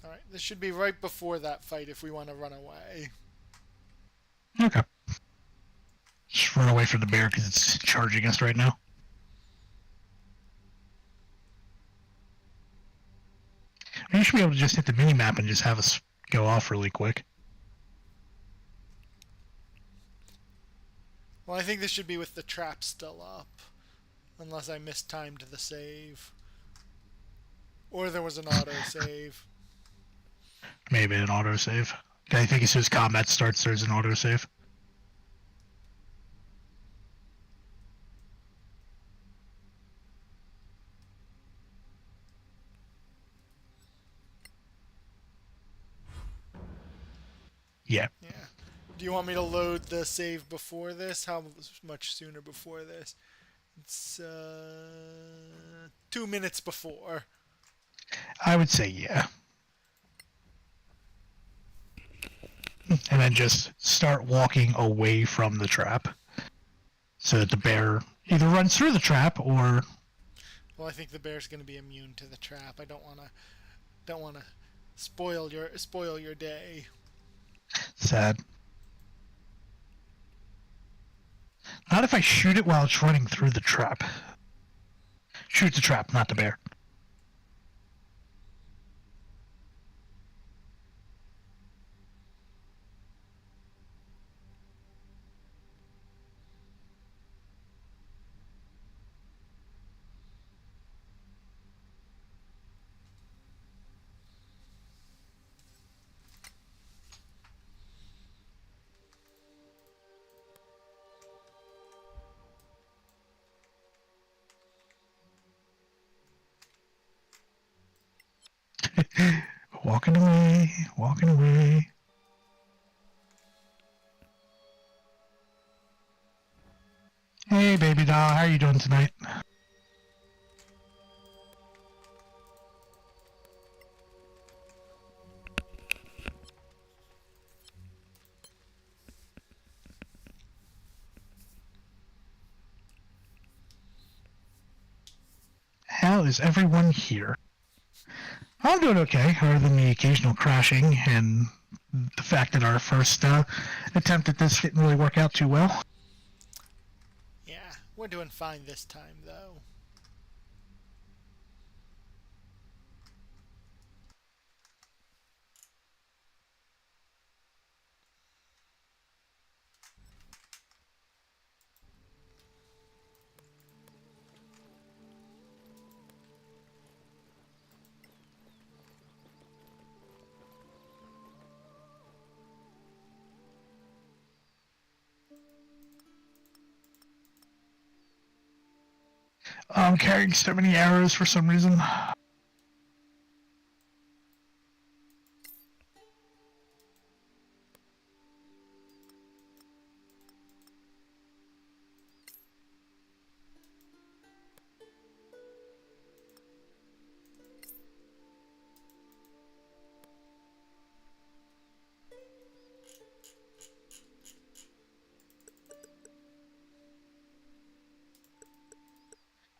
Alright, this should be right before that fight if we want to run away. Okay. Just run away from the bear because it's charging us right now. You should be able to just hit the mini-map and just have us go off really quick. Well, I think this should be with the trap still up. Unless I mistimed the save. Or there was an autosave. Maybe an autosave. I think as soon as combat starts, there's an autosave. Yeah. Yeah. Do you want me to load the save before this? How much sooner before this? It's 2 minutes before. I would say yeah. and then just start walking away from the trap, so that the bear either runs through the trap or. Well, I think the bear's going to be immune to the trap. I don't want to spoil your day. Sad. Not if I shoot it while it's running through the trap. Shoot the trap, not the bear. Walking away, walking away. Hey, baby doll, how are you doing tonight? How is everyone here? I'm doing okay, other than the occasional crashing and the fact that our first attempt at this didn't really work out too well. Yeah, we're doing fine this time, though. I'm carrying so many arrows for some reason.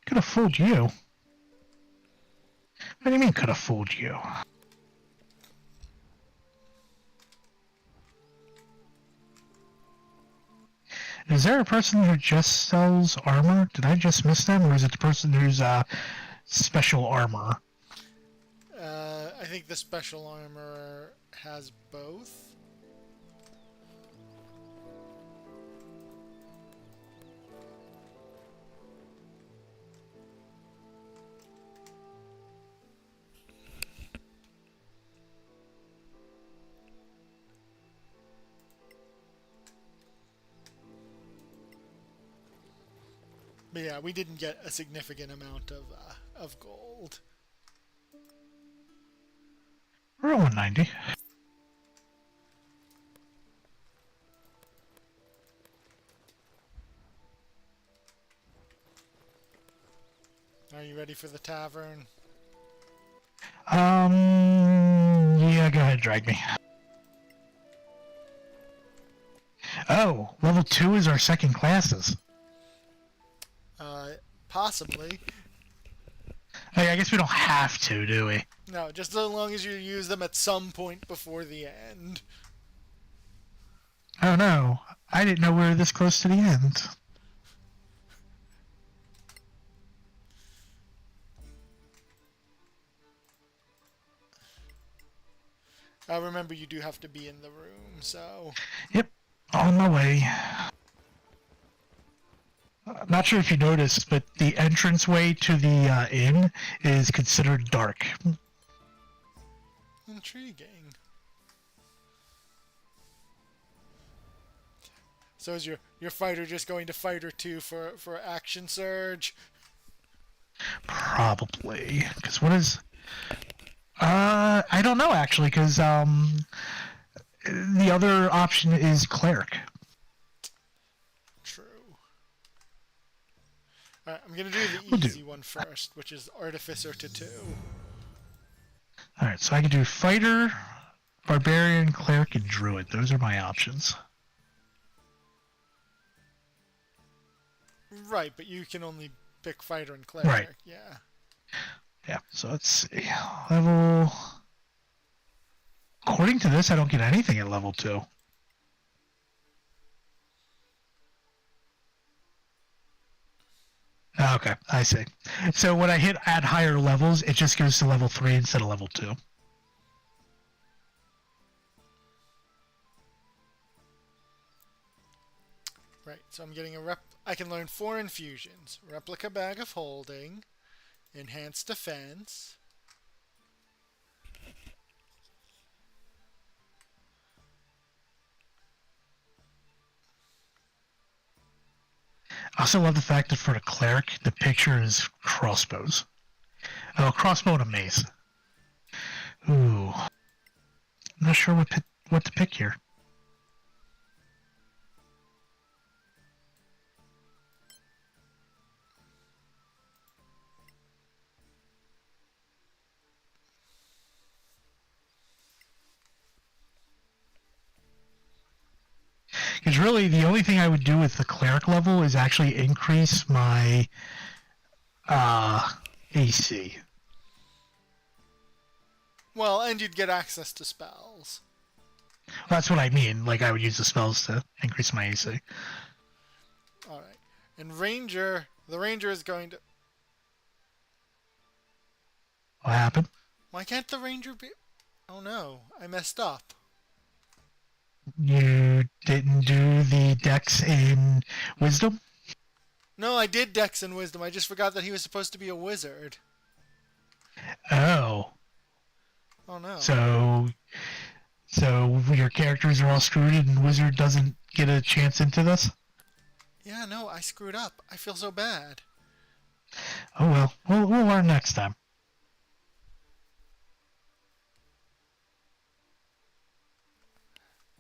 Could have fooled you. What do you mean could have fooled you? Is there a person who just sells armor? Did I just miss them? Or is it the person who's special armor? I think the special armor has both. But yeah, we didn't get a significant amount of gold. We're at 190. Are you ready for the tavern? Yeah, go ahead, drag me. Oh, level 2 is our second classes. Possibly. Hey, I guess we don't have to, do we? No, just as long as you use them at some point before the end. Oh no, I didn't know we were this close to the end. I remember you do have to be in the room, so... Yep, on my way. Not sure if you noticed, but the entranceway to the inn is considered dark. Intriguing. So is your fighter just going to fighter 2 for action surge? Probably, because what is... I don't know actually, because the other option is Cleric. True. Alright, I'm gonna do the easy one first, which is Artificer to 2. Alright, so I can do Fighter, Barbarian, Cleric, and Druid. Those are my options. Right, but you can only pick Fighter and Cleric. Right. Yeah. Yeah, so let's see. Level... According to this, I don't get anything at level 2. Okay, I see. So when I hit at higher levels, it just goes to level 3 instead of level 2. Right, so I'm getting I can learn 4 infusions. Replica Bag of Holding, Enhanced Defense, I also love the fact that for the Cleric, the picture is crossbows. Oh, crossbow and a mace. Ooh. I'm not sure what to pick here. Because really, the only thing I would do with the Cleric level is actually increase my AC. well, and you'd get access to spells. That's what I mean. Like, I would use the spells to increase my AC. Alright. And Ranger, the Ranger is going to... What happened? Why can't the Ranger be... Oh no, I messed up. You didn't do the Dex in Wisdom? No, I did Dex and Wisdom, I just forgot that he was supposed to be a wizard. Oh. Oh no. So your characters are all screwed and Wizard doesn't get a chance into this? Yeah, no, I screwed up. I feel so bad. Oh well, we'll learn next time.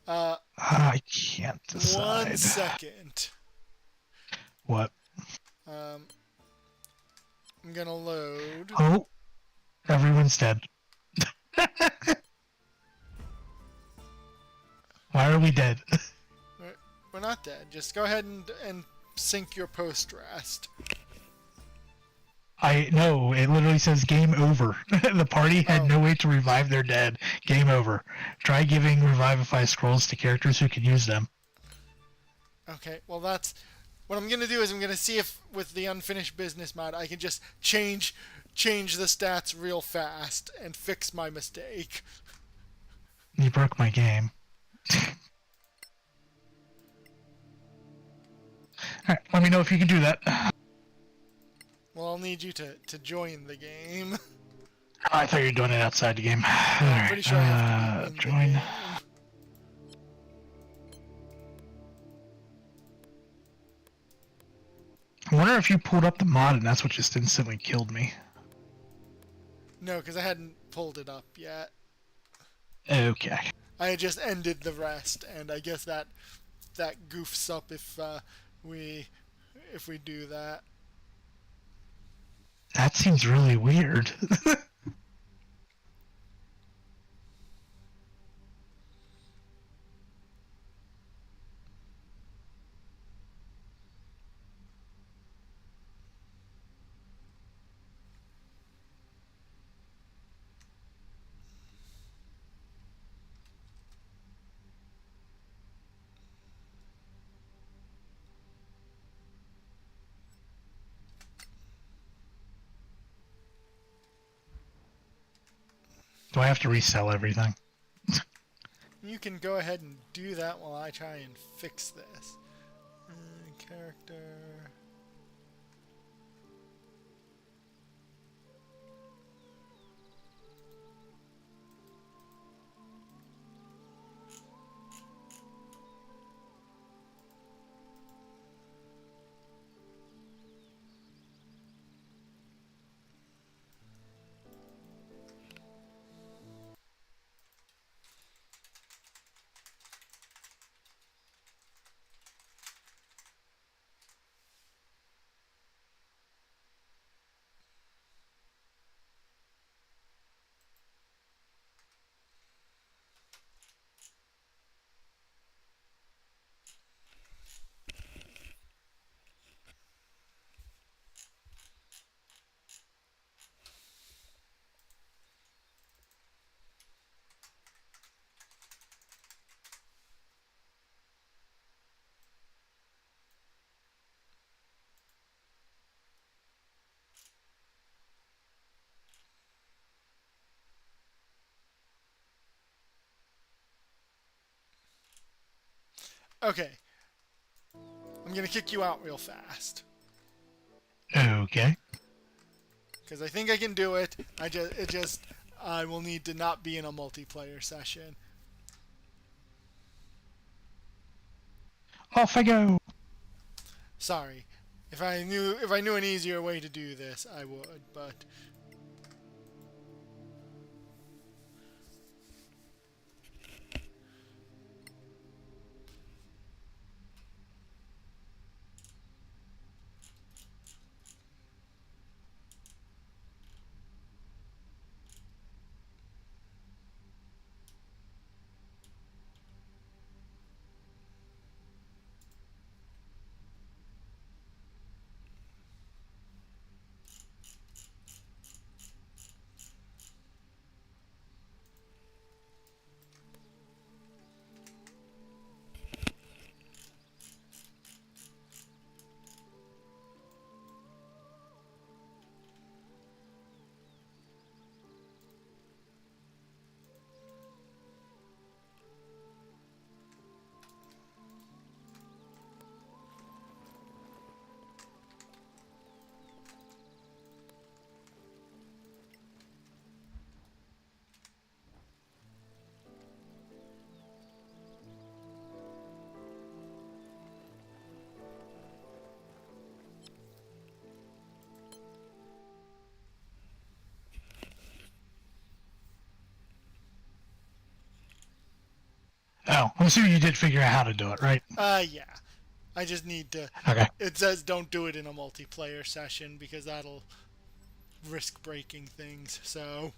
I can't decide. 1 second. What? I'm gonna load. Oh, everyone's dead. Why are we dead? We're not dead. Just go ahead and sync your post rest. I know, it literally says game over. The party had no way to revive their dead. Game over. Try giving Revivify scrolls to characters who can use them. Okay, well that's... What I'm gonna do is I'm gonna see if with the unfinished business mod I can just change the stats real fast and fix my mistake. You broke my game. Alright, let me know if you can do that. Well, I'll need you to join the game. Oh, I thought you were doing it outside the game. I'm pretty sure I have to be in join. the game. I wonder if you pulled up the mod and that's what just instantly killed me. No, because I hadn't pulled it up yet. Okay. I had just ended the rest, and I guess that goofs up if we do that. That seems really weird. Do I have to resell everything? You can go ahead and do that while I try and fix this. Character... Okay. I'm gonna kick you out real fast. Okay. Because I think I can do it. I will need to not be in a multiplayer session. Off I go. Sorry. If I knew an easier way to do this, I would, but Oh, I'm assuming you did figure out how to do it, right? yeah. I just need to. Okay. It says don't do it in a multiplayer session because that'll risk breaking things. So.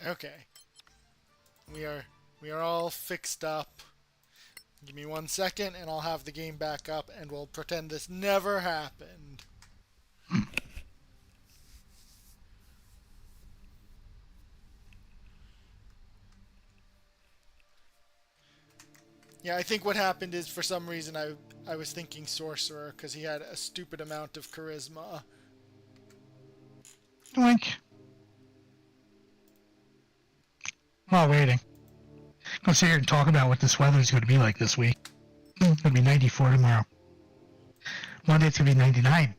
Okay. We are all fixed up. Give me 1 second and I'll have the game back up and we'll pretend this never happened. Yeah, I think what happened is for some reason I was thinking Sorcerer because he had a stupid amount of charisma. Doink. While waiting, go sit here and talk about what this weather's going to be like this week. It's going to be 94 tomorrow. Monday it's going to be 99.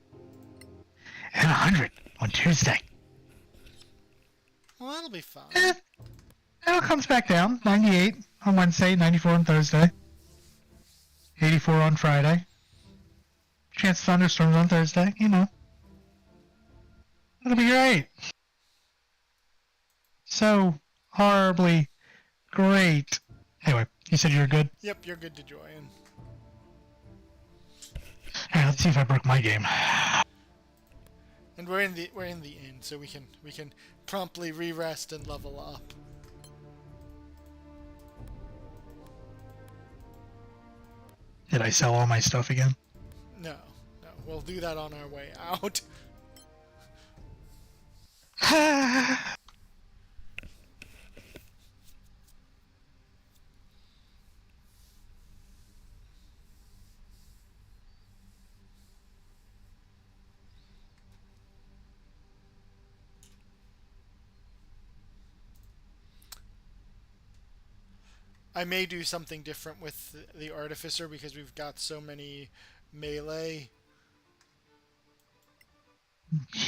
And 100 on Tuesday. Well, that'll be fun. And it comes back down. 98 on Wednesday, 94 on Thursday. 84 on Friday. Chance of thunderstorms on Thursday, you know. It'll be great. So horribly great. Anyway, you said you were good? Yep, you're good to join. Alright, let's see if I broke my game. And we're in the inn, so we can promptly re-rest and level up. Did I sell all my stuff again? No, we'll do that on our way out. I may do something different with the Artificer because we've got so many melee.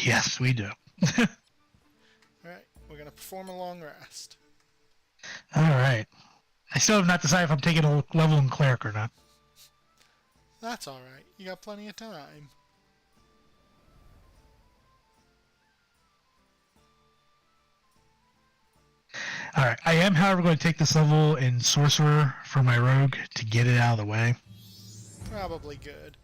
Yes, we do. Alright, we're going to perform a long rest. Alright. I still have not decided if I'm taking a level in Cleric or not. That's alright. You got plenty of time. Alright, I am, however, going to take this level in Sorcerer for my Rogue to get it out of the way. Probably good.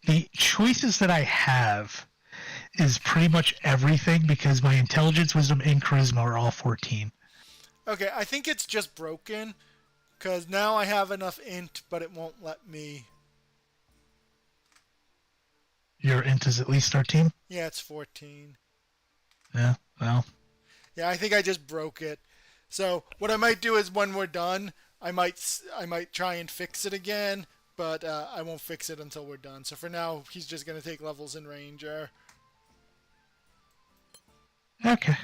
The choices that I have is pretty much everything because my Intelligence, Wisdom, and Charisma are all 14. Okay, I think it's just broken because now I have enough int, but it won't let me. Your int is at least 13? Yeah, it's 14. Yeah, well. Yeah, I think I just broke it. So what I might do is when we're done, I might try and fix it again, but I won't fix it until we're done. So for now, he's just going to take levels in Ranger. Okay.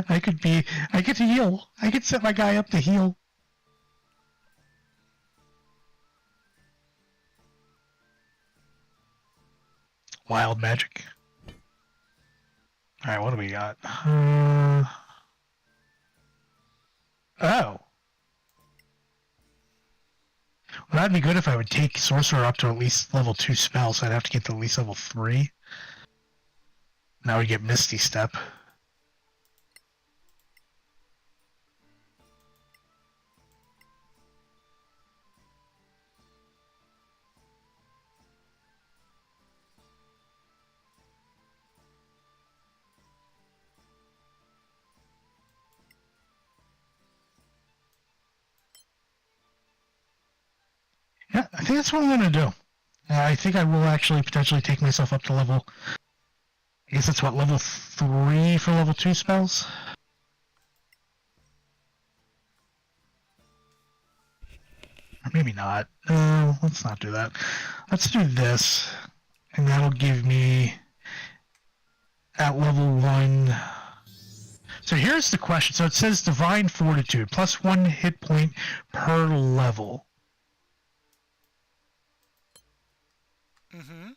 I get to heal. I could set my guy up to heal. Wild magic. Alright, what do we got? Oh. Well, that'd be good if I would take Sorcerer up to at least level 2 spells, so I'd have to get to at least level 3. Now we get Misty Step. Yeah, I think that's what I'm going to do. I think I will actually potentially take myself up to level... I guess that's what, level 3 for level 2 spells? Or maybe not. Let's not do that. Let's do this. And that'll give me... At level 1... So here's the question. So it says Divine Fortitude, plus 1 hit point per level. Mm-hmm.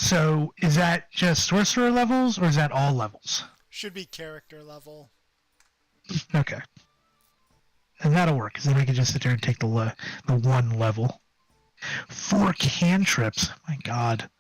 So is that just sorcerer levels, or is that all levels? Should be character level. Okay. And that'll work, because then I can just sit there and take the one level. 4 cantrips. My God.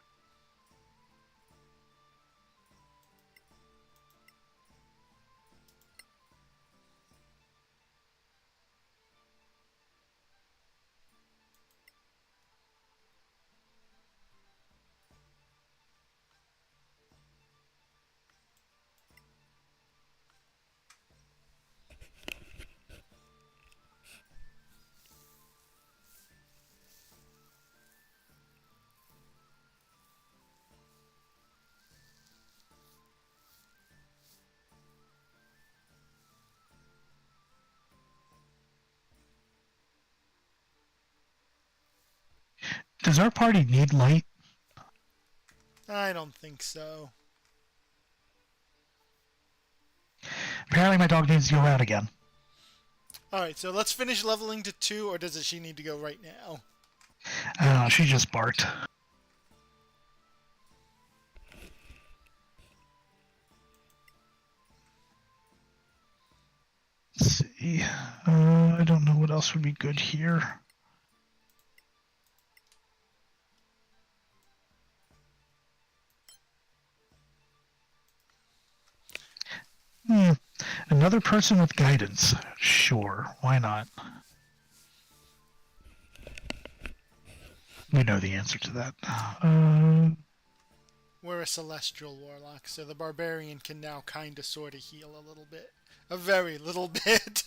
Does our party need light? I don't think so. Apparently my dog needs to go out again. Alright, so let's finish leveling to 2, or does she need to go right now? I don't know, she just barked. Let's see. I don't know what else would be good here. Another person with guidance. Sure, why not? We know the answer to that. We're a celestial warlock, so the barbarian can now kinda sorta heal a little bit. A very little bit.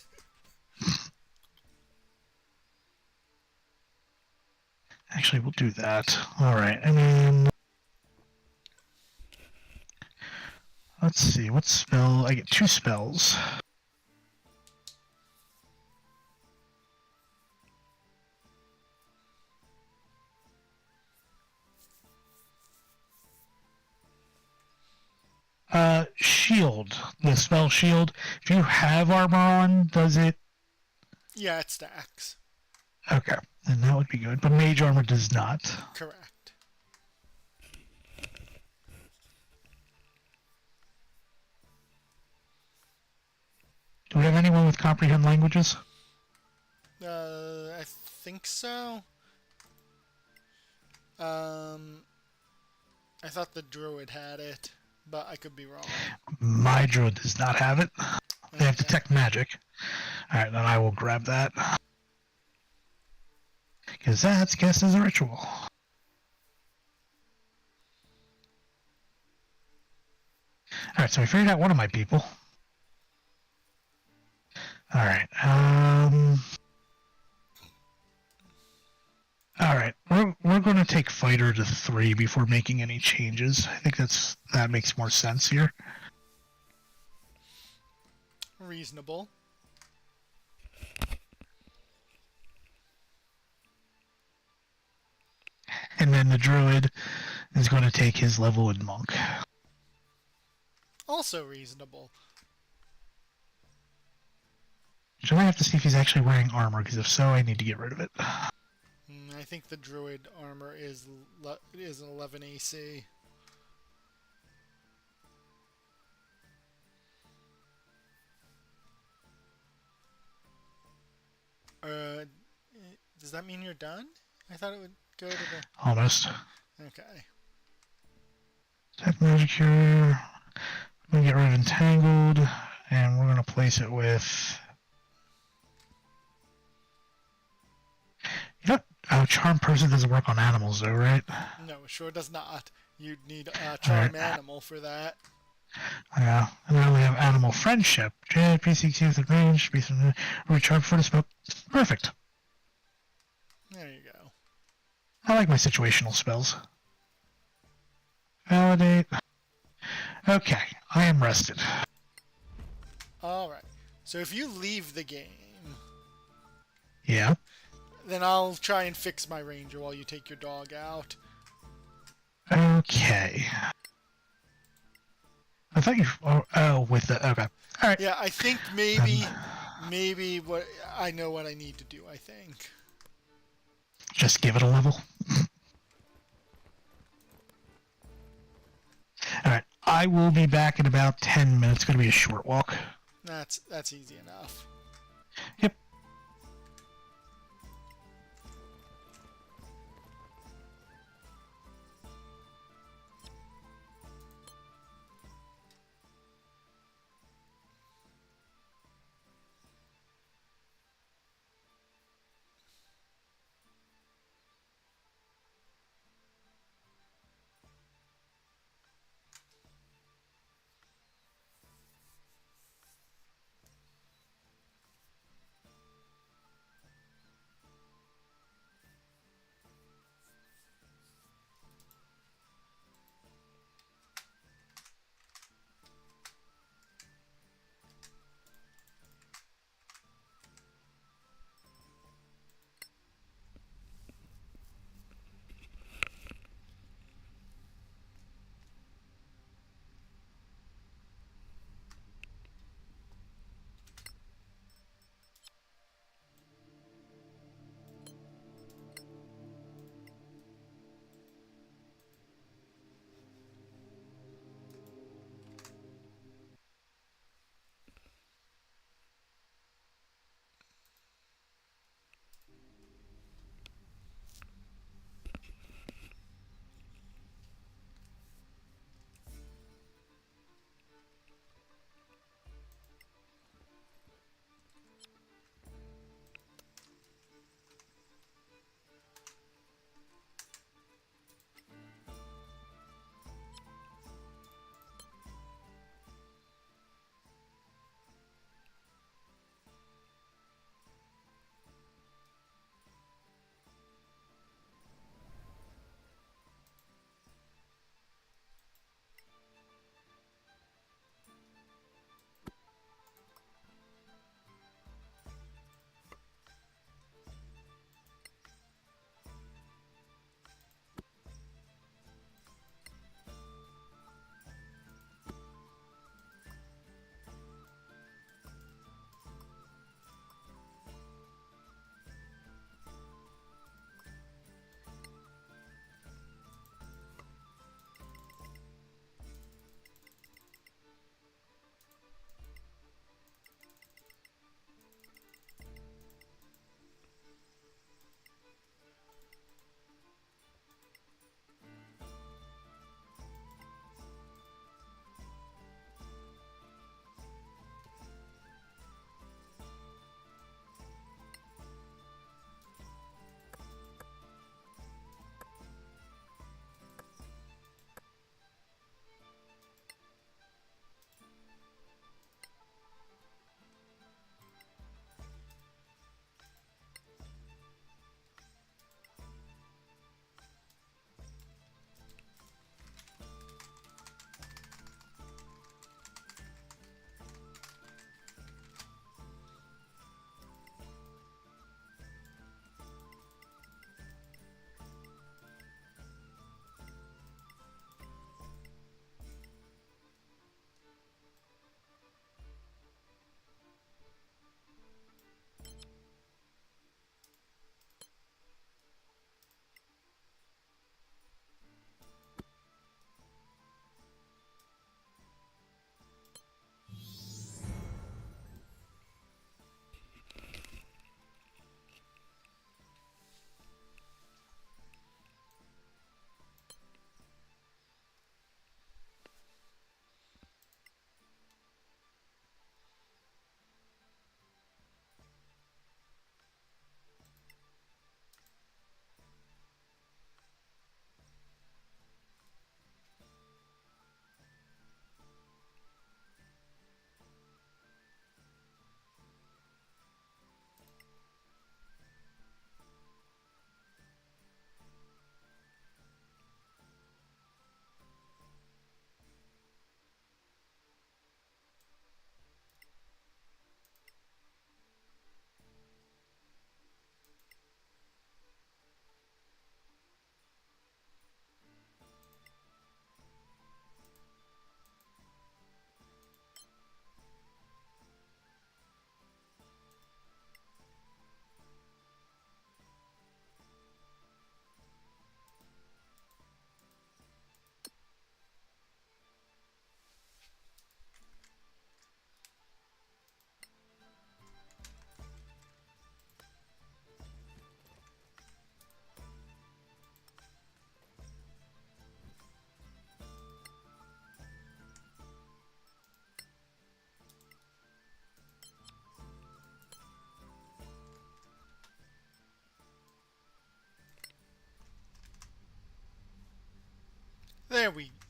Actually, we'll do that. Alright, and then... Let's see, what spell? I get 2 spells. Shield. The spell shield. If you have armor on, does it... Yeah, it stacks. Okay, then that would be good. But mage armor does not. Correct. Do we have anyone with comprehend languages? I think so. I thought the druid had it, but I could be wrong. My druid does not have it. They have Okay. detect magic. Alright, then I will grab that. Because that's guessed as a ritual. Alright, so we figured out one of my people. Alright, Alright, we're going to take fighter to 3 before making any changes. I think that makes more sense here. Reasonable. And then the druid is going to take his level in monk. Also reasonable. So I have to see if he's actually wearing armor, because if so, I need to get rid of it. I think the druid armor is an 11 AC. Does that mean you're done? I thought it would go to the... Almost. Okay. Tech magic here. I'm going to get rid of entangled, and we're going to place it with... You know what? Oh, charm person doesn't work on animals though, right? No, it sure does not. You'd need a charm Alright. animal for that. Yeah, and then we have animal friendship. PC with the range, be some recharge for the smoke. Perfect. There you go. I like my situational spells. Validate. Okay, I am rested. Alright. So if you leave the game, Yeah. then I'll try and fix my ranger while you take your dog out. Okay. I thought you... Oh, with the... Okay. Alright. Yeah, I think maybe what I know what I need to do, I think. Just give it a level. I will be back in about 10 minutes. It's going to be a short walk. That's easy enough. Yep.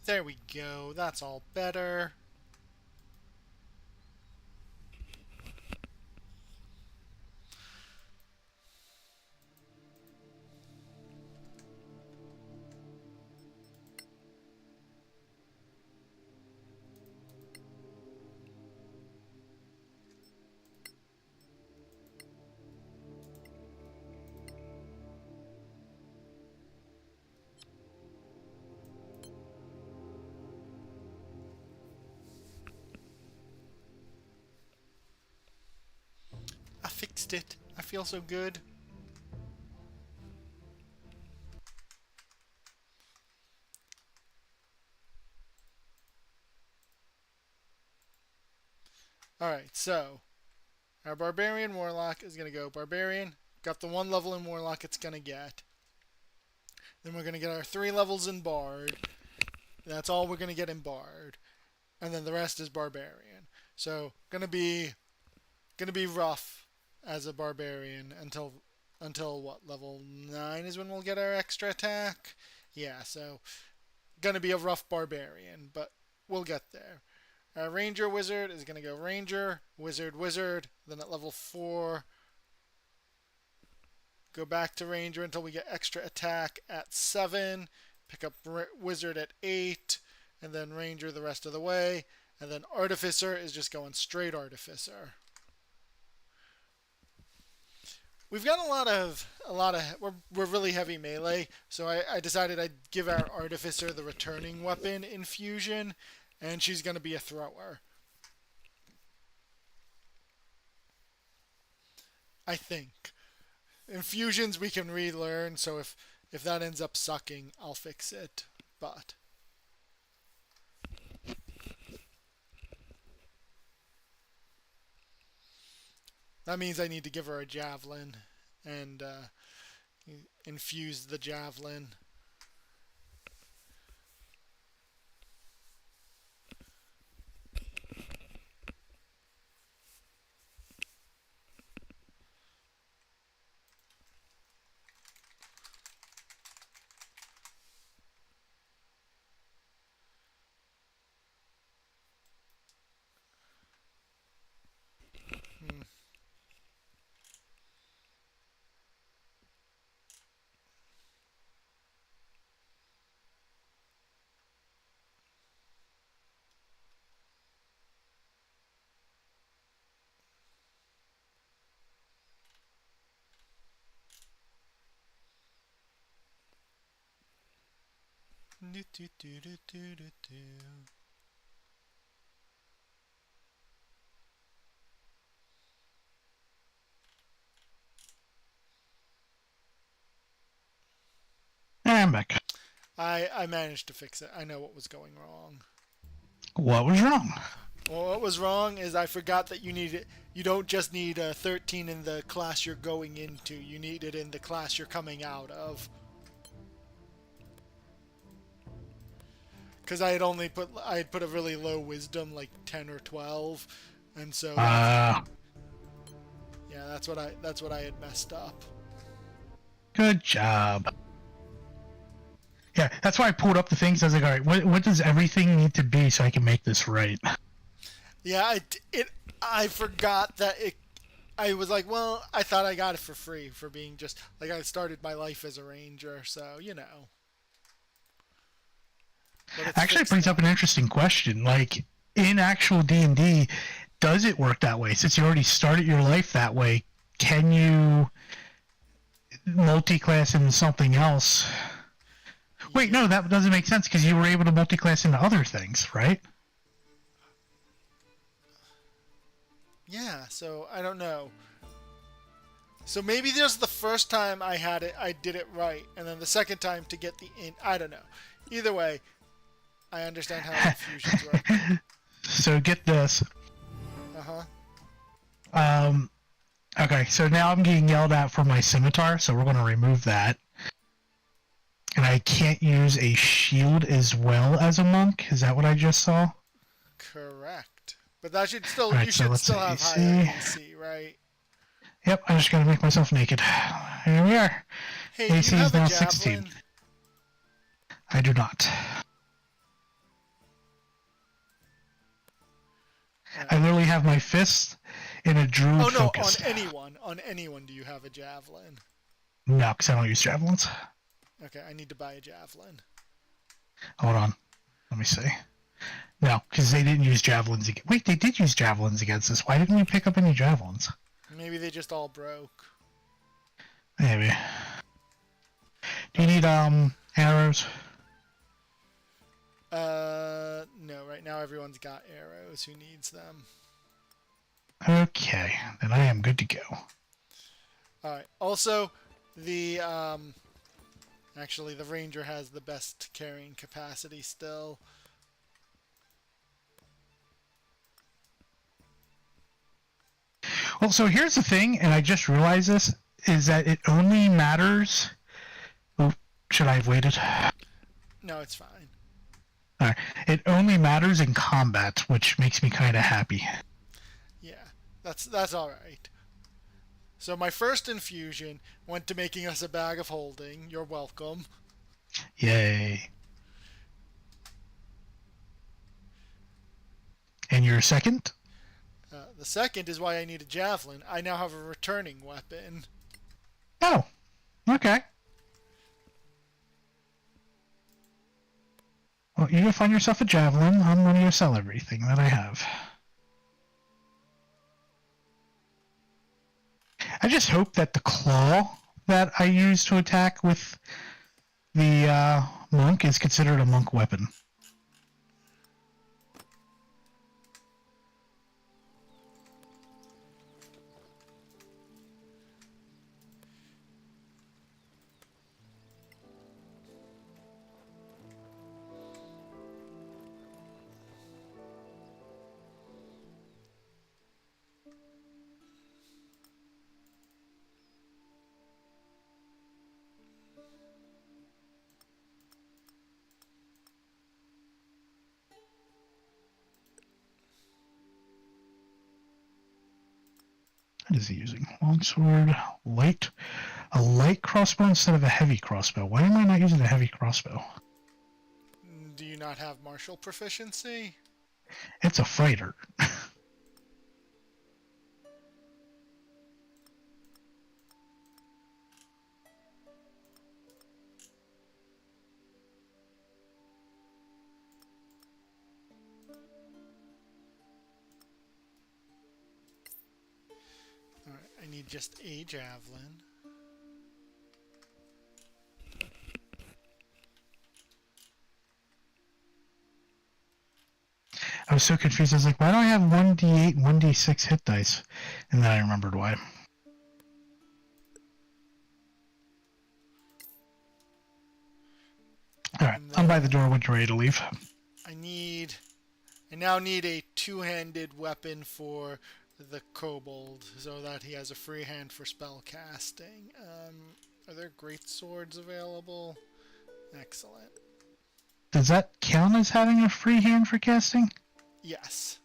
There we go. That's all better. I fixed it. I feel so good. Alright, so our Barbarian Warlock is going to go Barbarian. Got the 1 level in Warlock it's going to get. Then we're going to get our 3 levels in Bard. That's all we're going to get in Bard. And then the rest is Barbarian. So, going to be rough as a Barbarian until what, level 9 is when we'll get our extra attack? Yeah, so going to be a rough Barbarian, but we'll get there. Our Ranger Wizard is going to go Ranger, Wizard, Wizard, then at level 4, go back to Ranger until we get extra attack at 7, pick up Wizard at 8, and then Ranger the rest of the way, and then Artificer is just going straight Artificer. We've got a lot of we're really heavy melee, so I decided I'd give our Artificer the returning weapon infusion, and she's going to be a thrower. I think. Infusions we can relearn, so if that ends up sucking, I'll fix it. But that means I need to give her a javelin and infuse the javelin. Do, do, do, do, do, do, do. I'm back. I managed to fix it. I know what was going wrong. What was wrong? Well, what was wrong is I forgot that you don't just need a 13 in the class you're going into. You need it in the class you're coming out of. Because I had put a really low wisdom, like 10 or 12, and so yeah, that's what I had messed up. Good job. Yeah, that's why I pulled up the things. I was like, all right, what does everything need to be so I can make this right? Yeah, I forgot that it. I was like, well, I thought I got it for free for being just like I started my life as a ranger, so you know. Actually, it brings up an interesting question. Like, in actual D&D, does it work that way? Since you already started your life that way, can you multi-class into something else? Wait, no, that doesn't make sense because you were able to multi-class into other things, right? Yeah, so I don't know. So maybe there's the first time I had it, I did it right, and then the second time to get the in. I don't know. Either way, I understand how infusions work. So get this. Okay, so now I'm getting yelled at for my scimitar, so we're going to remove that. And I can't use a shield as well as a monk. Is that what I just saw? Correct. But that should still Right, you so should let's still have see. higher AC, right? Yep, I just got to make myself naked. Here we are. Hey, AC do you is have a now javelin? 16. I do not. I literally have my fist in a druid Oh no, focus. on anyone do you have a javelin? No, because I don't use javelins. Okay, I need to buy a javelin. Hold on. Let me see. No, because they didn't use javelins. Wait, they did use javelins against us. Why didn't we pick up any javelins? Maybe they just all broke. Maybe. Do you need arrows? No, right now everyone's got arrows. Who needs them? Okay, then I am good to go. Alright, also, the, actually, the ranger has the best carrying capacity still. Well, so here's the thing, and I just realized this, is that it only matters... Oh, should I have waited? No, it's fine. Alright, it only matters in combat, which makes me kind of happy. Yeah, that's alright. So my first infusion went to making us a bag of holding. You're welcome. Yay. And your second? The second is why I need a javelin. I now have a returning weapon. Oh, okay. Well, you go find yourself a javelin. I'm going to sell everything that I have. I just hope that the claw that I use to attack with the monk is considered a monk weapon. What is he using? Longsword, light. A light crossbow instead of a heavy crossbow. Why am I not using a heavy crossbow? Do you not have martial proficiency? It's a fighter. Alright, I need just a javelin. I was so confused. I was like, why do I have 1d8 and 1d6 hit dice? And then I remembered why. Alright, I'm by the door when you're ready to leave. I now need a two-handed weapon for the kobold, so that he has a free hand for spell casting. Are there great swords available? Excellent. Does that count as having a free hand for casting? Yes.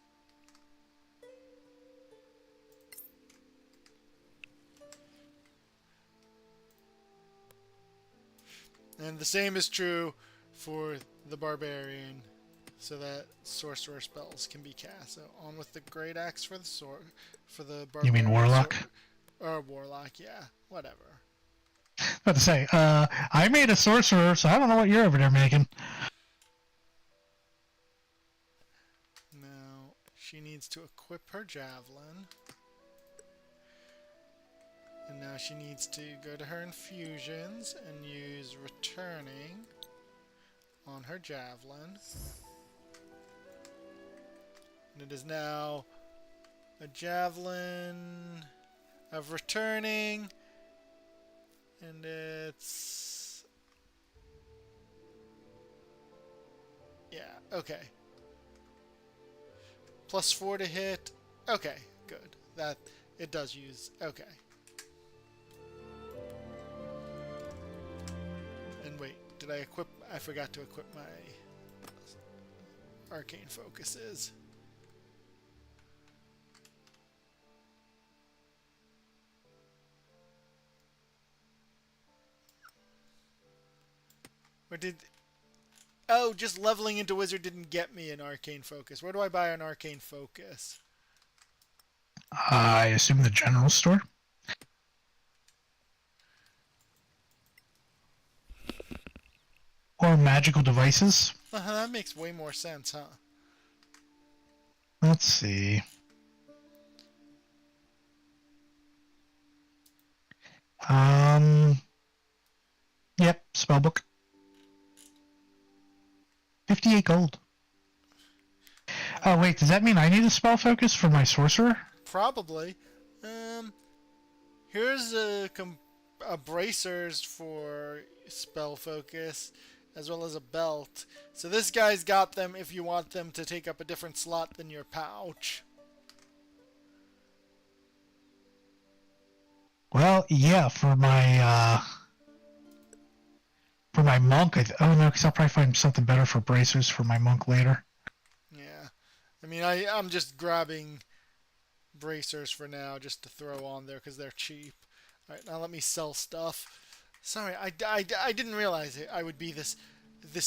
And the same is true for the Barbarian, so that sorcerer spells can be cast. So on with the great axe for the for the Barbarian. You mean Warlock? Or Warlock, yeah, whatever. About to say, I made a sorcerer, so I don't know what you're over there making. Now she needs to equip her javelin. And now she needs to go to her infusions and use returning on her javelin. And it is now a javelin of returning, and it's... yeah, okay. +4 to hit. Okay, good. That it does use. Okay. And wait, did I equip? I forgot to equip my arcane focuses. Or did... Oh, just leveling into wizard didn't get me an arcane focus. Where do I buy an arcane focus? I assume the general store. Or magical devices. That makes way more sense, huh? Let's see. Yep, spellbook. 58 gold. Oh, wait, does that mean I need a spell focus for my sorcerer? Probably. Here's a bracers for spell focus, as well as a belt. So this guy's got them if you want them to take up a different slot than your pouch. Well, yeah, for my monk, oh no, because I'll probably find something better for bracers for my monk later. Yeah. I mean, I'm just grabbing bracers for now just to throw on there because they're cheap. Alright, now let me sell stuff. Sorry, I didn't realize I would be this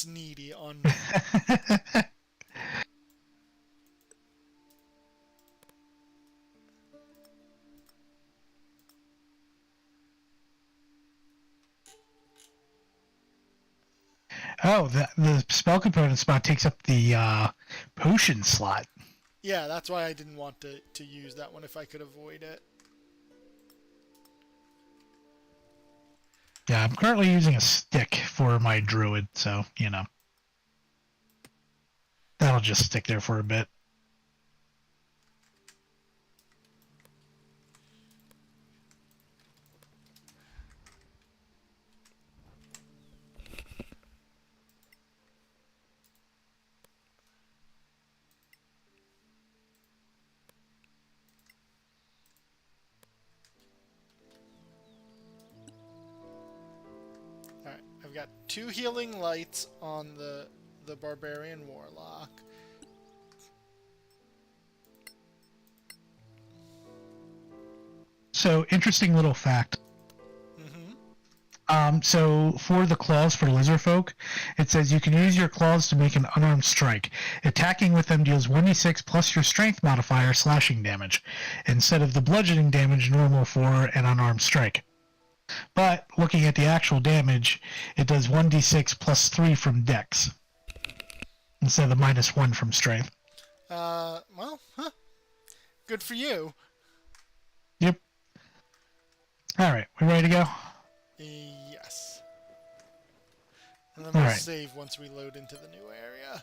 needy on... Oh, the spell component spot takes up the potion slot. Yeah, that's why I didn't want to use that one if I could avoid it. Yeah, I'm currently using a stick for my druid, so, you know. That'll just stick there for a bit. Alright, I've got 2 healing lights on the Barbarian Warlock. So, interesting little fact. So for the claws for lizard folk, it says you can use your claws to make an unarmed strike. Attacking with them deals 1d6 plus your strength modifier slashing damage, instead of the bludgeoning damage normal for an unarmed strike. But looking at the actual damage, it does 1d6 plus 3 from dex, instead of the minus 1 from strength. Well, huh. Good for you. Yep. Alright, we ready to go? Yes. And then we'll Alright. save once we load into the new area.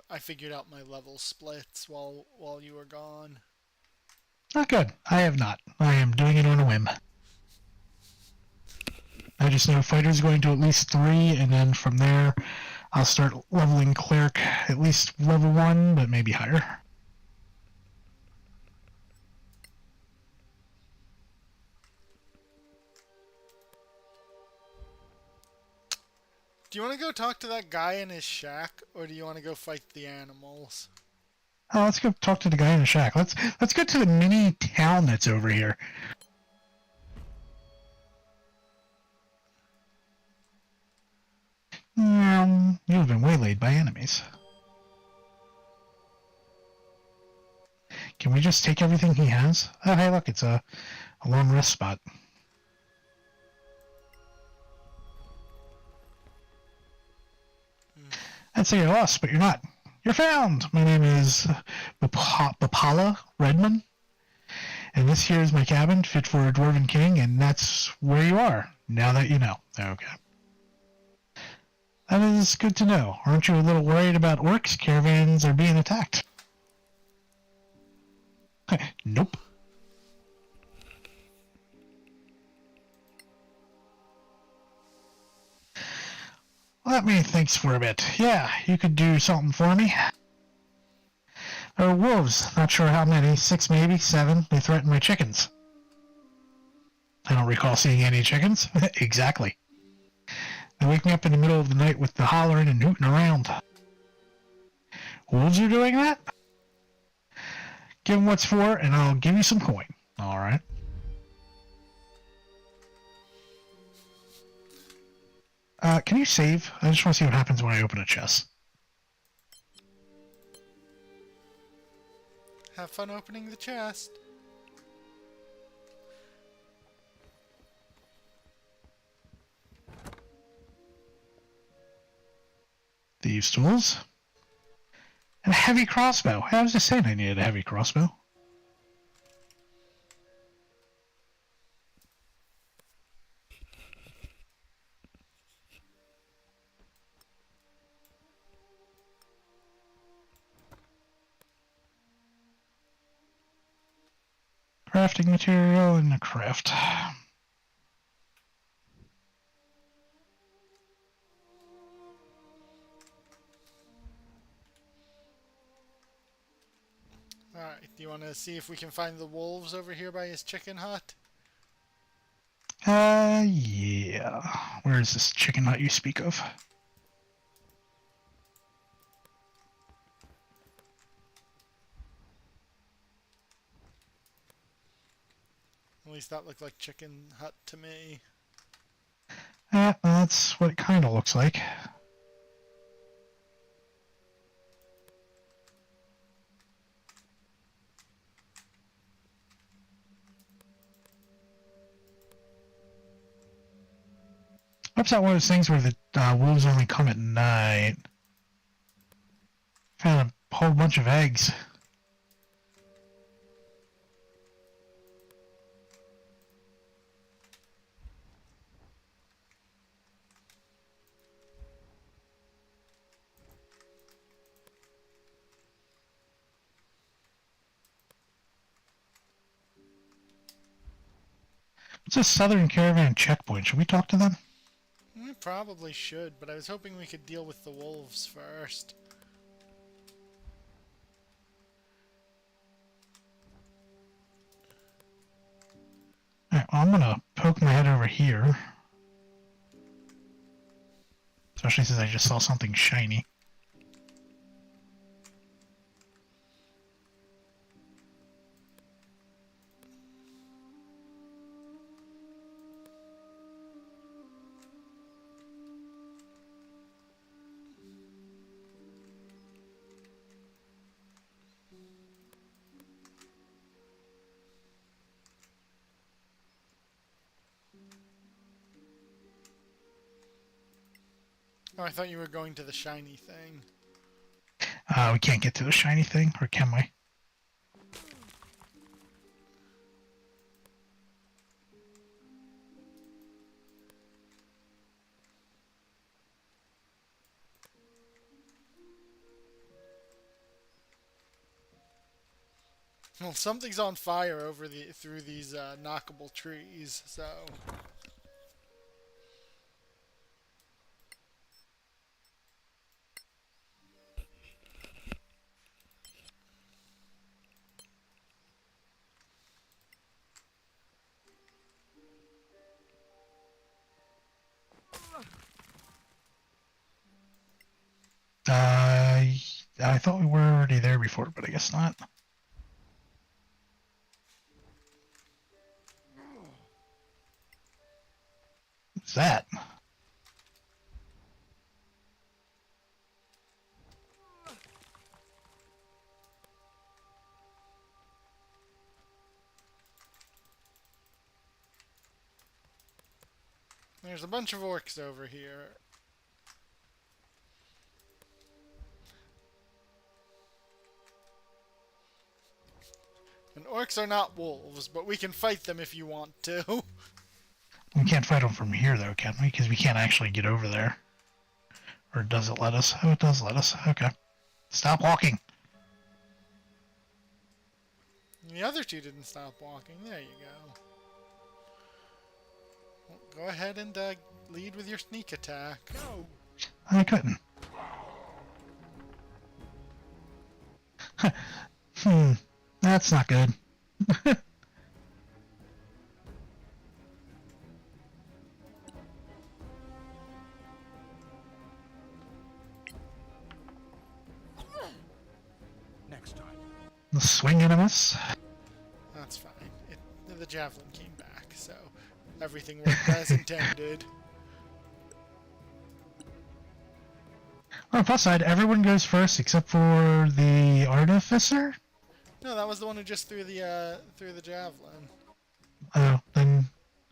I figured out my level splits while you were gone. Not good. I have not. I am doing it on a whim. I just know fighter's going to at least 3, and then from there, I'll start leveling cleric at least level 1, but maybe higher. Do you want to go talk to that guy in his shack, or do you want to go fight the animals? Oh, let's go talk to the guy in the shack. Let's go to the mini town that's over here. You've been waylaid by enemies. Can we just take everything he has? Oh, hey, look, it's a long rest spot. I'd say you're lost, but you're not. You're found! My name is Bapala Redman, and this here is my cabin, fit for a dwarven king, and that's where you are, now that you know. Okay. That is good to know. Aren't you a little worried about orcs? Caravans are being attacked. Nope. Let me think for a bit. Yeah, you could do something for me. There are wolves. Not sure how many. 6 maybe, 7. They threaten my chickens. I don't recall seeing any chickens. Exactly. They wake me up in the middle of the night with the hollering and hooting around. Wolves are doing that? Give them what's for, and I'll give you some coin. Alright. Can you save? I just want to see what happens when I open a chest. Have fun opening the chest. Thieves' tools. And a heavy crossbow. I was just saying I needed a heavy crossbow. Crafting material and a craft. Alright, do you want to see if we can find the wolves over here by his chicken hut? Yeah. Where is this chicken hut you speak of? At least that looked like chicken hut to me. That's what it kind of looks like. Perhaps that one of those things where the wolves only come at night. Found a whole bunch of eggs. It's a Southern Caravan checkpoint. Should we talk to them? We probably should, but I was hoping we could deal with the wolves first. Alright, well, I'm gonna poke my head over here. Especially since I just saw something shiny. Oh, I thought you were going to the shiny thing. We can't get to the shiny thing, or can we? Well, something's on fire over through these knockable trees, so... I thought we were already there before, but I guess not. What's that? There's a bunch of orcs over here. And orcs are not wolves, but we can fight them if you want to. We can't fight them from here, though, can we? Because we can't actually get over there. Or does it let us? Oh, it does let us. Okay. Stop walking! The other two didn't stop walking. There you go. Well, go ahead and lead with your sneak attack. No. I couldn't. That's not good. swing and a miss. That's fine. The javelin came back, so everything worked as intended. On the plus side, everyone goes first except for the Artificer. No, that was the one who just threw the javelin. Oh, then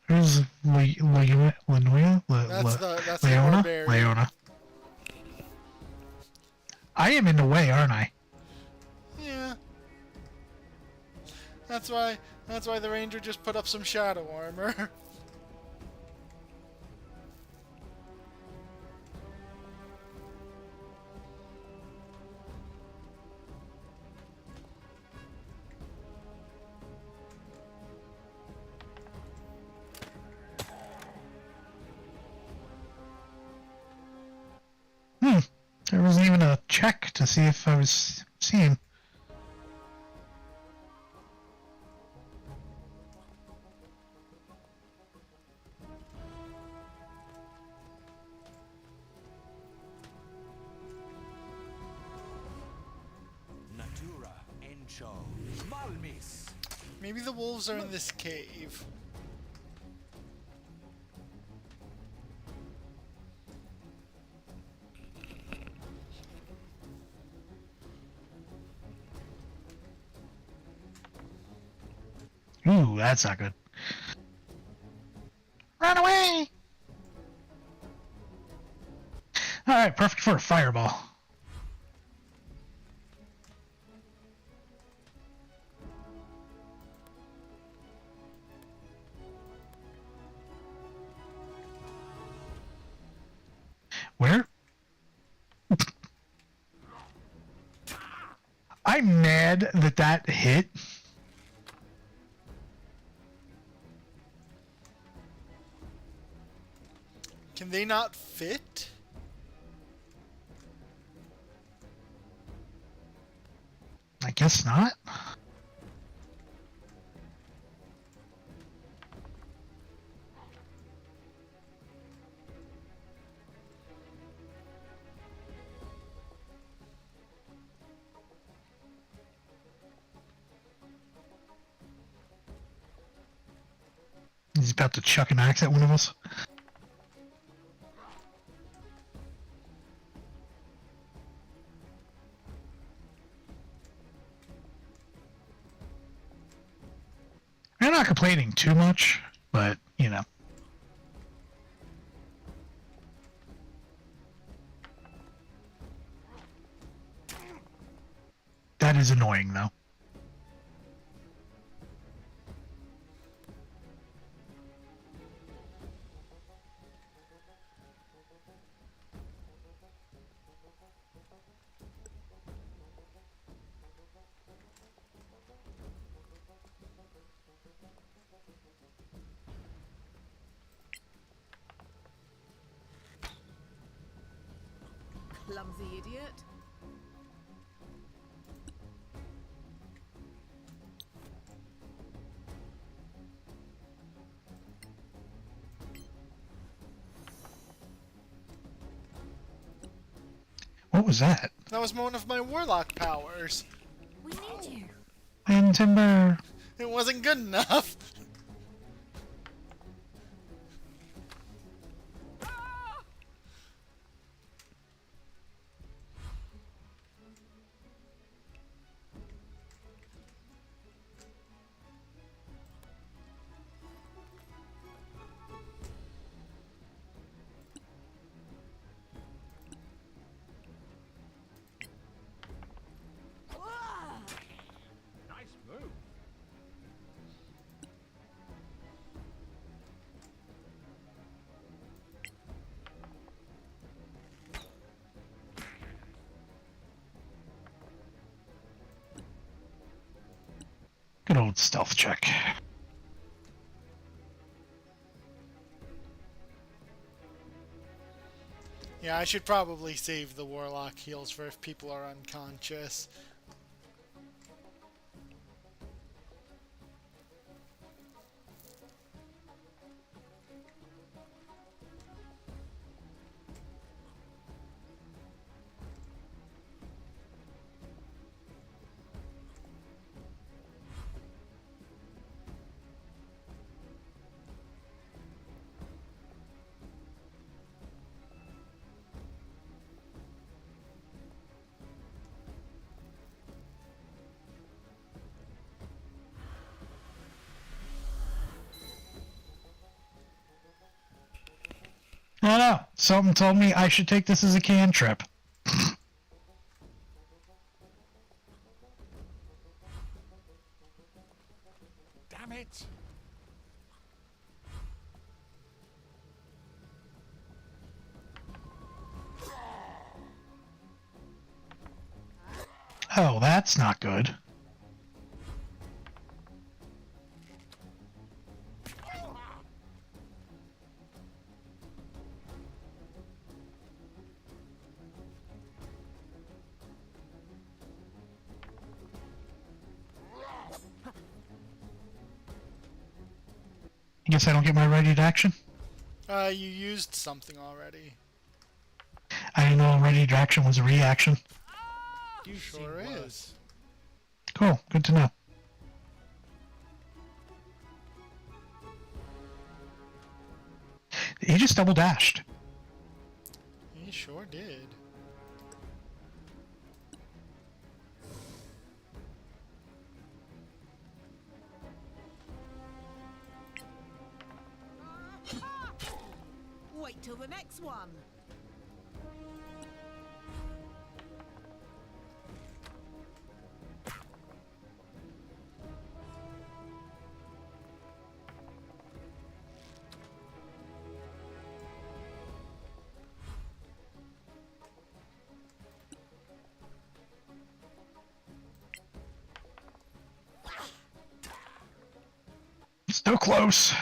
who's Lenoia? That's the Layona? Barbarian. Layona. I am in the way, aren't I? Yeah. That's why the ranger just put up some shadow armor. There wasn't even a check to see if I was seeing. Natura encho malmis. Maybe the wolves are in this cave. Ooh, that's not good. Run away! Alright, perfect for a fireball. Where? I'm mad that that hit. Can they not fit? I guess not. He's about to chuck an axe at one of us. I'm not complaining too much, but, you know. That is annoying, though. Clumsy idiot. What was that? That was one of my warlock powers. We need you. And timber. It wasn't good enough. Nice move. Good old stealth check. Yeah, I should probably save the warlock heals for if people are unconscious. Oh, something told me I should take this as a cantrip. Damn it! Oh, that's not good. I guess I don't get my ready to action. You used something already. I didn't know ready to action was a reaction. You Sure is. Cool, good to know. He just double dashed. He sure did. Wait till the next one. Still close.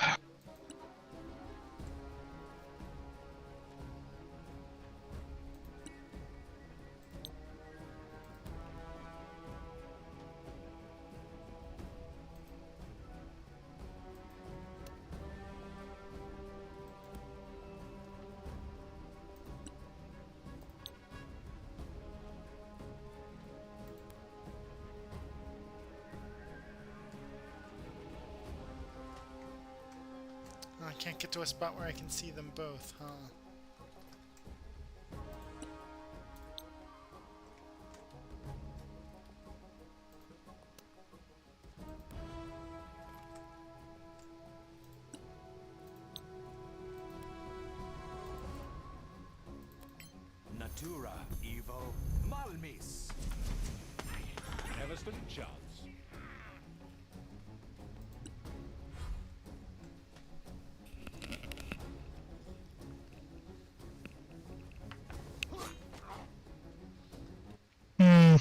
Oh, I can't get to a spot where I can see them both, huh? Natura Evo Malmis. Never stood a chance. Hmm.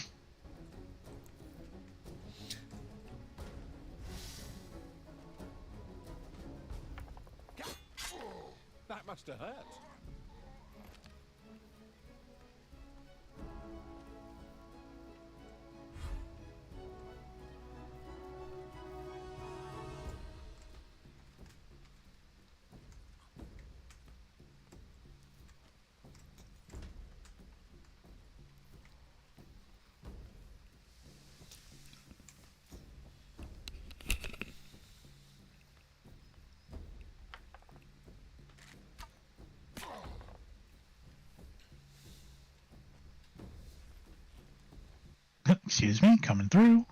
That must have hurt. Excuse me, coming through.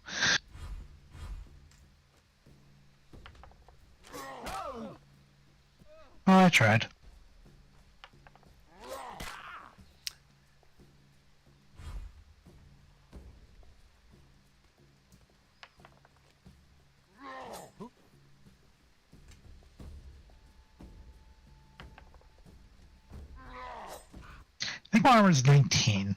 Oh, I tried. I think my armor is 19.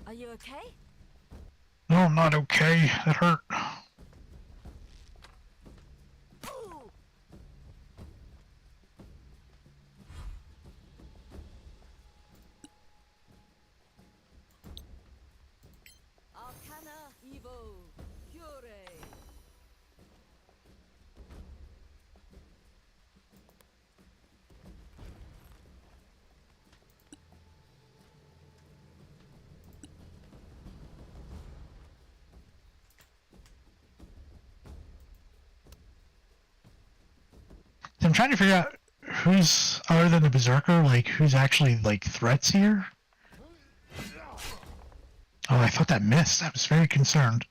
Are you okay? No, I'm not okay. That hurt. Ooh. Arcana Evo Cure. I'm trying to figure out who's, other than the Berserker, like, who's actually, like, threats here? Oh, I thought that missed. I was very concerned.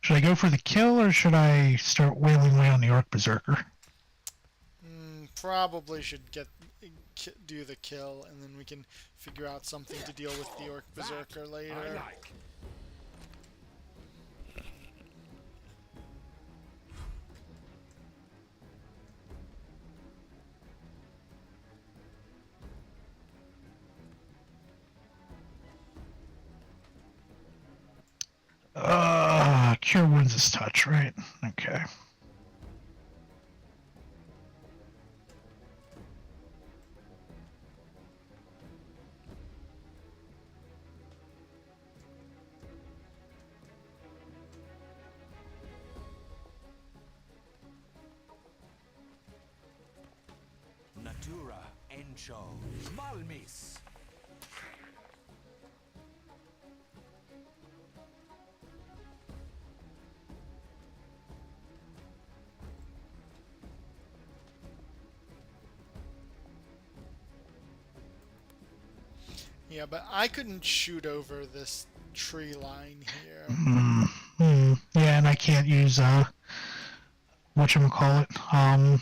Should I go for the kill, or should I start wailing away on the Orc Berserker? Probably should do the kill, and then we can figure out something to deal with the Orc Berserker I later. like. Cure Wounds is touch, right? Okay. Natura Encho Malmis. Yeah, but I couldn't shoot over this tree line here. Yeah, and I can't use, whatchamacallit,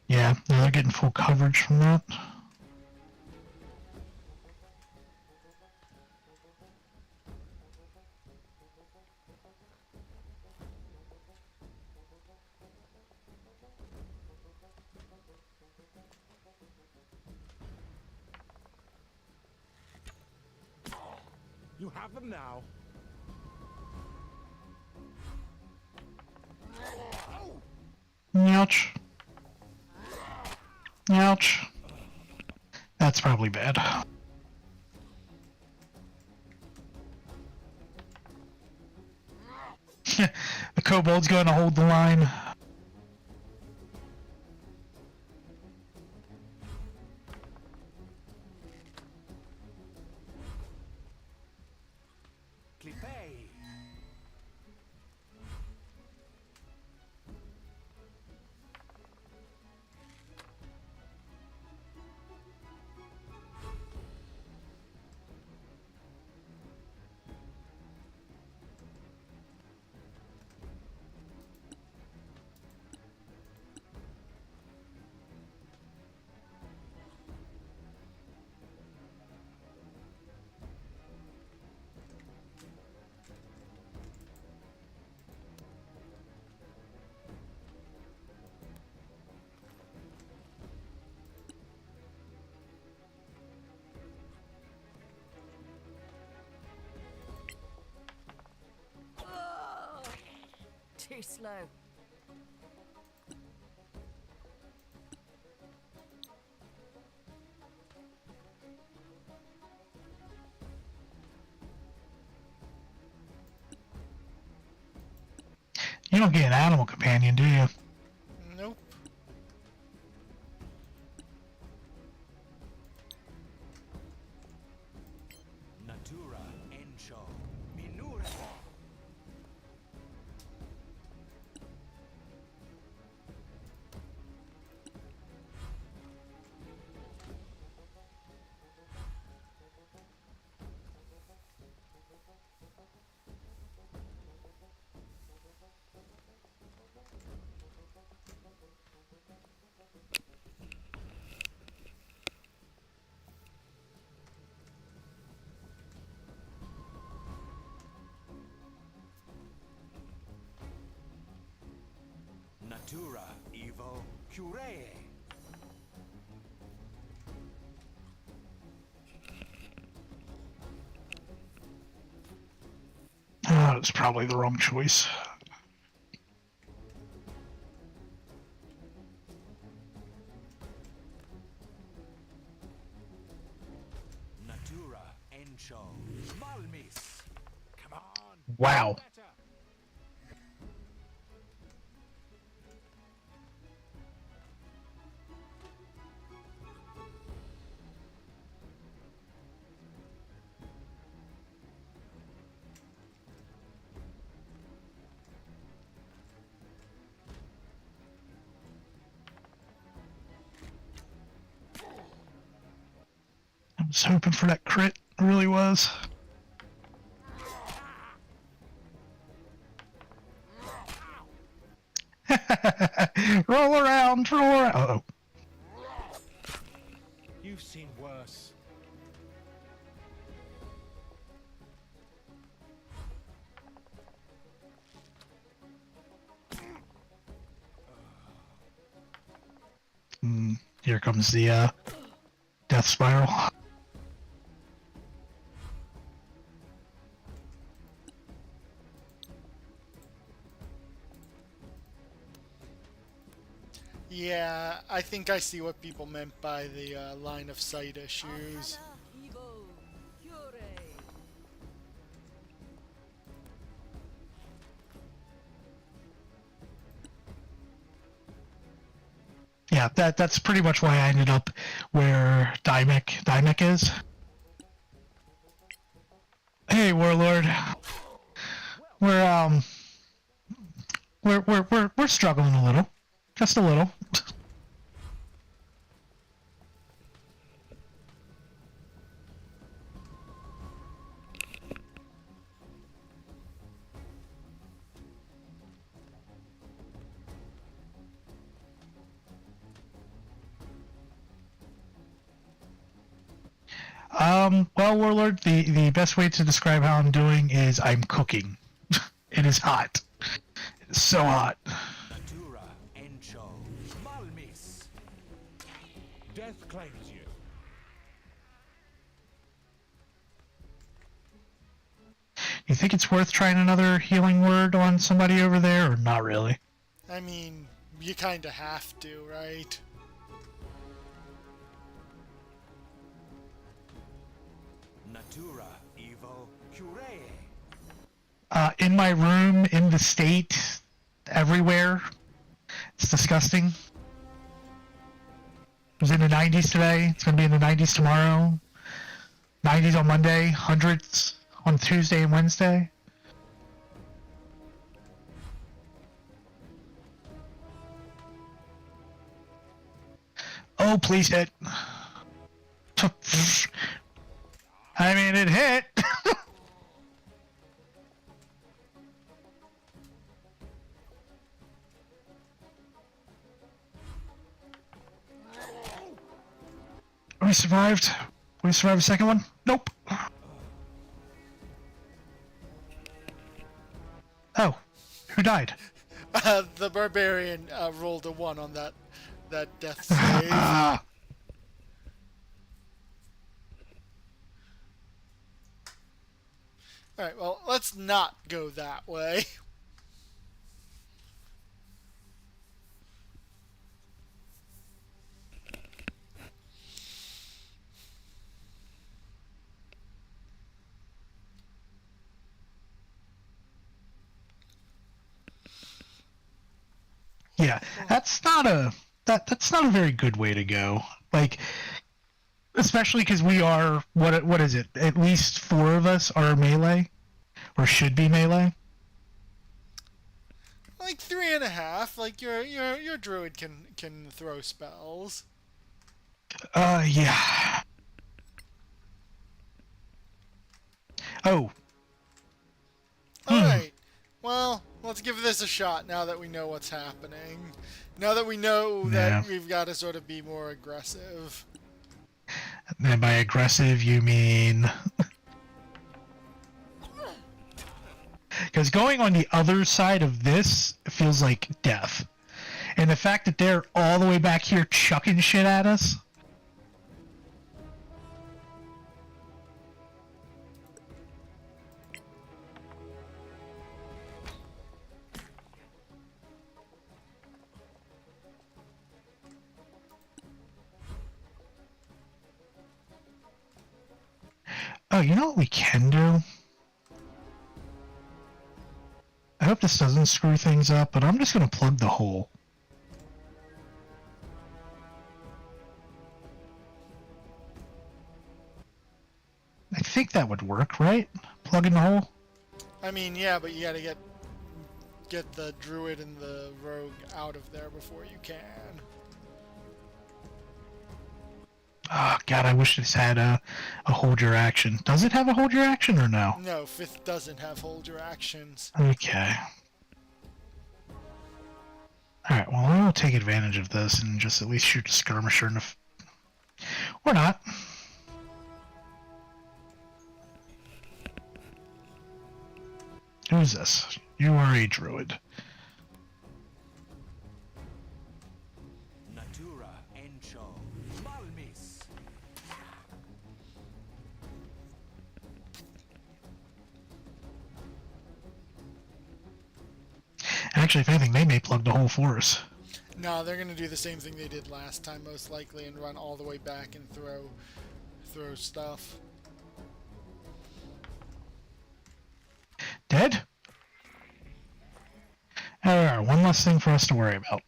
yeah, they're getting full coverage from that. You have them now. Ouch. Ouch. That's probably bad. The kobold's going to hold the line. Clipei. Too slow. You don't get an animal companion, do you? Nope. Natura Encho Minura. Natura Evo Curee. Oh, it's probably the wrong choice. Natura Encho Malmis. Come on. Wow. Better. I was hoping for that crit. I really was. Roll around, roll around. Oh, You've seen worse. here comes the death spiral. Yeah, I think I see what people meant by the line of sight issues. Evo, Cure. Yeah, that's pretty much why I ended up where Dymek is. Hey, Warlord. We're we're struggling a little. Just a little. Well, Warlord, the best way to describe how I'm doing is I'm cooking. It is hot. It is so hot. Natura Encho. Malmis. Death claims you. You think it's worth trying another healing word on somebody over there, or not really? I mean, you kinda have to, right? Natura Evo Cure. In my room, in the state, everywhere. It's disgusting. It was in the 90s today. It's going to be in the 90s tomorrow. 90s on Monday. Hundreds on Tuesday and Wednesday. Oh, please hit. I mean, it hit. We survived. We survived the second one? Nope. Oh, who died? The Barbarian rolled a 1 on that death save. Alright, well, let's not go that way. Yeah, that's not a very good way to go. Like, especially because we are what is it? At least 4 of us are melee, or should be melee. Like 3.5. Like your druid can throw spells. Yeah. Oh. Alright. Well, let's give this a shot now that we know what's happening. Now that we know that we've got to sort of be more aggressive. And by aggressive, you mean... Because going on the other side of this feels like death. And the fact that they're all the way back here chucking shit at us... Oh, you know what we can do? I hope this doesn't screw things up, but I'm just going to plug the hole. I think that would work, right? Plug in the hole? I mean, yeah, but you gotta get the druid and the rogue out of there before you can. Oh, God, I wish this had a hold your action. Does it have a hold your action or no? No, 5th doesn't have hold your actions. Okay. Alright, well, I will take advantage of this and just at least shoot a skirmisher in the... Or not. Who's this? You are a druid. Natura Encho. Malmis. Actually, if anything, they may plug the whole force. No, they're gonna do the same thing they did last time, most likely, and run all the way back and throw stuff. Dead? Alright, one less thing for us to worry about.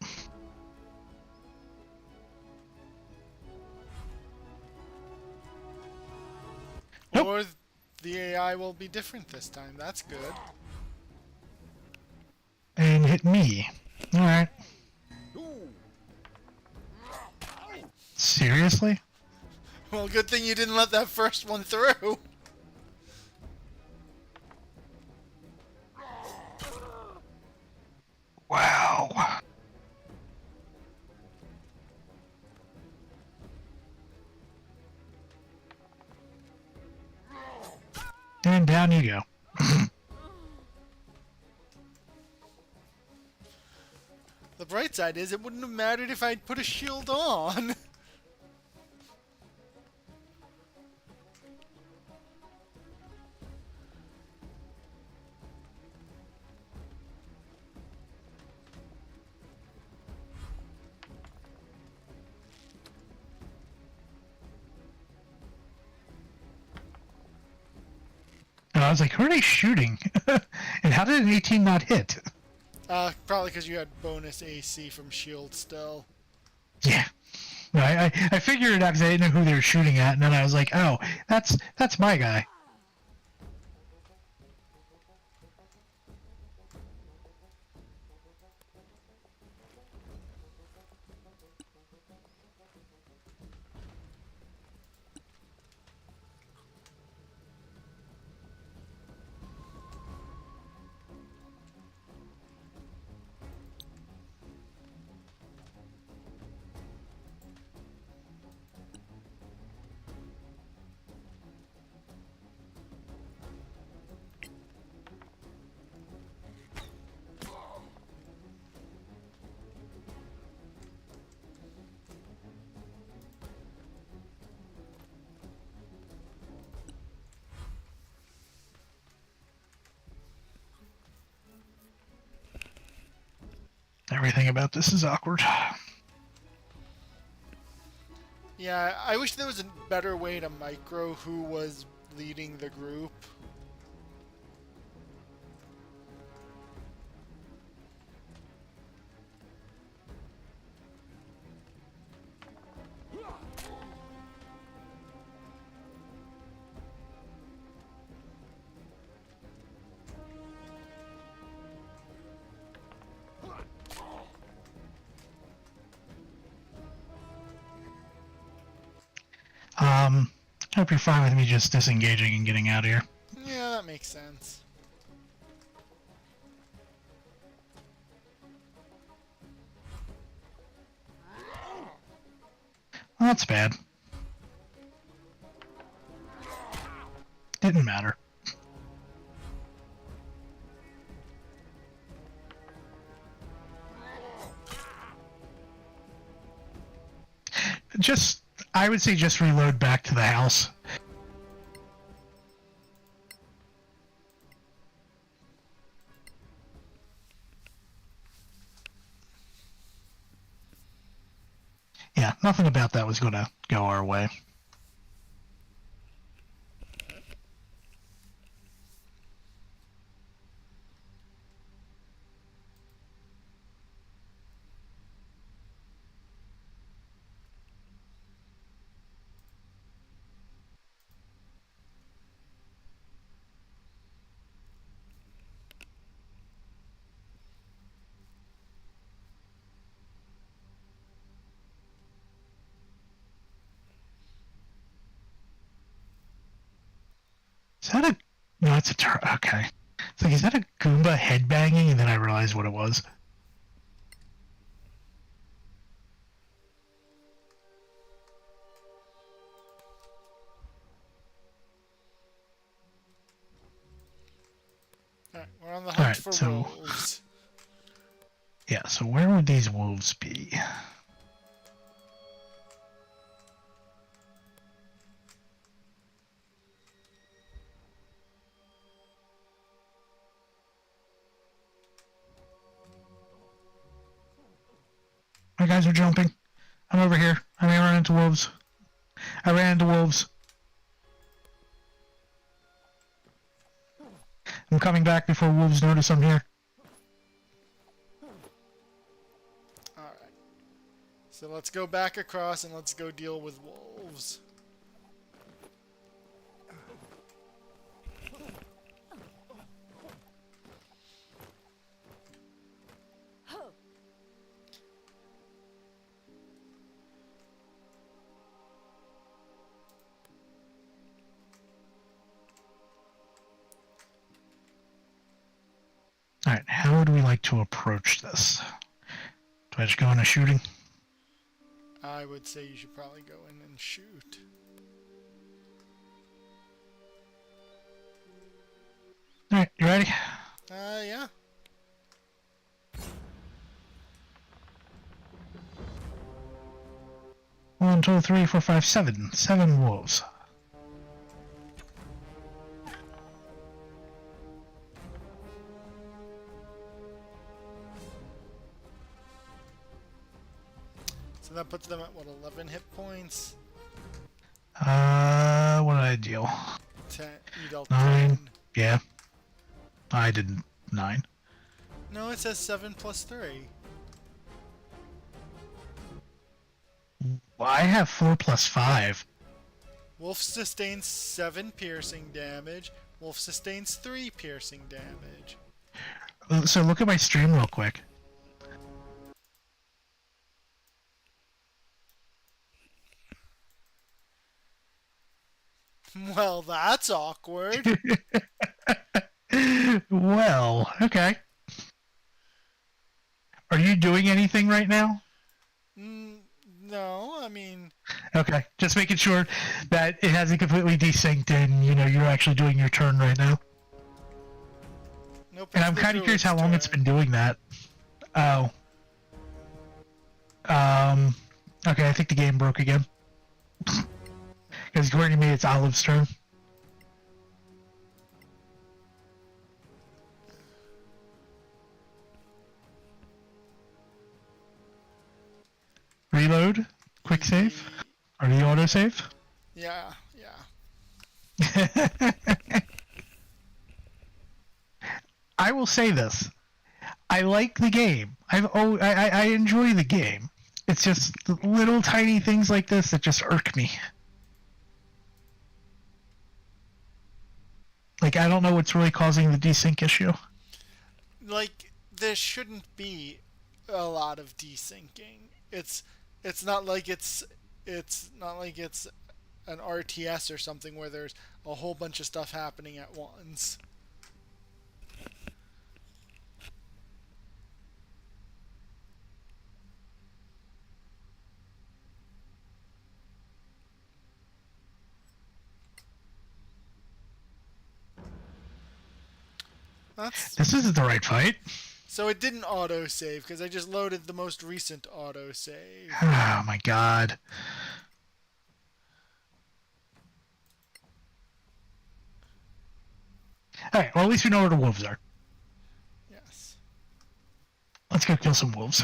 Nope. Or the AI will be different this time. That's good. And hit me. Alright. Seriously? Well, good thing you didn't let that first one through. Wow. And down you go. The bright side is it wouldn't have mattered if I'd put a shield on. And I was like, who are they shooting? And how did an 18 not hit? Probably because you had bonus AC from shield still. Yeah. No, I figured it out because I didn't know who they were shooting at, and then I was like, oh, that's my guy. Everything about this is awkward. Yeah, I wish there was a better way to micro who was leading the group. I hope you're fine with me just disengaging and getting out of here. Yeah, that makes sense. Well, that's bad. Didn't matter. I would say just reload back to the house. Yeah, nothing about that was going to go our way. Is that a... No, it's a... Okay. It's like, is that a Goomba headbanging? And then I realized what it was. Alright, we're on the hunt Alright, for so- wolves. Yeah, so where would these wolves be? My guys are jumping. I'm over here. I ran into wolves. I ran into wolves. I'm coming back before wolves notice I'm here. Alright. So let's go back across and let's go deal with wolves. Alright, how would we like to approach this? Do I just go into shooting? I would say you should probably go in and shoot. Alright, you ready? Yeah. One, two, three, four, five, seven. 7 wolves. So that puts them at, what, 11 hit points? What did I deal? 10. You dealt 9. 10. Yeah. I did 9. No, it says 7 plus 3. Well, I have 4 plus 5. Wolf sustains 7 piercing damage. Wolf sustains 3 piercing damage. So look at my stream real quick. Well, that's awkward. Well, okay. Are you doing anything right now? No, I mean... Okay, just making sure that it hasn't completely desynced and, you know, you're actually doing your turn right now. Nope, And I'm kind of curious how long it's been doing that. Oh. Okay, I think the game broke again. Because according to me, it's Olive's turn. Reload, quick save, or the auto save. Yeah. I will say this: I like the game. I enjoy the game. It's just the little tiny things like this that just irk me. Like, I don't know what's really causing the desync issue. Like, there shouldn't be a lot of desyncing. It's not like it's not like it's an RTS or something where there's a whole bunch of stuff happening at once. This isn't the right fight. So it didn't auto-save, because I just loaded the most recent auto-save. Oh my god. Alright, well at least we know where the wolves are. Yes. Let's go kill some wolves.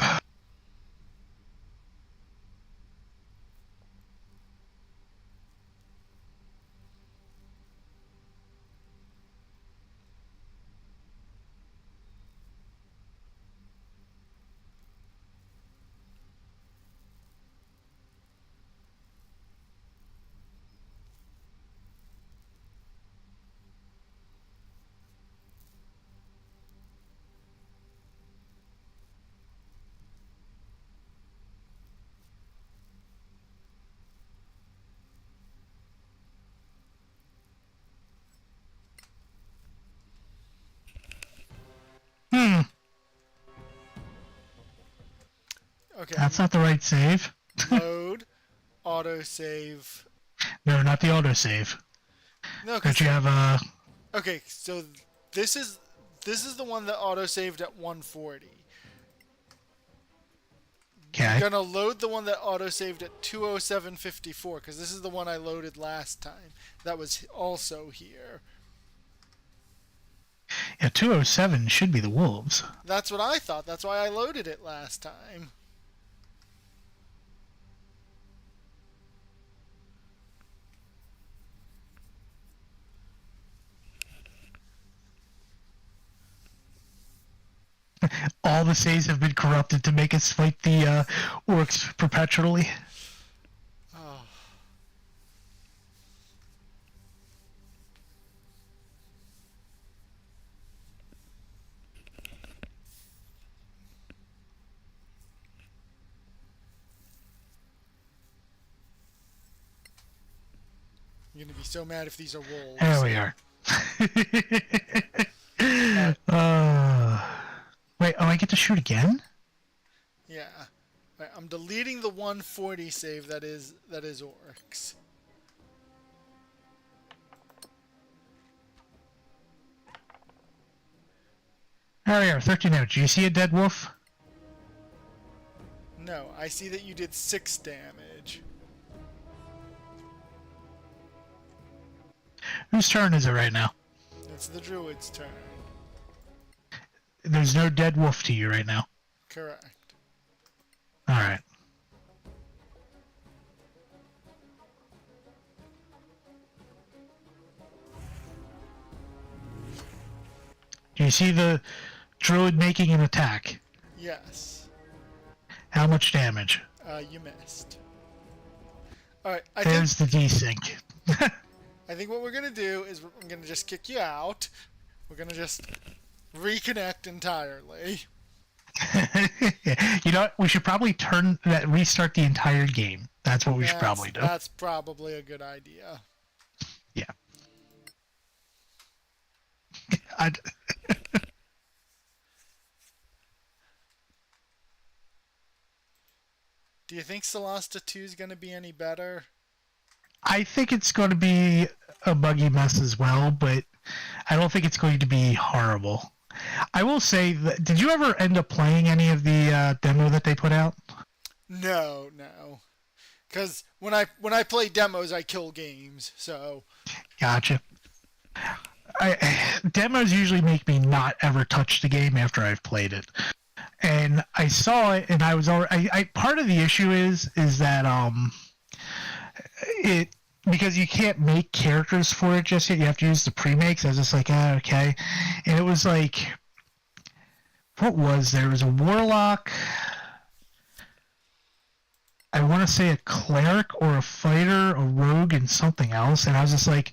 Okay. That's not the right save. Load, auto-save. No, not the autosave. No, Don't you have a... okay, so this is This is the one that auto-saved at 140. Okay. I'm gonna load the one that auto-saved at 207.54, because this is the one I loaded last time. That was also here. Yeah, 207 should be the wolves. That's what I thought. That's why I loaded it last time. All the saves have been corrupted to make us fight the orcs perpetually. Oh. You're gonna be so mad if these are wolves. There we are. Wait, oh, I get to shoot again? Yeah. Right, I'm deleting the 140 save that is orcs. There we are, 13 out. Do you see a dead wolf? No, I see that you did 6 damage. Whose turn is it right now? It's the druid's turn. There's no dead wolf to you right now. Correct. Alright. Do you see the druid making an attack? Yes. How much damage? You missed. Alright, There's the desync. I think what we're gonna do is I'm gonna just kick you out. We're gonna just reconnect entirely. You know what? We should probably restart the entire game. That's what we should probably do. That's probably a good idea. Yeah. Do you think Solasta 2 is gonna be any better? I think it's going to be a buggy mess as well, but I don't think it's going to be horrible. I will say, did you ever end up playing any of the demo that they put out? No. Because when I play demos, I kill games. So. Gotcha. Demos usually make me not ever touch the game after I've played it. And I saw it, and I was already. Part of the issue is that because you can't make characters for it just yet. You have to use the pre-makes. I was just like, okay. And it was like, what was there? It was a Warlock. I want to say a Cleric or a Fighter, a Rogue, and something else. And I was just like,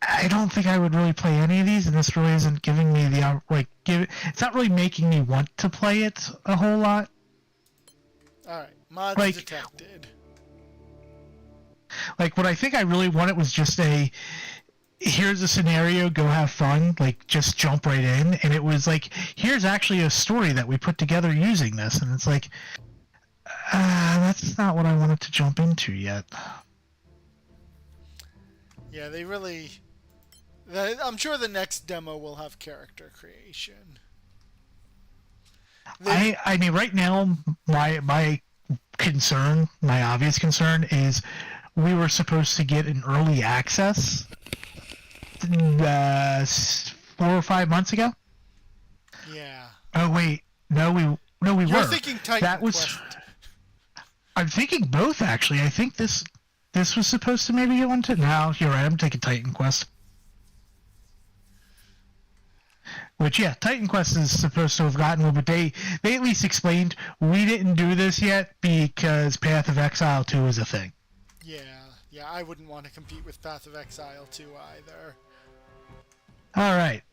I don't think I would really play any of these, and this really isn't giving me the it's not really making me want to play it a whole lot. All right, mods detected. Like, what I think I really wanted was just here's a scenario, go have fun, like, just jump right in. And it was like, here's actually a story that we put together using this. And it's like, that's not what I wanted to jump into yet. Yeah, they really... I'm sure the next demo will have character creation. I mean, right now, my concern, my obvious concern is we were supposed to get an early access 4 or 5 months ago. Yeah. Oh wait, no, we were. You're thinking Titan Quest. I'm thinking both actually. I think this was supposed to maybe get one too. No, you're right. I'm taking Titan Quest. Which, yeah, Titan Quest is supposed to have gotten one, but they at least explained we didn't do this yet because Path of Exile 2 is a thing. Yeah, I wouldn't want to compete with Path of Exile 2 either. Alright,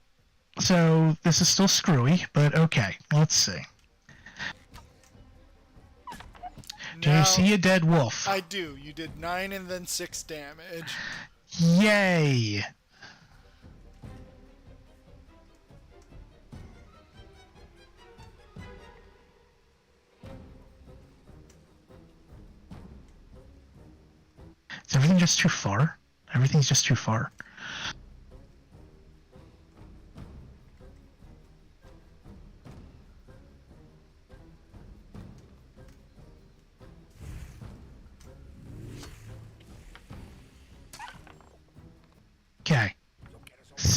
so this is still screwy, but okay, let's see. Do you see a dead wolf? I do. You did 9 and then 6 damage. Yay! Is everything just too far? Everything's just too far.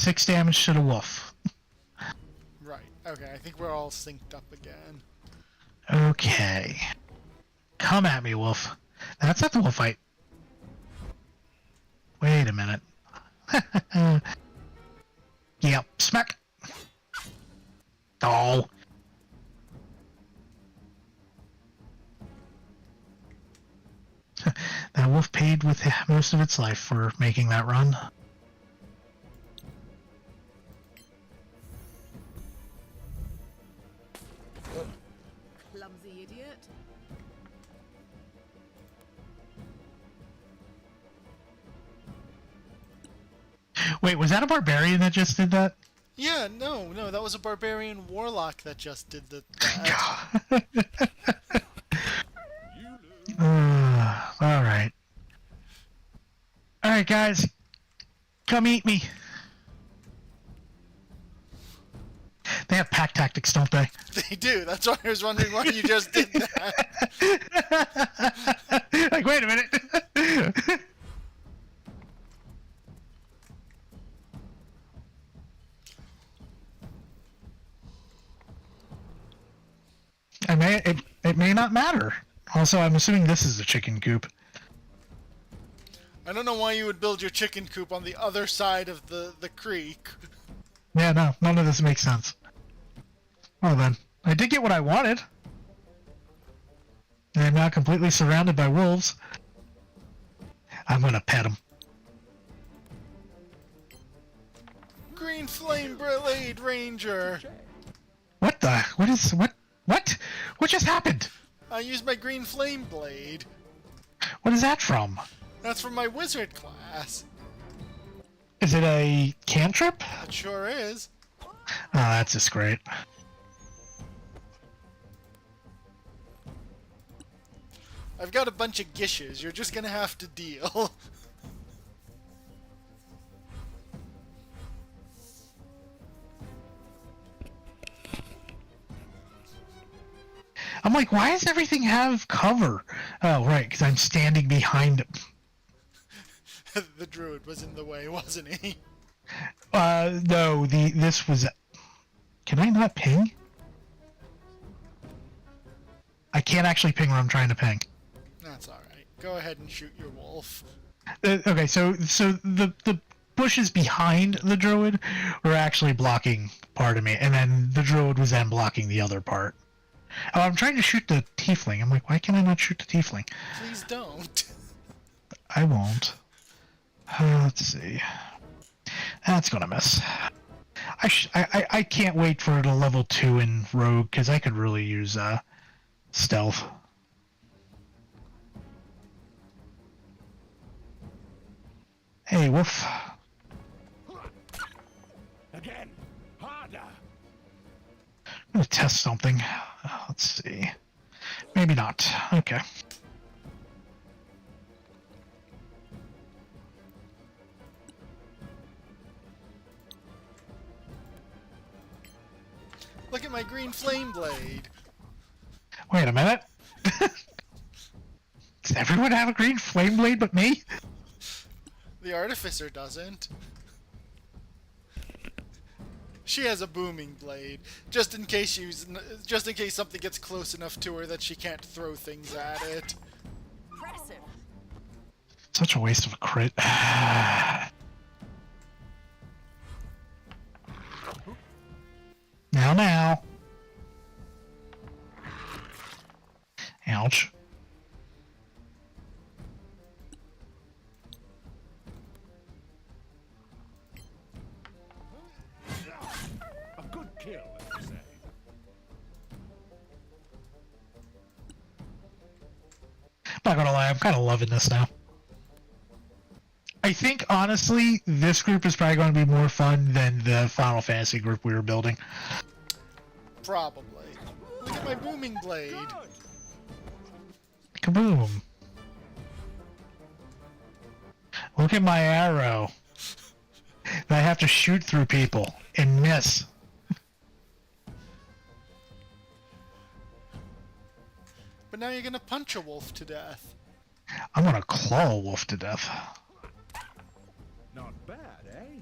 6 damage to the wolf. Right. Okay, I think we're all synced up again. Okay. Come at me, wolf. That's not the wolf fight. Wait a minute. Yep, smack. Oh. That wolf paid with most of its life for making that run. Clumsy idiot. Wait, was that a barbarian that just did that? Yeah, no, that was a barbarian warlock that just did that. Alright. Alright, guys. Come eat me. They have pack tactics, don't they? They do. That's why I was wondering why you just did that. Like, wait a minute. It may not matter. Also, I'm assuming this is a chicken coop. I don't know why you would build your chicken coop on the other side of the creek. Yeah, no, none of this makes sense. Well then, I did get what I wanted. I'm now completely surrounded by wolves. I'm gonna pet them. Green Flame Blade Ranger! What the? What? What just happened? I used my Green Flame Blade. What is that from? That's from my wizard class. Is it a cantrip? It sure is. Oh, that's just great. I've got a bunch of gishes. You're just gonna have to deal. I'm like, why does everything have cover? Oh, right, because I'm standing behind it. The druid was in the way, wasn't he? No, this was... Can I not ping? I can't actually ping where I'm trying to ping. That's alright. Go ahead and shoot your wolf. Okay, so the bushes behind the druid were actually blocking part of me, and then the druid was then blocking the other part. Oh, I'm trying to shoot the tiefling. I'm like, why can I not shoot the tiefling? Please don't. I won't. Let's see. That's gonna miss. I can't wait for the level 2 in Rogue, because I could really use stealth. Hey, wolf. Again, harder. I'm gonna test something. Let's see. Maybe not. Okay. Look at my green flame blade. Wait a minute. Does everyone have a green flame blade but me? The artificer doesn't. She has a booming blade, just in case something gets close enough to her that she can't throw things at it. Impressive. Such a waste of a crit. Now. Ouch. A good kill, let's say. Not gonna lie, I'm kind of loving this now. I think, honestly, this group is probably going to be more fun than the Final Fantasy group we were building. Probably. Look at my booming blade. Kaboom. Look at my arrow. I have to shoot through people and miss. But now you're gonna punch a wolf to death. I'm gonna claw a wolf to death. Not bad, eh?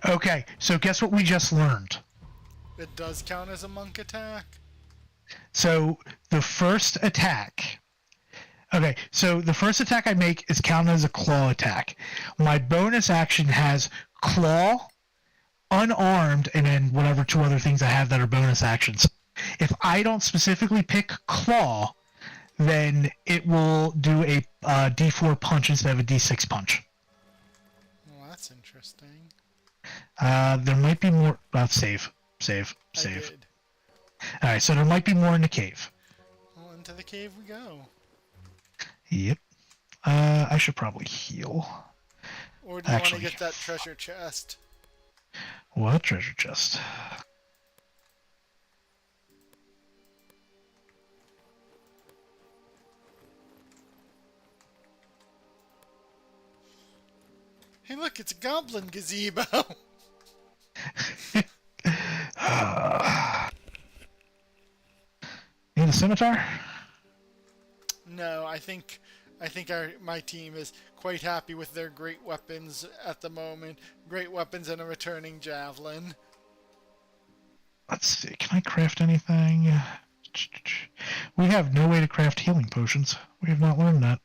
Okay, so guess what we just learned? It does count as a monk attack? So the first attack. Okay, so the first attack I make is counted as a claw attack. My bonus action has claw, unarmed, and then whatever 2 other things I have that are bonus actions. If I don't specifically pick claw, then it will do a D4 punch instead of a D6 punch. Well, that's interesting. There might be more. Save. I Save. did. Alright, so there might be more in the cave. Well, into the cave we go. Yep. I should probably heal. Or do you want to Actually, get that treasure chest? What treasure chest? Hey, look, it's a goblin gazebo. Need a scimitar? No, I think my team is quite happy with their great weapons at the moment. Great weapons and a returning javelin. Let's see. Can I craft anything? We have no way to craft healing potions. We have not learned that.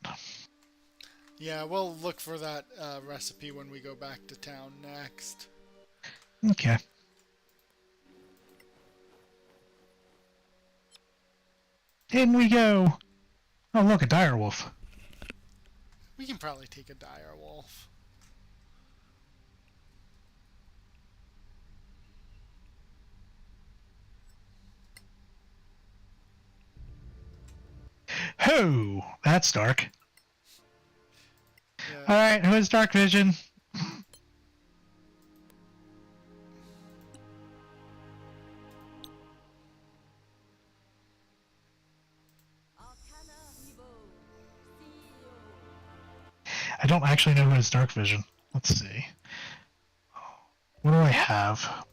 Yeah, we'll look for that recipe when we go back to town next. Okay. In we go. Oh, look, a dire wolf. We can probably take a dire wolf. Ho! That's dark. Yeah. Alright, who has dark vision? Arcana Evo. I don't actually know who has dark vision. Let's see. What do I have?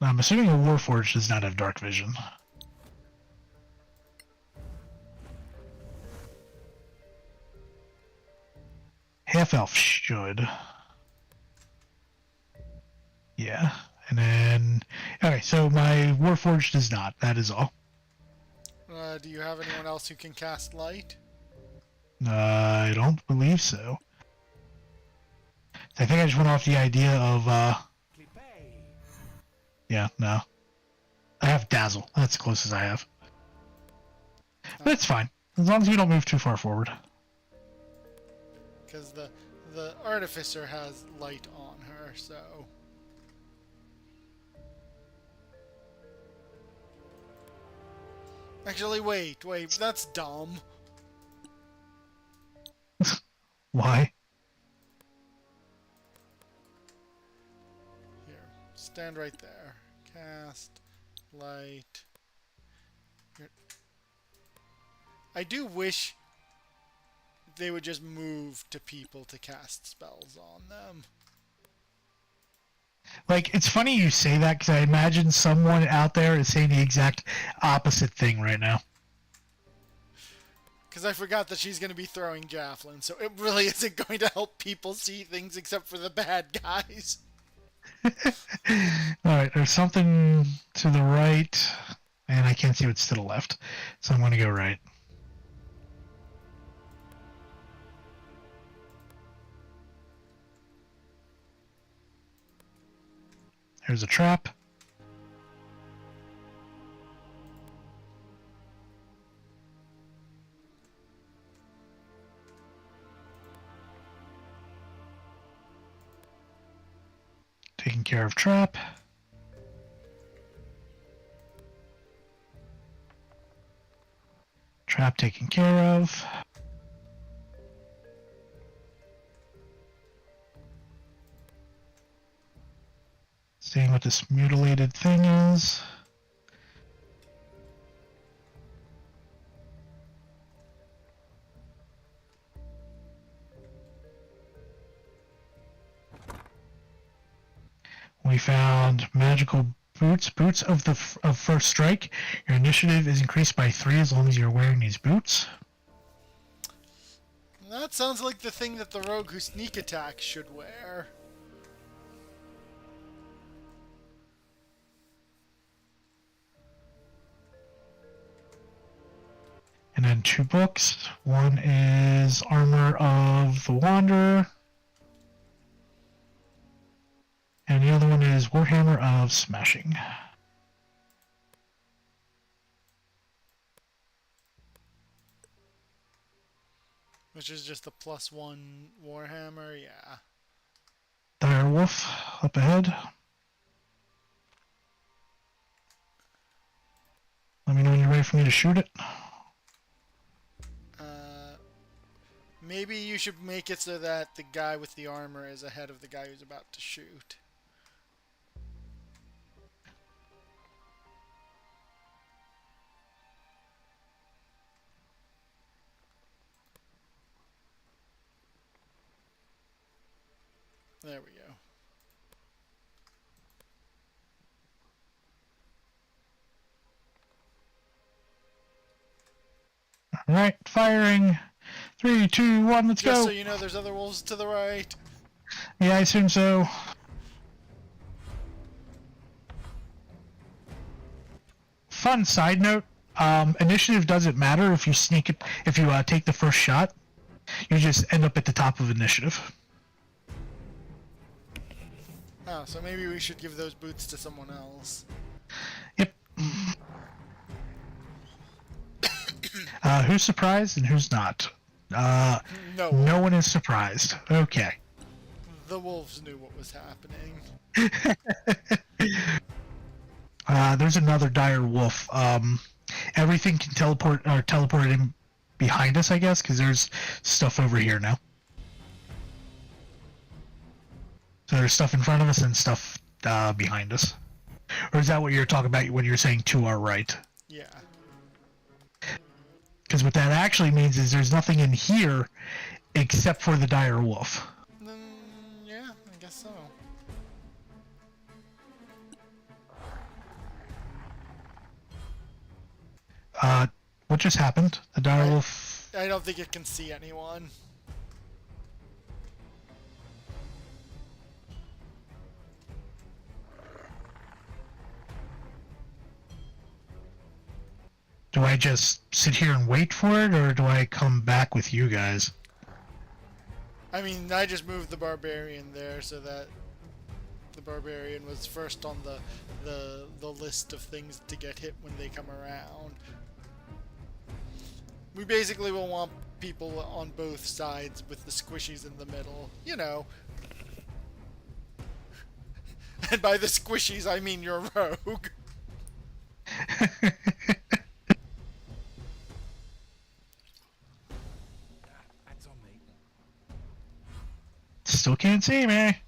I'm assuming a Warforged does not have dark vision. Half-elf should. Yeah. And then... Okay, so my Warforged does not. That is all. Do you have anyone else who can cast light? I don't believe so. I think I just went off the idea of, yeah, no. I have Dazzle. That's the closest I have. But it's fine. As long as we don't move too far forward. Because the Artificer has light on her, so... Actually, wait, that's dumb. Why? Here, stand right there. Cast light. Here. I do wish they would just move to people to cast spells on them. Like, it's funny you say that, because I imagine someone out there is saying the exact opposite thing right now. Because I forgot that she's going to be throwing javelin, so it really isn't going to help people see things except for the bad guys. Alright, there's something to the right, and I can't see what's to the left, so I'm going to go right. There's a trap. Taking care of trap. Trap taken care of. Seeing what this mutilated thing is. We found magical boots. Boots of first strike. Your initiative is increased by 3 as long as you're wearing these boots. That sounds like the thing that the rogue who sneak attacks should wear. And then 2 books. One is Armor of the Wanderer. And the other one is Warhammer of Smashing. Which is just the +1 Warhammer, yeah. Dire Wolf up ahead. Let me know when you're ready for me to shoot it. Maybe you should make it so that the guy with the armor is ahead of the guy who's about to shoot. There we go. Alright, firing. 3, 2, 1, let's Just go! so you know, there's other wolves to the right. Yeah, I assume so. Fun side note, initiative doesn't matter if you sneak it, if you take the first shot. You just end up at the top of initiative. Oh, so maybe we should give those boots to someone else. Yep. Who's surprised and who's not? No one is surprised. Okay. The wolves knew what was happening. There's another dire wolf. Everything can teleport in behind us, I guess, because there's stuff over here now. So there's stuff in front of us and stuff behind us. Or is that what you're talking about when you're saying to our right? Yeah. Because what that actually means is there's nothing in here except for the dire wolf. Yeah, I guess so. What just happened? The dire wolf... I don't think it can see anyone. Do I just sit here and wait for it, or do I come back with you guys? I mean, I just moved the Barbarian there so that the Barbarian was first on the list of things to get hit when they come around. We basically will want people on both sides with the squishies in the middle. You know. And by the squishies, I mean your rogue. That's on me. Still can't see me. I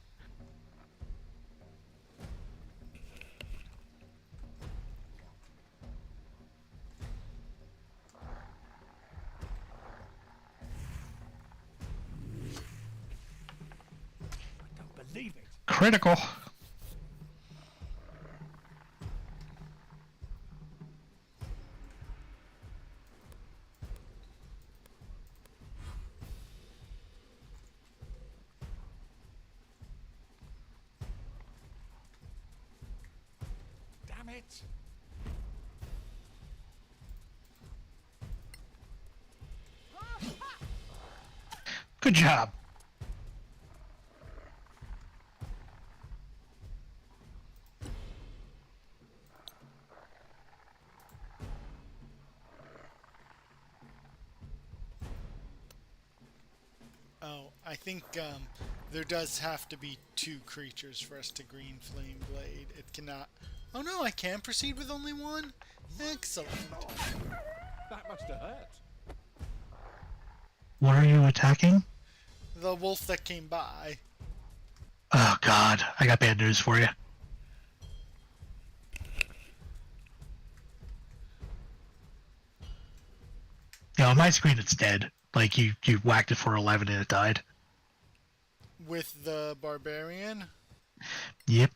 don't believe it. Critical. Damn it. Good job. Oh, I think there does have to be 2 creatures for us to green flame blade. It cannot... Oh no, I can proceed with only 1? Excellent. That must have hurt. What are you attacking? The wolf that came by. Oh god, I got bad news for you. Yeah, on my screen it's dead. Like you whacked it for 11 and it died. With the Barbarian? Yep.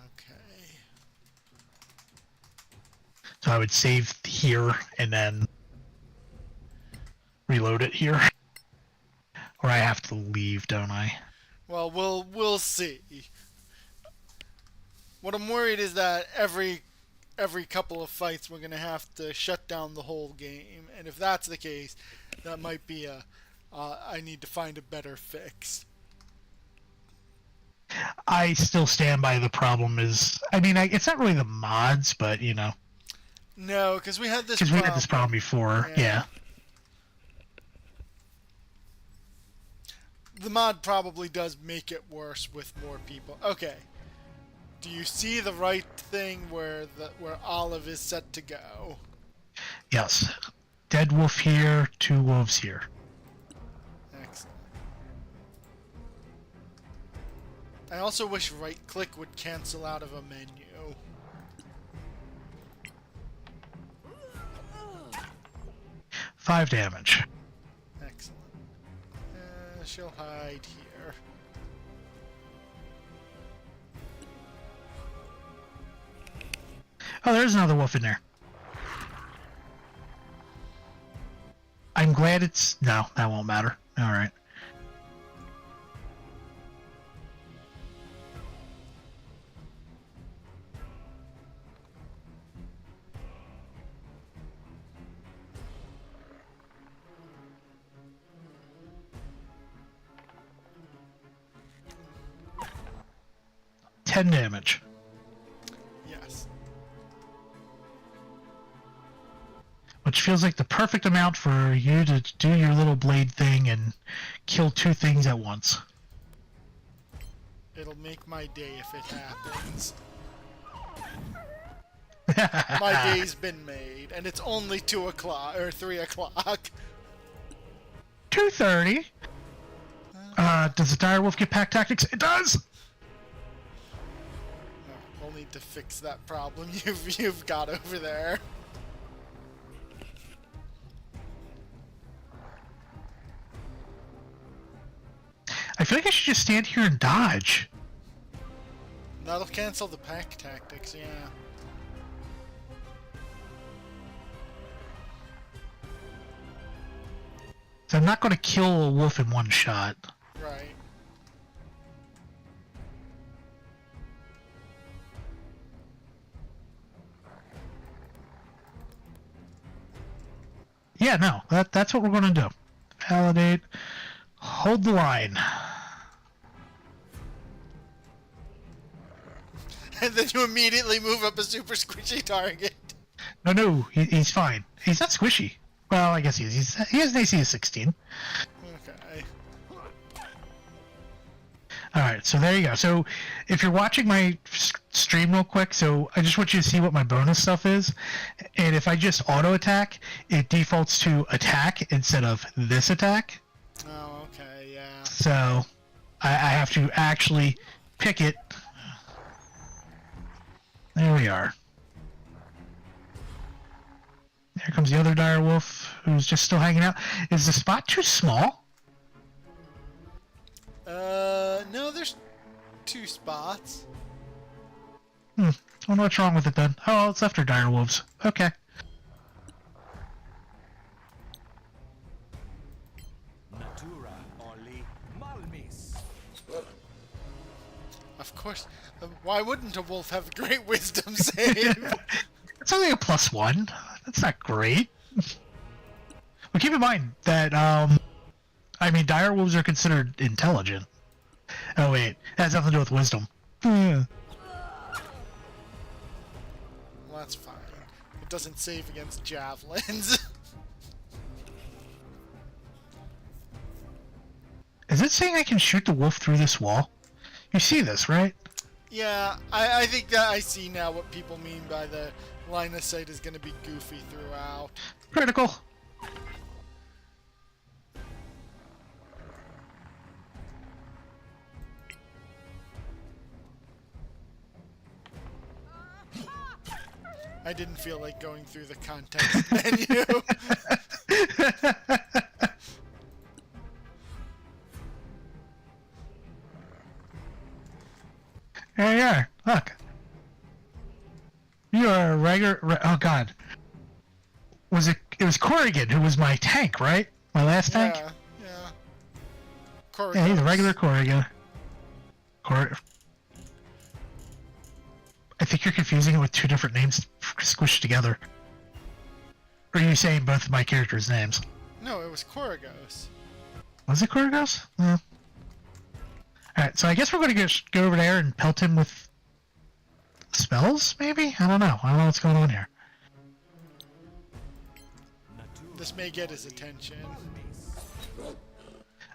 Okay. So I would save here and then reload it here. Or I have to leave, don't I? Well, we'll see. What I'm worried is that every every couple of fights we're going to have to shut down the whole game. And if that's the case, that might be I need to find a better fix. I still stand by the problem is, I mean, it's not really the mods, but, you know. No, because we had this Because we had this problem before, yeah. The mod probably does make it worse with more people. Okay. Do you see the right thing where Olive is set to go? Yes. Dead wolf here, 2 wolves here. Excellent. I also wish right-click would cancel out of a menu. Five damage. Excellent. She'll hide here. Oh, there's another wolf in there. I'm glad it's... No, that won't matter. Alright. Damage. Yes. Which feels like the perfect amount for you to do your little blade thing and kill 2 things at once. It'll make my day if it happens. My day's been made, and it's only 2 o'clock, or 3 o'clock. 2:30? Does the direwolf get pack tactics? It does! We'll need to fix that problem you've got over there. I feel like I should just stand here and dodge. That'll cancel the pack tactics, yeah. So I'm not going to kill a wolf in one shot. Right. Yeah, no, that's what we're going to do. Validate. Hold the line. And then you immediately move up a super squishy target. No, he's fine. He's not squishy. Well, I guess he is. He has an AC of 16. Okay. Alright, so there you go. So, if you're watching my stream real quick, so I just want you to see what my bonus stuff is. And if I just auto-attack, it defaults to attack instead of this attack. Oh, okay, yeah. So, I have to actually pick it. There we are. Here comes the other direwolf, who's just still hanging out. Is the spot too small? No, there's 2 spots. I wonder what's wrong with it then. Oh, it's after direwolves. Okay. Natura oli malmis. Of course. Why wouldn't a wolf have a great wisdom save? It's only a +1. That's not great. But keep in mind that, I mean, direwolves are considered intelligent. Oh, wait. That has nothing to do with wisdom. Well, that's fine. It doesn't save against javelins. Is it saying I can shoot the wolf through this wall? You see this, right? Yeah, I think that I see now what people mean by the line of sight is going to be goofy throughout. Critical. I didn't feel like going through the context menu. There you are. Look. You are a regular... oh, God. It was Corrigan who was my tank, right? My last tank? Yeah. Yeah, he's a regular Corrigan. I think you're confusing it with 2 different names. squished together. Or are you saying both of my characters' names? No, it was Koragos. Was it Koragos? Yeah. Alright, so I guess we're going to go over there and pelt him with spells, maybe? I don't know. I don't know what's going on here. This may get his attention.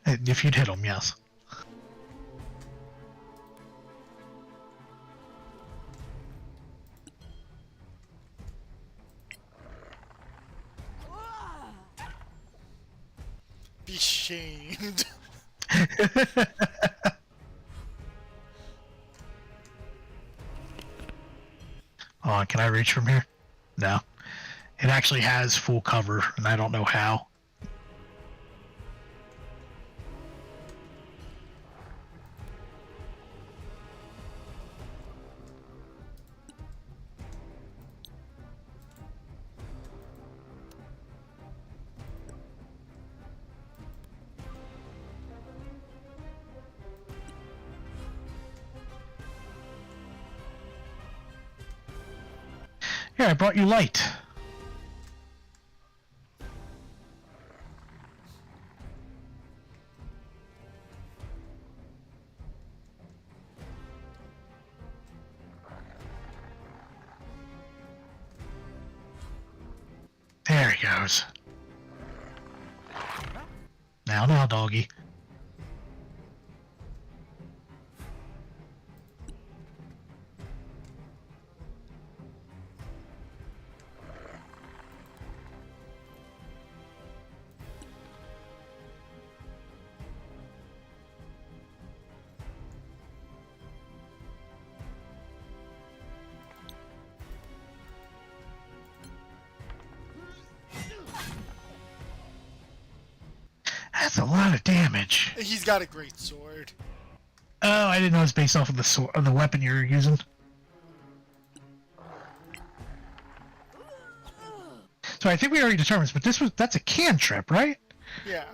If you'd hit him, yes. Be shamed. Hold on, can I reach from here? No. It actually has full cover, and I don't know how. Here, I brought you light. There he goes. Now, doggy. That's a lot of damage. He's got a great sword. Oh, I didn't know it was based off of the sword, of the weapon you're using. So I think we already determined, but that's a cantrip, right? Yeah.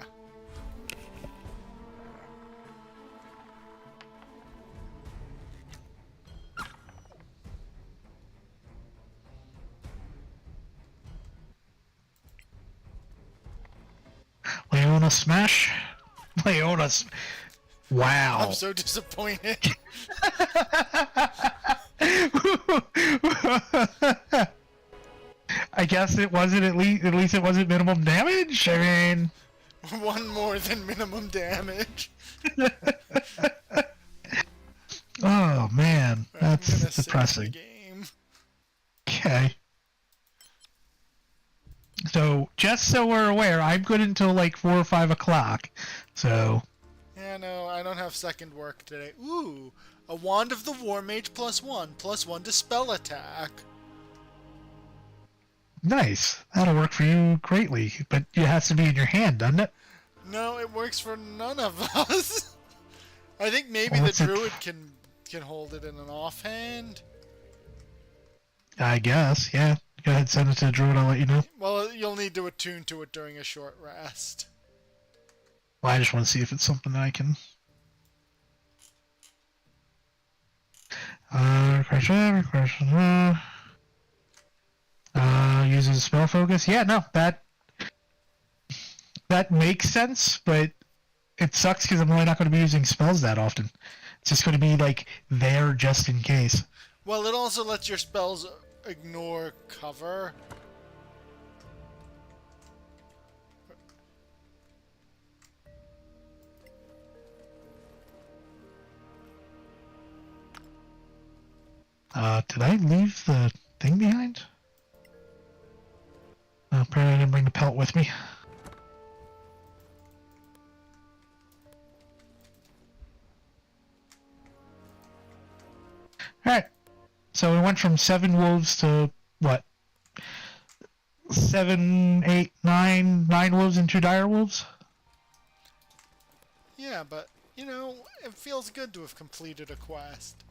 Layona smash? Layona wow. I'm so disappointed. I guess it wasn't at least it wasn't minimum damage. I mean, One more than minimum damage. oh man, I'm gonna that's save the depressing. game. Okay. So just so we're aware, I'm good until like 4 or 5 o'clock. So Yeah, no, I don't have second work today. Ooh, a Wand of the War Mage +1 to spell attack. nice. That'll work for you greatly, but it has to be in your hand, doesn't it? No, it works for none of us. I think maybe Well, the what's it- druid can hold it in an offhand. I guess. Yeah. Go ahead, send it to the druid. I'll let you know. Well, you'll need to attune to it during a short rest. Well, I just want to see if it's something that I can. Uses spell focus. Yeah, no, that makes sense, but it sucks because I'm really not going to be using spells that often. It's just going to be like there just in case. Well, it also lets your spells ignore cover. Did I leave the thing behind? Apparently I didn't bring the pelt with me. Alright. So we went from 7 wolves to, what? 7, 8, 9 wolves and 2 dire wolves? Yeah, but, you know, it feels good to have completed a quest.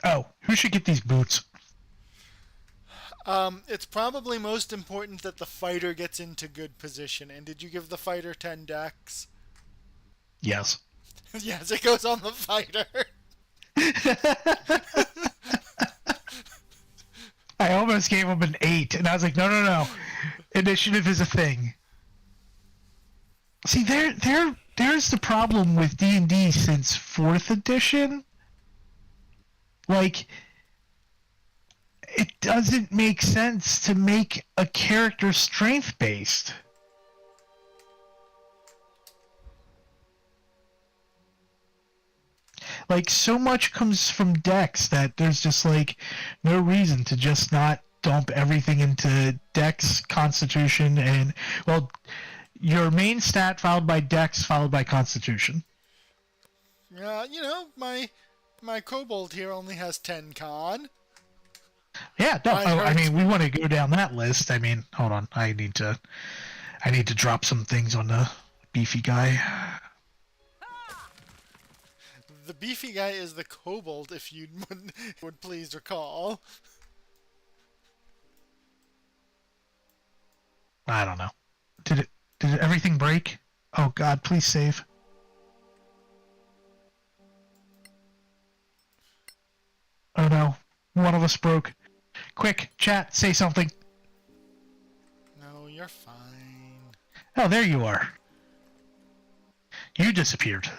Oh, who should get these boots? It's probably most important that the fighter gets into good position. And did you give the fighter 10 decks? Yes. Yes, it goes on the fighter. I almost gave him an 8, and I was like, no. Initiative is a thing. See, there's the problem with D&D since 4th edition. Like, it doesn't make sense to make a character strength-based. Like, so much comes from Dex that there's just, like, no reason to just not dump everything into Dex, Constitution, and, well, your main stat followed by Dex, followed by Constitution. You know, my kobold here only has 10 con. Yeah, no, I mean, we want to go down that list. I mean, hold on, I need to drop some things on the beefy guy. The beefy guy is the kobold, if you would please recall. I don't know. Did everything break? Oh God, please save. Oh no, one of us broke. Quick, chat, say something. No, you're fine. Oh, there you are. You disappeared.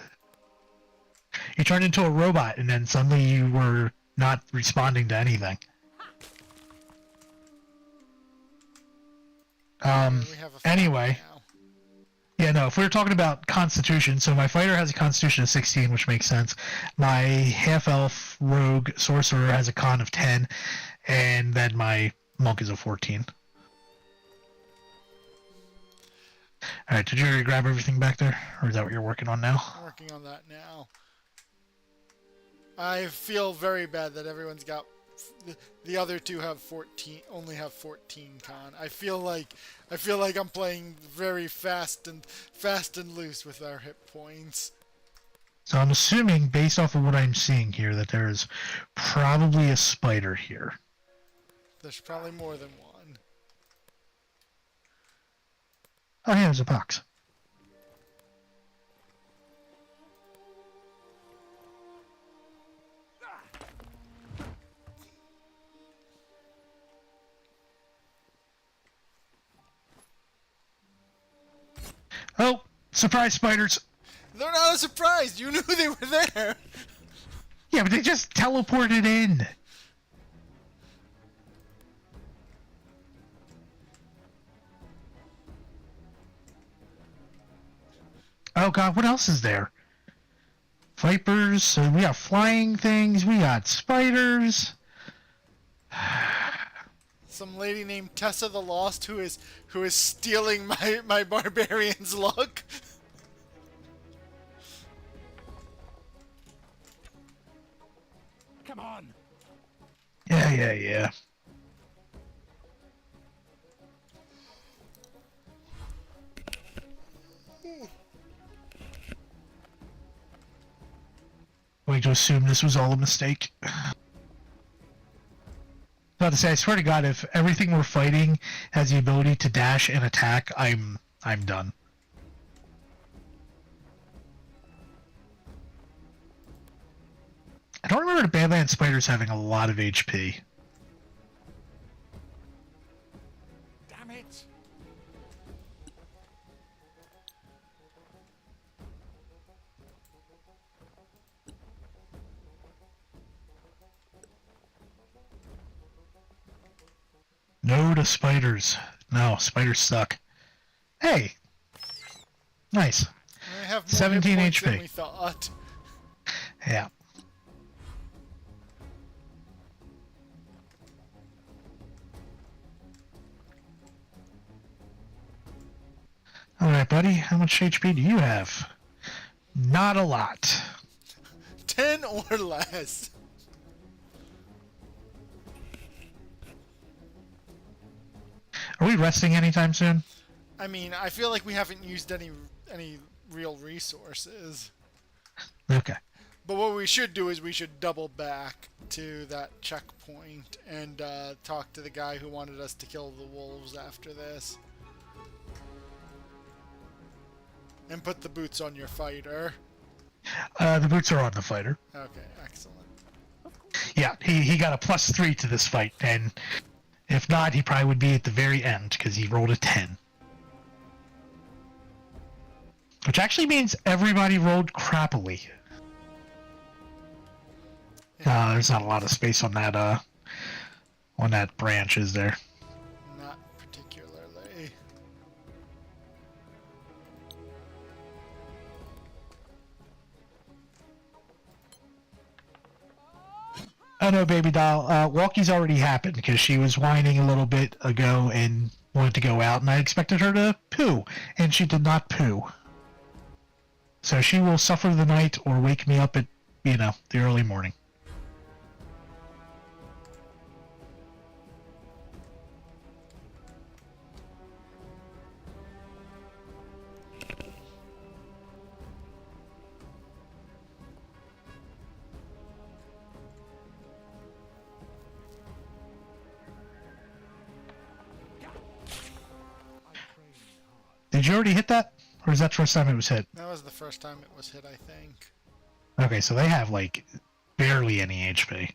You turned into a robot, and then suddenly you were not responding to anything. We have a fight Anyway. now. Yeah, no, if we were talking about Constitution, so my fighter has a Constitution of 16, which makes sense. My half-elf rogue sorcerer has a con of 10, and then my monk is a 14. Alright, did you already grab everything back there? Or is that what you're working on now? I'm working on that now. I feel very bad that everyone's got... The other two have 14, only have 14 con. I feel like I'm playing very fast and loose with our hit points. So I'm assuming, based off of what I'm seeing here, that there is probably a spider here. There's probably more than one. Oh yeah, there's a box. Oh, surprise spiders! They're not a surprise! You knew they were there! Yeah, but they just teleported in! Oh god, what else is there? Vipers, so we got flying things, we got spiders. Some lady named Tessa the Lost who is stealing my barbarian's luck. Come on. Yeah. Going to assume this was all a mistake. About to say, I swear to God, if everything we're fighting has the ability to dash and attack, I'm done. I don't remember the Badland Spiders having a lot of HP. Damn it. No to spiders. No, spiders suck. Hey! Nice. I have more 17 hit points than HP. we thought. Yeah. Alright, buddy. How much HP do you have? Not a lot. 10 or less. Are we resting anytime soon? I mean, I feel like we haven't used any real resources. Okay. But what we should do is we should double back to that checkpoint and talk to the guy who wanted us to kill the wolves after this. And put the boots on your fighter. The boots are on the fighter. Okay, excellent. Yeah, he got a +3 to this fight, and if not, he probably would be at the very end, because he rolled a 10. Which actually means everybody rolled crappily. There's not a lot of space on that branch, is there? Not particularly. Oh no, baby doll. Walkie's already happened, because she was whining a little bit ago and wanted to go out, and I expected her to poo, and she did not poo. So she will suffer the night or wake me up at, the early morning. Did you already hit that? Or is that the first time it was hit? That was the first time it was hit, I think. Okay, so they have, like, barely any HP.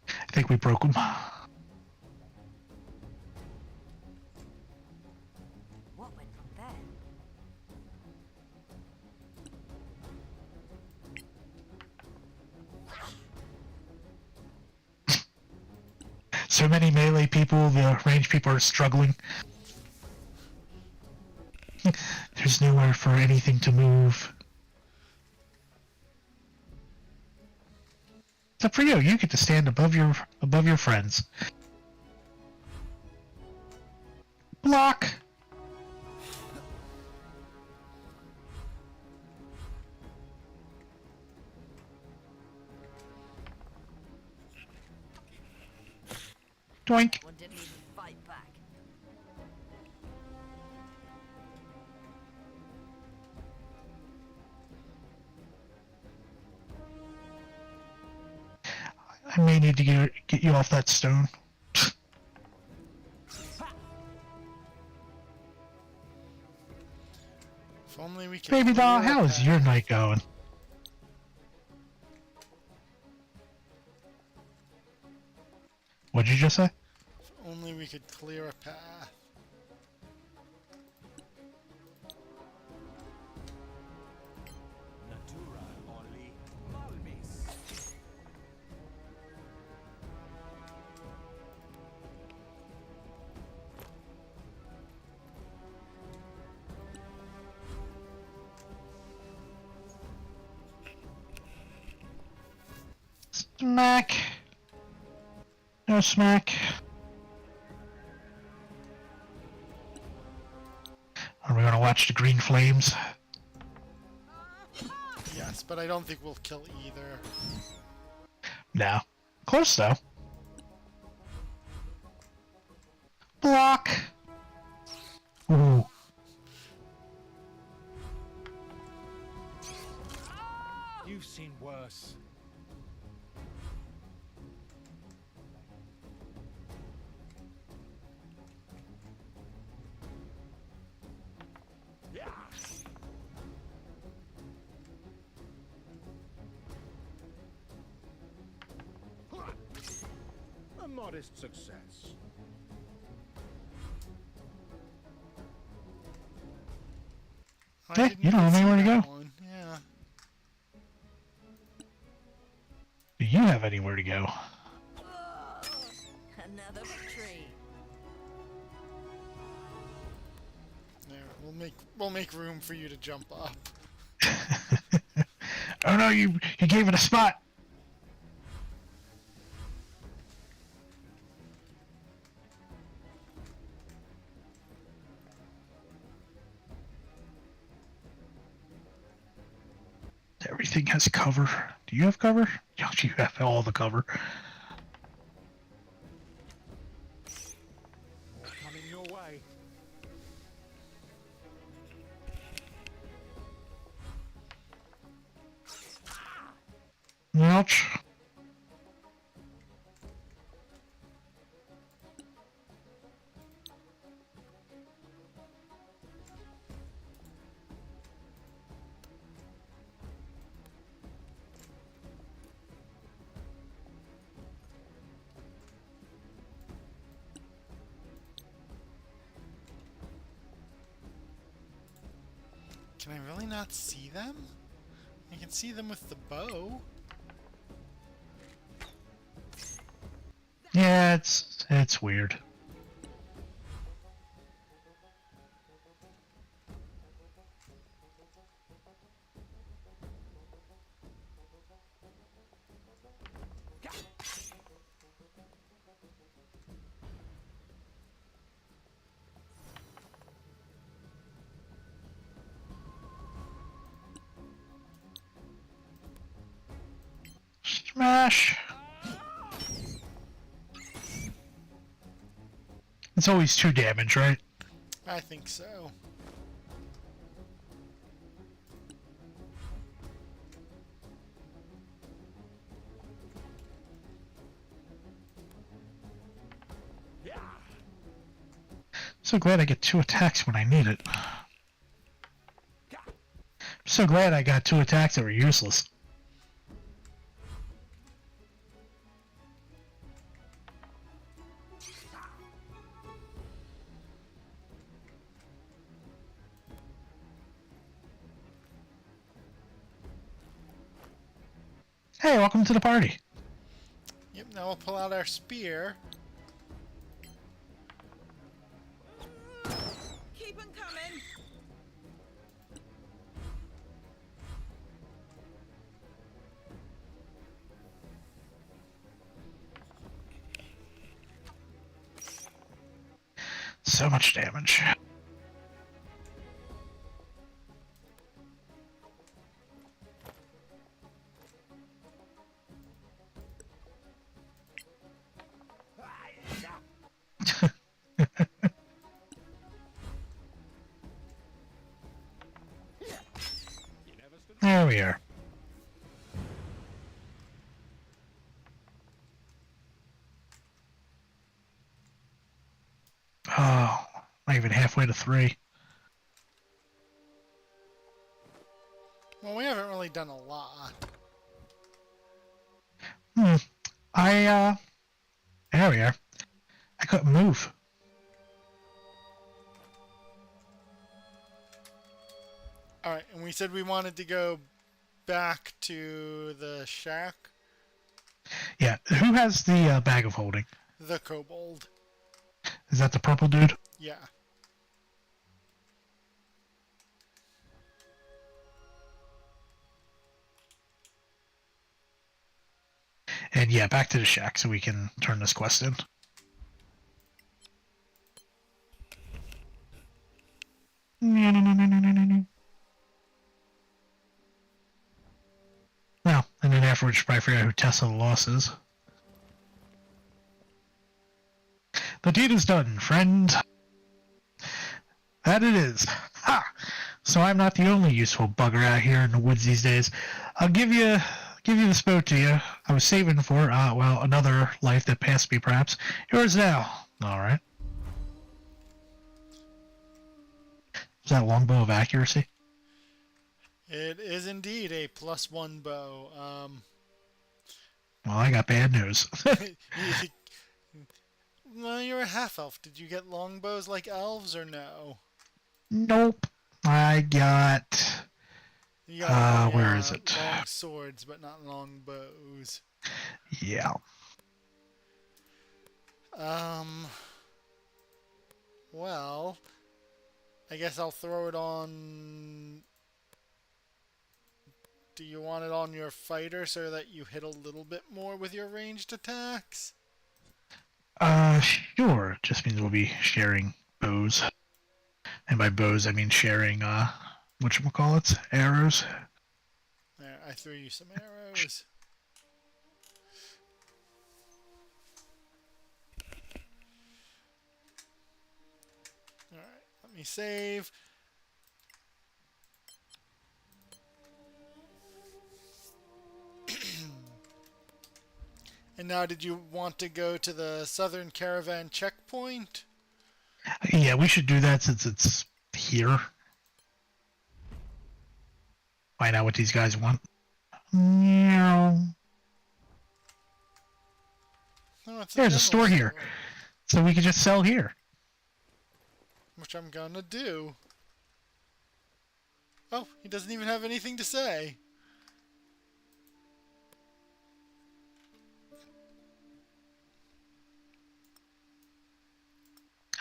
I think we broke them. What went wrong there? So many melee people, the range people are struggling. There's nowhere for anything to move. Except for you, you get to stand above your friends. Block! Doink! One didn't even fight back. I may need to get you off that stone. If only we could. Baby doll, clear how a is your path. night going? What'd you just say? If only we could clear a path. Natura oli malmis. Smack! No smack. Are we gonna watch the green flames? Yes, but I don't think we'll kill either. No. Close though. Block! Ooh. You've seen worse. Yeah. A modest success. I Yeah, didn't you don't even have see anywhere to that go. one. Yeah. Do you have anywhere to go? Another victory. There, we'll make room for you to jump up. Oh no, you gave it a spot! Everything has cover. Do you have cover? Yes, you have all the cover. pouch. Can I really not see them? I can see them with the bow. Yeah, it's weird. Smash! It's always 2 damage, right? I think so. So glad I get 2 attacks when I need it. I'm so glad I got 2 attacks that were useless. Hey, welcome to the party. Yep, now we'll pull out our spear. Keep 'em coming. So much damage. There we are. Oh, not even halfway to 3. Well, we haven't really done a lot. There we are. I couldn't move. Alright, and we said we wanted to go back to the shack. Yeah, who has the bag of holding? The kobold. Is that the purple dude? Yeah. And yeah, back to the shack so we can turn this quest in. Well, and then afterwards, you probably figure out who Tessa the Loss is. The deed is done, friend. That it is. Ha! So I'm not the only useful bugger out here in the woods these days. I'll give you this boat to you. I was saving for, well, another life that passed me, perhaps. Yours now. All right. Is that longbow of accuracy? It is indeed a +1 bow. Well, I got bad news. Well, you're a half-elf. Did you get longbows like elves or no? Nope. I got... You got where is it? long swords, but not long bows. Yeah. Well, I guess I'll throw it on... Do you want it on your fighter so that you hit a little bit more with your ranged attacks? Sure. It just means we'll be sharing bows. And by bows, I mean sharing, whatchamacallits? Arrows. There, I threw you some arrows. Alright, let me save. Now, did you want to go to the Southern Caravan checkpoint? Yeah, we should do that since it's here. Find out what these guys want. Meow. No, it's There's a general store here, so we could just sell here. Which I'm gonna do. Oh, he doesn't even have anything to say.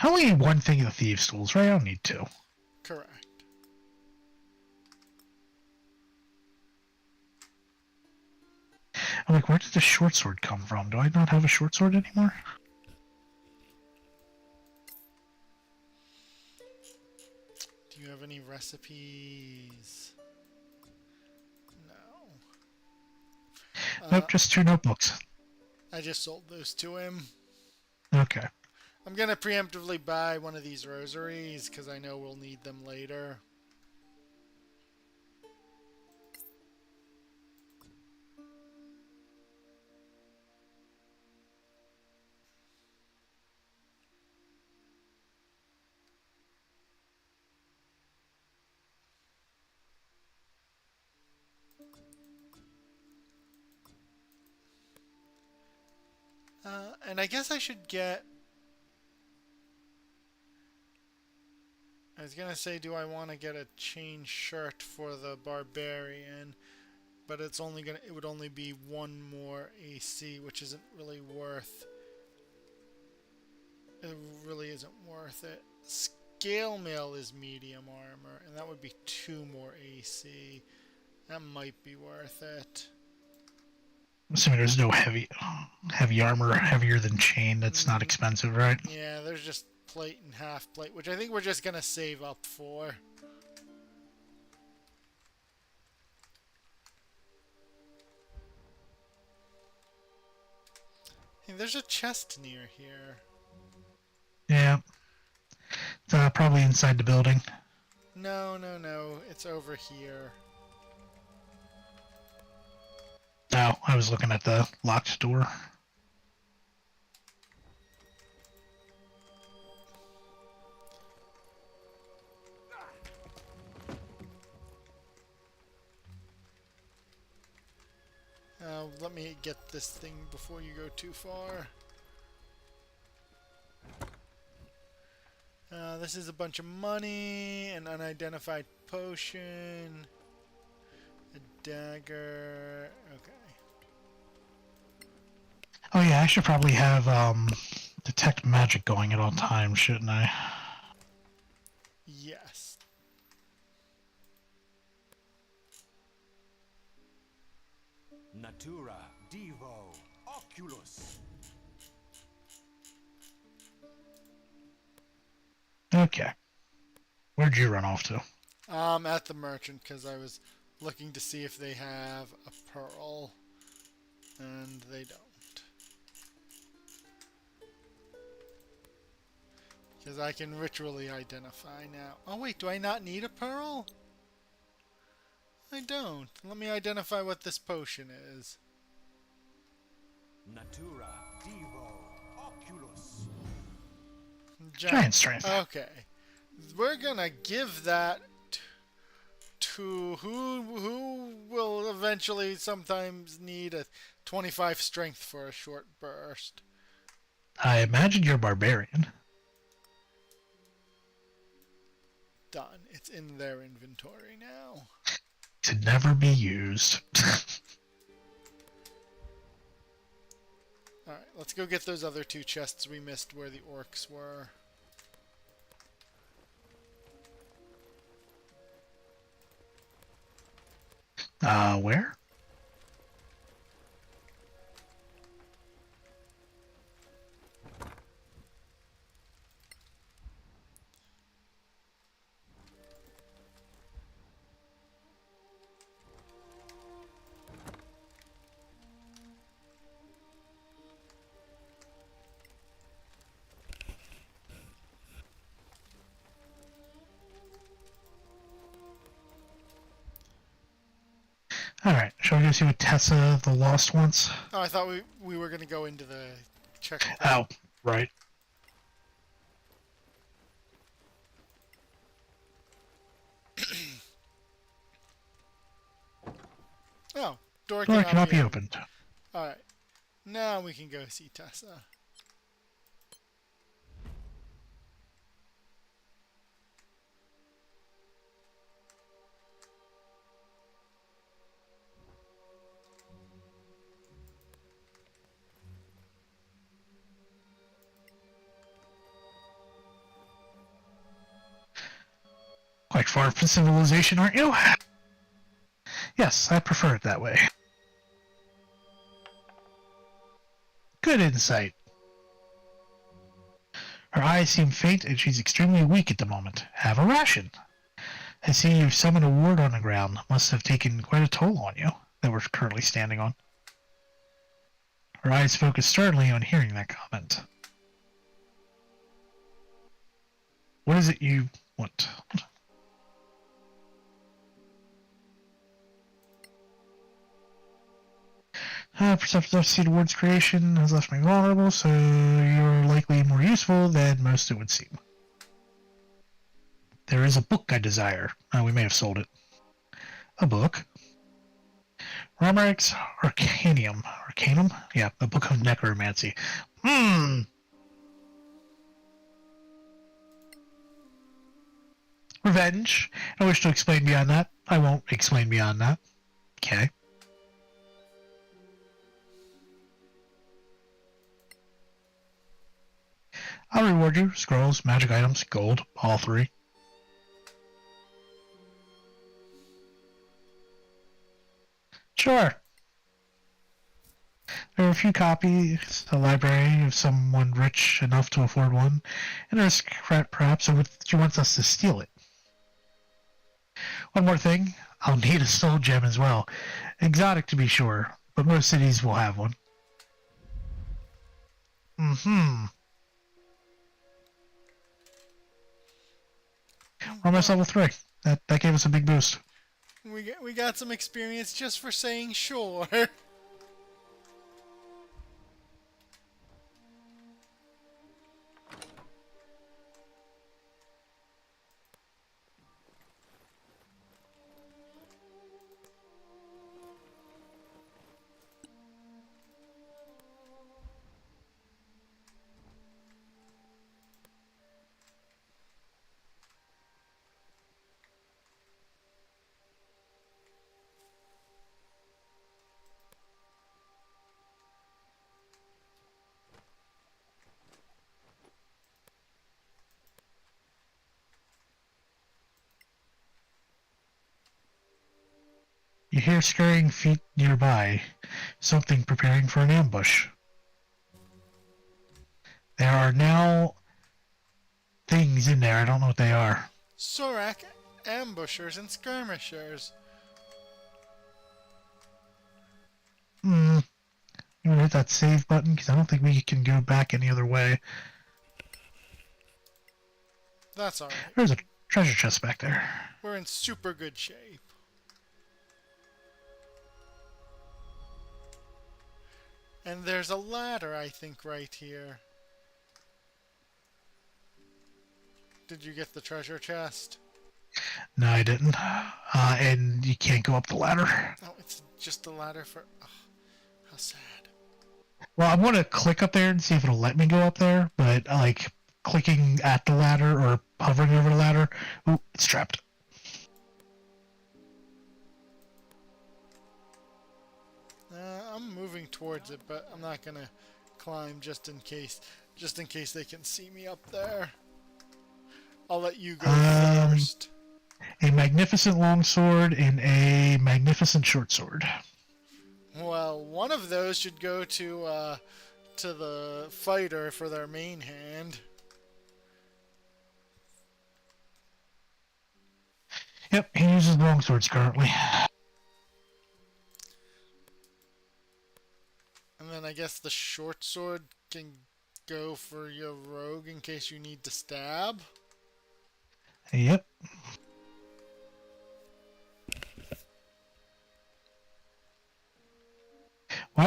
I only need one thing of the thieves' tools, right? I don't need two. Correct. I'm like, where did the short sword come from? Do I not have a short sword anymore? Do you have any recipes? No. Nope, just 2 notebooks. I just sold those to him. Okay. I'm gonna preemptively buy one of these rosaries because I know we'll need them later. And I guess I should get... I was gonna say, do I want to get a chain shirt for the Barbarian? But it's only gonna... It would only be 1 more AC, which isn't really worth... It really isn't worth it. Scale mail is medium armor, and that would be 2 more AC. That might be worth it. I'm assuming there's no heavy armor heavier than chain that's not expensive, right? Yeah, there's just plate and half plate, which I think we're just gonna save up for. Hey, there's a chest near here. Yeah. It's probably inside the building. No, no, no. It's over here. Oh, I was looking at the locked door. Let me get this thing before you go too far. This is a bunch of money, an unidentified potion, a dagger. Okay. Oh yeah, I should probably have detect magic going at all times, shouldn't I? Yes. Natura, Divo, Oculus. Okay. Where'd you run off to? At the merchant, because I was looking to see if they have a pearl, and they don't. Because I can ritually identify now. Oh wait, do I not need a pearl? I don't. Let me identify what this potion is. Natura, Divo, Oculus. Giant strength. Okay. We're gonna give that to who will eventually sometimes need a 25 strength for a short burst. I imagine you're a barbarian. Done. It's in their inventory now. To never be used. Alright, let's go get those other 2 chests we missed where the orcs were. Where? Alright. Shall we go see what Tessa the Lost wants? Oh, I thought we were gonna go into the checkpoint. Oh, right. Oh, door Door cannot be opened. Alright. Now we can go see Tessa. Quite far from civilization, aren't you? Yes, I prefer it that way. Good insight. Her eyes seem faint and she's extremely weak at the moment. Have a ration. I see you've summoned a ward on the ground. Must have taken quite a toll on you that we're currently standing on. Her eyes focus sternly on hearing that comment. What is it you want? Perceptive seed ward's creation has left me vulnerable, so you're likely more useful than most it would seem. There is a book I desire. We may have sold it. A book? Romaric's Arcanum. Arcanum? Yeah, a book of necromancy. Revenge. I wish to explain beyond that. I won't explain beyond that. Okay. I'll reward you. Scrolls, magic items, gold, all three. Sure. There are a few copies, a library of someone rich enough to afford one, and there's perhaps she wants us to steal it. One more thing, I'll need a soul gem as well. Exotic to be sure, but most cities will have one. Almost level 3. That gave us a big boost. We got some experience just for saying sure. You hear scurrying feet nearby, something preparing for an ambush. There are now things in there, I don't know what they are. Sorak, ambushers and skirmishers. You wanna hit that save button? Because I don't think we can go back any other way. That's alright. There's a treasure chest back there. We're in super good shape. And there's a ladder, I think, right here. Did you get the treasure chest? No, I didn't. And you can't go up the ladder. Oh, it's just a ladder for... Oh, how sad. Well, I'm going to click up there and see if it'll let me go up there, but like clicking at the ladder or hovering over the ladder, ooh, it's trapped. I'm moving towards it, but I'm not gonna climb just in case they can see me up there. I'll let you go first. A magnificent longsword and a magnificent short sword. Well, one of those should go to the fighter for their main hand. Yep, he uses longswords currently. And then I guess the short sword can go for your rogue in case you need to stab.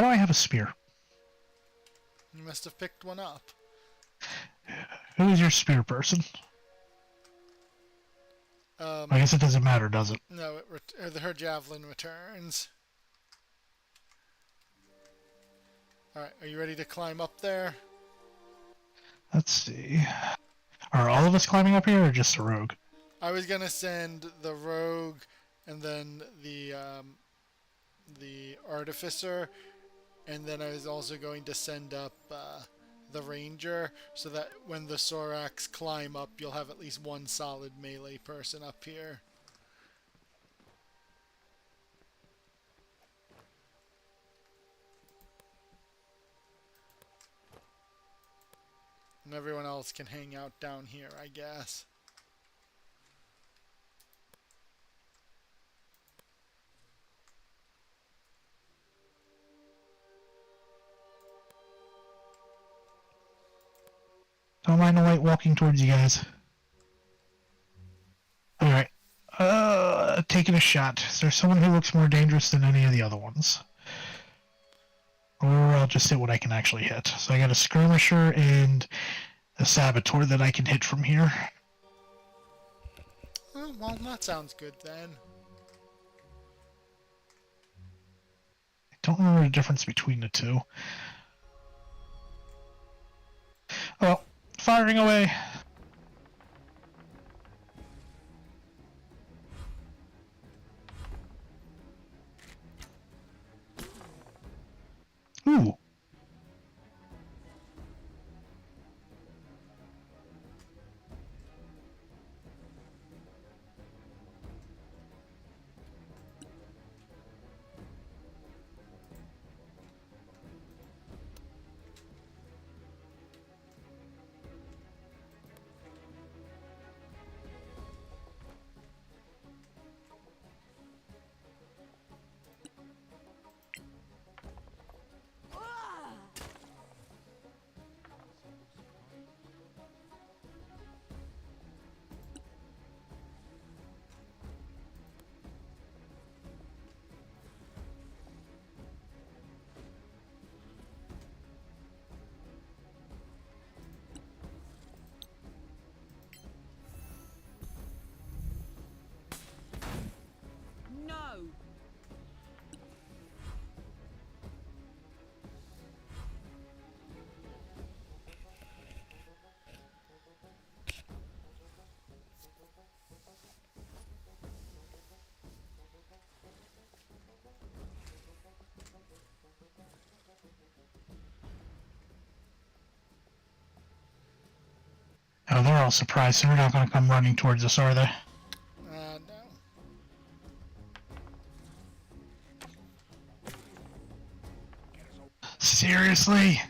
Why do I have a spear? You must have picked one up. Who is your spear person? I guess it doesn't matter, does it? No, her javelin returns. Alright, are you ready to climb up there? Let's see. Are all of us climbing up here, or just the rogue? I was gonna send the rogue and then the artificer, and then I was also going to send up the ranger, so that when the Sorax climb up, you'll have at least one solid melee person up here. And everyone else can hang out down here, I guess. Don't mind the light walking towards you guys. Alright. Taking a shot. Is there someone who looks more dangerous than any of the other ones? Or I'll just hit what I can actually hit. So I got a skirmisher and a saboteur that I can hit from here. Oh, well, that sounds good then. I don't remember the difference between the two. Well, firing away. Ooh. No! Oh, they're all surprised, so they're not going to come running towards us, are they? No. Seriously?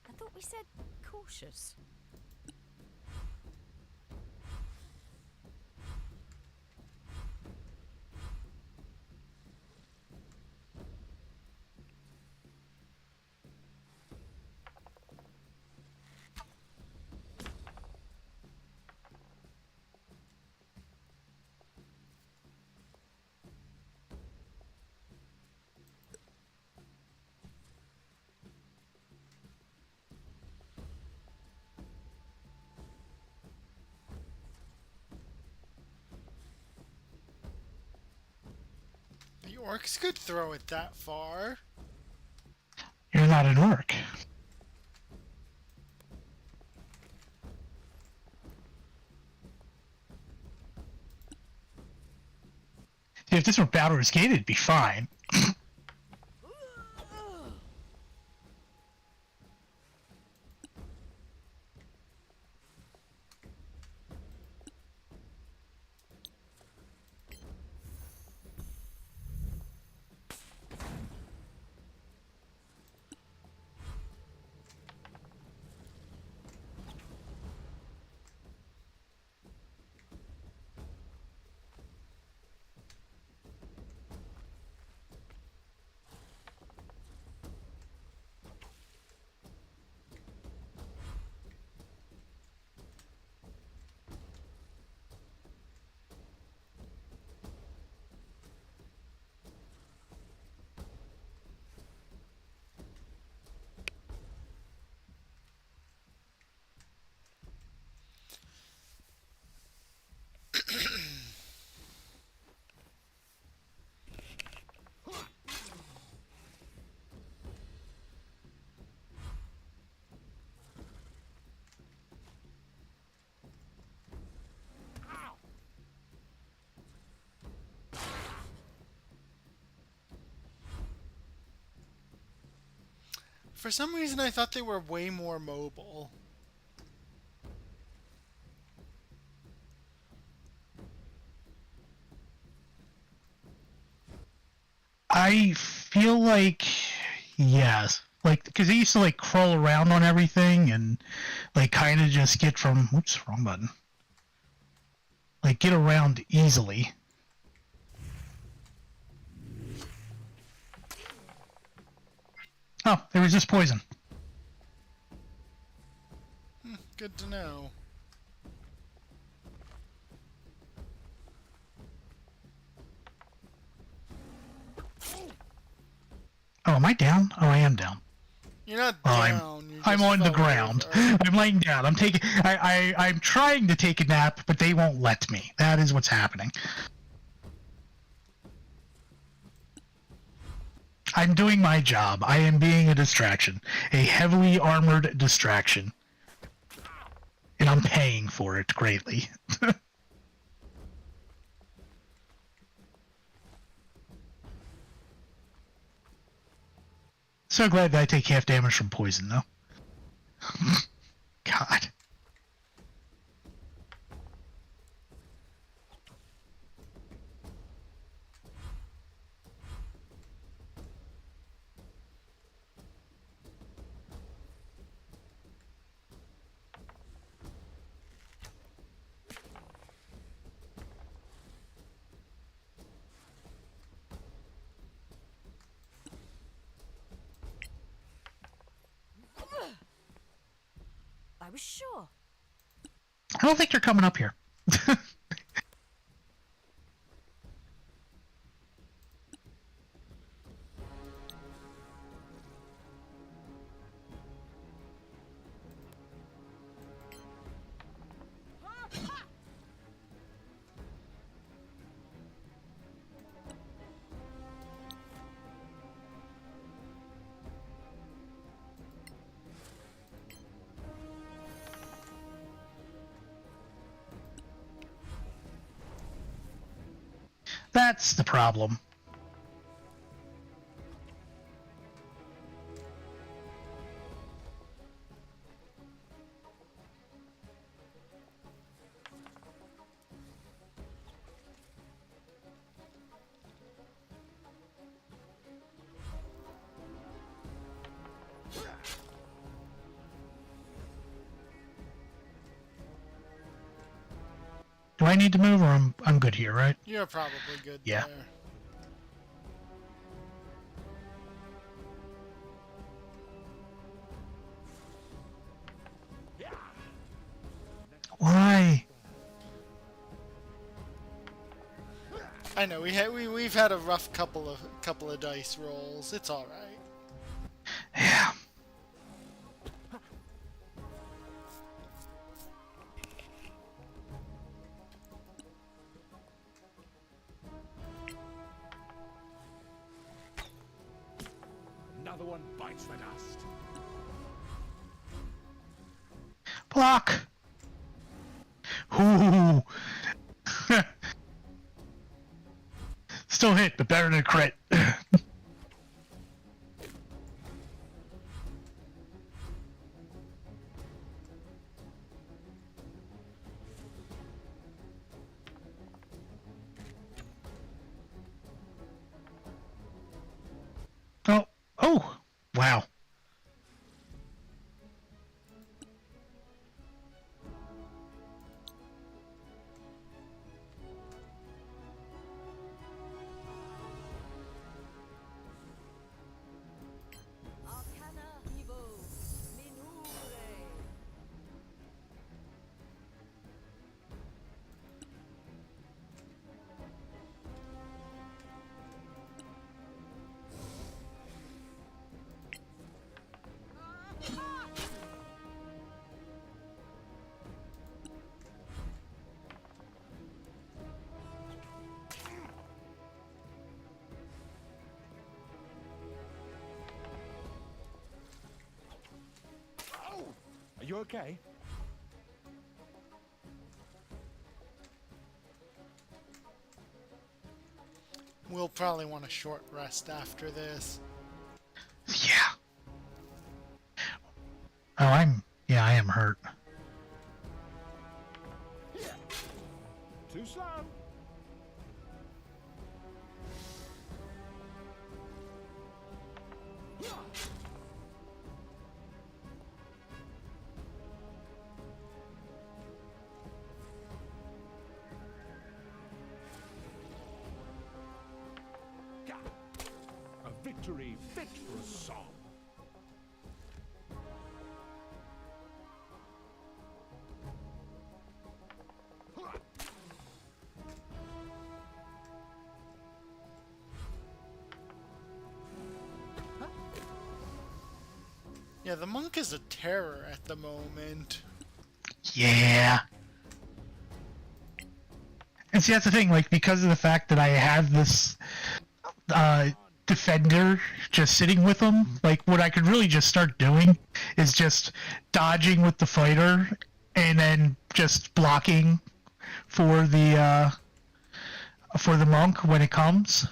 I thought we said cautious. The orcs could throw it that far. You're not an orc. See, if this were Baldur's Gate, it'd be fine. For some reason, I thought they were way more mobile. I feel like, yes. Like, because they used to, like, crawl around on everything and, like, kind of just get from... Oops, wrong button. Like, get around easily. Oh, they resist poison. Good to know. Oh, am I down? Oh, I am down. You're not Oh, down. You I'm just on the fell ground. over. I'm laying down. I'm trying to take a nap, but they won't let me. That is what's happening. I'm doing my job. I am being a distraction. A heavily armored distraction. And I'm paying for it greatly. So glad that I take half damage from poison, though. God. I was sure. I don't think you're coming up here. That's the problem. Do I need to move, or I'm good here, right? You're probably good Yeah. there. Why? I know we've had a rough couple of dice rolls. It's all right. Yeah. Another one bites the dust. Block! Ooh! Still hit, but better than a crit. Oh! Oh! Wow. Are you okay? We'll probably want a short rest after this. Yeah. Oh, I am hurt. Too slow. A victory fit for a song. Yeah, the monk is a terror at the moment. Yeah. And see, that's the thing, like, because of the fact that I have this defender just sitting with him, like, what I could really just start doing is just dodging with the fighter and then just blocking for the monk when it comes.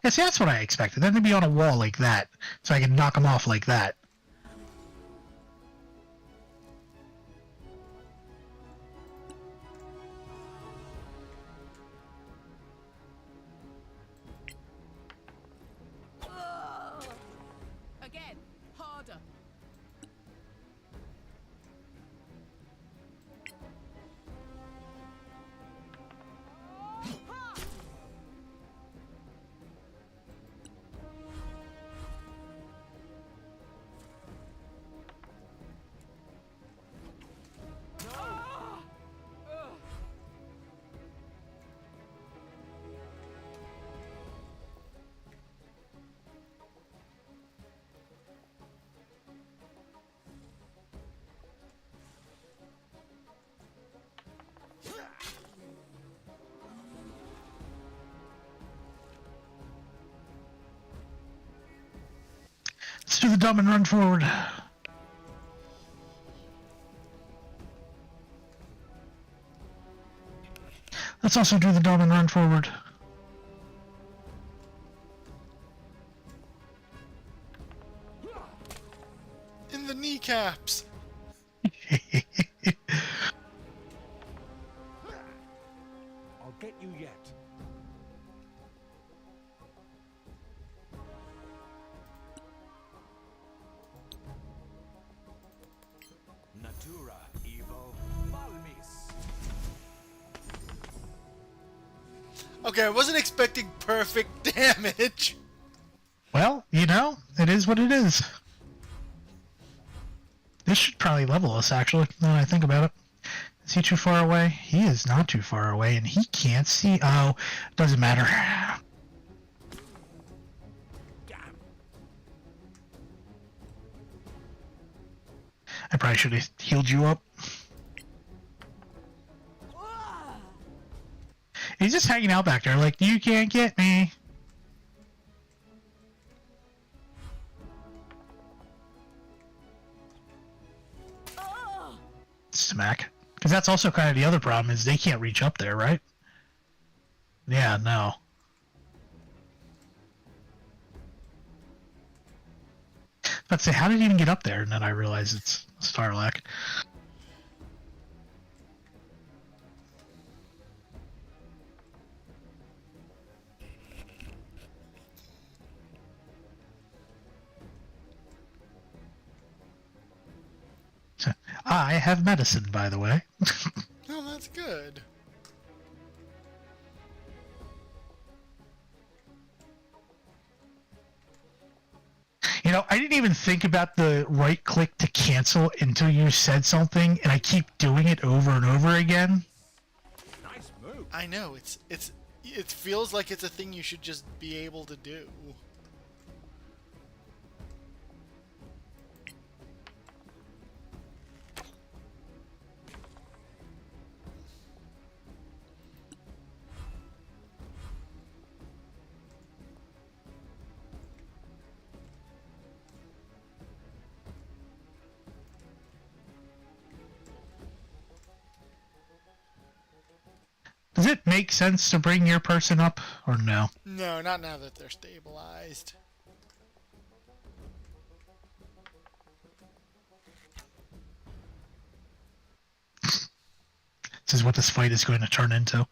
Yeah, see, that's what I expected. Then to be on a wall like that, so I can knock him off like that. Again, harder. Let's do the dumb and run forward. Let's also do the dumb and run forward. In the kneecaps! I'll get you yet. Natura Evo Malmis. Okay, I wasn't expecting perfect damage. Well, you know, it is what it is. This should probably level us, actually, now that I think about it. Is he too far away? He is not too far away, and he can't see. Oh, doesn't matter. Damn. I probably should have healed you up. He's just hanging out back there like, you can't get me. Smack. Because that's also kind of the other problem, is they can't reach up there, right? Yeah, no. Let's say, how did he even get up there? And then I realized it's Starlack. I have medicine, by the way. Oh, that's good. You know, I didn't even think about the right click to cancel until you said something, and I keep doing it over and over again. Nice move. I know, it feels like it's a thing you should just be able to do. Does it make sense to bring your person up, or no? No, not now that they're stabilized. This is what this fight is going to turn into.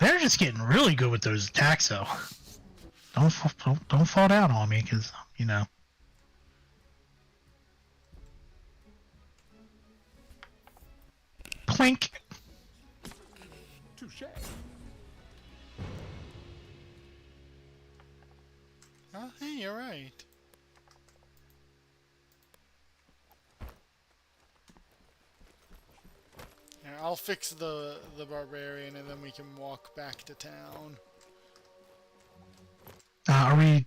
They're just getting really good with those attacks, though. Don't fall down on me, because, you know. Plink! Touche. Oh, hey, you're right. Here, I'll fix the Barbarian and then we can walk back to town. Are we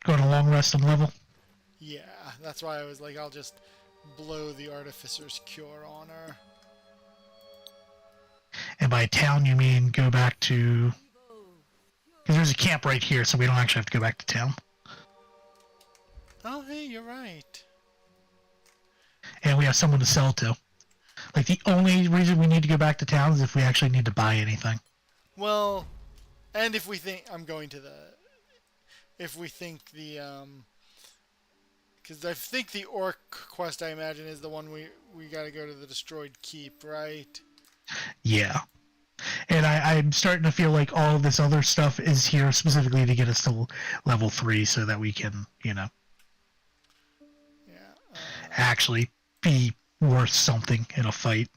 going a long rest and level? Yeah, that's why I was like, I'll just blow the Artificer's Cure on her. And by town, you mean go back to... Because there's a camp right here, so we don't actually have to go back to town. Oh, hey, you're right. And we have someone to sell to. Like, the only reason we need to go back to town is if we actually need to buy anything. Well, and if we think... I'm going to the... If we think the... Because I think the Orc quest, I imagine, is the one we gotta go to the Destroyed Keep, right? Yeah. And I'm starting to feel like all of this other stuff is here specifically to get us to level 3 so that we can, you know, Yeah. actually be worth something in a fight.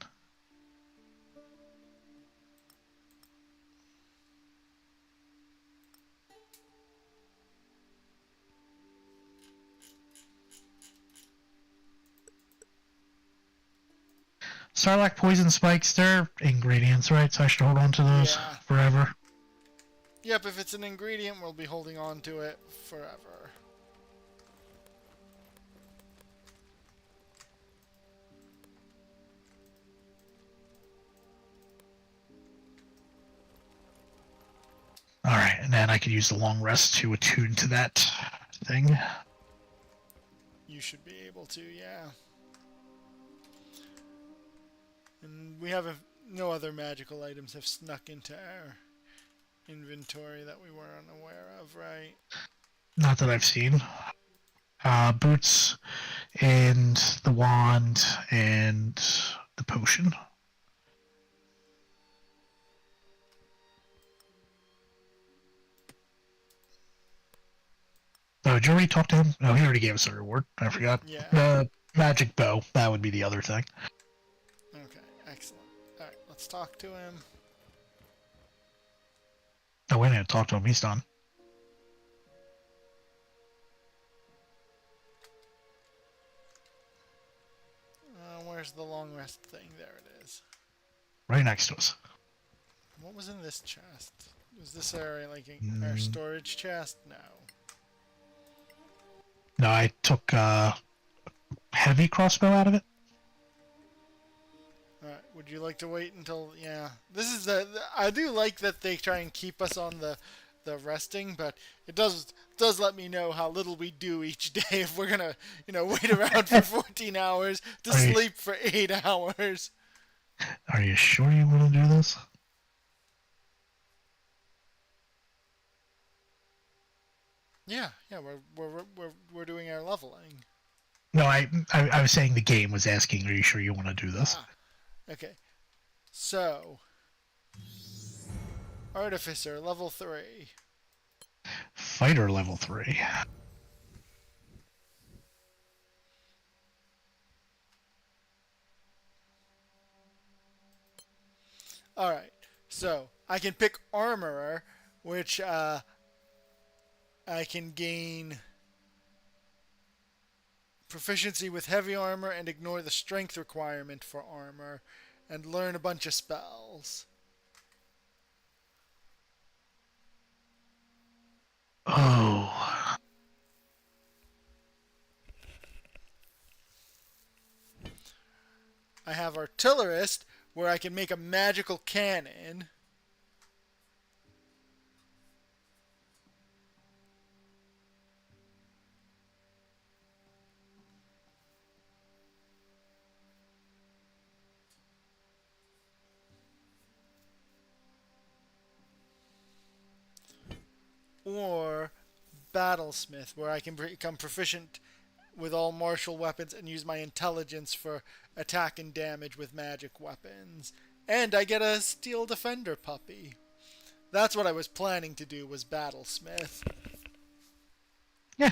Sarlacc poison spikes, they're ingredients, right? So I should hold on to those Yeah. forever. Yep, if it's an ingredient, we'll be holding on to it forever. Alright, and then I could use the long rest to attune to that thing. You should be able to, yeah. And we haven't... No other magical items have snuck into our inventory that we were unaware of, right? Not that I've seen. Boots, and the wand, and the potion. Oh, did you already talk to him? Oh, he already gave us a reward. I forgot. Yeah. The magic bow. That would be the other thing. Okay, excellent. Alright, let's talk to him. Oh, wait a minute. Talk to him. He's done. Where's the long rest thing? There it is. Right next to us. What was in this chest? Was this area like our storage chest? No. No, I took heavy crossbow out of it. Alright, would you like to wait until... Yeah. This is I do like that they try and keep us on the resting, but it does let me know how little we do each day if we're gonna, wait around for 14 hours to sleep for 8 hours. Are you sure you want to do this? Yeah, we're doing our leveling. No, I was saying the game was asking, are you sure you want to do this? Okay. So, Artificer, level 3. Fighter level 3. Alright, so I can pick Armorer, which I can gain proficiency with heavy armor and ignore the strength requirement for armor, and learn a bunch of spells. Oh. I have Artillerist, where I can make a magical cannon. Or Battlesmith, where I can become proficient with all martial weapons and use my intelligence for attack and damage with magic weapons. And I get a Steel Defender puppy. That's what I was planning to do, was Battlesmith. Yeah.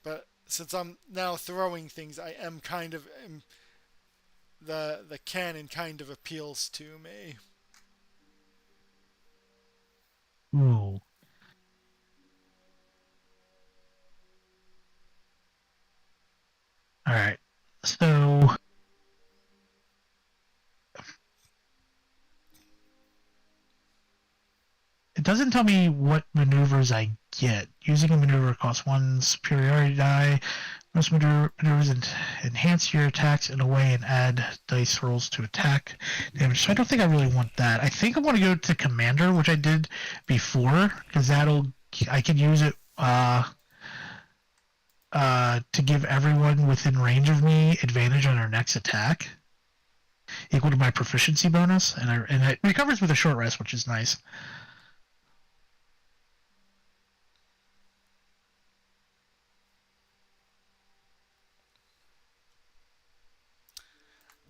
But since I'm now throwing things, I am kind of... the cannon kind of appeals to me. Ooh. Alright. So... it doesn't tell me what maneuvers I get. Using a maneuver costs 1 superiority die. Most maneuvers enhance your attacks in a way and add dice rolls to attack damage. So I don't think I really want that. I think I want to go to Commander, which I did before, because I can use it to give everyone within range of me advantage on their next attack, equal to my proficiency bonus, and it recovers with a short rest, which is nice.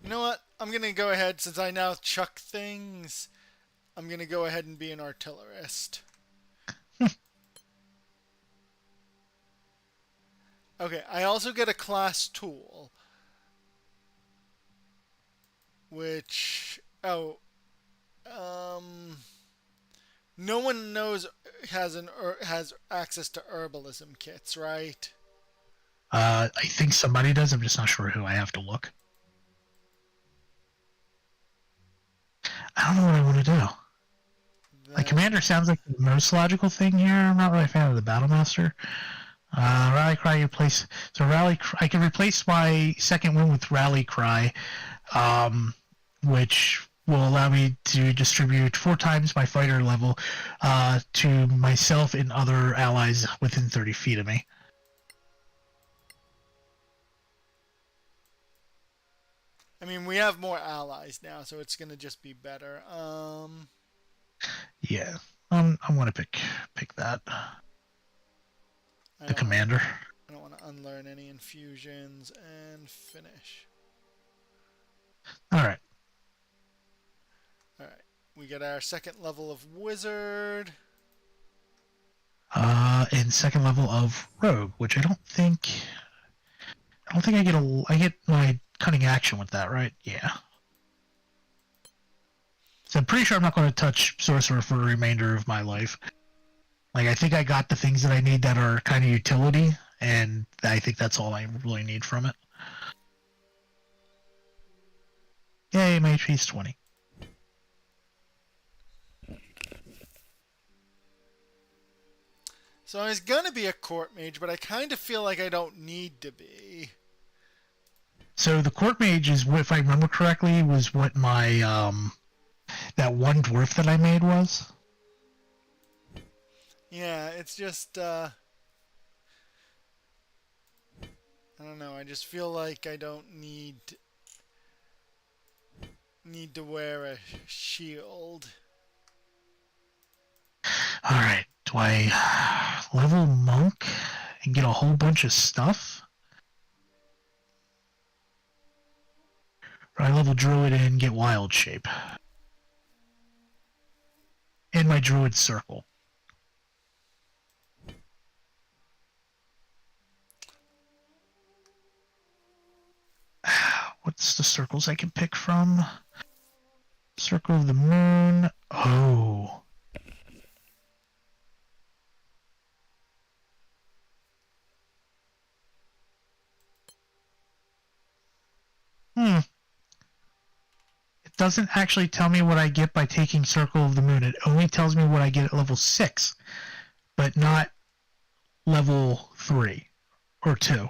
You know what? I'm going to go ahead, since I now chuck things, I'm going to go ahead and be an Artillerist. Okay, I also get a class tool. Which... no one knows has access to herbalism kits, right? I think somebody does. I'm just not sure who. I have to look. I don't know what I want to do. My commander sounds like the most logical thing here. I'm not really a fan of the Battlemaster. Rally Cry, replace. So I can replace my second one with Rally Cry, which will allow me to distribute 4 times my fighter level to myself and other allies within 30 feet of me. I mean, we have more allies now, so it's going to just be better. Yeah, I want to pick that. The commander. I don't want to unlearn any infusions and finish. Alright. Alright, we get our second level of wizard. And second level of rogue, which I don't think I get my cunning action with that, right? Yeah. So I'm pretty sure I'm not going to touch Sorcerer for the remainder of my life. Like, I think I got the things that I need that are kind of utility, and I think that's all I really need from it. Yay, my HP is 20. So I was going to be a court mage, but I kind of feel like I don't need to be. So the court mage is, if I remember correctly, was what my that one dwarf that I made was. Yeah, it's just I don't know. I just feel like I don't need to wear a shield. All right, do I level monk and get a whole bunch of stuff? Or I level druid and get wild shape. And my druid circle. What's the circles I can pick from? Circle of the Moon. Oh. It doesn't actually tell me what I get by taking Circle of the Moon. It only tells me what I get at level 6, but not level 3 or 2.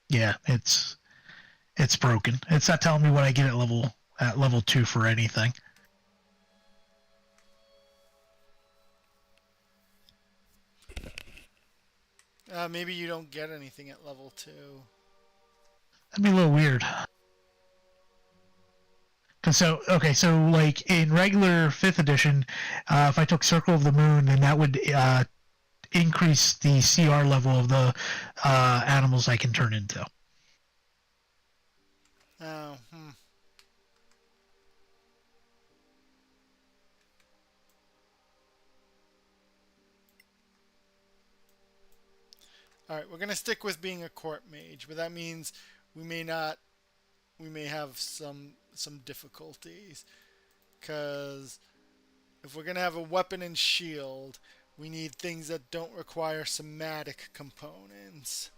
Yeah, it's broken. It's not telling me what I get at level 2 for anything. Maybe you don't get anything at level 2. That'd be a little weird. So like in regular 5th edition, if I took Circle of the Moon, then that would increase the CR level of the animals I can turn into. Oh, Alright, we're going to stick with being a court mage, but that means we may not... We may have some difficulties. Because if we're going to have a weapon and shield, we need things that don't require somatic components.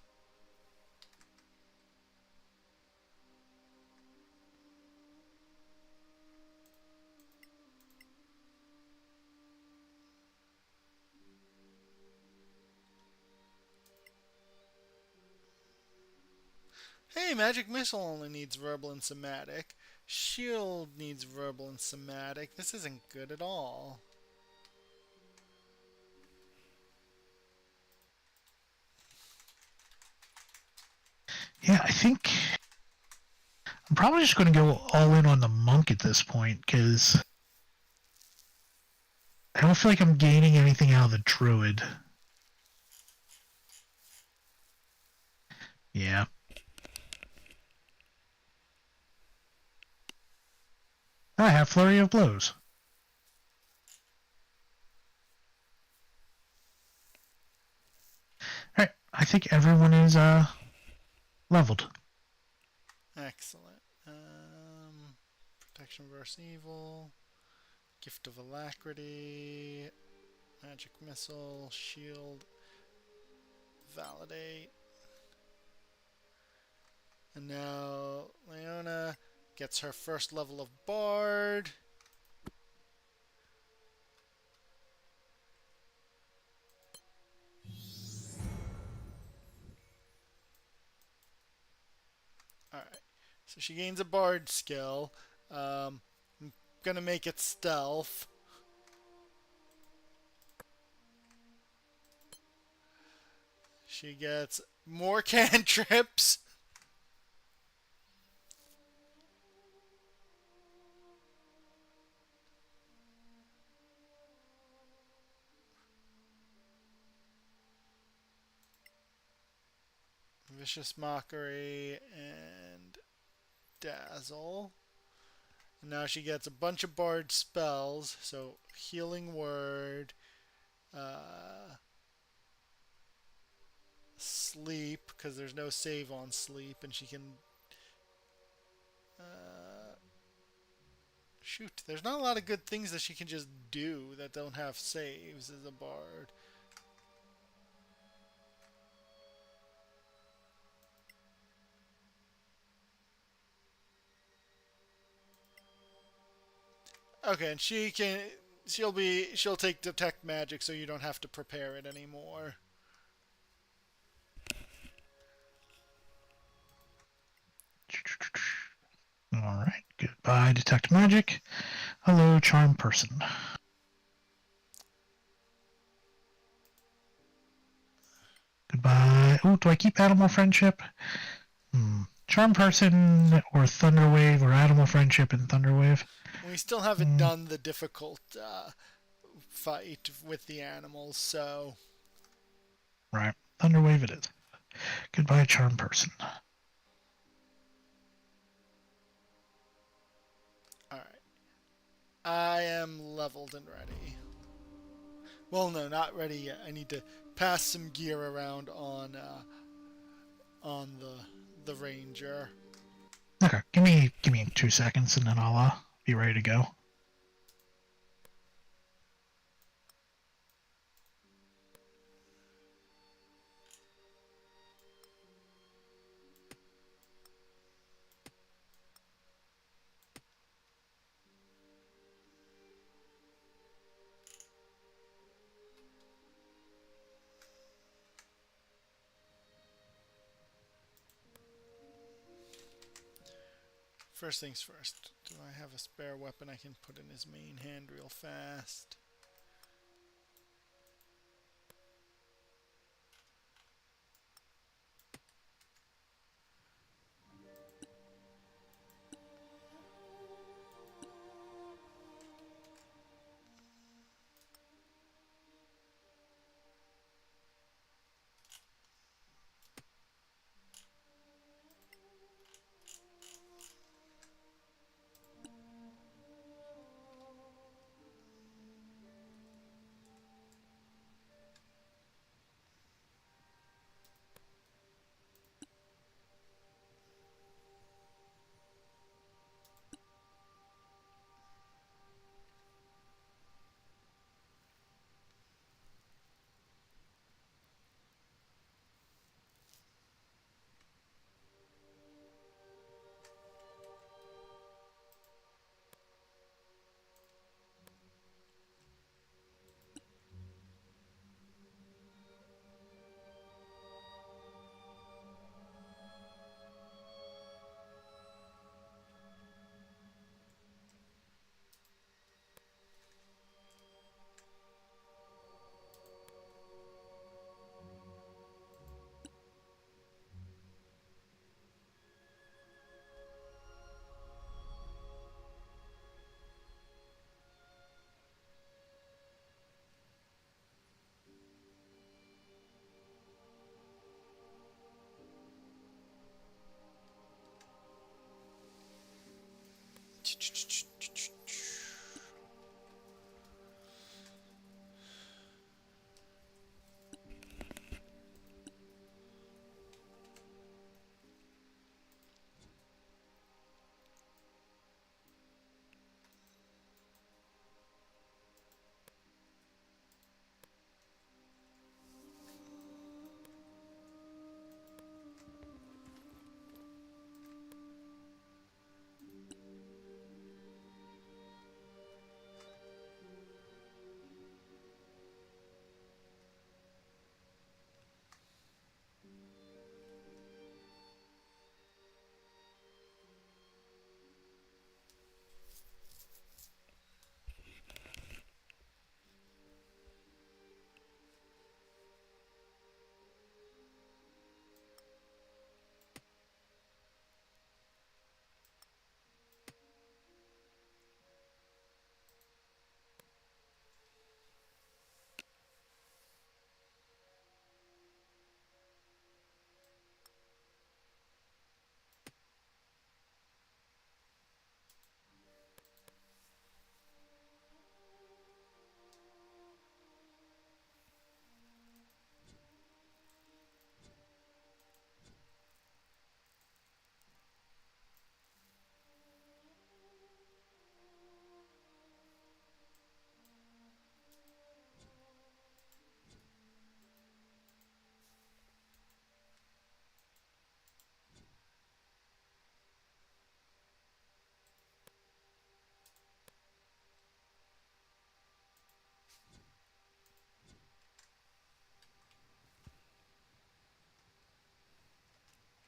Hey, Magic Missile only needs verbal and somatic. Shield needs verbal and somatic. This isn't good at all. Yeah, I think I'm probably just going to go all in on the monk at this point, because I don't feel like I'm gaining anything out of the druid. Yeah. I have Flurry of Blows. Alright, I think everyone is leveled. Excellent. Protection versus evil. Gift of Alacrity. Magic Missile. Shield. Validate. And now Layona gets her first level of Bard. Alright, so she gains a Bard skill. I'm gonna make it Stealth. She gets more cantrips. Vicious Mockery and Dazzle. And now she gets a bunch of Bard spells. So Healing Word, Sleep, because there's no save on Sleep, and she can... shoot, there's not a lot of good things that she can just do that don't have saves as a Bard. Okay, and she'll take Detect Magic, so you don't have to prepare it anymore. Alright, goodbye, Detect Magic. Hello, Charm Person. Goodbye. Oh, do I keep Animal Friendship? Charm Person or Thunderwave or Animal Friendship and Thunderwave? We still haven't done the difficult fight with the animals, so... Right, Thunderwave it is. Goodbye, Charm Person. Alright. I am leveled and ready. Well, no, not ready yet. I need to pass some gear around on the Ranger. Okay, give me 2 seconds and then I'll be ready to go. First things first. Do I have a spare weapon I can put in his main hand real fast?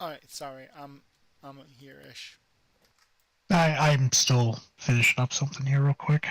Alright, sorry, I'm here-ish. I'm still finishing up something here real quick.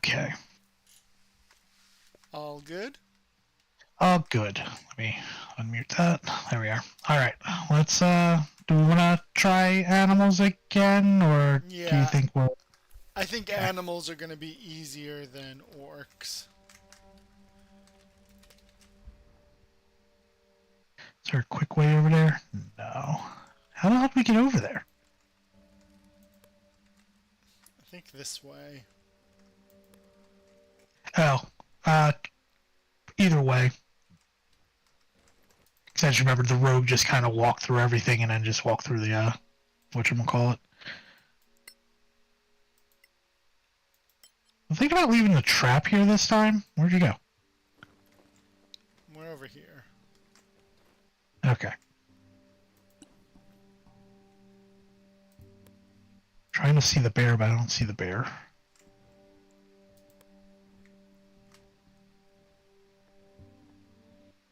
Okay. All good? Oh, good. Let me unmute that. There we are. All right. Let's. Do we want to try animals again, or do you Yeah. think we'll? I think animals are going to be easier than orcs. Is there a quick way over there? No. How the hell do we get over there? I think this way. Oh. Either way. Because I just remembered the rogue just kind of walked through everything and then just walked through the, whatchamacallit. I'm thinking about leaving the trap here this time. Where'd you go? We're over here. Okay. Trying to see the bear, but I don't see the bear.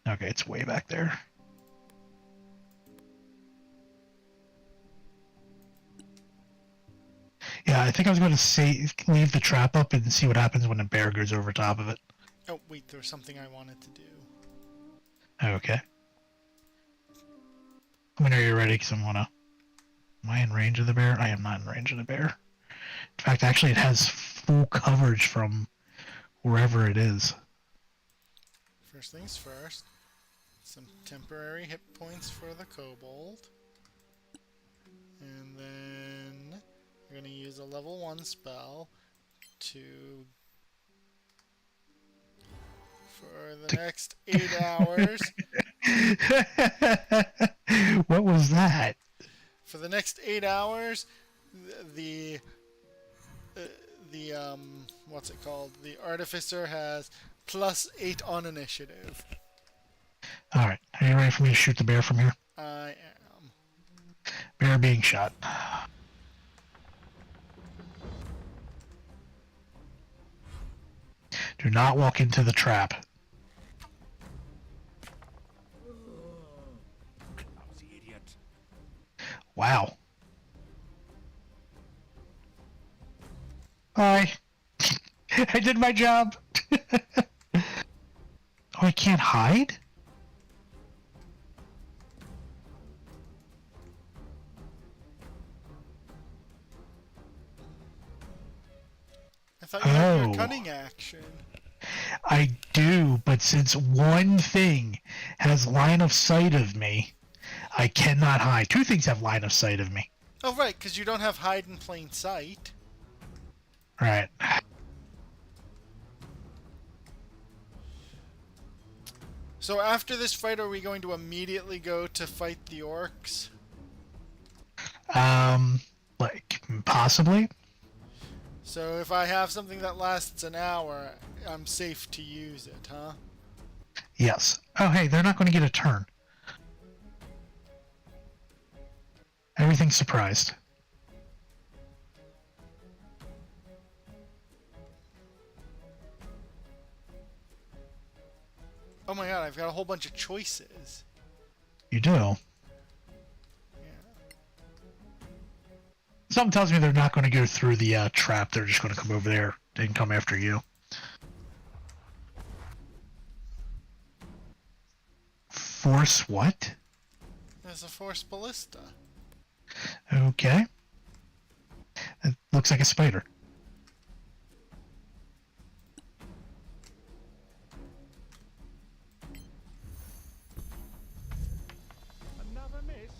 Okay, it's way back there. Yeah, I think I was going to leave the trap up and see what happens when the bear goes over top of it. Oh, wait, there was something I wanted to do. Okay. Let me know you're ready, because I'm gonna... Am I in range of the bear? I am not in range of the bear. In fact, actually, it has full coverage from wherever it is. First things first. Some temporary hit points for the kobold. And then we're going to use a level 1 spell to... For the next 8 hours. What was that? For the next 8 hours, the what's it called? The Artificer has +8 on initiative. Alright, are you ready for me to shoot the bear from here? I am. Bear being shot. Do not walk into the trap. Lousy idiot. Wow. Bye. I did my job. Oh, I can't hide? I thought you had Oh. your cunning action. I do, but since one thing has line of sight of me, I cannot hide. Two things have line of sight of me. Oh, right, because you don't have hide in plain sight. Right. So after this fight, are we going to immediately go to fight the orcs? Like, possibly? So if I have something that lasts an hour, I'm safe to use it, huh? Yes. Oh, hey, they're not going to get a turn. Everything's surprised. Oh my god, I've got a whole bunch of choices. You do. Yeah. Something tells me they're not going to go through the trap. They're just going to come over there and come after you. Force what? There's a force ballista. Okay. It looks like a spider. Another miss.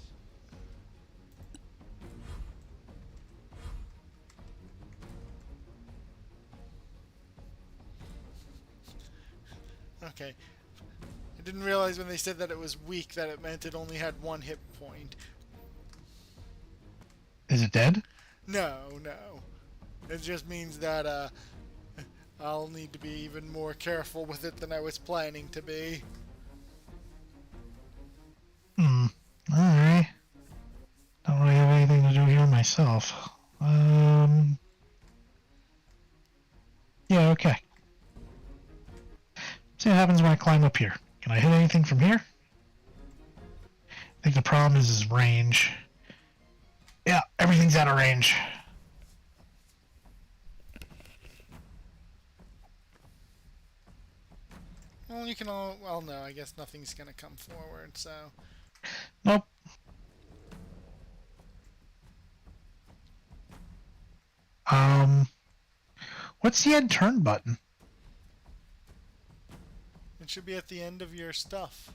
Okay. I didn't realize when they said that it was weak that it meant it only had 1 hit point. Is it dead? No, no. It just means that I'll need to be even more careful with it than I was planning to be. Alright. Don't really have anything to do here myself. Yeah, okay. See what happens when I climb up here. Can I hit anything from here? I think the problem is range. Yeah, everything's out of range. Well, you can all. Well, no, I guess nothing's gonna come forward, so. Nope. Um, what's the end turn button? It should be at the end of your stuff.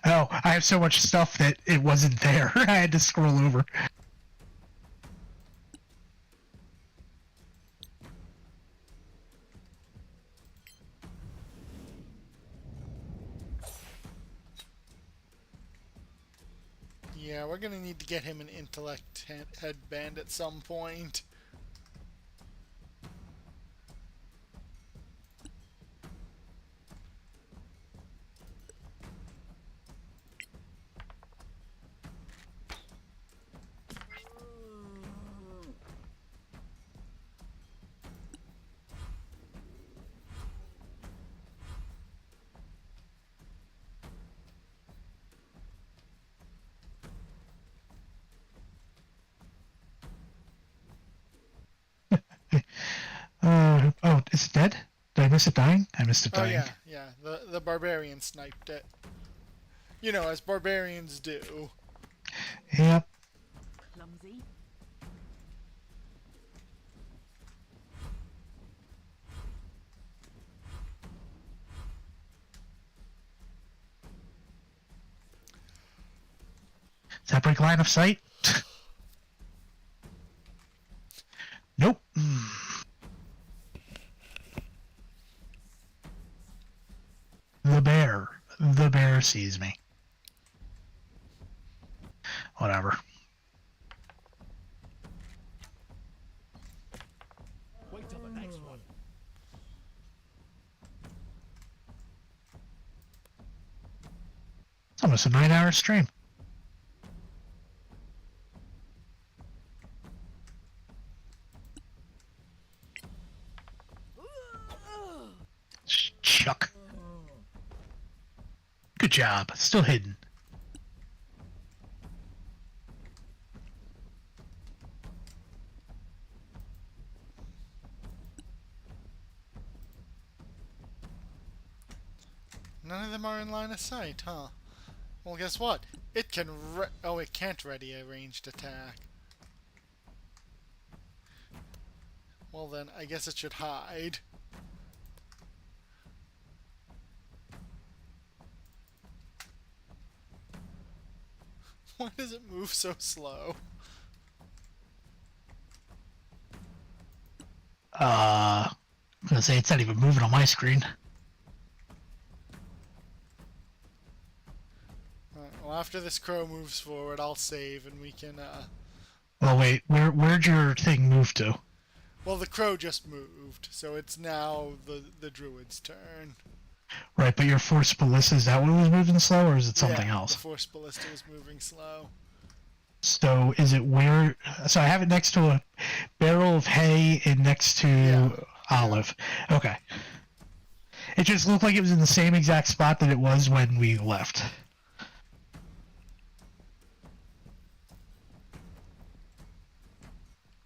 Oh, I have so much stuff that it wasn't there. I had to scroll over. Yeah, we're gonna need to get him an intellect headband at some point. Oh, is it dead? Did I miss it dying? I missed it Oh dying. yeah. The barbarian sniped it. You know, as barbarians do. Yep. Clumsy. Does that break line of sight? Nope. The bear. The bear sees me. Whatever. Wait till the next one. It's almost a 9-hour stream. Chuck. Good job. Still hidden. None of them are in line of sight, huh? Well, guess what? It can oh, it can't ready a ranged attack. Well then, I guess it should hide. Why does it move so slow? I'm gonna say it's not even moving on my screen. Well, after this crow moves forward, I'll save and we can, Well, wait. Where'd your thing move to? Well, the crow just moved, so it's now the druid's turn. Right, but your Force Ballista, is that what was moving slow, or is it something Yeah, else? the Force Ballista was moving slow. So is it where? So I have it next to a barrel of hay and next to Yeah. Olive. Okay. It just looked like it was in the same exact spot that it was when we left.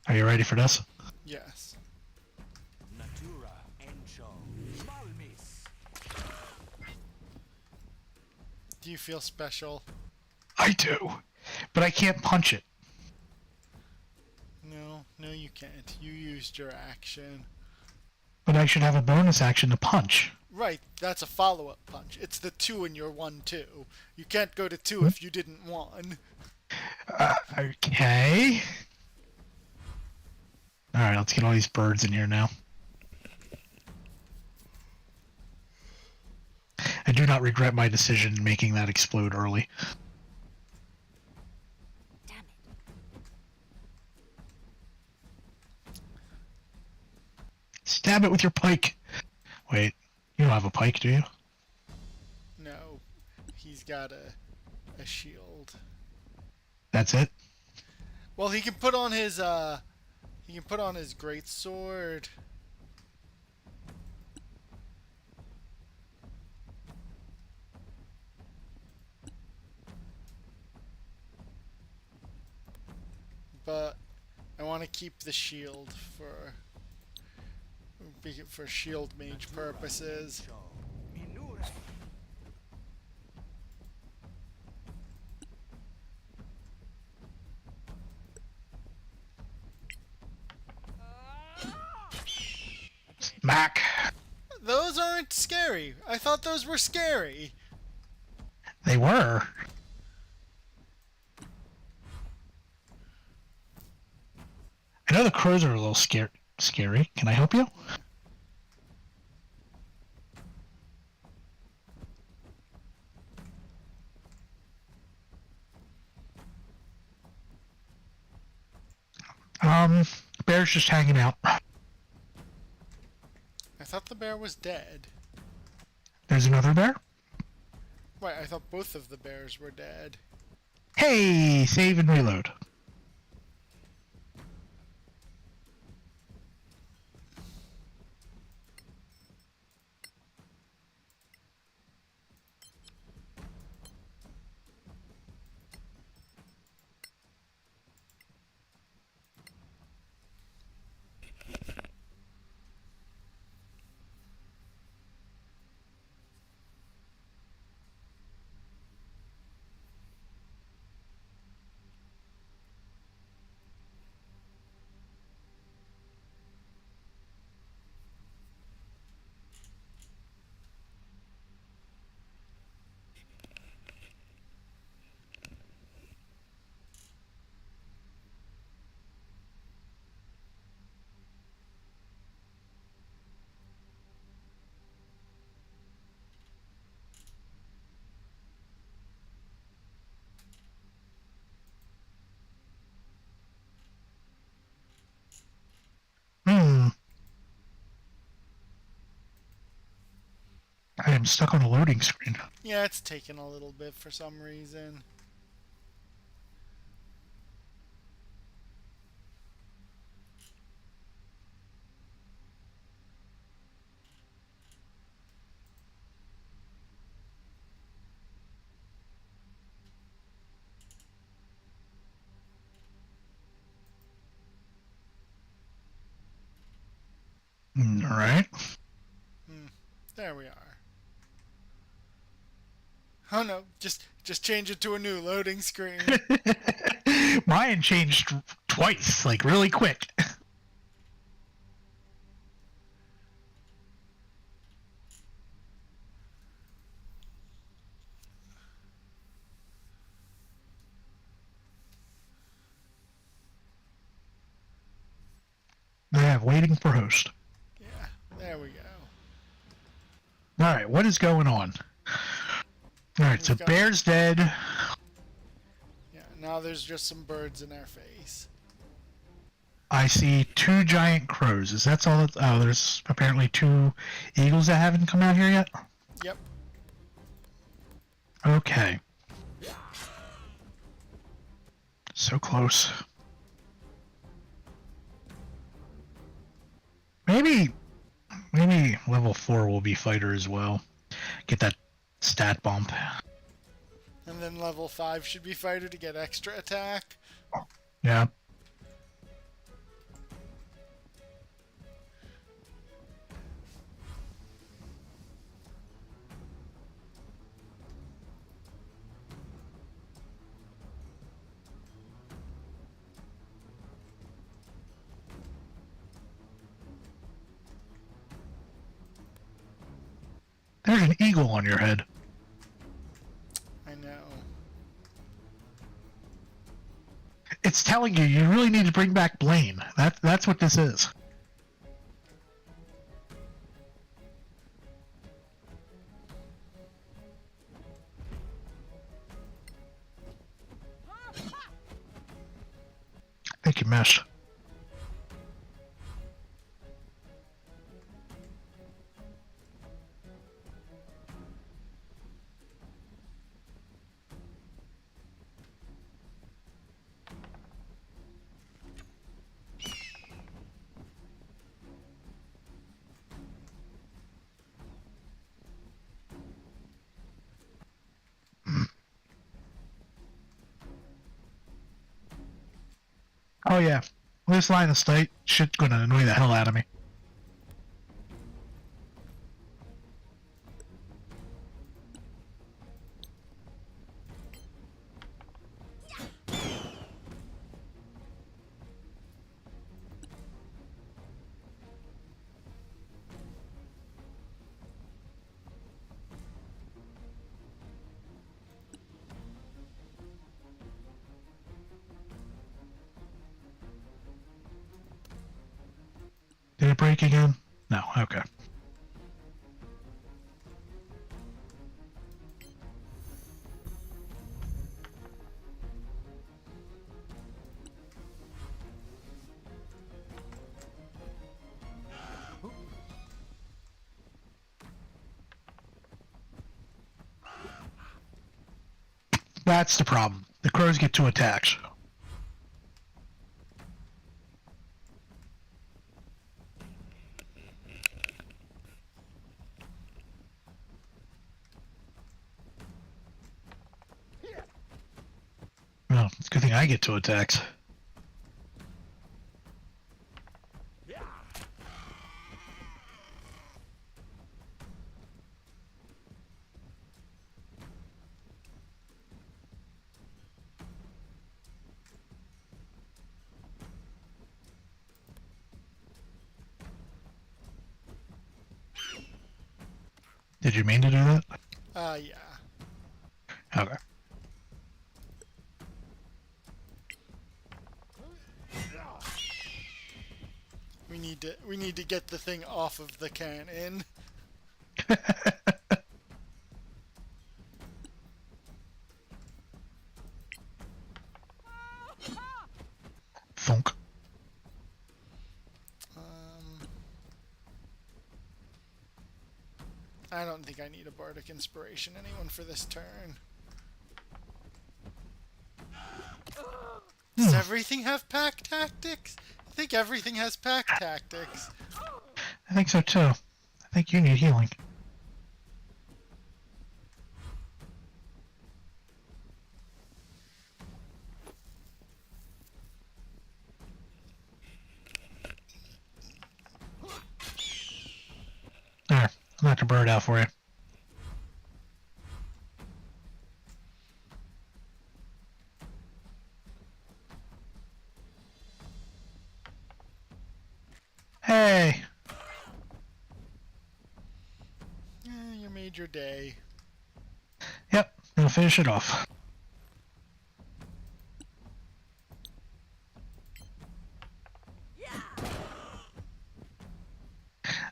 Are you ready for this? Yes. Natura Encho. Malmis. Do you feel special? I do, but I can't punch it. No, you can't. You used your action. But I should have a bonus action to punch. Right, that's a follow-up punch. It's the 2 in your 1-2. You can't go to 2 if you didn't 1. Okay. Alright, let's get all these birds in here now. I do not regret my decision in making that explode early. Damn it. Stab it with your pike! Wait, you don't have a pike, do you? No, he's got a shield. That's it? Well, he can put on his great sword. But I want to keep the shield for shield mage purposes. Mac. Those aren't scary. I thought those were scary. They were. I know the crows are a little scary. Can I help you? Bear's just hanging out. I thought the bear was dead. There's another bear. Wait, I thought both of the bears were dead. Hey, save and reload. I am stuck on a loading screen. Yeah, it's taken a little bit for some reason. Alright. There we are. Oh no, just change it to a new loading screen. Mine changed twice, like really quick. I have waiting for host. Yeah, there we go. Alright, what is going on? Alright, so bear's dead. Yeah, now there's just some birds in our face. I see 2 giant crows. Is that all? Oh, there's apparently 2 eagles that haven't come out here yet? Yep. Okay. So close. Maybe level 4 will be fighter as well. Get that stat bump. And then level 5 should be fighter to get extra attack. Yeah. There's an eagle on your head. I know. It's telling you you really need to bring back Blaine. That's what this is. I think you missed. Oh yeah, this line of sight shit's gonna annoy the hell out of me. it break again? No, okay. That's the problem. The crows get 2 attacks. Well, it's a good thing I get 2 attacks. Did you mean to do that? Yeah. Okay. We need to get the thing off of the cannon. Thunk. I don't think I need a bardic inspiration anyone for this turn. Does everything have pack tactics? I think everything has pack tactics. I think so too. I think you need healing. There, I knocked a bird out for you. Hey! Yeah, you made your day. Yep, we'll finish it off.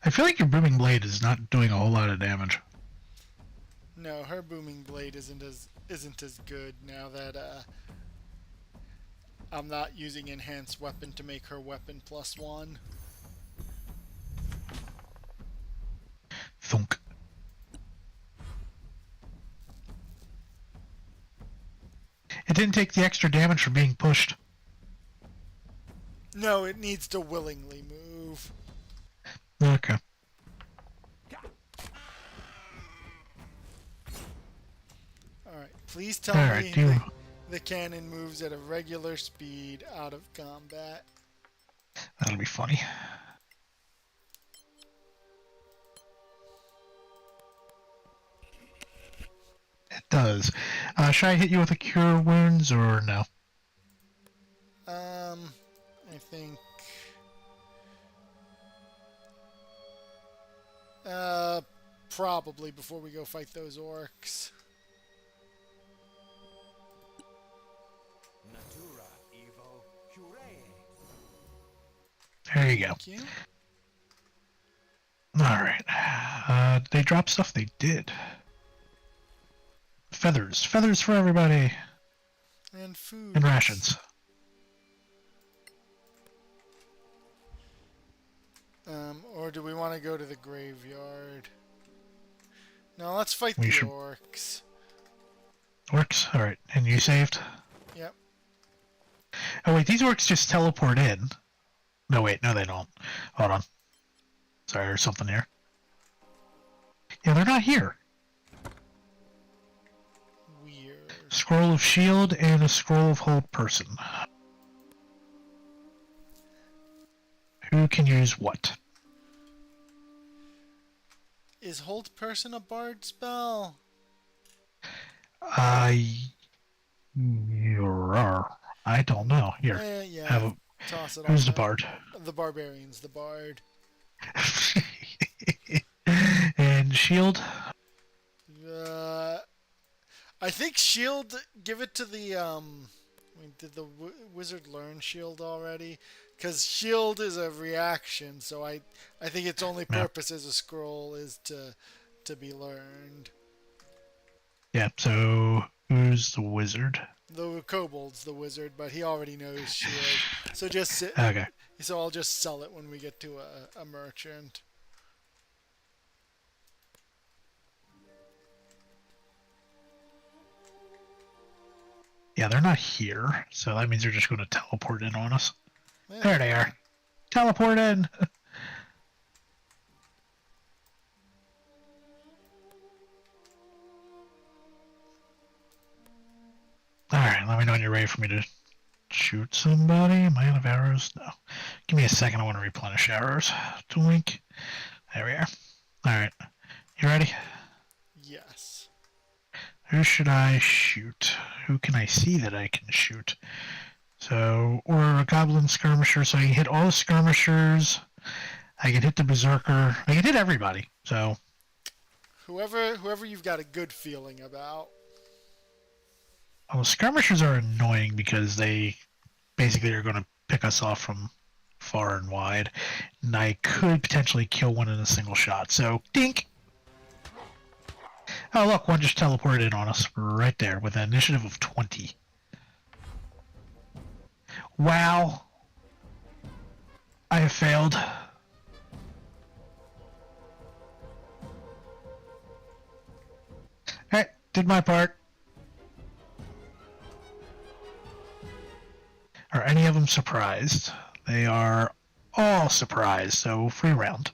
I feel like your booming blade is not doing a whole lot of damage. No, her booming blade isn't as good now that I'm not using enhanced weapon to make her weapon +1. Thunk. It didn't take the extra damage for being pushed. No, it needs to willingly move. Okay. Alright, please tell me the cannon moves at a regular speed out of combat. That'll be funny. It does. Should I hit you with a cure wounds or no? I think... probably before we go fight those orcs. Natura Evo Cure. There you go. Thank you. Alright. Did they drop stuff? They did. Feathers. Feathers for everybody. And food. And rations. Or do we want to go to the graveyard? No, let's fight We the should- orcs. Orcs? Alright. And you saved? Yep. Oh wait, these orcs just teleport in. No wait, no they don't. Hold on. Sorry, there's something here. Yeah, they're not here. Weird. Scroll of shield and a scroll of hold person. Who can use what? Is hold person a bard spell? I don't know. Here, Yeah. have a, Toss it who's the on bard? The barbarian's the bard. And shield? I think shield. Give it to the I mean, did the wizard learn shield already? Because shield is a reaction, so I think its only Yeah. purpose as a scroll is to be learned. Yeah, so who's the wizard? The kobold's the wizard, but he already knows shield. So Okay. so I'll just sell it when we get to a merchant. Yeah, they're not here, so that means they're just going to teleport in on us. Yeah. There they are. Teleport in! Alright, let me know when you're ready for me to shoot somebody. Am I out of arrows? No. Give me a second, I want to replenish arrows. Doink. There we are. Alright. You ready? Yes. Who should I shoot? Who can I see that I can shoot? So, or a goblin skirmisher, so I can hit all the skirmishers. I can hit the berserker. I can hit everybody. So, Whoever you've got a good feeling about. well, skirmishers are annoying because they basically are going to pick us off from far and wide, and I could potentially kill one in a single shot. So, dink. Oh, look, one just teleported in on us right there with an initiative of 20. Wow. I have failed. Alright, did my part. Are any of them surprised? They are all surprised, so free round.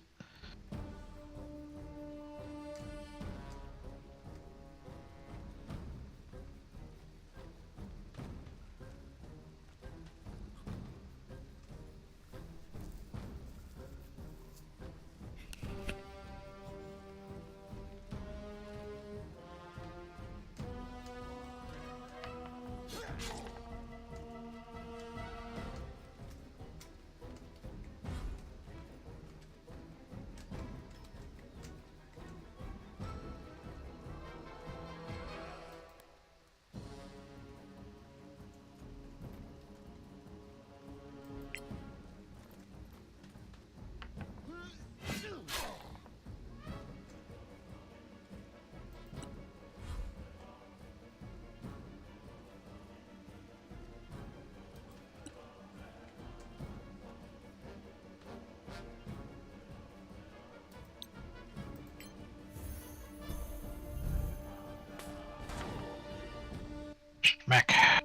Smack.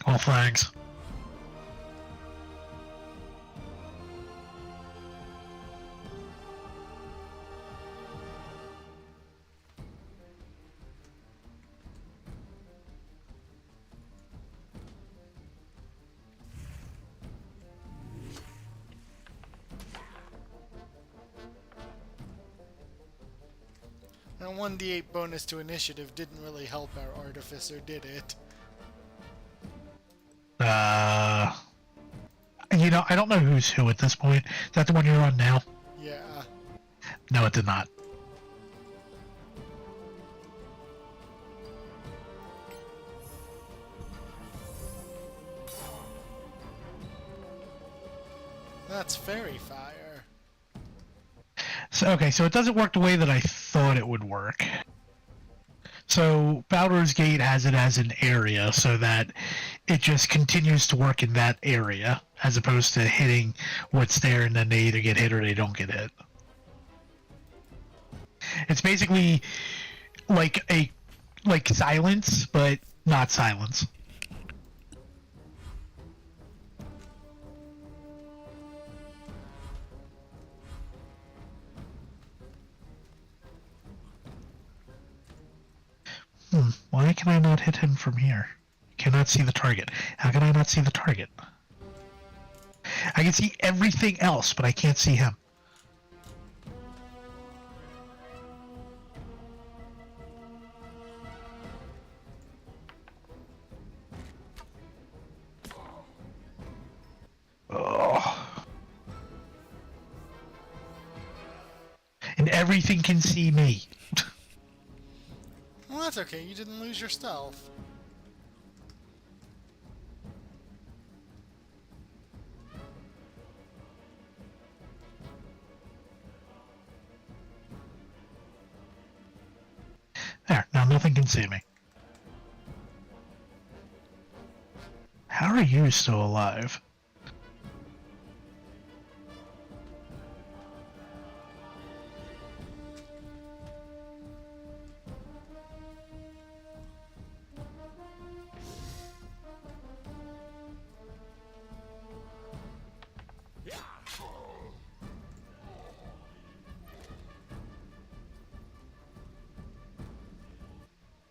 All flags. And 1d8 bonus to initiative didn't really help our artificer, did it? You know, I don't know who's who at this point. Is that the one you're on now? Yeah. No, it did not. That's fairy fire. So, okay, so it doesn't work the way that I thought it would work. So Baldur's Gate has it as an area so that it just continues to work in that area as opposed to hitting what's there and then they either get hit or they don't get hit. It's basically like silence, but not silence. Why can I not hit him from here? Cannot see the target. How can I not see the target? I can see everything else, but I can't see him. everything can see me. Well, that's okay. You didn't lose your stealth. There, now nothing can see me. How are you still alive?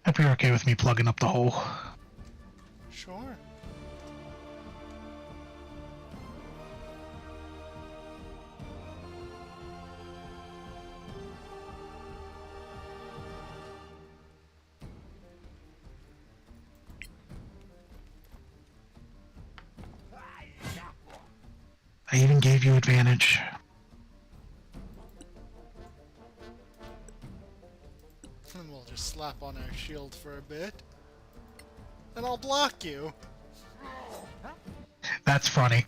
Hope you're okay with me plugging up the hole. Sure. I even gave you advantage. And we'll just slap on our shield for a bit. And I'll block you. That's funny.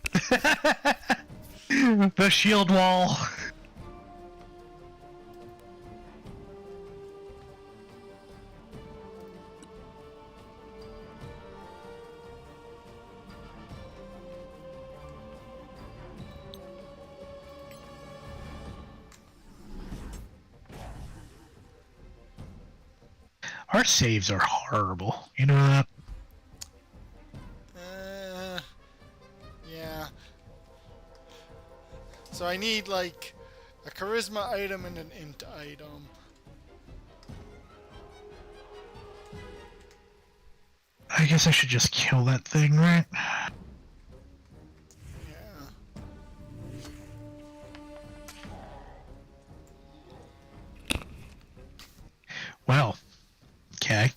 The shield wall. Our saves are horrible. You know that? Yeah. So I need, like, a charisma item and an int item. I guess I should just kill that thing, right? Yeah. Well, okay.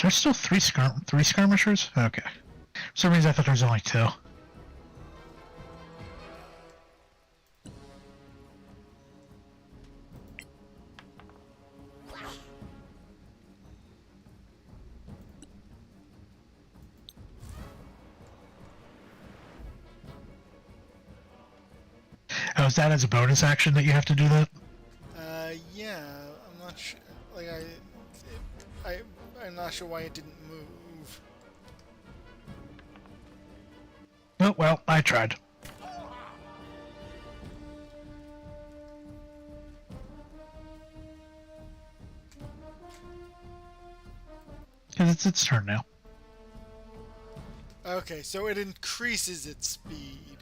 There's still three skirmishers? Okay. For some reason I thought there was only two. Oh, is that as a bonus action that you have to do that? Yeah. I'm not sure. Like, I'm not sure why it didn't move. Oh, well, I tried. Because it's its turn now. Okay, so it increases its speed.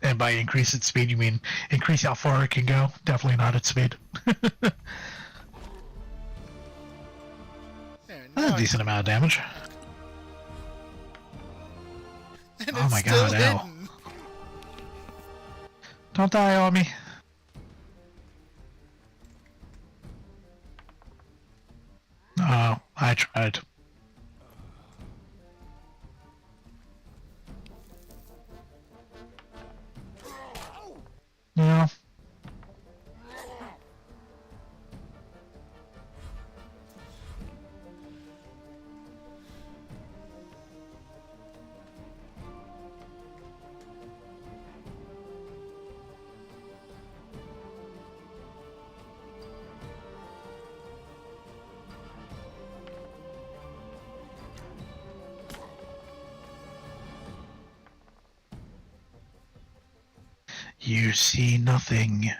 And by increase its speed, you mean increase how far it can go? Definitely not its speed. There, That's now a decent amount of damage. and Oh it's my still god, ow. hidden. Don't die on me. Oh, I tried. Yeah. You see nothing.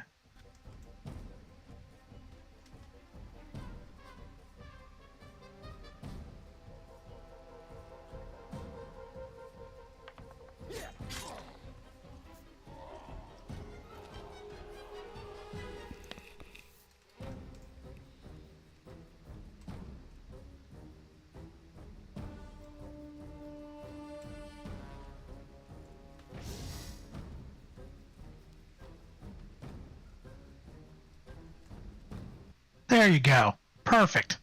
There you go. Perfect.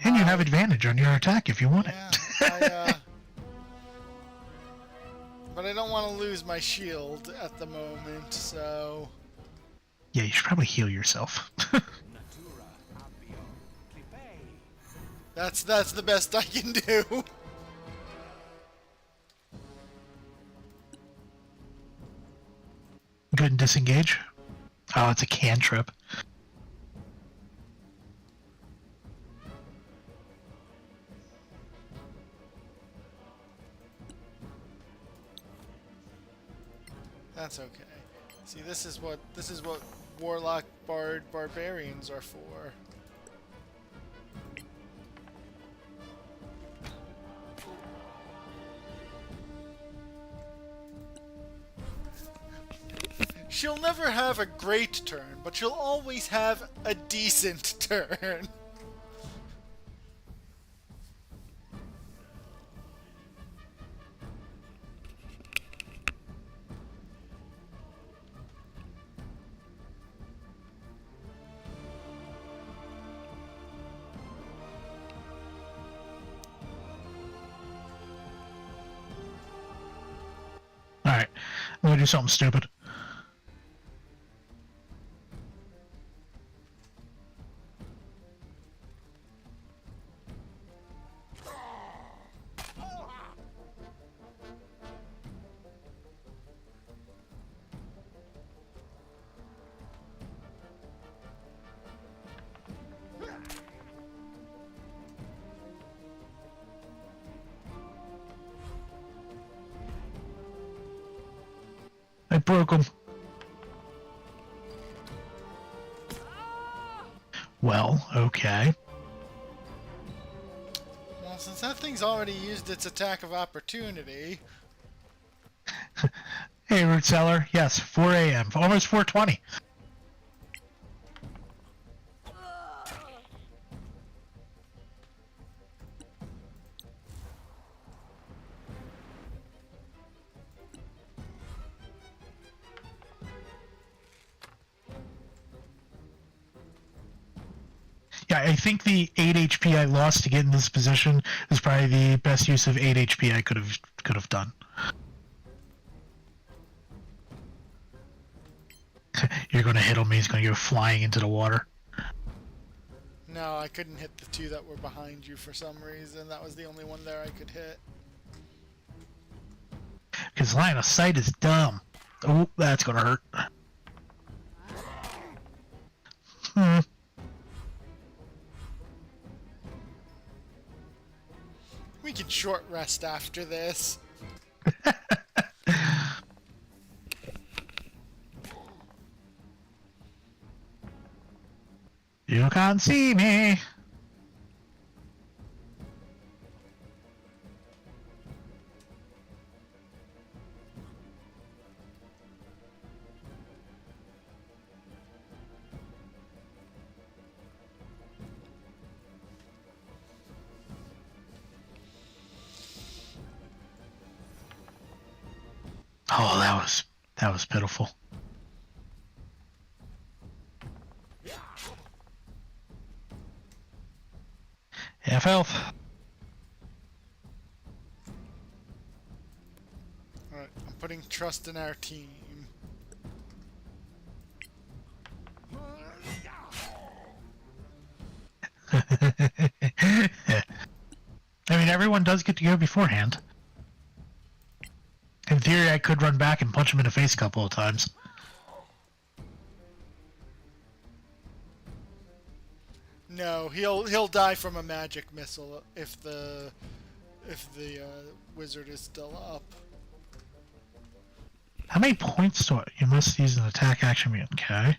And you have advantage on your attack if you want Yeah, it. but I don't want to lose my shield at the moment, so... Yeah, you should probably heal yourself. Natura ambio clipe. That's the best I can do. Good and disengage. Oh, it's a cantrip. That's okay. See, this is what Warlock Bard Barbarians are for. She'll never have a great turn, but she'll always have a decent turn. Alright, I'm gonna do something stupid. I broke him. Well, okay. Well, since that thing's already used its attack of opportunity... Hey, Root Cellar. Yes, 4 a.m. Almost 4:20. Yeah, I think the 8 HP I lost to get in this position is probably the best use of 8 HP I could have done. You're gonna hit him, he's gonna go flying into the water. No, I couldn't hit the two that were behind you for some reason. That was the only one there I could hit. Because line of sight is dumb. Oh, that's gonna hurt. We can short rest after this. You can't see me. Oh, that was pitiful. Half health. Alright, I'm putting trust in our team. I mean, everyone does get to go beforehand. In theory, I could run back and punch him in the face a couple of times. No, he'll die from a magic missile if the wizard is still up. How many points do I... You must use an attack action. Okay.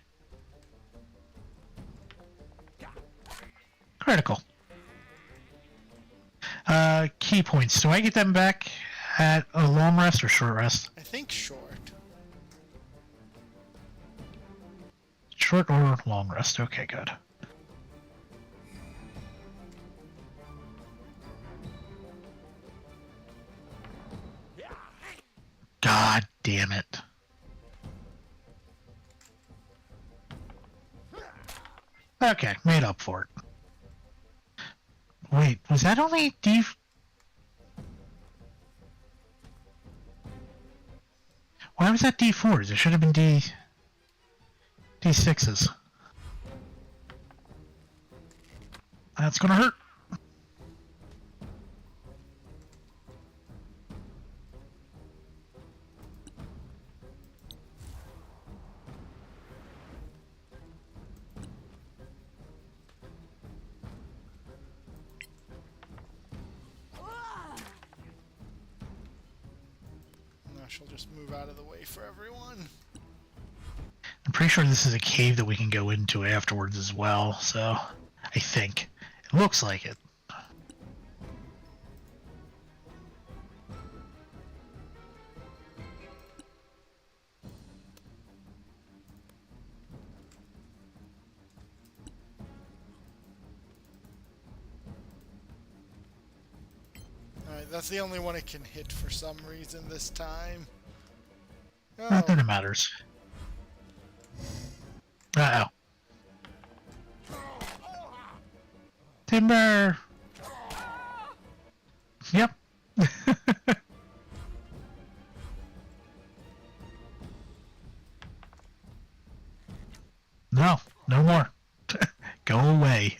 Critical. Key points. Do I get them back at a long rest or short rest? I think short. Short or long rest. Okay, good. God damn it. Okay, made up for it. Wait, was that only D? Why was that D4s? It should have been D6s. That's gonna hurt. Now she'll just move out of the way for everyone. I'm pretty sure this is a cave that we can go into afterwards as well, so I think. It looks like it. Alright, that's the only one it can hit for some reason this time. Not that Oh, it matters. Uh-oh. Timber! Yep. No, no more. Go away.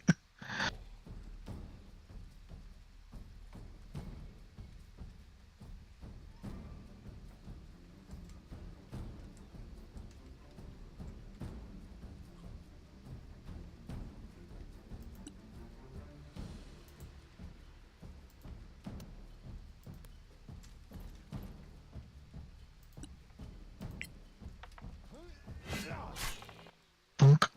Bonk.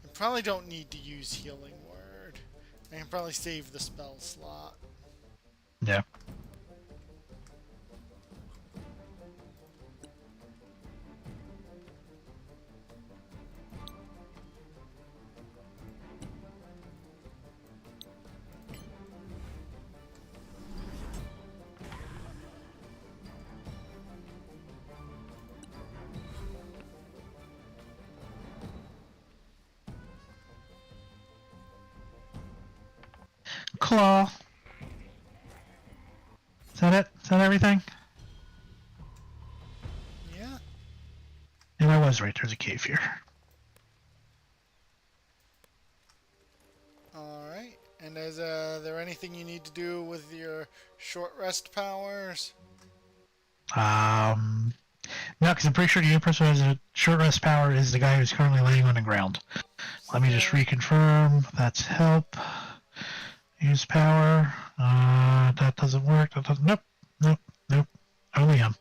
I probably don't need to use Healing Word. I can probably save the spell slot. Yeah. Claw. Is that it? Is that everything? Yeah? And I was right, there's a cave here. Alright. And is there anything you need to do with your short rest powers? No, because I'm pretty sure the only person who has a short rest power is the guy who's currently laying on the ground. Let me just reconfirm. That's help. Use power. That doesn't work. That doesn't. Nope. Nope. Nope. Only him.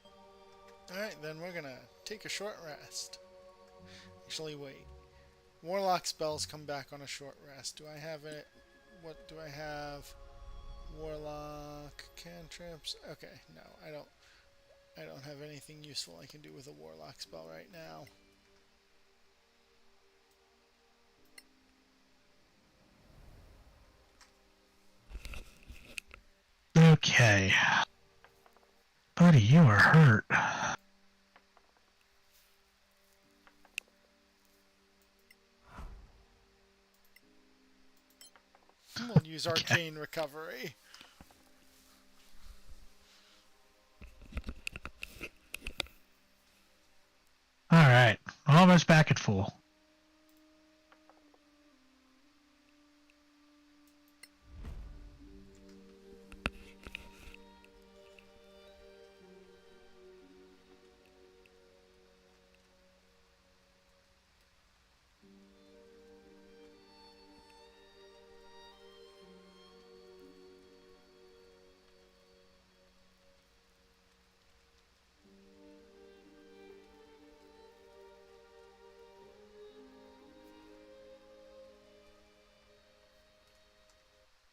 Alright, then we're gonna take a short rest. Actually, wait. Warlock spells come back on a short rest. Do I have it? What do I have? Warlock cantrips. Okay, no, I don't have anything useful I can do with a warlock spell right now. Okay. Buddy, you are hurt. We'll use Arcane Recovery. Alright. Almost back at full.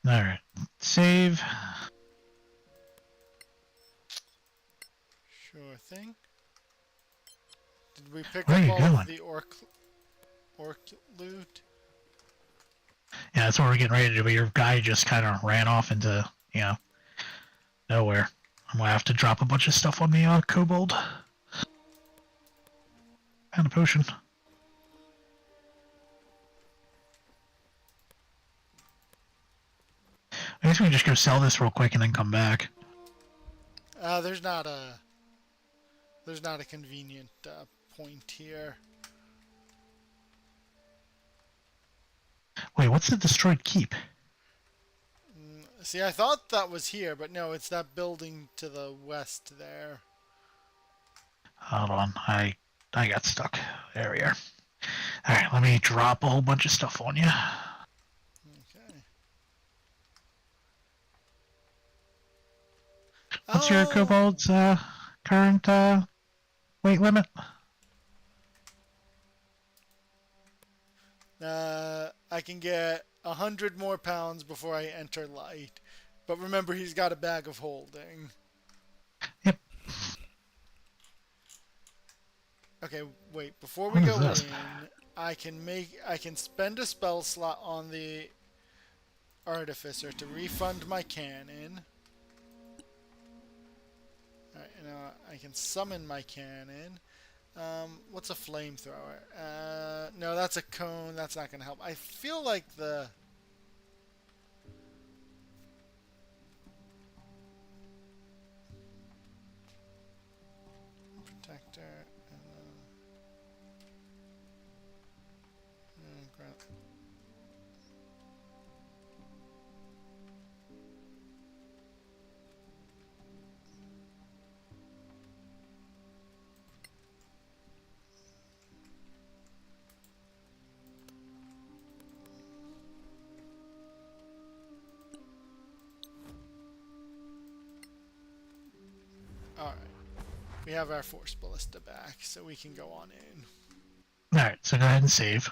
Alright. Save. Sure thing. Did we pick Where are up you all going? of the orc loot? Yeah, that's what we're getting ready to do, but your guy just kind of ran off into, nowhere. I'm gonna have to drop a bunch of stuff on the kobold. Found a potion. I guess we can just go sell this real quick and then come back. There's not a convenient point here. Wait, what's the destroyed keep? See, I thought that was here, but no, it's that building to the west there. Hold on, I got stuck. There we are. Alright, let me drop a whole bunch of stuff on you. Okay. What's your kobold's current weight limit? I can get 100 more pounds before I enter light. But remember, he's got a bag of holding. Yep. Okay, wait. Before we What go is this? in, I can spend a spell slot on the Artificer to refund my cannon. Alright, now I can summon my cannon. What's a flamethrower? No, that's a cone. That's not going to help. I feel like the... Protector, and then... Alright. We have our Force Ballista back, so we can go on in. Alright, so go ahead and save.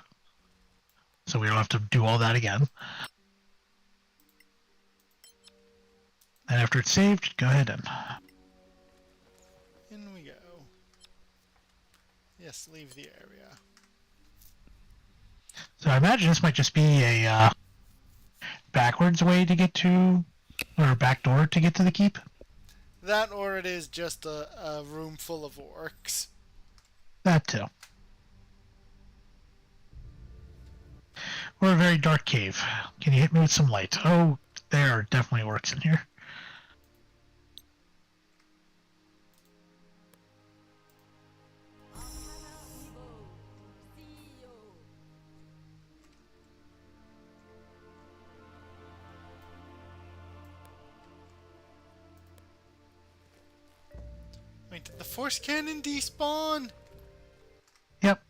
So we don't have to do all that again. And after it's saved, go ahead and... In we go. Yes, leave the area. So I imagine this might just be a backwards way to get to... or a back door to get to the keep. That, or it is just a room full of orcs. That too. Or a very dark cave. Can you hit me with some light? Oh, there are definitely orcs in here. Wait, did the Force Cannon despawn? Yep.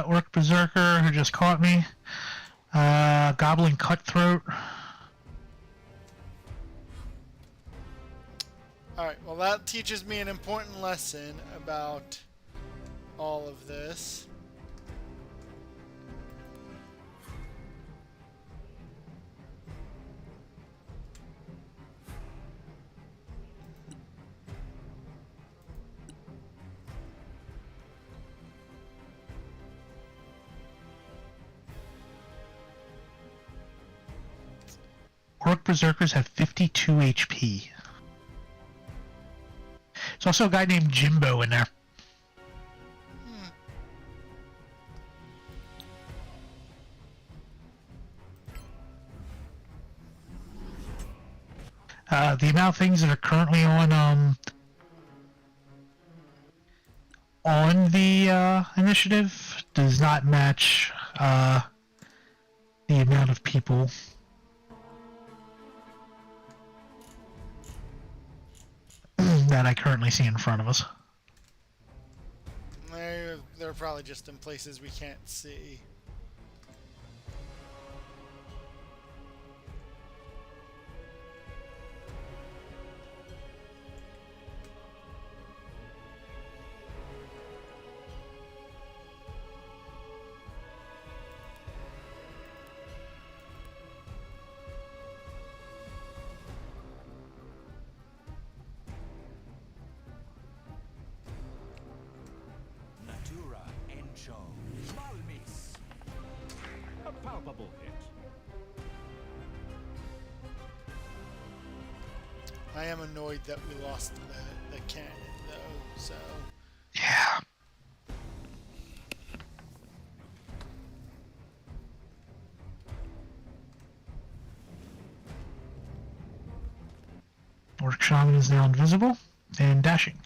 Orc Berserker who just caught me. Goblin Cutthroat. Alright, well that teaches me an important lesson about all of this. Orc Berserkers have 52 HP. There's also a guy named Jimbo in there. The amount of things that are currently on the initiative does not match the amount of people that I currently see in front of us. They're probably just in places we can't see. Natura double hit. I am annoyed that we lost the cannon, though, so... Yeah. Orc Shaman is now invisible and dashing.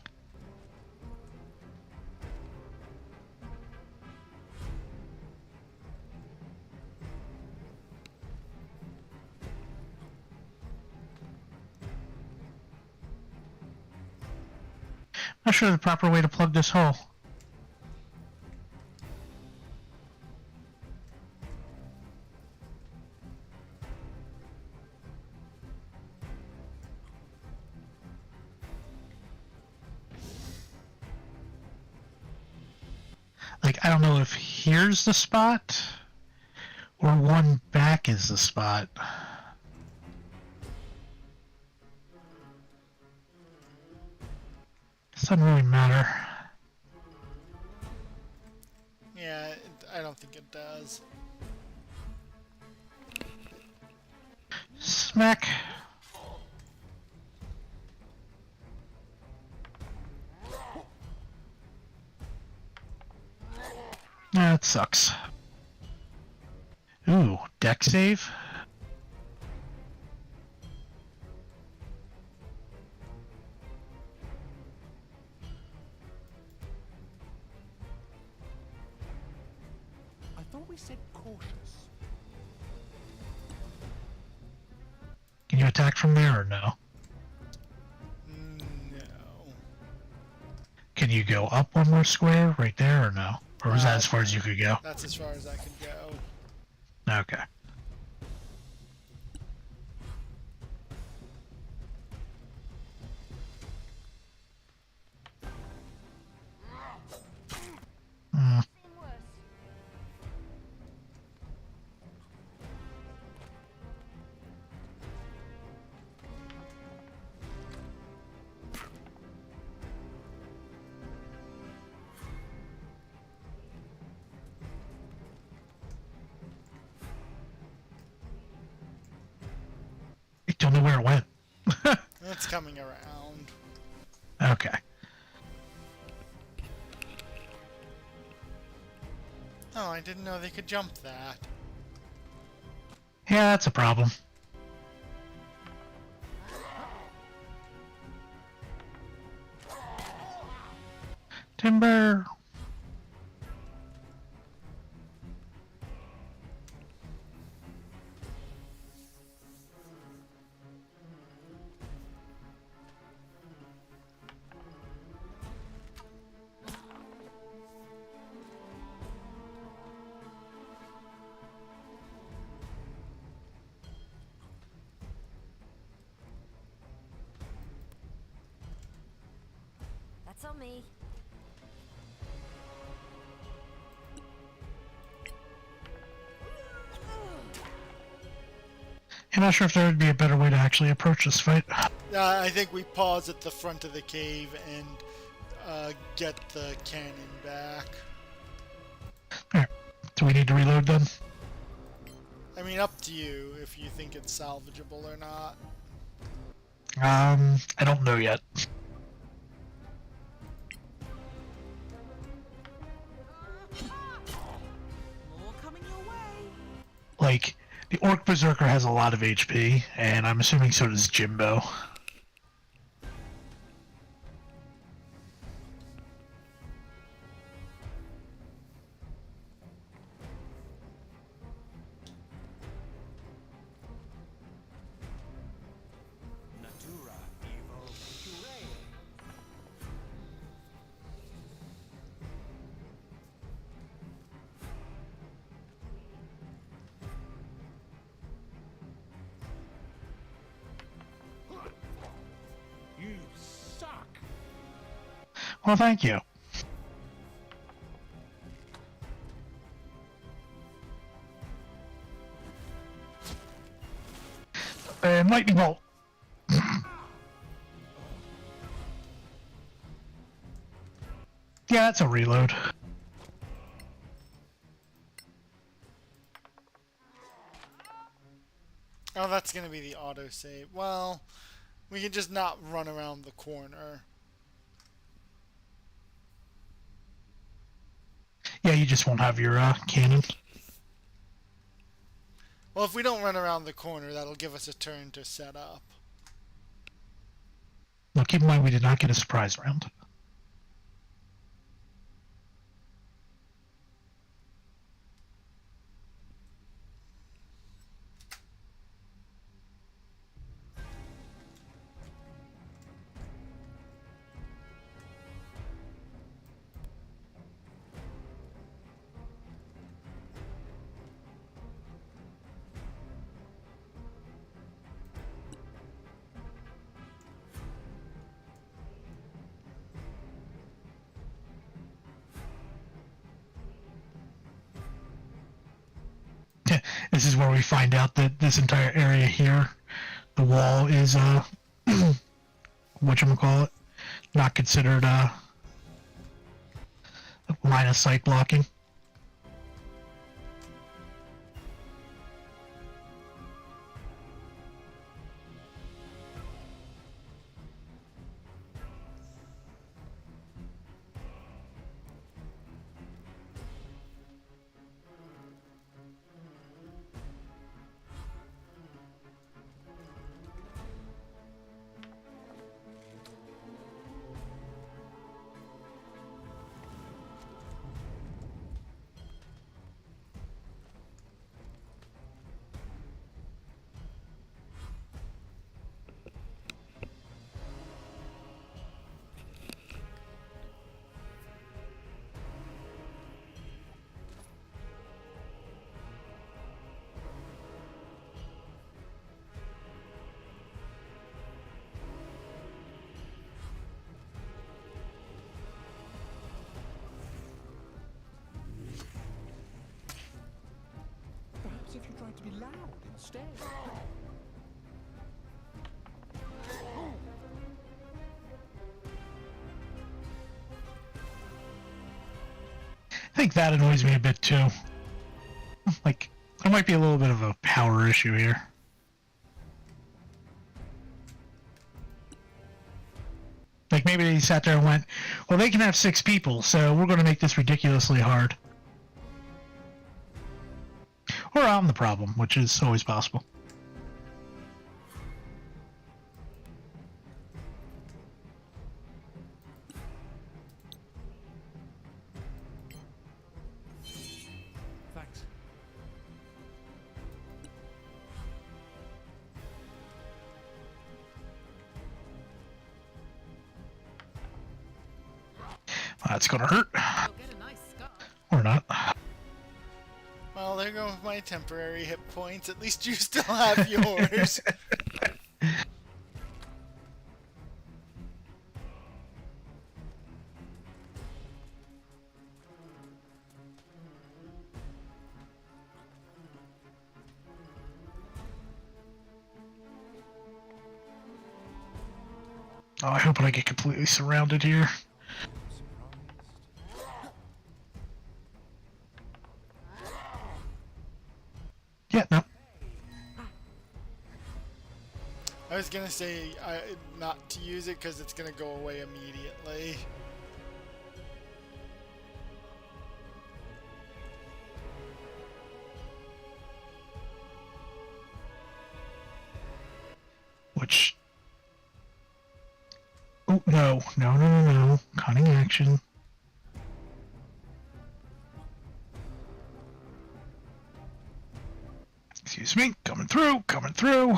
Not sure the proper way to plug this hole. Like, I don't know if here's the spot or one back is the spot. Doesn't really matter. Yeah, I don't think it does. Smack. That sucks. Ooh, deck save? I thought we said cautious. Can you attack from there or no? No. Can you go up one more square right there or no? Or was that as far as you could go? That's as far as I could go. Okay. Hmm. I don't know where it went. It's coming around. Okay. Oh, I didn't know they could jump that. Yeah, that's a problem. Timber. That's on me. I'm not sure if there would be a better way to actually approach this fight. I think we pause at the front of the cave and get the cannon back. Alright. Do we need to reload then? I mean, up to you if you think it's salvageable or not. I don't know yet. More coming your way. Like, the Orc Berserker has a lot of HP, and I'm assuming so does Jimbo. Natura Evo Future. You suck. Well, thank you. And lightning bolt. Yeah, that's a reload. that's going to be the autosave. Well, we can just not run around the corner. Yeah, you just won't have your cannon. Well, if we don't run around the corner, that'll give us a turn to set up. Now, keep in mind we did not get a surprise round. This is where we find out that this entire area here, the wall is whatchamacallit, not considered line of sight blocking. Perhaps if you tried to be loud instead. I think that annoys me a bit too. Like, there might be a little bit of a power issue here. Like, maybe they sat there and went, well, they can have 6 people, so we're going to make this ridiculously hard. Or I'm the problem, which is always possible. Thanks. That's going to hurt. You'll get a nice scar. Or not. Well, there go my temporary hit points. At least you still have yours. Oh, I hope I don't get completely surrounded here. Yeah, no. I was gonna say not to use it because it's gonna go away immediately. Which... Oh, no. No, no, no, no. Cunning action. Excuse me. Coming through, coming through.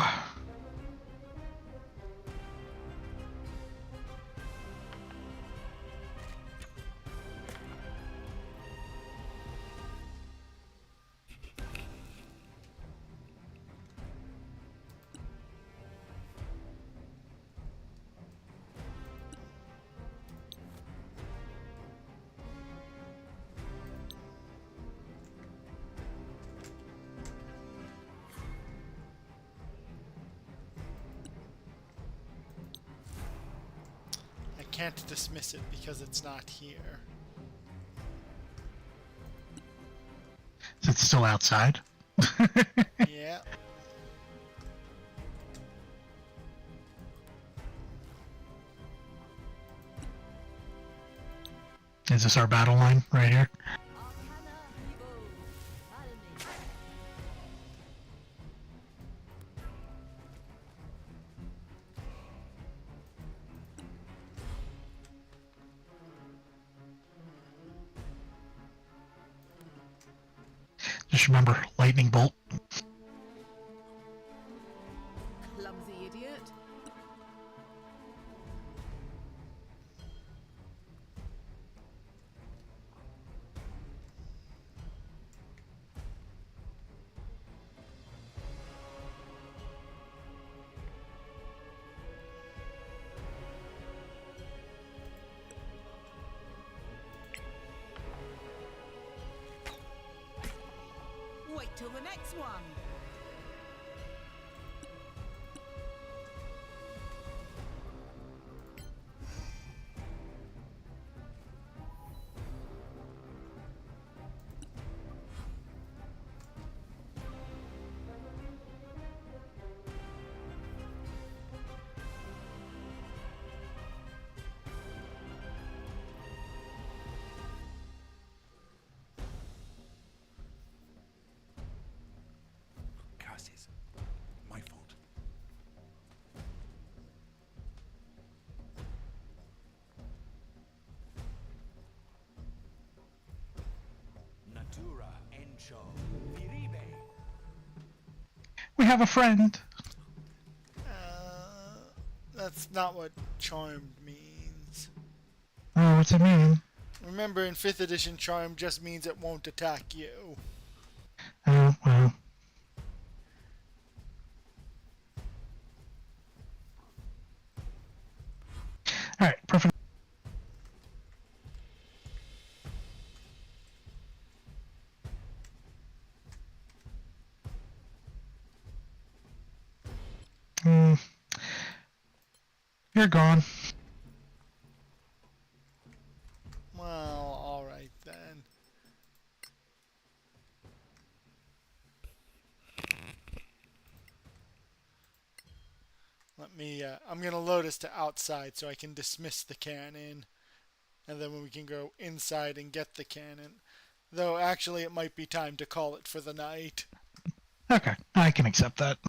I can't dismiss it because it's not here. Is it still outside? Yeah. Is this our battle line right here? Arcana Evo. Alme. Just remember, lightning bolt. Clumsy idiot. Wait till the next one. Curses. My fault. Natura encho viribe. We have a friend. That's not what charmed means. Oh, what's it mean? Remember, in 5th edition, charm just means it won't attack you. Oh, well. Alright, perfect. You're gone. Well, alright then. Let me, I'm gonna load us to outside so I can dismiss the cannon. And then we can go inside and get the cannon. Though, actually, it might be time to call it for the night. Okay, I can accept that.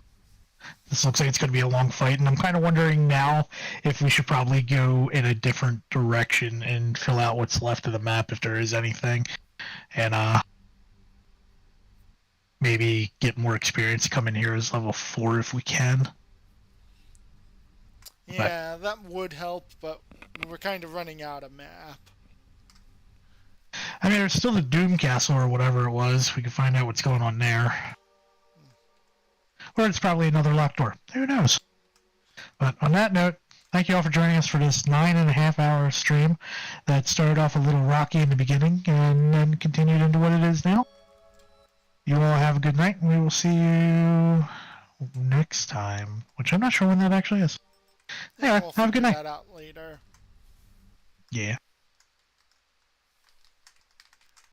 This looks like it's going to be a long fight, and I'm kind of wondering now if we should probably go in a different direction and fill out what's left of the map if there is anything, and maybe get more experience coming here as level 4 if we can. Yeah, that would help, but we're kind of running out of map. I mean, there's still the Doom Castle or whatever it was. We can find out what's going on there. Or it's probably another locked door. Who knows? But on that note, thank you all for joining us for this 9.5-hour stream that started off a little rocky in the beginning and then continued into what it is now. You all have a good night, and we will see you next time, which I'm not sure when that actually is. Anyway, We'll have a good figure night. that out later. Yeah.